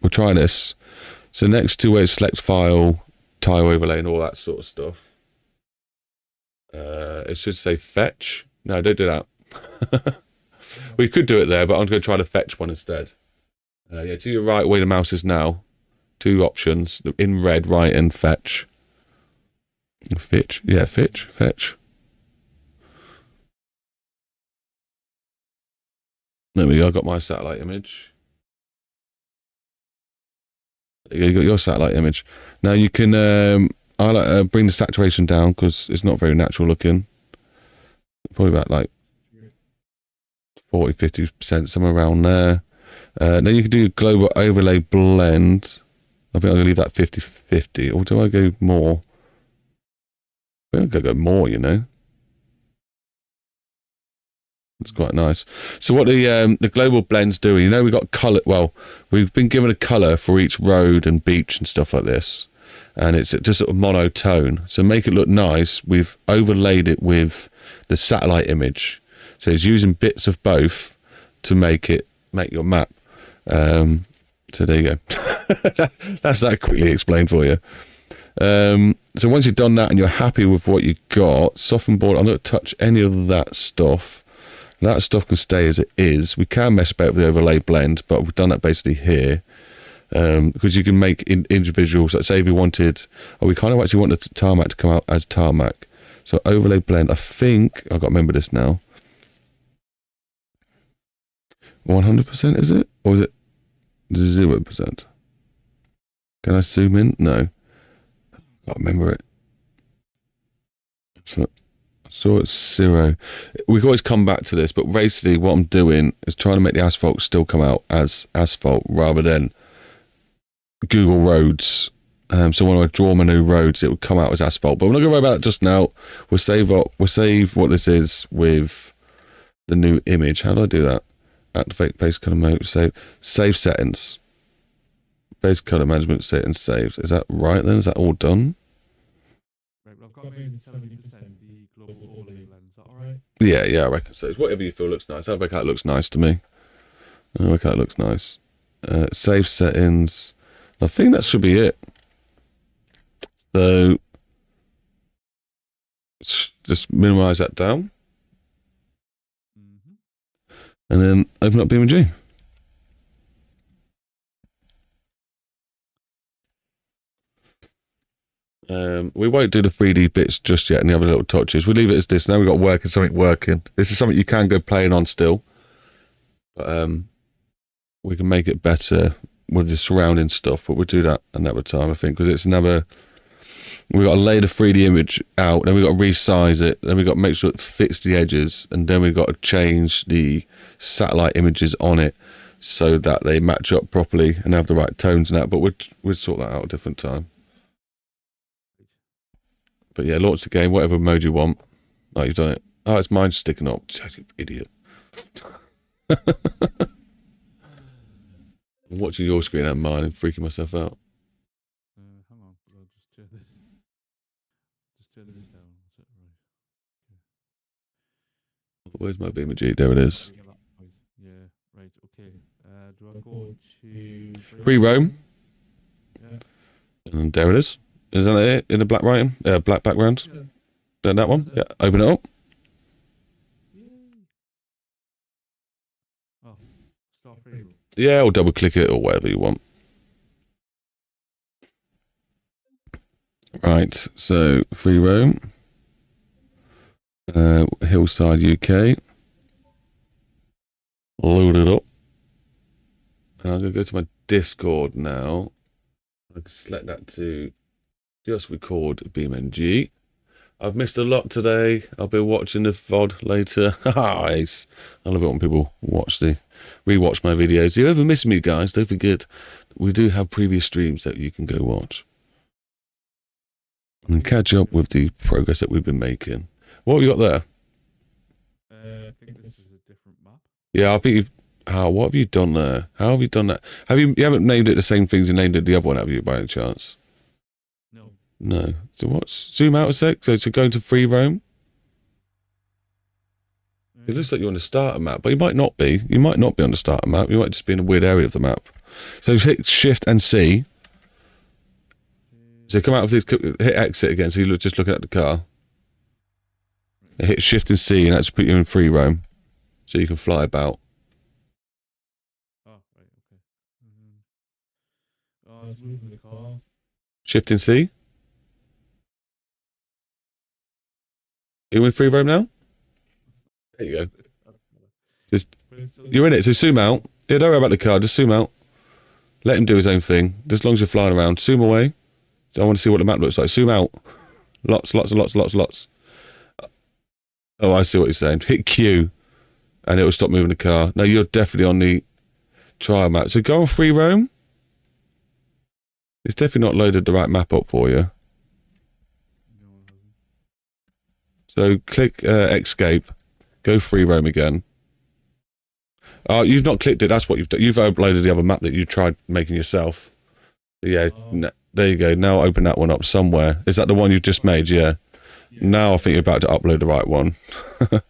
try this. So next to where it's select file, tile overlay and all that sort of stuff, it should say fetch. No, don't do that. We could do it there, but I'm going to try to fetch one instead. Yeah, to your right where the mouse is now, two options in red, right, and fetch. Fetch, yeah, fetch. There we go. I got my satellite image. You got your satellite image. Now you can I like bring the saturation down because it's not very natural looking. Probably about like 40-50%, somewhere around there. Then you can do a global overlay blend. I think I'm gonna leave that 50-50. Or do I go more? I think I'm gonna go more, you know. It's quite nice. So what the global blends do, you know, we got color. Well, we've been given a color for each road and beach and stuff like this, and it's just sort of monotone. So make it look nice, we've overlaid it with the satellite image. So it's using bits of both to make your map. So there you go. That's that quickly explained for you. So once you've done that and you're happy with what you got, soften board. I'm not touch any of that stuff. That stuff can stay as it is. We can mess about with the overlay blend, but we've done that basically here. Because you can make individuals, let's say if we wanted, we kind of actually want the tarmac to come out as tarmac. So overlay blend, I think, I've got to remember this now. 100% is it? Or is it 0%? Can I zoom in? No. I can't remember it. So it's 0. We can always come back to this, but basically what I'm doing is trying to make the asphalt still come out as asphalt rather than Google Roads. So when I draw my new roads, it would come out as asphalt. But we're not going to worry about it just now. We'll save what this is with the new image. How do I do that? Activate base color mode. Save settings. Base color management settings saved. Is that right then? Is that all done? Right, well, I've got maybe 70% the global overlay blend. Is that alright? Yeah, I reckon so. It's whatever you feel looks nice. I reckon that looks nice to me. I reckon that looks nice. Save settings. I think that should be it. So just minimize that down. And then open up BeamNG. We won't do the 3D bits just yet and the other little touches. We leave it as this. Now we've got something working. This is something you can go playing on still. But we can make it better with the surrounding stuff, but we'll do that another time, I think, because it's another. We've got to lay the 3D image out, then we've got to resize it, then we've got to make sure it fits the edges, and then we've got to change the satellite images on it so that they match up properly and have the right tones and that. But we'll sort that out at a different time. But yeah, launch the game, whatever mode you want. Oh, you've done it. Oh, it's mine sticking up. You idiot. I'm watching your screen and mine and freaking myself out. Hang on, I'll just turn this. Just turn this down. Is it right? Where's my BeamNG? There it is. Yeah, right, okay. Do I go to Free roam. Yeah. And there it is. Is that it? In the black writing? Black background? Yeah. Then that one? Yeah. Open it up. Oh, start free roam. Yeah, or double click it or whatever you want. Right, so free roam. Hillside UK. Load it up. And I'm going to go to my Discord now. I can select that to just record BeamNG. I've missed a lot today. I'll be watching the VOD later. Nice. I love it when people rewatch my videos. If you ever miss me, guys, don't forget we do have previous streams that you can go watch and catch up with the progress that we've been making. What have you got there? I think this is a different map. Yeah, I think you. What have you done there? How have you done that? You haven't named it the same things you named it the other one, have you, by any chance? No. No. So what's zoom out a sec? So go into free roam. It looks like you're on the starter map, but you might not be. You might not be on the starter map. You might just be in a weird area of the map. So hit Shift and C. So come out of this, hit exit again. So you're just looking at the car. Hit Shift and C, and that's put you in free roam, so you can fly about. Oh, right, okay. Oh, I was moving the car. Shift and C. You in free roam now? There you go. You're in it, so zoom out. Yeah, don't worry about the car, just zoom out. Let him do his own thing. Just as long as you're flying around. Zoom away. So I want to see what the map looks like. Zoom out. Lots. Oh, I see what you're saying. Hit Q, and it will stop moving the car. No, you're definitely on the trial map. So go on free roam. It's definitely not loaded the right map up for you. So click escape. Go free roam again. Oh, you've not clicked it. That's what you've done. You've uploaded the other map that you tried making yourself. Yeah, there you go. Now open that one up somewhere. Is that the one you've just made? Yeah. Now I think you're about to upload the right one. Well,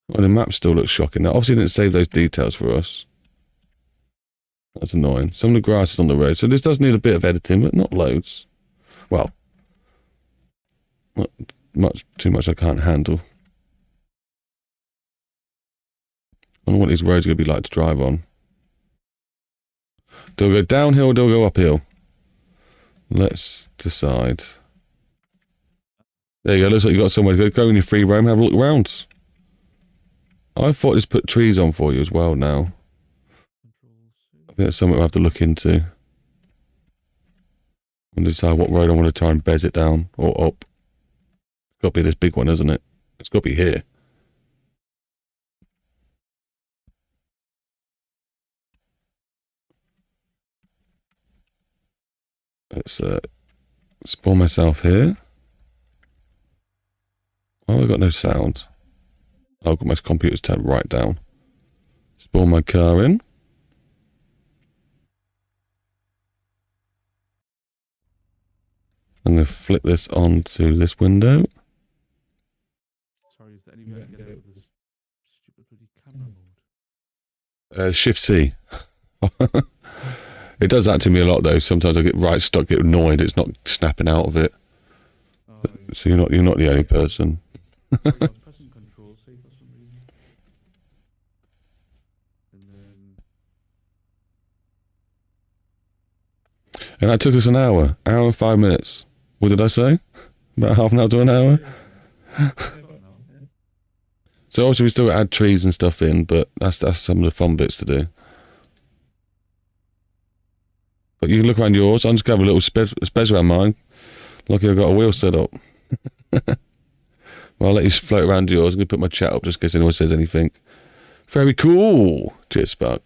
the map still looks shocking. Now, obviously, it didn't save those details for us. That's annoying. Some of the grass is on the road, so this does need a bit of editing, but not loads. Well, not too much I can't handle. I don't know what these roads are going to be like to drive on. Do I go downhill or do I go uphill? Let's decide. There you go. Looks like you've got somewhere to go. Go in your free roam, have a look around. I thought this put trees on for you as well now. I think that's something we'll have to look into. And decide what road I want to try and bez it down or up. It's got to be this big one, isn't it? It's got to be here. Let's spawn myself here. Oh, I've got no sound. I've got my computer's turned right down. Spawn my car in. I'm going to flip this onto this window. Sorry, is there any way I can get out of this stupid bloody camera mode? Shift C. It does that to me a lot though. Sometimes I get stuck, get annoyed. It's not snapping out of it. Oh, So you're not the only person. I was pressing Control C for some reason. And that took us an hour and 5 minutes. What did I say? About half an hour to an hour? So obviously we still add trees and stuff in, but that's some of the fun bits to do. But you can look around yours. I'm just going to have a little space around mine. Lucky I've got a wheel set up. Well, I'll let you float around yours. I'm going to put my chat up just in case anyone says anything. Very cool. Cheers, Spark.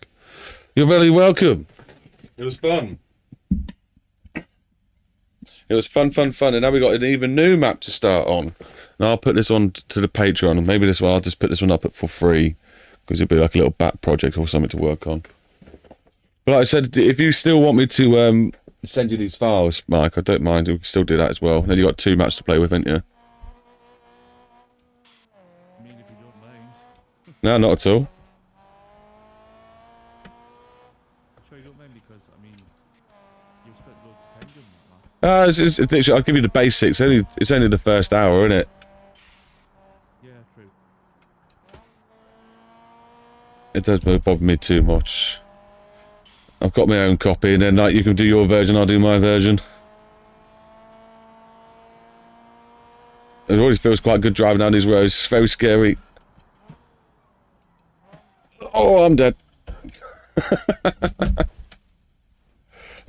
You're very welcome. It was fun. It was fun. And now we've got an even new map to start on. And I'll put this on to the Patreon. And maybe this one, I'll just put this one up for free. Because it'll be like a little back project or something to work on. But like I said, if you still want me to send you these files, Mike, I don't mind. We can still do that as well. And then you've got 2 maps to play with, haven't you? I mean, if you don't mind. No, not at all. I'm sure you don't mind because, I mean, you've spent loads of time doing that, man. It's literally, I'll give you the basics. It's only the first hour, isn't it? Yeah, true. It doesn't bother me too much. I've got my own copy, and then like you can do your version, I'll do my version. It always feels quite good driving down these roads. It's very scary. Oh, I'm dead.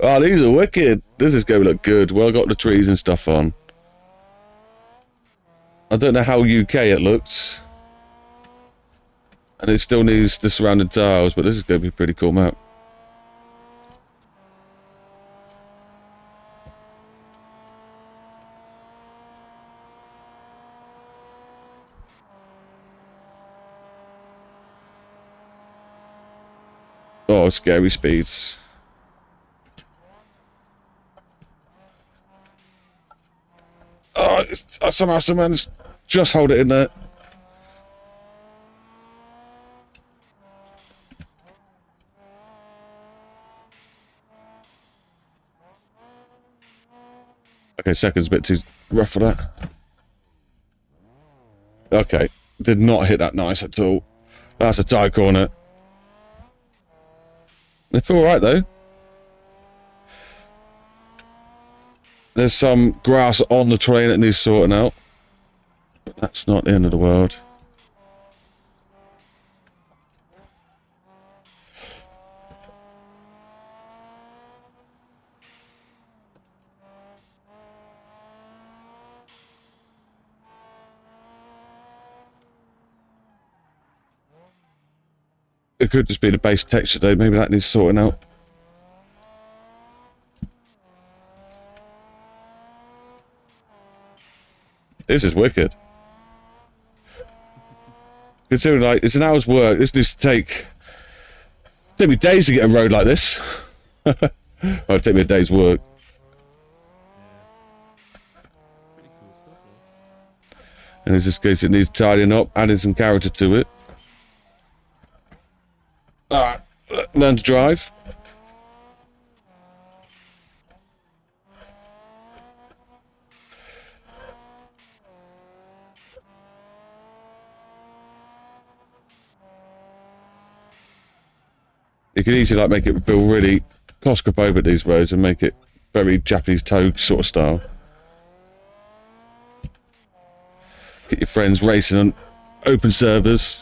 Oh, these are wicked. This is going to look good. Well, I got the trees and stuff on. I don't know how UK it looks. And it still needs the surrounding tiles, but this is going to be a pretty cool map. Oh, scary speeds. Oh, somehow someone's just hold it in there. Okay, second's a bit too rough for that. Okay, did not hit that nice at all. That's a tight corner. They feel alright though. There's some grass on the train that needs sorting out. But that's not the end of the world. It could just be the base texture though, maybe that needs sorting out. This is wicked. Considering like it's an hour's work, this needs to take me days to get a road like this. Well, it'll take me a day's work. Pretty cool stuff, though. And in this case it needs tidying up, adding some character to it. Alright, learn to drive. You could easily like make it feel really claustrophobic these roads and make it very Japanese tow sort of style. Get your friends racing on open servers.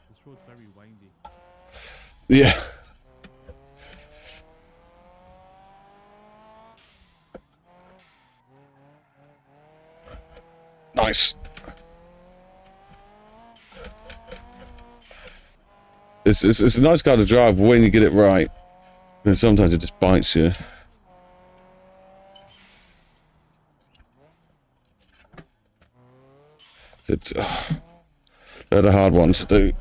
This road's very windy. Yeah. Nice. It's a nice car to drive when you get it right. And sometimes it just bites you. It's they're a hard one to do.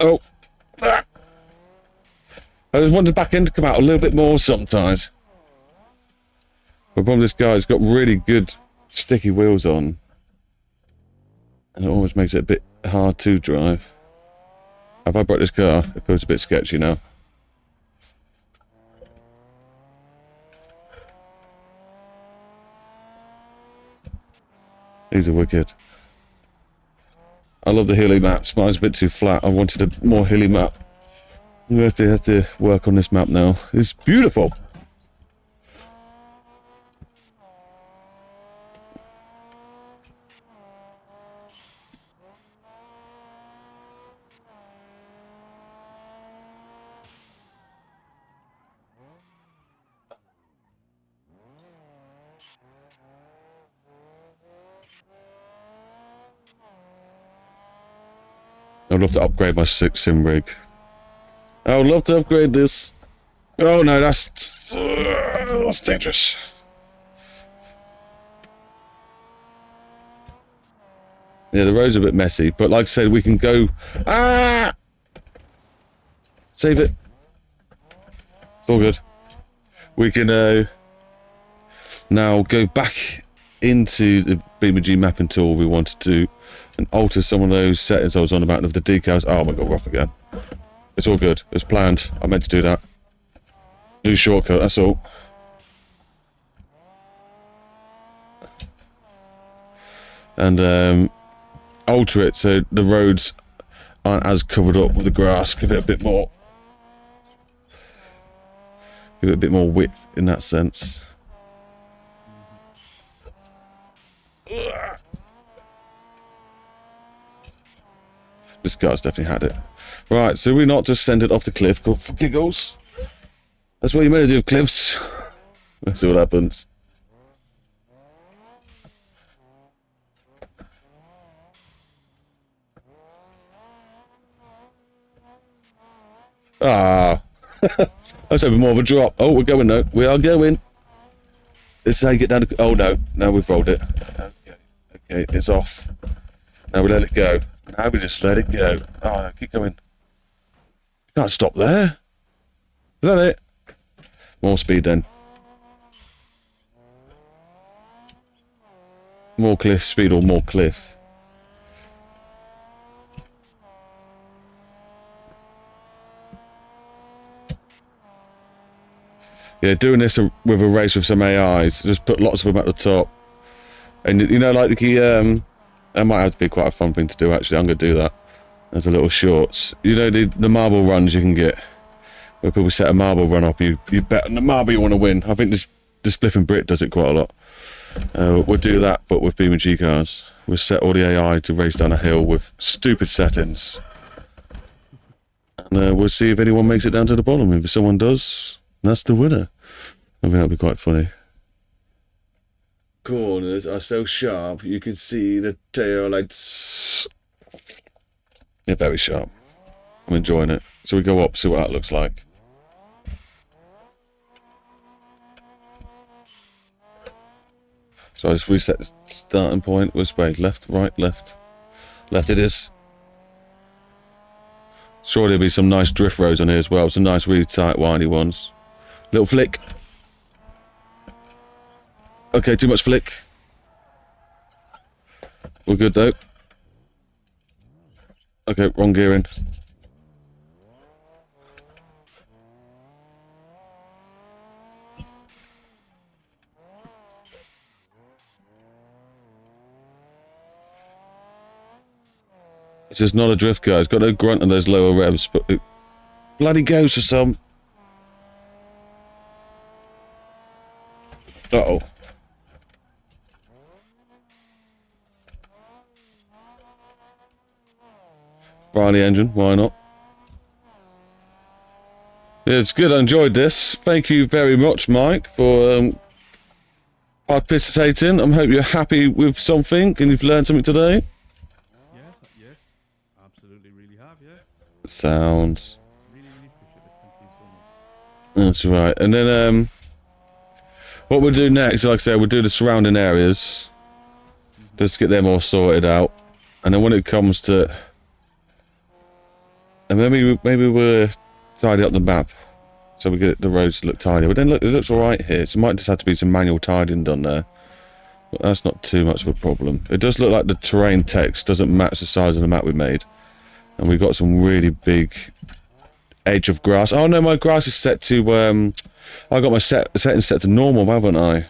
Oh. I just want the back end to come out a little bit more sometimes. The problem with this guy's got really good sticky wheels on. And it always makes it a bit hard to drive. Have I brought this car? It feels a bit sketchy now. These are wicked. I love the hilly maps. Mine's a bit too flat. I wanted a more hilly map. We have to work on this map now. It's beautiful. I'd love to upgrade my sim rig. I would love to upgrade this. Oh no, that's dangerous. Yeah, the road's a bit messy, but like I said, we can go... Ah! Save it. It's all good. We can now go back into the BeamNG mapping tool we wanted to and alter some of those settings I was on about of the decals. Oh my god, we're off again. It's all good. It's planned. I meant to do that. New shortcut, that's all. And alter it so the roads aren't as covered up with the grass. Give it a bit more. Give it a bit more width in that sense. This guy's definitely had it. Right, so we not just send it off the cliff for giggles. That's what you meant to do with cliffs. Let's see what happens. Ah. I was hoping more of a drop. Oh, we're going though. We are going. This is how you get down to... Oh no, now we've rolled it. Okay, it's off. Now we let it go. Now we just let it go. Oh no, keep going. You can't stop there. Is that it? More speed then. More cliff speed or more cliff? Yeah, doing this with a race with some AIs. Just put lots of them at the top. And you know, like the that might have to be quite a fun thing to do actually. I'm gonna do that as a little shorts. You know the marble runs you can get where people set a marble run up, you bet on the marble you want to win. I think this flipping Brit does it quite a lot. We'll do that, but with BeamNG cars. We'll set all the AI to race down a hill with stupid settings. And we'll see if anyone makes it down to the bottom. If someone does, that's the winner. I think that'll be quite funny. Corners are so sharp, you can see the tail lights. Yeah, very sharp. I'm enjoying it. So we go up, see what that looks like. So I just reset the starting point. Which way? Left, right, left. Left it is. Sure there'll be some nice drift roads on here as well. Some nice really tight windy ones. Little flick. Okay, too much flick. We're good though. Okay, wrong gearing. It's just not a drift, guys. Got no grunt on those lower revs, but it bloody goes for some. Uh-oh. Fire the engine, why not? Yeah, it's good, I enjoyed this. Thank you very much, Mike, for participating. I hope you're happy with something and you've learned something today. Yes, absolutely, really have, yeah. Sounds. Really appreciate it. Thank you so much. That's right. And then what we'll do next, like I said, we'll do the surrounding areas. Just get them all sorted out. And then when it comes to... And maybe we'll tidy up the map. So we get the roads to look tidy. But then look, it looks alright here. So it might just have to be some manual tidying done there. But that's not too much of a problem. It does look like the terrain text doesn't match the size of the map we made. And we've got some really big edge of grass. Oh no, my grass is set to... I got my settings set to normal, haven't I?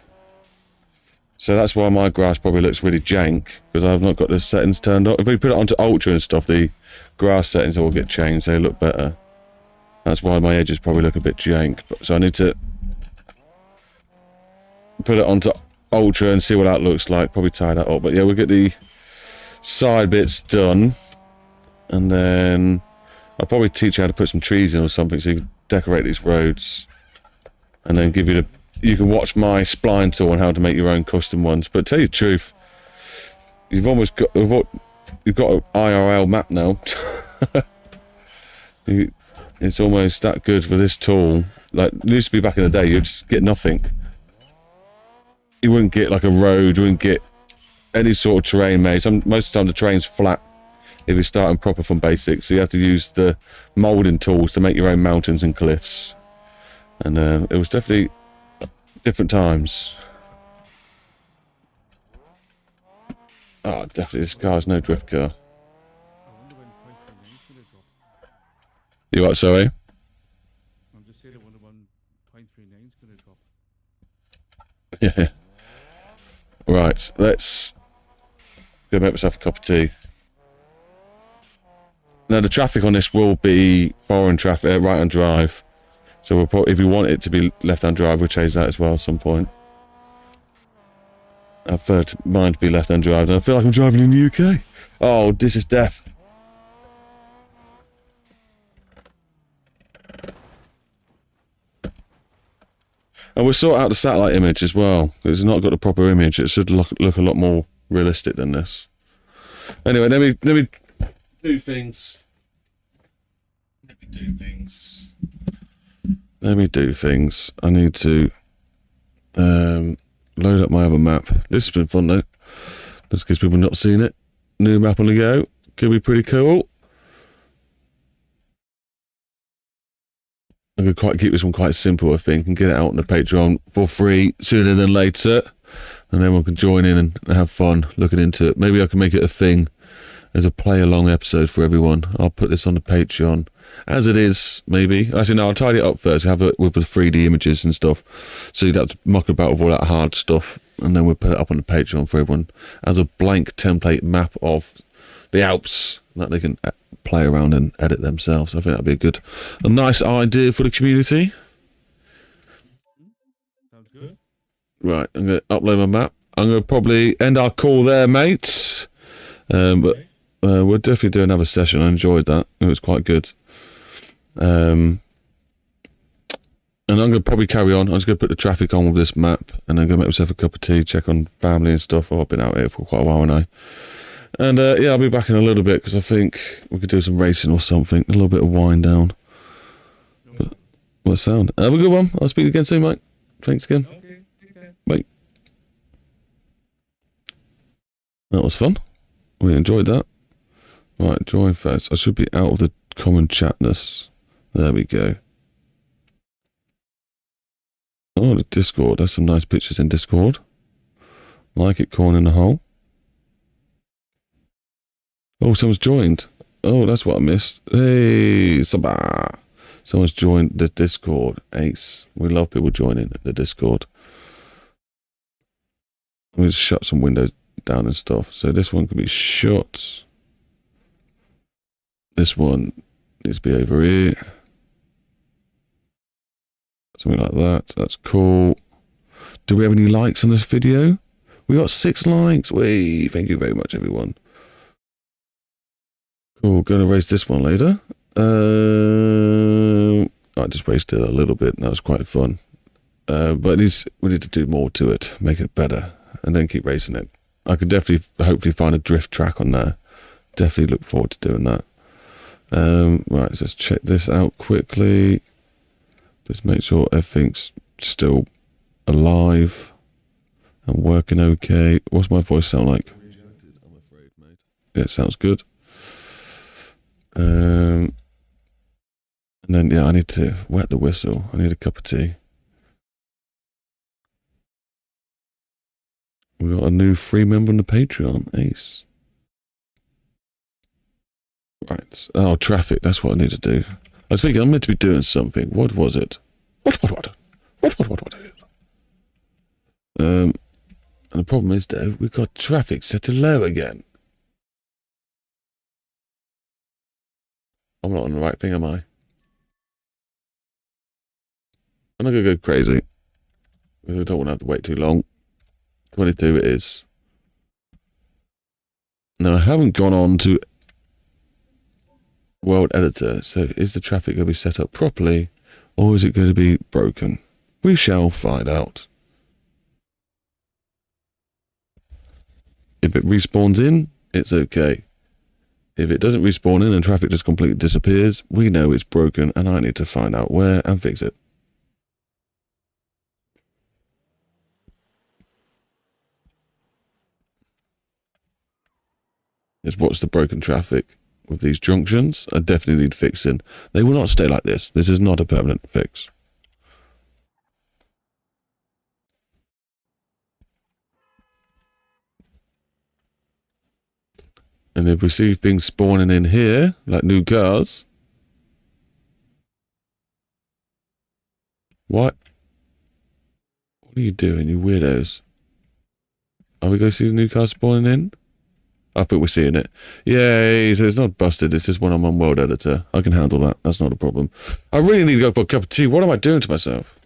So that's why my grass probably looks really jank, because I've not got the settings turned on. If we put it onto ultra and stuff, the grass settings will get changed, they look better. That's why my edges probably look a bit jank. So I need to put it onto ultra and see what that looks like, probably tie that up. But yeah, we'll get the side bits done. And then I'll probably teach you how to put some trees in or something so you can decorate these roads. And then give you the... You can watch my spline tool on how to make your own custom ones. But tell you the truth, you've almost got... You've got an IRL map now. It's almost that good for this tool. Like, it used to be back in the day, you'd just get nothing. You wouldn't get like a road, you wouldn't get any sort of terrain made. Most of the time the terrain's flat if you're starting proper from basics. So you have to use the moulding tools to make your own mountains and cliffs. And it was definitely different times. Oh, definitely this car's no drift car. I wonder when 0.39 is going to drop. You what, sorry? I'm just saying I wonder when 0.39 is going to drop. Yeah. Right, let's go make myself a cup of tea. Now the traffic on this will be foreign traffic, right-hand drive. So we'll probably, if you want it to be left-hand drive, we'll change that as well at some point. I prefer mine to be left-hand drive, and I feel like I'm driving in the UK. Oh, this is death. And we'll sort out the satellite image as well, because it's not got the proper image. It should look a lot more realistic than this. Anyway, let me do things. I need to load up my other map. This has been fun though. Just in case people have not seen it. New map on the go. Could be pretty cool. I'm going to keep this one quite simple, I think, and get it out on the Patreon for free sooner than later. And then we can join in and have fun looking into it. Maybe I can make it a thing as a play-along episode for everyone. I'll put this on the Patreon as it is, maybe. Actually, no, I'll tidy it up first. Have it with the 3D images and stuff. So you'd have to muck about with all that hard stuff. And then we'll put it up on the Patreon for everyone as a blank template map of the Alps that they can play around and edit themselves. I think that'd be a nice idea for the community. Sounds good. Right, I'm going to upload my map. I'm going to probably end our call there, mates. But we'll definitely do another session. I enjoyed that. It was quite good. And I'm going to probably carry on. I'm just going to put the traffic on with this map, and then go make myself a cup of tea, check on family and stuff. Oh, I've been out here for quite a while now. And yeah, I'll be back in a little bit, because I think we could do some racing or something. A little bit of wind down. But, what sound? Have a good one. I'll speak to you again soon, mate. Thanks again. Okay, take care. Bye. That was fun. We enjoyed that. Right, join first. I should be out of the common chatness. There we go. Oh, the Discord. There's some nice pictures in Discord. Like it, corn in the hole. Oh, someone's joined. Oh, that's what I missed. Hey, Sabah. Someone's joined the Discord. Ace. We love people joining the Discord. Let me just shut some windows down and stuff. So this one can be shut. This one needs to be over here. Something like that. That's cool. Do we have any likes on this video? We got 6 likes. Wait, thank you very much, everyone. Cool, gonna race this one later. I just wasted a little bit. That was quite fun. But we need to do more to it, make it better, and then keep racing it. I could definitely, hopefully, find a drift track on there. Definitely look forward to doing that. Right, so let's check this out quickly. Just make sure everything's still alive and working okay. What's my voice sound like? I'm afraid, mate. Yeah, it sounds good. And then, yeah, I need to wet the whistle. I need a cup of tea. We got a new free member on the Patreon. Ace. Right. Oh, traffic. That's what I need to do. I was thinking I'm meant to be doing something. What was it? What? And the problem is, though, we've got traffic set to low again. I'm not on the right thing, am I? I'm not going to go crazy. I don't want to have to wait too long. 22 it is. Now, I haven't gone on to World Editor, so is the traffic going to be set up properly, or is it going to be broken? We shall find out. If it respawns in, it's okay. If it doesn't respawn in and traffic just completely disappears, we know it's broken and I need to find out where and fix it. Is what's the broken traffic with these junctions? I definitely need fixing. They will not stay like this. This is not a permanent fix. And if we see things spawning in here, like new cars. What? What are you doing, you weirdos? Are we going to see the new car spawning in? I think we're seeing it. Yay, so it's not busted, it's just one-on-one world editor. I can handle that, that's not a problem. I really need to go for a cup of tea. What am I doing to myself?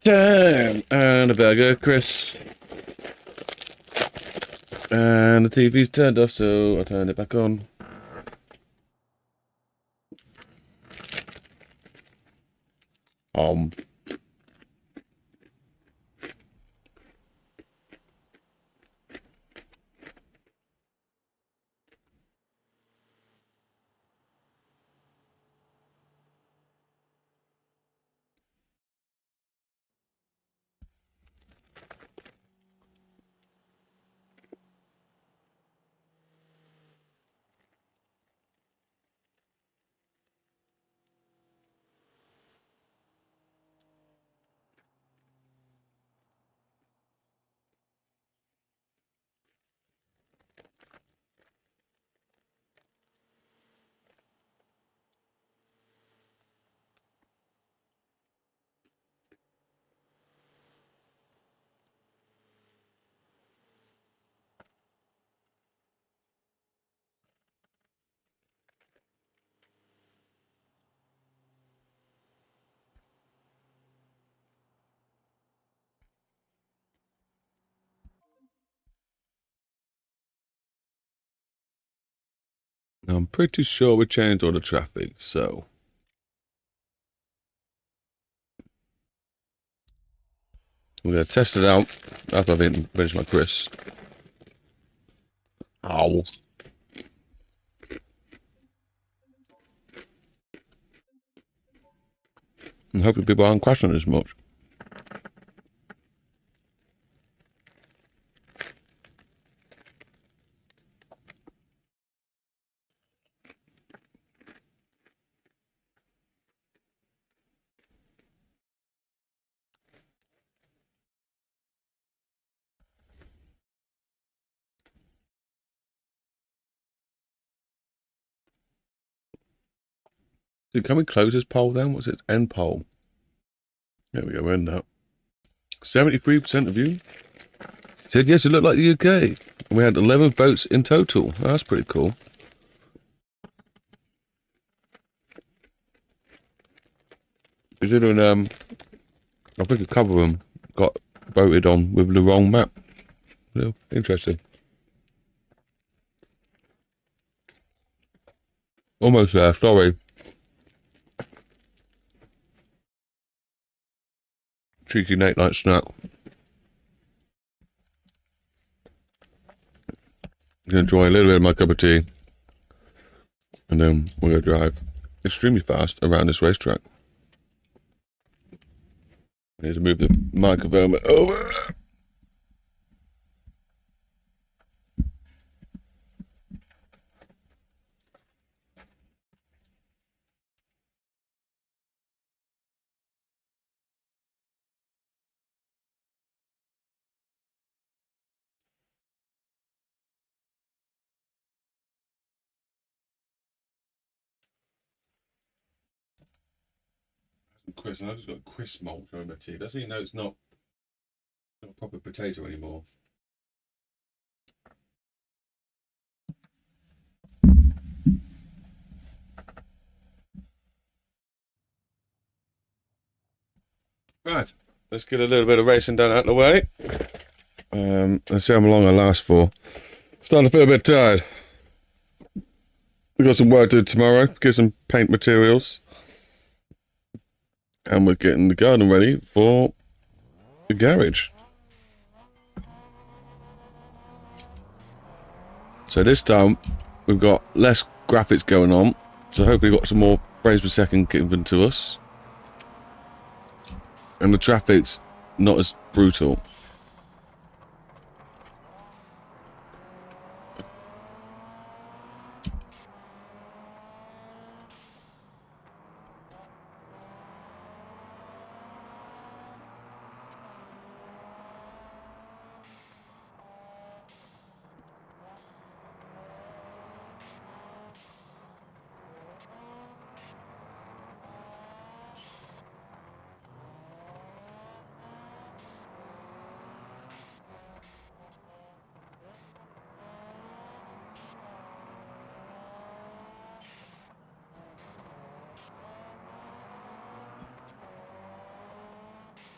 Time and a burger, Chris. And the TV's turned off, so I turned it back on. Um. I'm pretty sure we changed all the traffic, so we're gonna test it out after I've eaten finished my Chris. Ow. And hopefully people aren't crashing as much. Dude, can we close this poll then? What's it? End poll. There we go, we're in now. 73% of you said yes, it looked like the UK. And we had 11 votes in total. Oh, that's pretty cool. Considering, I think a couple of them got voted on with the wrong map. Yeah, interesting. Almost there, sorry. Cheeky late night snack. I'm gonna enjoy a little bit of my cup of tea. And then we're gonna drive extremely fast around this racetrack. I need to move the microphone over. Chris, and I just got Chris mulch on my tea. Doesn't he know it's not a proper potato anymore? Right, let's get a little bit of racing done out of the way. Let's see how long I last for. Starting to feel a bit tired. We've got some work to do tomorrow, get some paint materials. And we're getting the garden ready for the garage. So this time, we've got less graphics going on. So hopefully we've got some more frames per second given to us. And the traffic's not as brutal.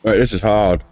Right, this is hard.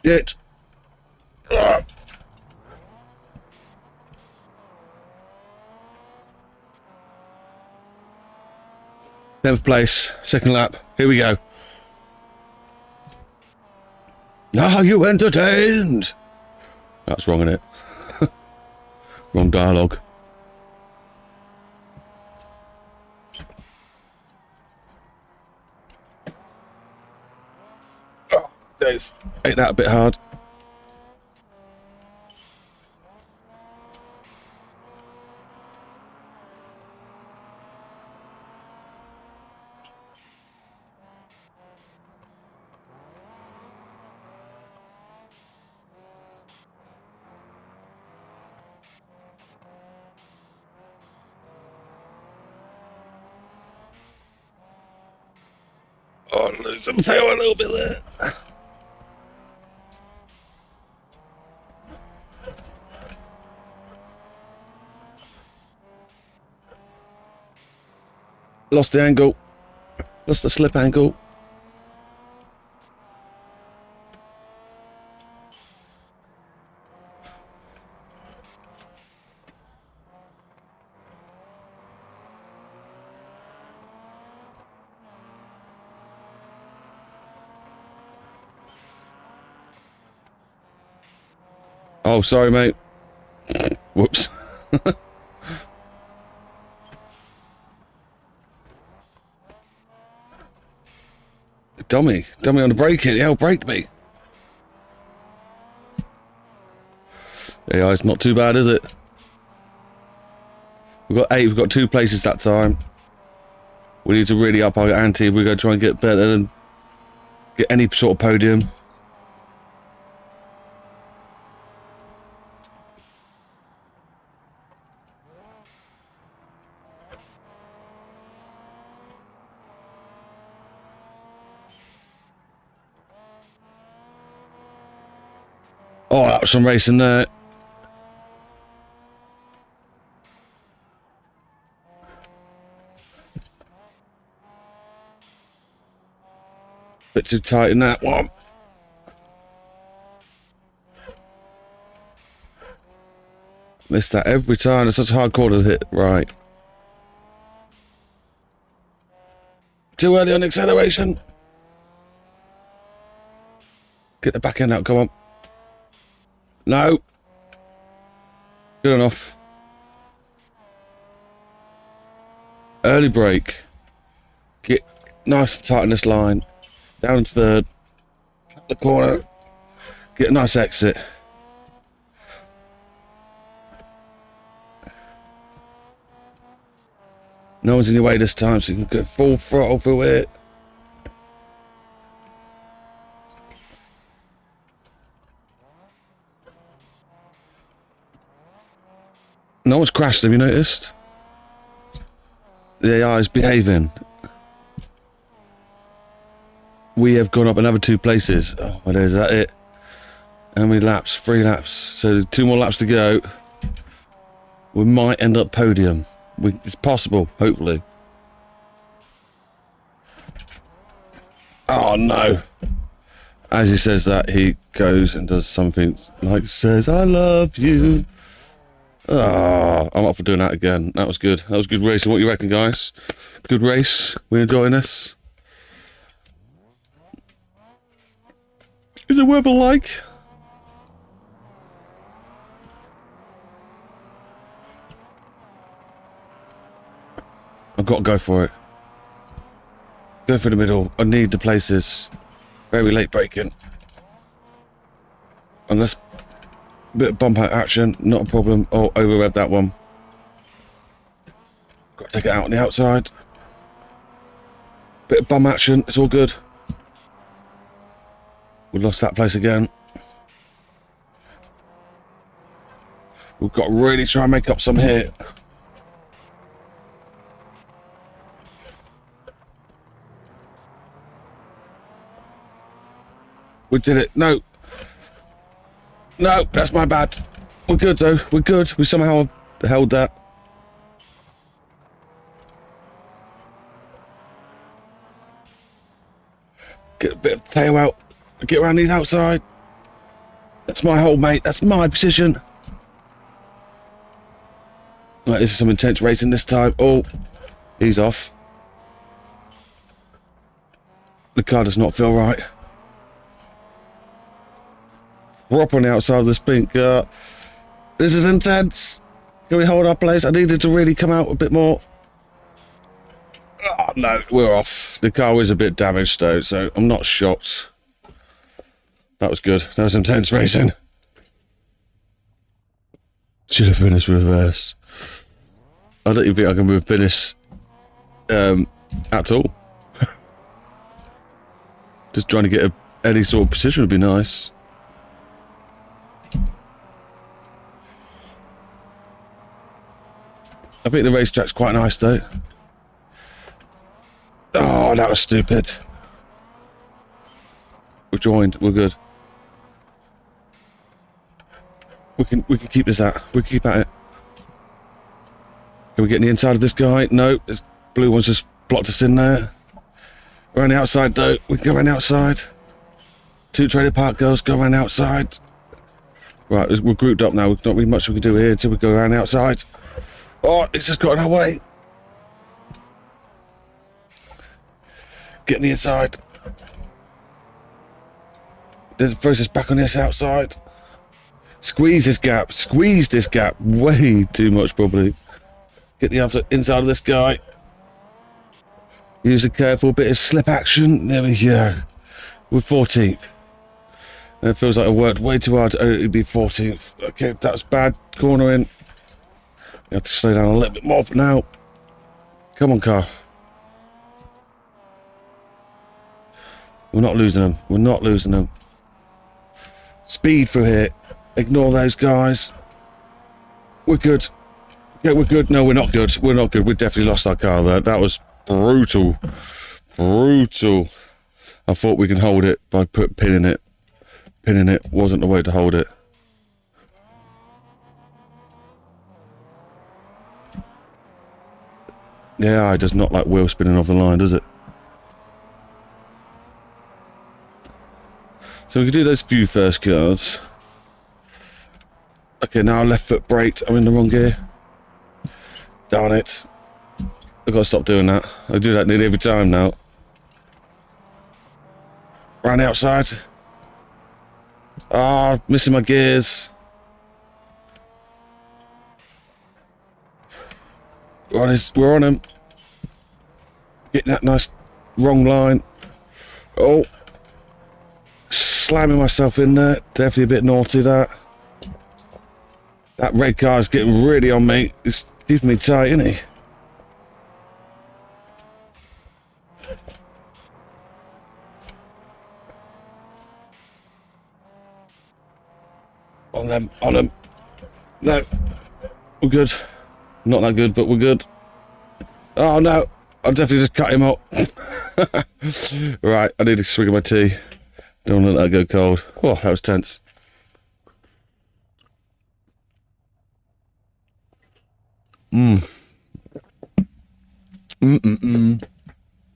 Shit. Ah. 10th place, second lap. Here we go. Are you entertained? That's wrong, isn't it? Wrong dialogue. Oh, days. Ate that a bit hard. Oh, lose some tail a little bit there. Lost the angle. Lost the slip angle. Oh, sorry, mate. Whoops. Dummy on the brake hit. Hell, brake me. Yeah, it's not too bad, is it? We've got 8. We've got 2 places that time. We need to really up our ante if we're going to try and get better and get any sort of podium. Oh, that was some racing there. Bit too tight in that one. Missed that every time. It's such a hard corner to hit. Right. Too early on acceleration. Get the back end out. Come on. No. Good enough. Early brake. Get nice and tight in this line. Down third. The corner. Get a nice exit. No one's in your way this time, so you can go full throttle through it. No one's crashed, have you noticed? The AI is behaving. We have gone up another 2 places. Oh my days, is that it? How many laps? 3 laps. So 2 more laps to go. We might end up podium. It's possible, hopefully. Oh no. As he says that, he goes and does something like says, I love you. Ah, I'm up for doing that again. That was good. That was good racing. What do you reckon, guys? Good race. We enjoying this? Is it worth a like? I've got to go for it. Go for the middle. I need the places. Very late braking. Unless bit of bump out action, not a problem. Oh, over rev that one. Got to take it out on the outside. Bit of bum action, it's all good. We lost that place again. We've got to really try and make up some here. We did it. No. No, that's my bad. We're good though. We're good. We somehow held that. Get a bit of tail out. Get around these outside. That's my hold, mate. That's my position. Right, this is some intense racing this time. Oh, he's off. The car does not feel right. We're up on the outside of this pink car. This is intense. Can we hold our place? I needed to really come out a bit more. Oh, no, we're off. The car was a bit damaged though, so I'm not shocked. That was good. That was intense racing. Should have finished reverse. I don't even think I can move finish at all. Just trying to get any sort of position would be nice. I think the racetrack's quite nice though. Oh, that was stupid. We're joined. We're good. We can keep this at. We can keep at it. Can we get in the inside of this guy? No, this blue one's just blocked us in there. Around the outside though. We can go around the outside. 2 trailer park girls go around the outside. Right, we're grouped up now. There's not really much we can do here until we go around the outside. Oh, it's just got in our way. Get in the inside. There's process back on this outside. Squeeze this gap. Squeeze this gap. Way too much probably. Get the other inside of this guy. Use a careful bit of slip action. There we go. We're 14th. And it feels like I worked way too hard to only be 14th. Okay, that was bad. Corner in. You have to slow down a little bit more for now. Come on, car. We're not losing them. We're not losing them. Speed through here. Ignore those guys. We're good. Yeah, we're good. No, we're not good. We're not good. We definitely lost our car there. That was brutal. Brutal. I thought we could hold it by pinning it. Pinning it wasn't the way to hold it. Yeah, it does not like wheel spinning off the line, does it? So we can do those few first cars. Okay, now left foot braked. I'm in the wrong gear. Darn it. I've got to stop doing that. I do that nearly every time now. Around the outside. Ah, missing my gears. We're on him. Getting that nice wrong line. Oh. Slamming myself in there. Definitely a bit naughty that. That red car is getting really on me. It's keeping me tight, isn't he? On them, on them. No. We're good. Not that good, but we're good. Oh no. I'll definitely just cut him up. Right, I need to swig of my tea. Don't want to let that go cold. Oh, that was tense.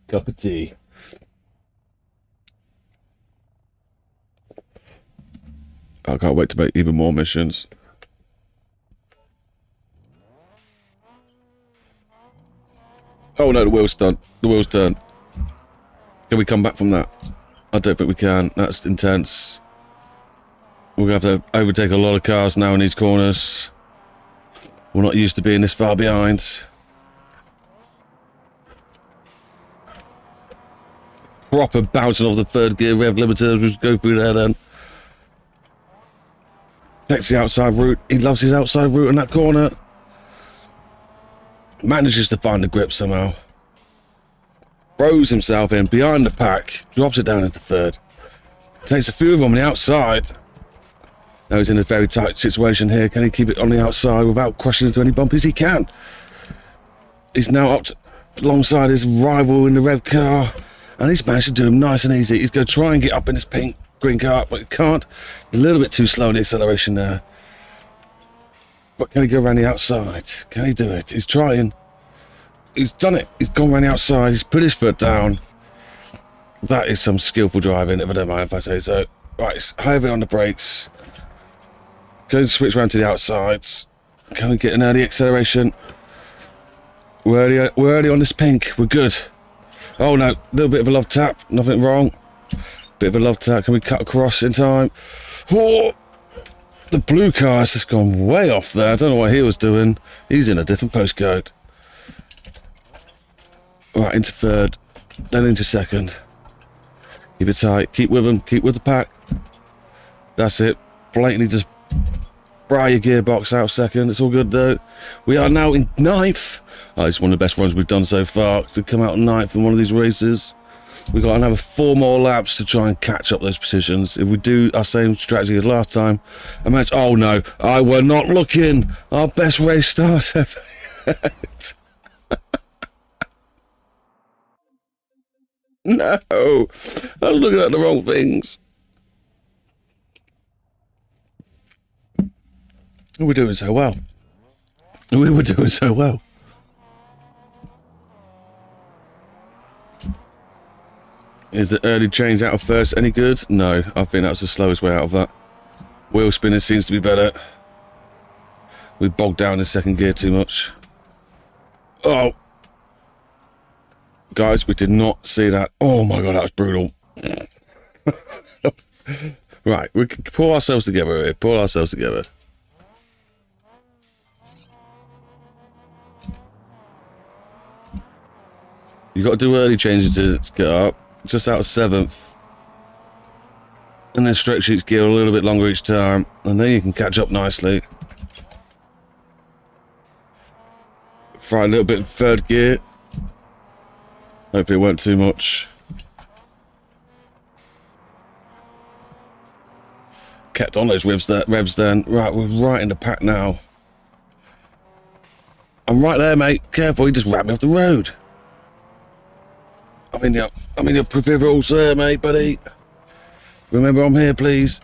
Cup of tea. I can't wait to make even more missions. Oh no, the wheel's done. The wheel's turned. Can we come back from that? I don't think we can. That's intense. We're going to have to overtake a lot of cars now in these corners. We're not used to being this far behind. Proper bouncing off the third gear rev limiter. We'll just go through there then. Takes the outside route. He loves his outside route in that corner. Manages to find the grip somehow. throws himself in behind the pack, drops it down into third. Takes a few of them on the outside. Now he's in a very tight situation here. Can he keep it on the outside without crashing into any bumpies? He can. He's now up alongside his rival in the red car, and he's managed to do him nice and easy. He's going to try and get up in his green car, but he can't. He's a little bit too slow in the acceleration there. But can he go around the outside? Can he do it? He's trying. He's done it. He's gone around the outside. He's put his foot down. That is some skillful driving, if I don't mind if I say so. Right, it's heavy on the brakes. Going to switch around to the outsides. Can we get an early acceleration? We're early on this pink. We're good. Oh no, a little bit of a love tap. Nothing wrong. Bit of a love tap. Can we cut across in time? Oh, the blue car has just gone way off there. I don't know what he was doing. He's in a different postcode. Right, into third. Then into second. Keep it tight. Keep with him. Keep with the pack. That's it. Blatantly just fry your gearbox out second. It's all good though. We are now in ninth. Oh, it's one of the best runs we've done so far to come out ninth in one of these races. We've got another 4 more laps to try and catch up those positions. If we do our same strategy as last time, a match. Oh no, I were not looking. Our best race start ever. No, I was looking at the wrong things. We were doing so well. We were doing so well. Is the early change out of first any good? No, I think that's the slowest way out of that. Wheel spinning seems to be better. We bogged down in second gear too much. Oh. Guys, we did not see that. Oh my god, that was brutal. Right, we can pull ourselves together here. Pull ourselves together. You've got to do early changes to get up. Just out of 7th. And then stretch each gear a little bit longer each time. And then you can catch up nicely. Fry a little bit in third gear. Hopefully it weren't too much. Kept on those revs then. Right, we're right in the pack now. I'm right there, mate. Careful, he just ran me off the road. I'm in your peripherals there, mate, buddy. Remember, I'm here, please.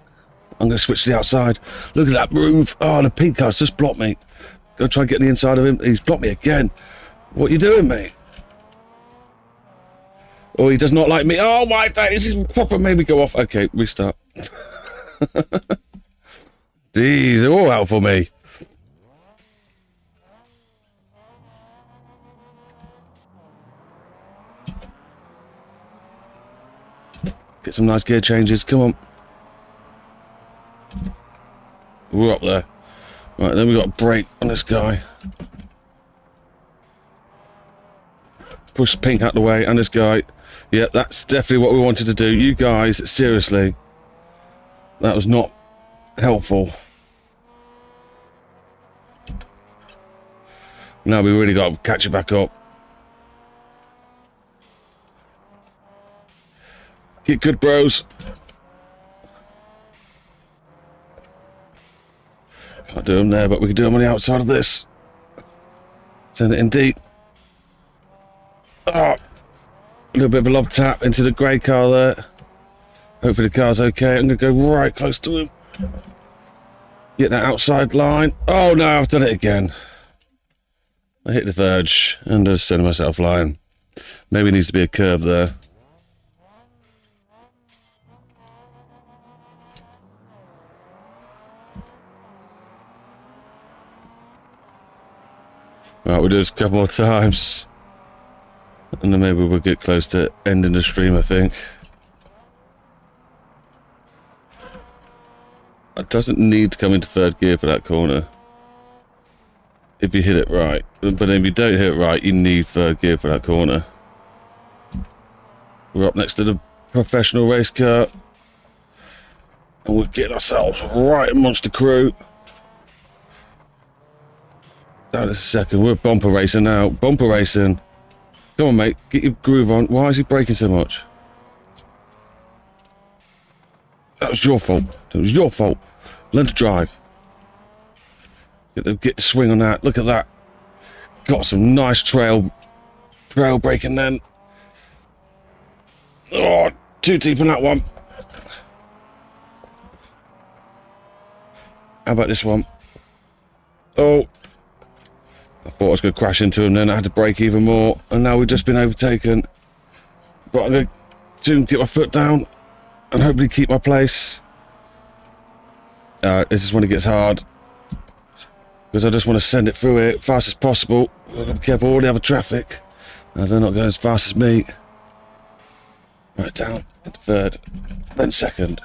I'm going to switch to the outside. Look at that move. Oh, the pink car's just blocked me. Gonna try and get on the inside of him. He's blocked me again. What are you doing, mate? Oh, he does not like me. Oh, my face. He's proper made me go off. Okay, restart. These are all out for me. Get some nice gear changes. Come on. We're up there. Right, then we got a brake on this guy. Push pink out the way, and this guy. Yeah, that's definitely what we wanted to do. You guys, seriously. That was not helpful. Now we really got to catch it back up. Get good, bros. Can't do them there, but we can do them on the outside of this. Send it in deep. Oh, a little bit of a love tap into the grey car there. Hopefully the car's okay. I'm going to go right close to him. Get that outside line. Oh no, I've done it again. I hit the verge and just sent myself flying. Maybe it needs to be a curb there. Right, we'll do this a couple more times. And then maybe we'll get close to ending the stream, I think. It doesn't need to come into third gear for that corner. If you hit it right. But if you don't hit it right, you need third gear for that corner. We're up next to the professional race car. And we're getting ourselves right amongst the crew. Down a second, we're bumper racing now. Bumper racing. Come on, mate. Get your groove on. Why is he braking so much? That was your fault. That was your fault. Learn to drive. Get the swing on that. Look at that. Got some nice trail braking then. Oh, too deep on that one. How about this one? Oh. I thought I was going to crash into him then. I had to brake even more. And now we've just been overtaken. But I'm going to soon get my foot down and hopefully keep my place. This is when it gets hard. Because I just want to send it through it fast as possible. I've got to be careful of all the other traffic, as they're not going as fast as me. Right, down into third, then second.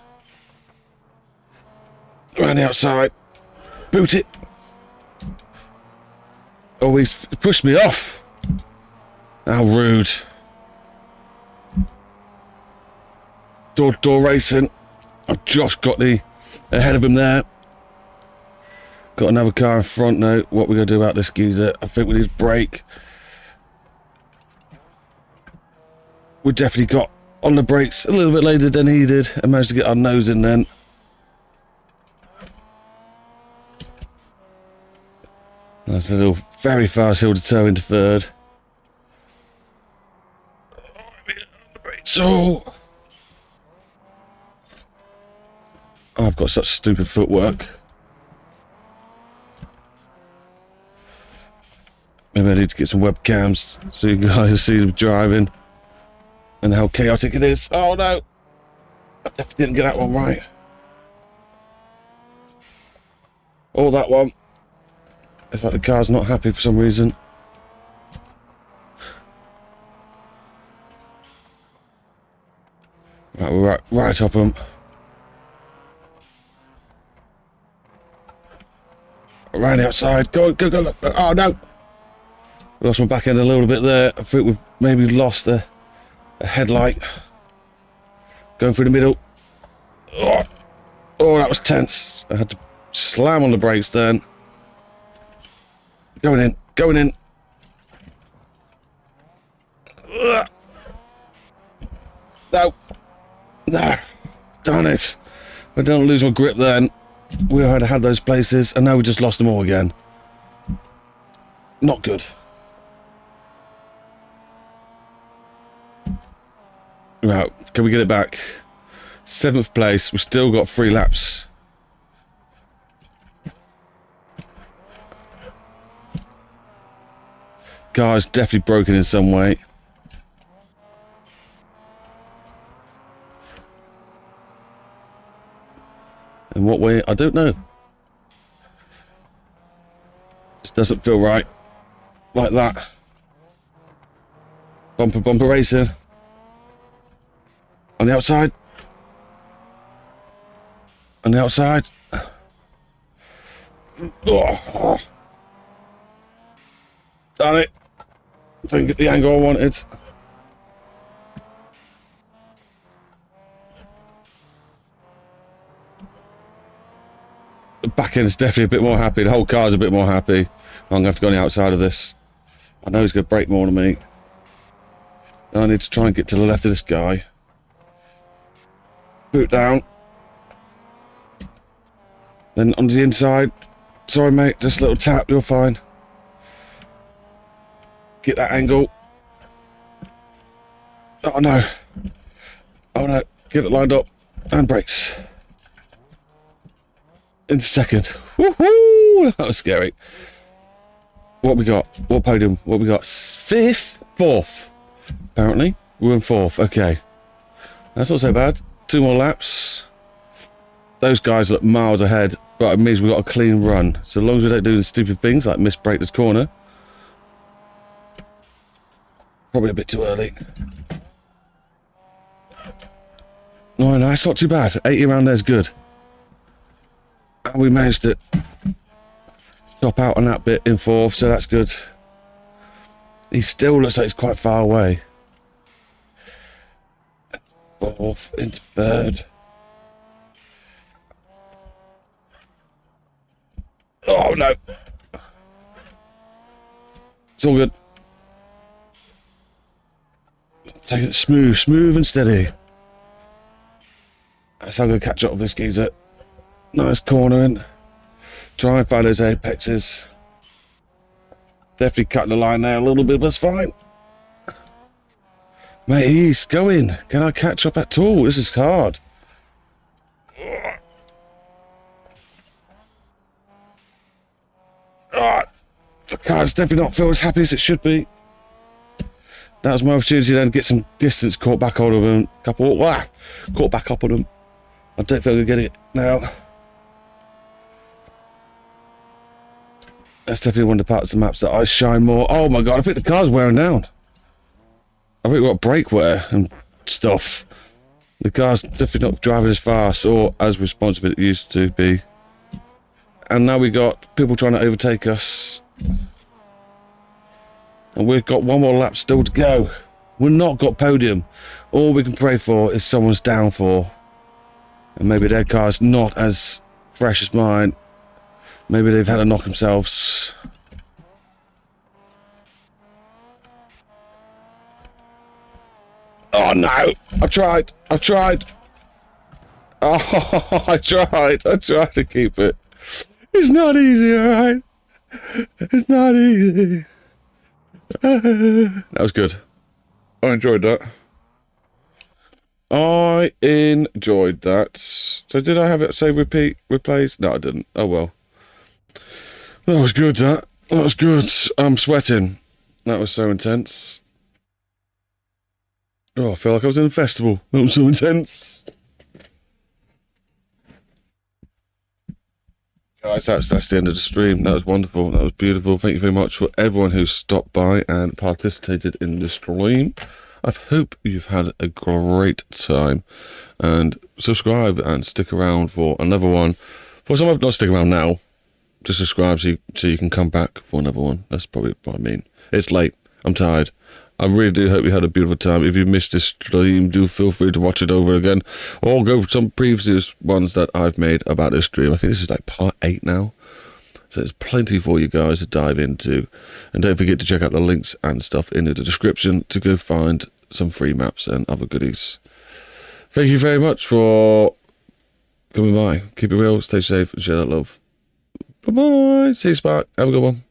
Around the outside. Boot it. Oh, he's pushed me off. How rude. Door racing. I've just got the ahead of him there. Got another car in front now. What we gonna do about this geezer? I think we need to brake. We definitely got on the brakes a little bit later than he did and managed to get our nose in then. That's a little very fast hill to toe into third. So I've got such stupid footwork. Maybe I need to get some webcams so you guys see them driving and how chaotic it is. Oh no! I definitely didn't get that one right. Or that one. It's like the car's not happy for some reason. Right, we're right up them. Around the outside. Go. Oh no! Lost my back end a little bit there. I think we've maybe lost a headlight. Going through the middle. Oh, that was tense. I had to slam on the brakes then. Going in. No. Darn it. I don't lose my grip then. We had those places and now we just lost them all again. Not good. Right, can we get it back? 7th place. We've still got 3 laps. Car's definitely broken in some way. In what way? I don't know. This doesn't feel right. Like that. Bumper racing. On the outside. On the outside. Oh. Darn it. I didn't get the angle I wanted. The back end is definitely a bit more happy. The whole car's a bit more happy. I'm going to have to go on the outside of this. I know he's going to brake more than me. I need to try and get to the left of this guy. Boot down. Then onto the inside. Sorry, mate. Just a little tap. You're fine. Get that angle. Oh no. Oh no. Get it lined up. And brakes. Into second. Woohoo! That was scary. What we got? What podium? What we got? 5th? 4th. Apparently. We're in 4th. Okay. That's not so bad. 2 more laps. Those guys look miles ahead, but it means we've got a clean run. So as long as we don't do the stupid things like misbrake this corner. Probably a bit too early. No, it's not too bad. 80 around there is good. And we managed to stop out on that bit in 4th, so that's good. He still looks like he's quite far away. 4th into 3rd. Oh no! It's all good. Take it smooth and steady. So I'm going to catch up with this geezer. Nice cornering. Try and find those apexes. Definitely cutting the line there a little bit, but it's fine. Mate, he's going. Can I catch up at all? This is hard. The car's definitely not feel as happy as it should be. That was my opportunity then to get some distance, caught back on him, caught back up on him. I don't think I'm gonna get it now. That's definitely one of the parts of the maps that I shine more. Oh my god, I think the car's wearing down. I think we've got brake wear and stuff. The car's definitely not driving as fast or as responsive as it used to be. And now we got people trying to overtake us. And we've got one more lap still to go. We've not got podium. All we can pray for is someone's downfall. And maybe their car's not as fresh as mine. Maybe they've had a knock themselves. Oh no! I tried! Oh, I tried to keep it. It's not easy, alright? It's not easy. That was good. I enjoyed that. So did I have it say repeat, replace? No, I didn't. Oh well. That was good, that was good. I'm sweating. That was so intense. Oh, I feel like I was in a festival. That was so intense. Guys, that's the end of the stream. That was wonderful. That was beautiful. Thank you very much for everyone who stopped by and participated in the stream. I hope you've had a great time. And subscribe and stick around for another one. For some of not stick around now. Just subscribe so you can come back for another one. That's probably what I mean. It's late. I'm tired. I really do hope you had a beautiful time. If you missed this stream, do feel free to watch it over again. Or go for some previous ones that I've made about this stream. I think this is like part 8 now. So there's plenty for you guys to dive into. And don't forget to check out the links and stuff in the description to go find some free maps and other goodies. Thank you very much for coming by. Keep it real, stay safe, and share that love. Bye-bye. See you, Spark. Have a good one.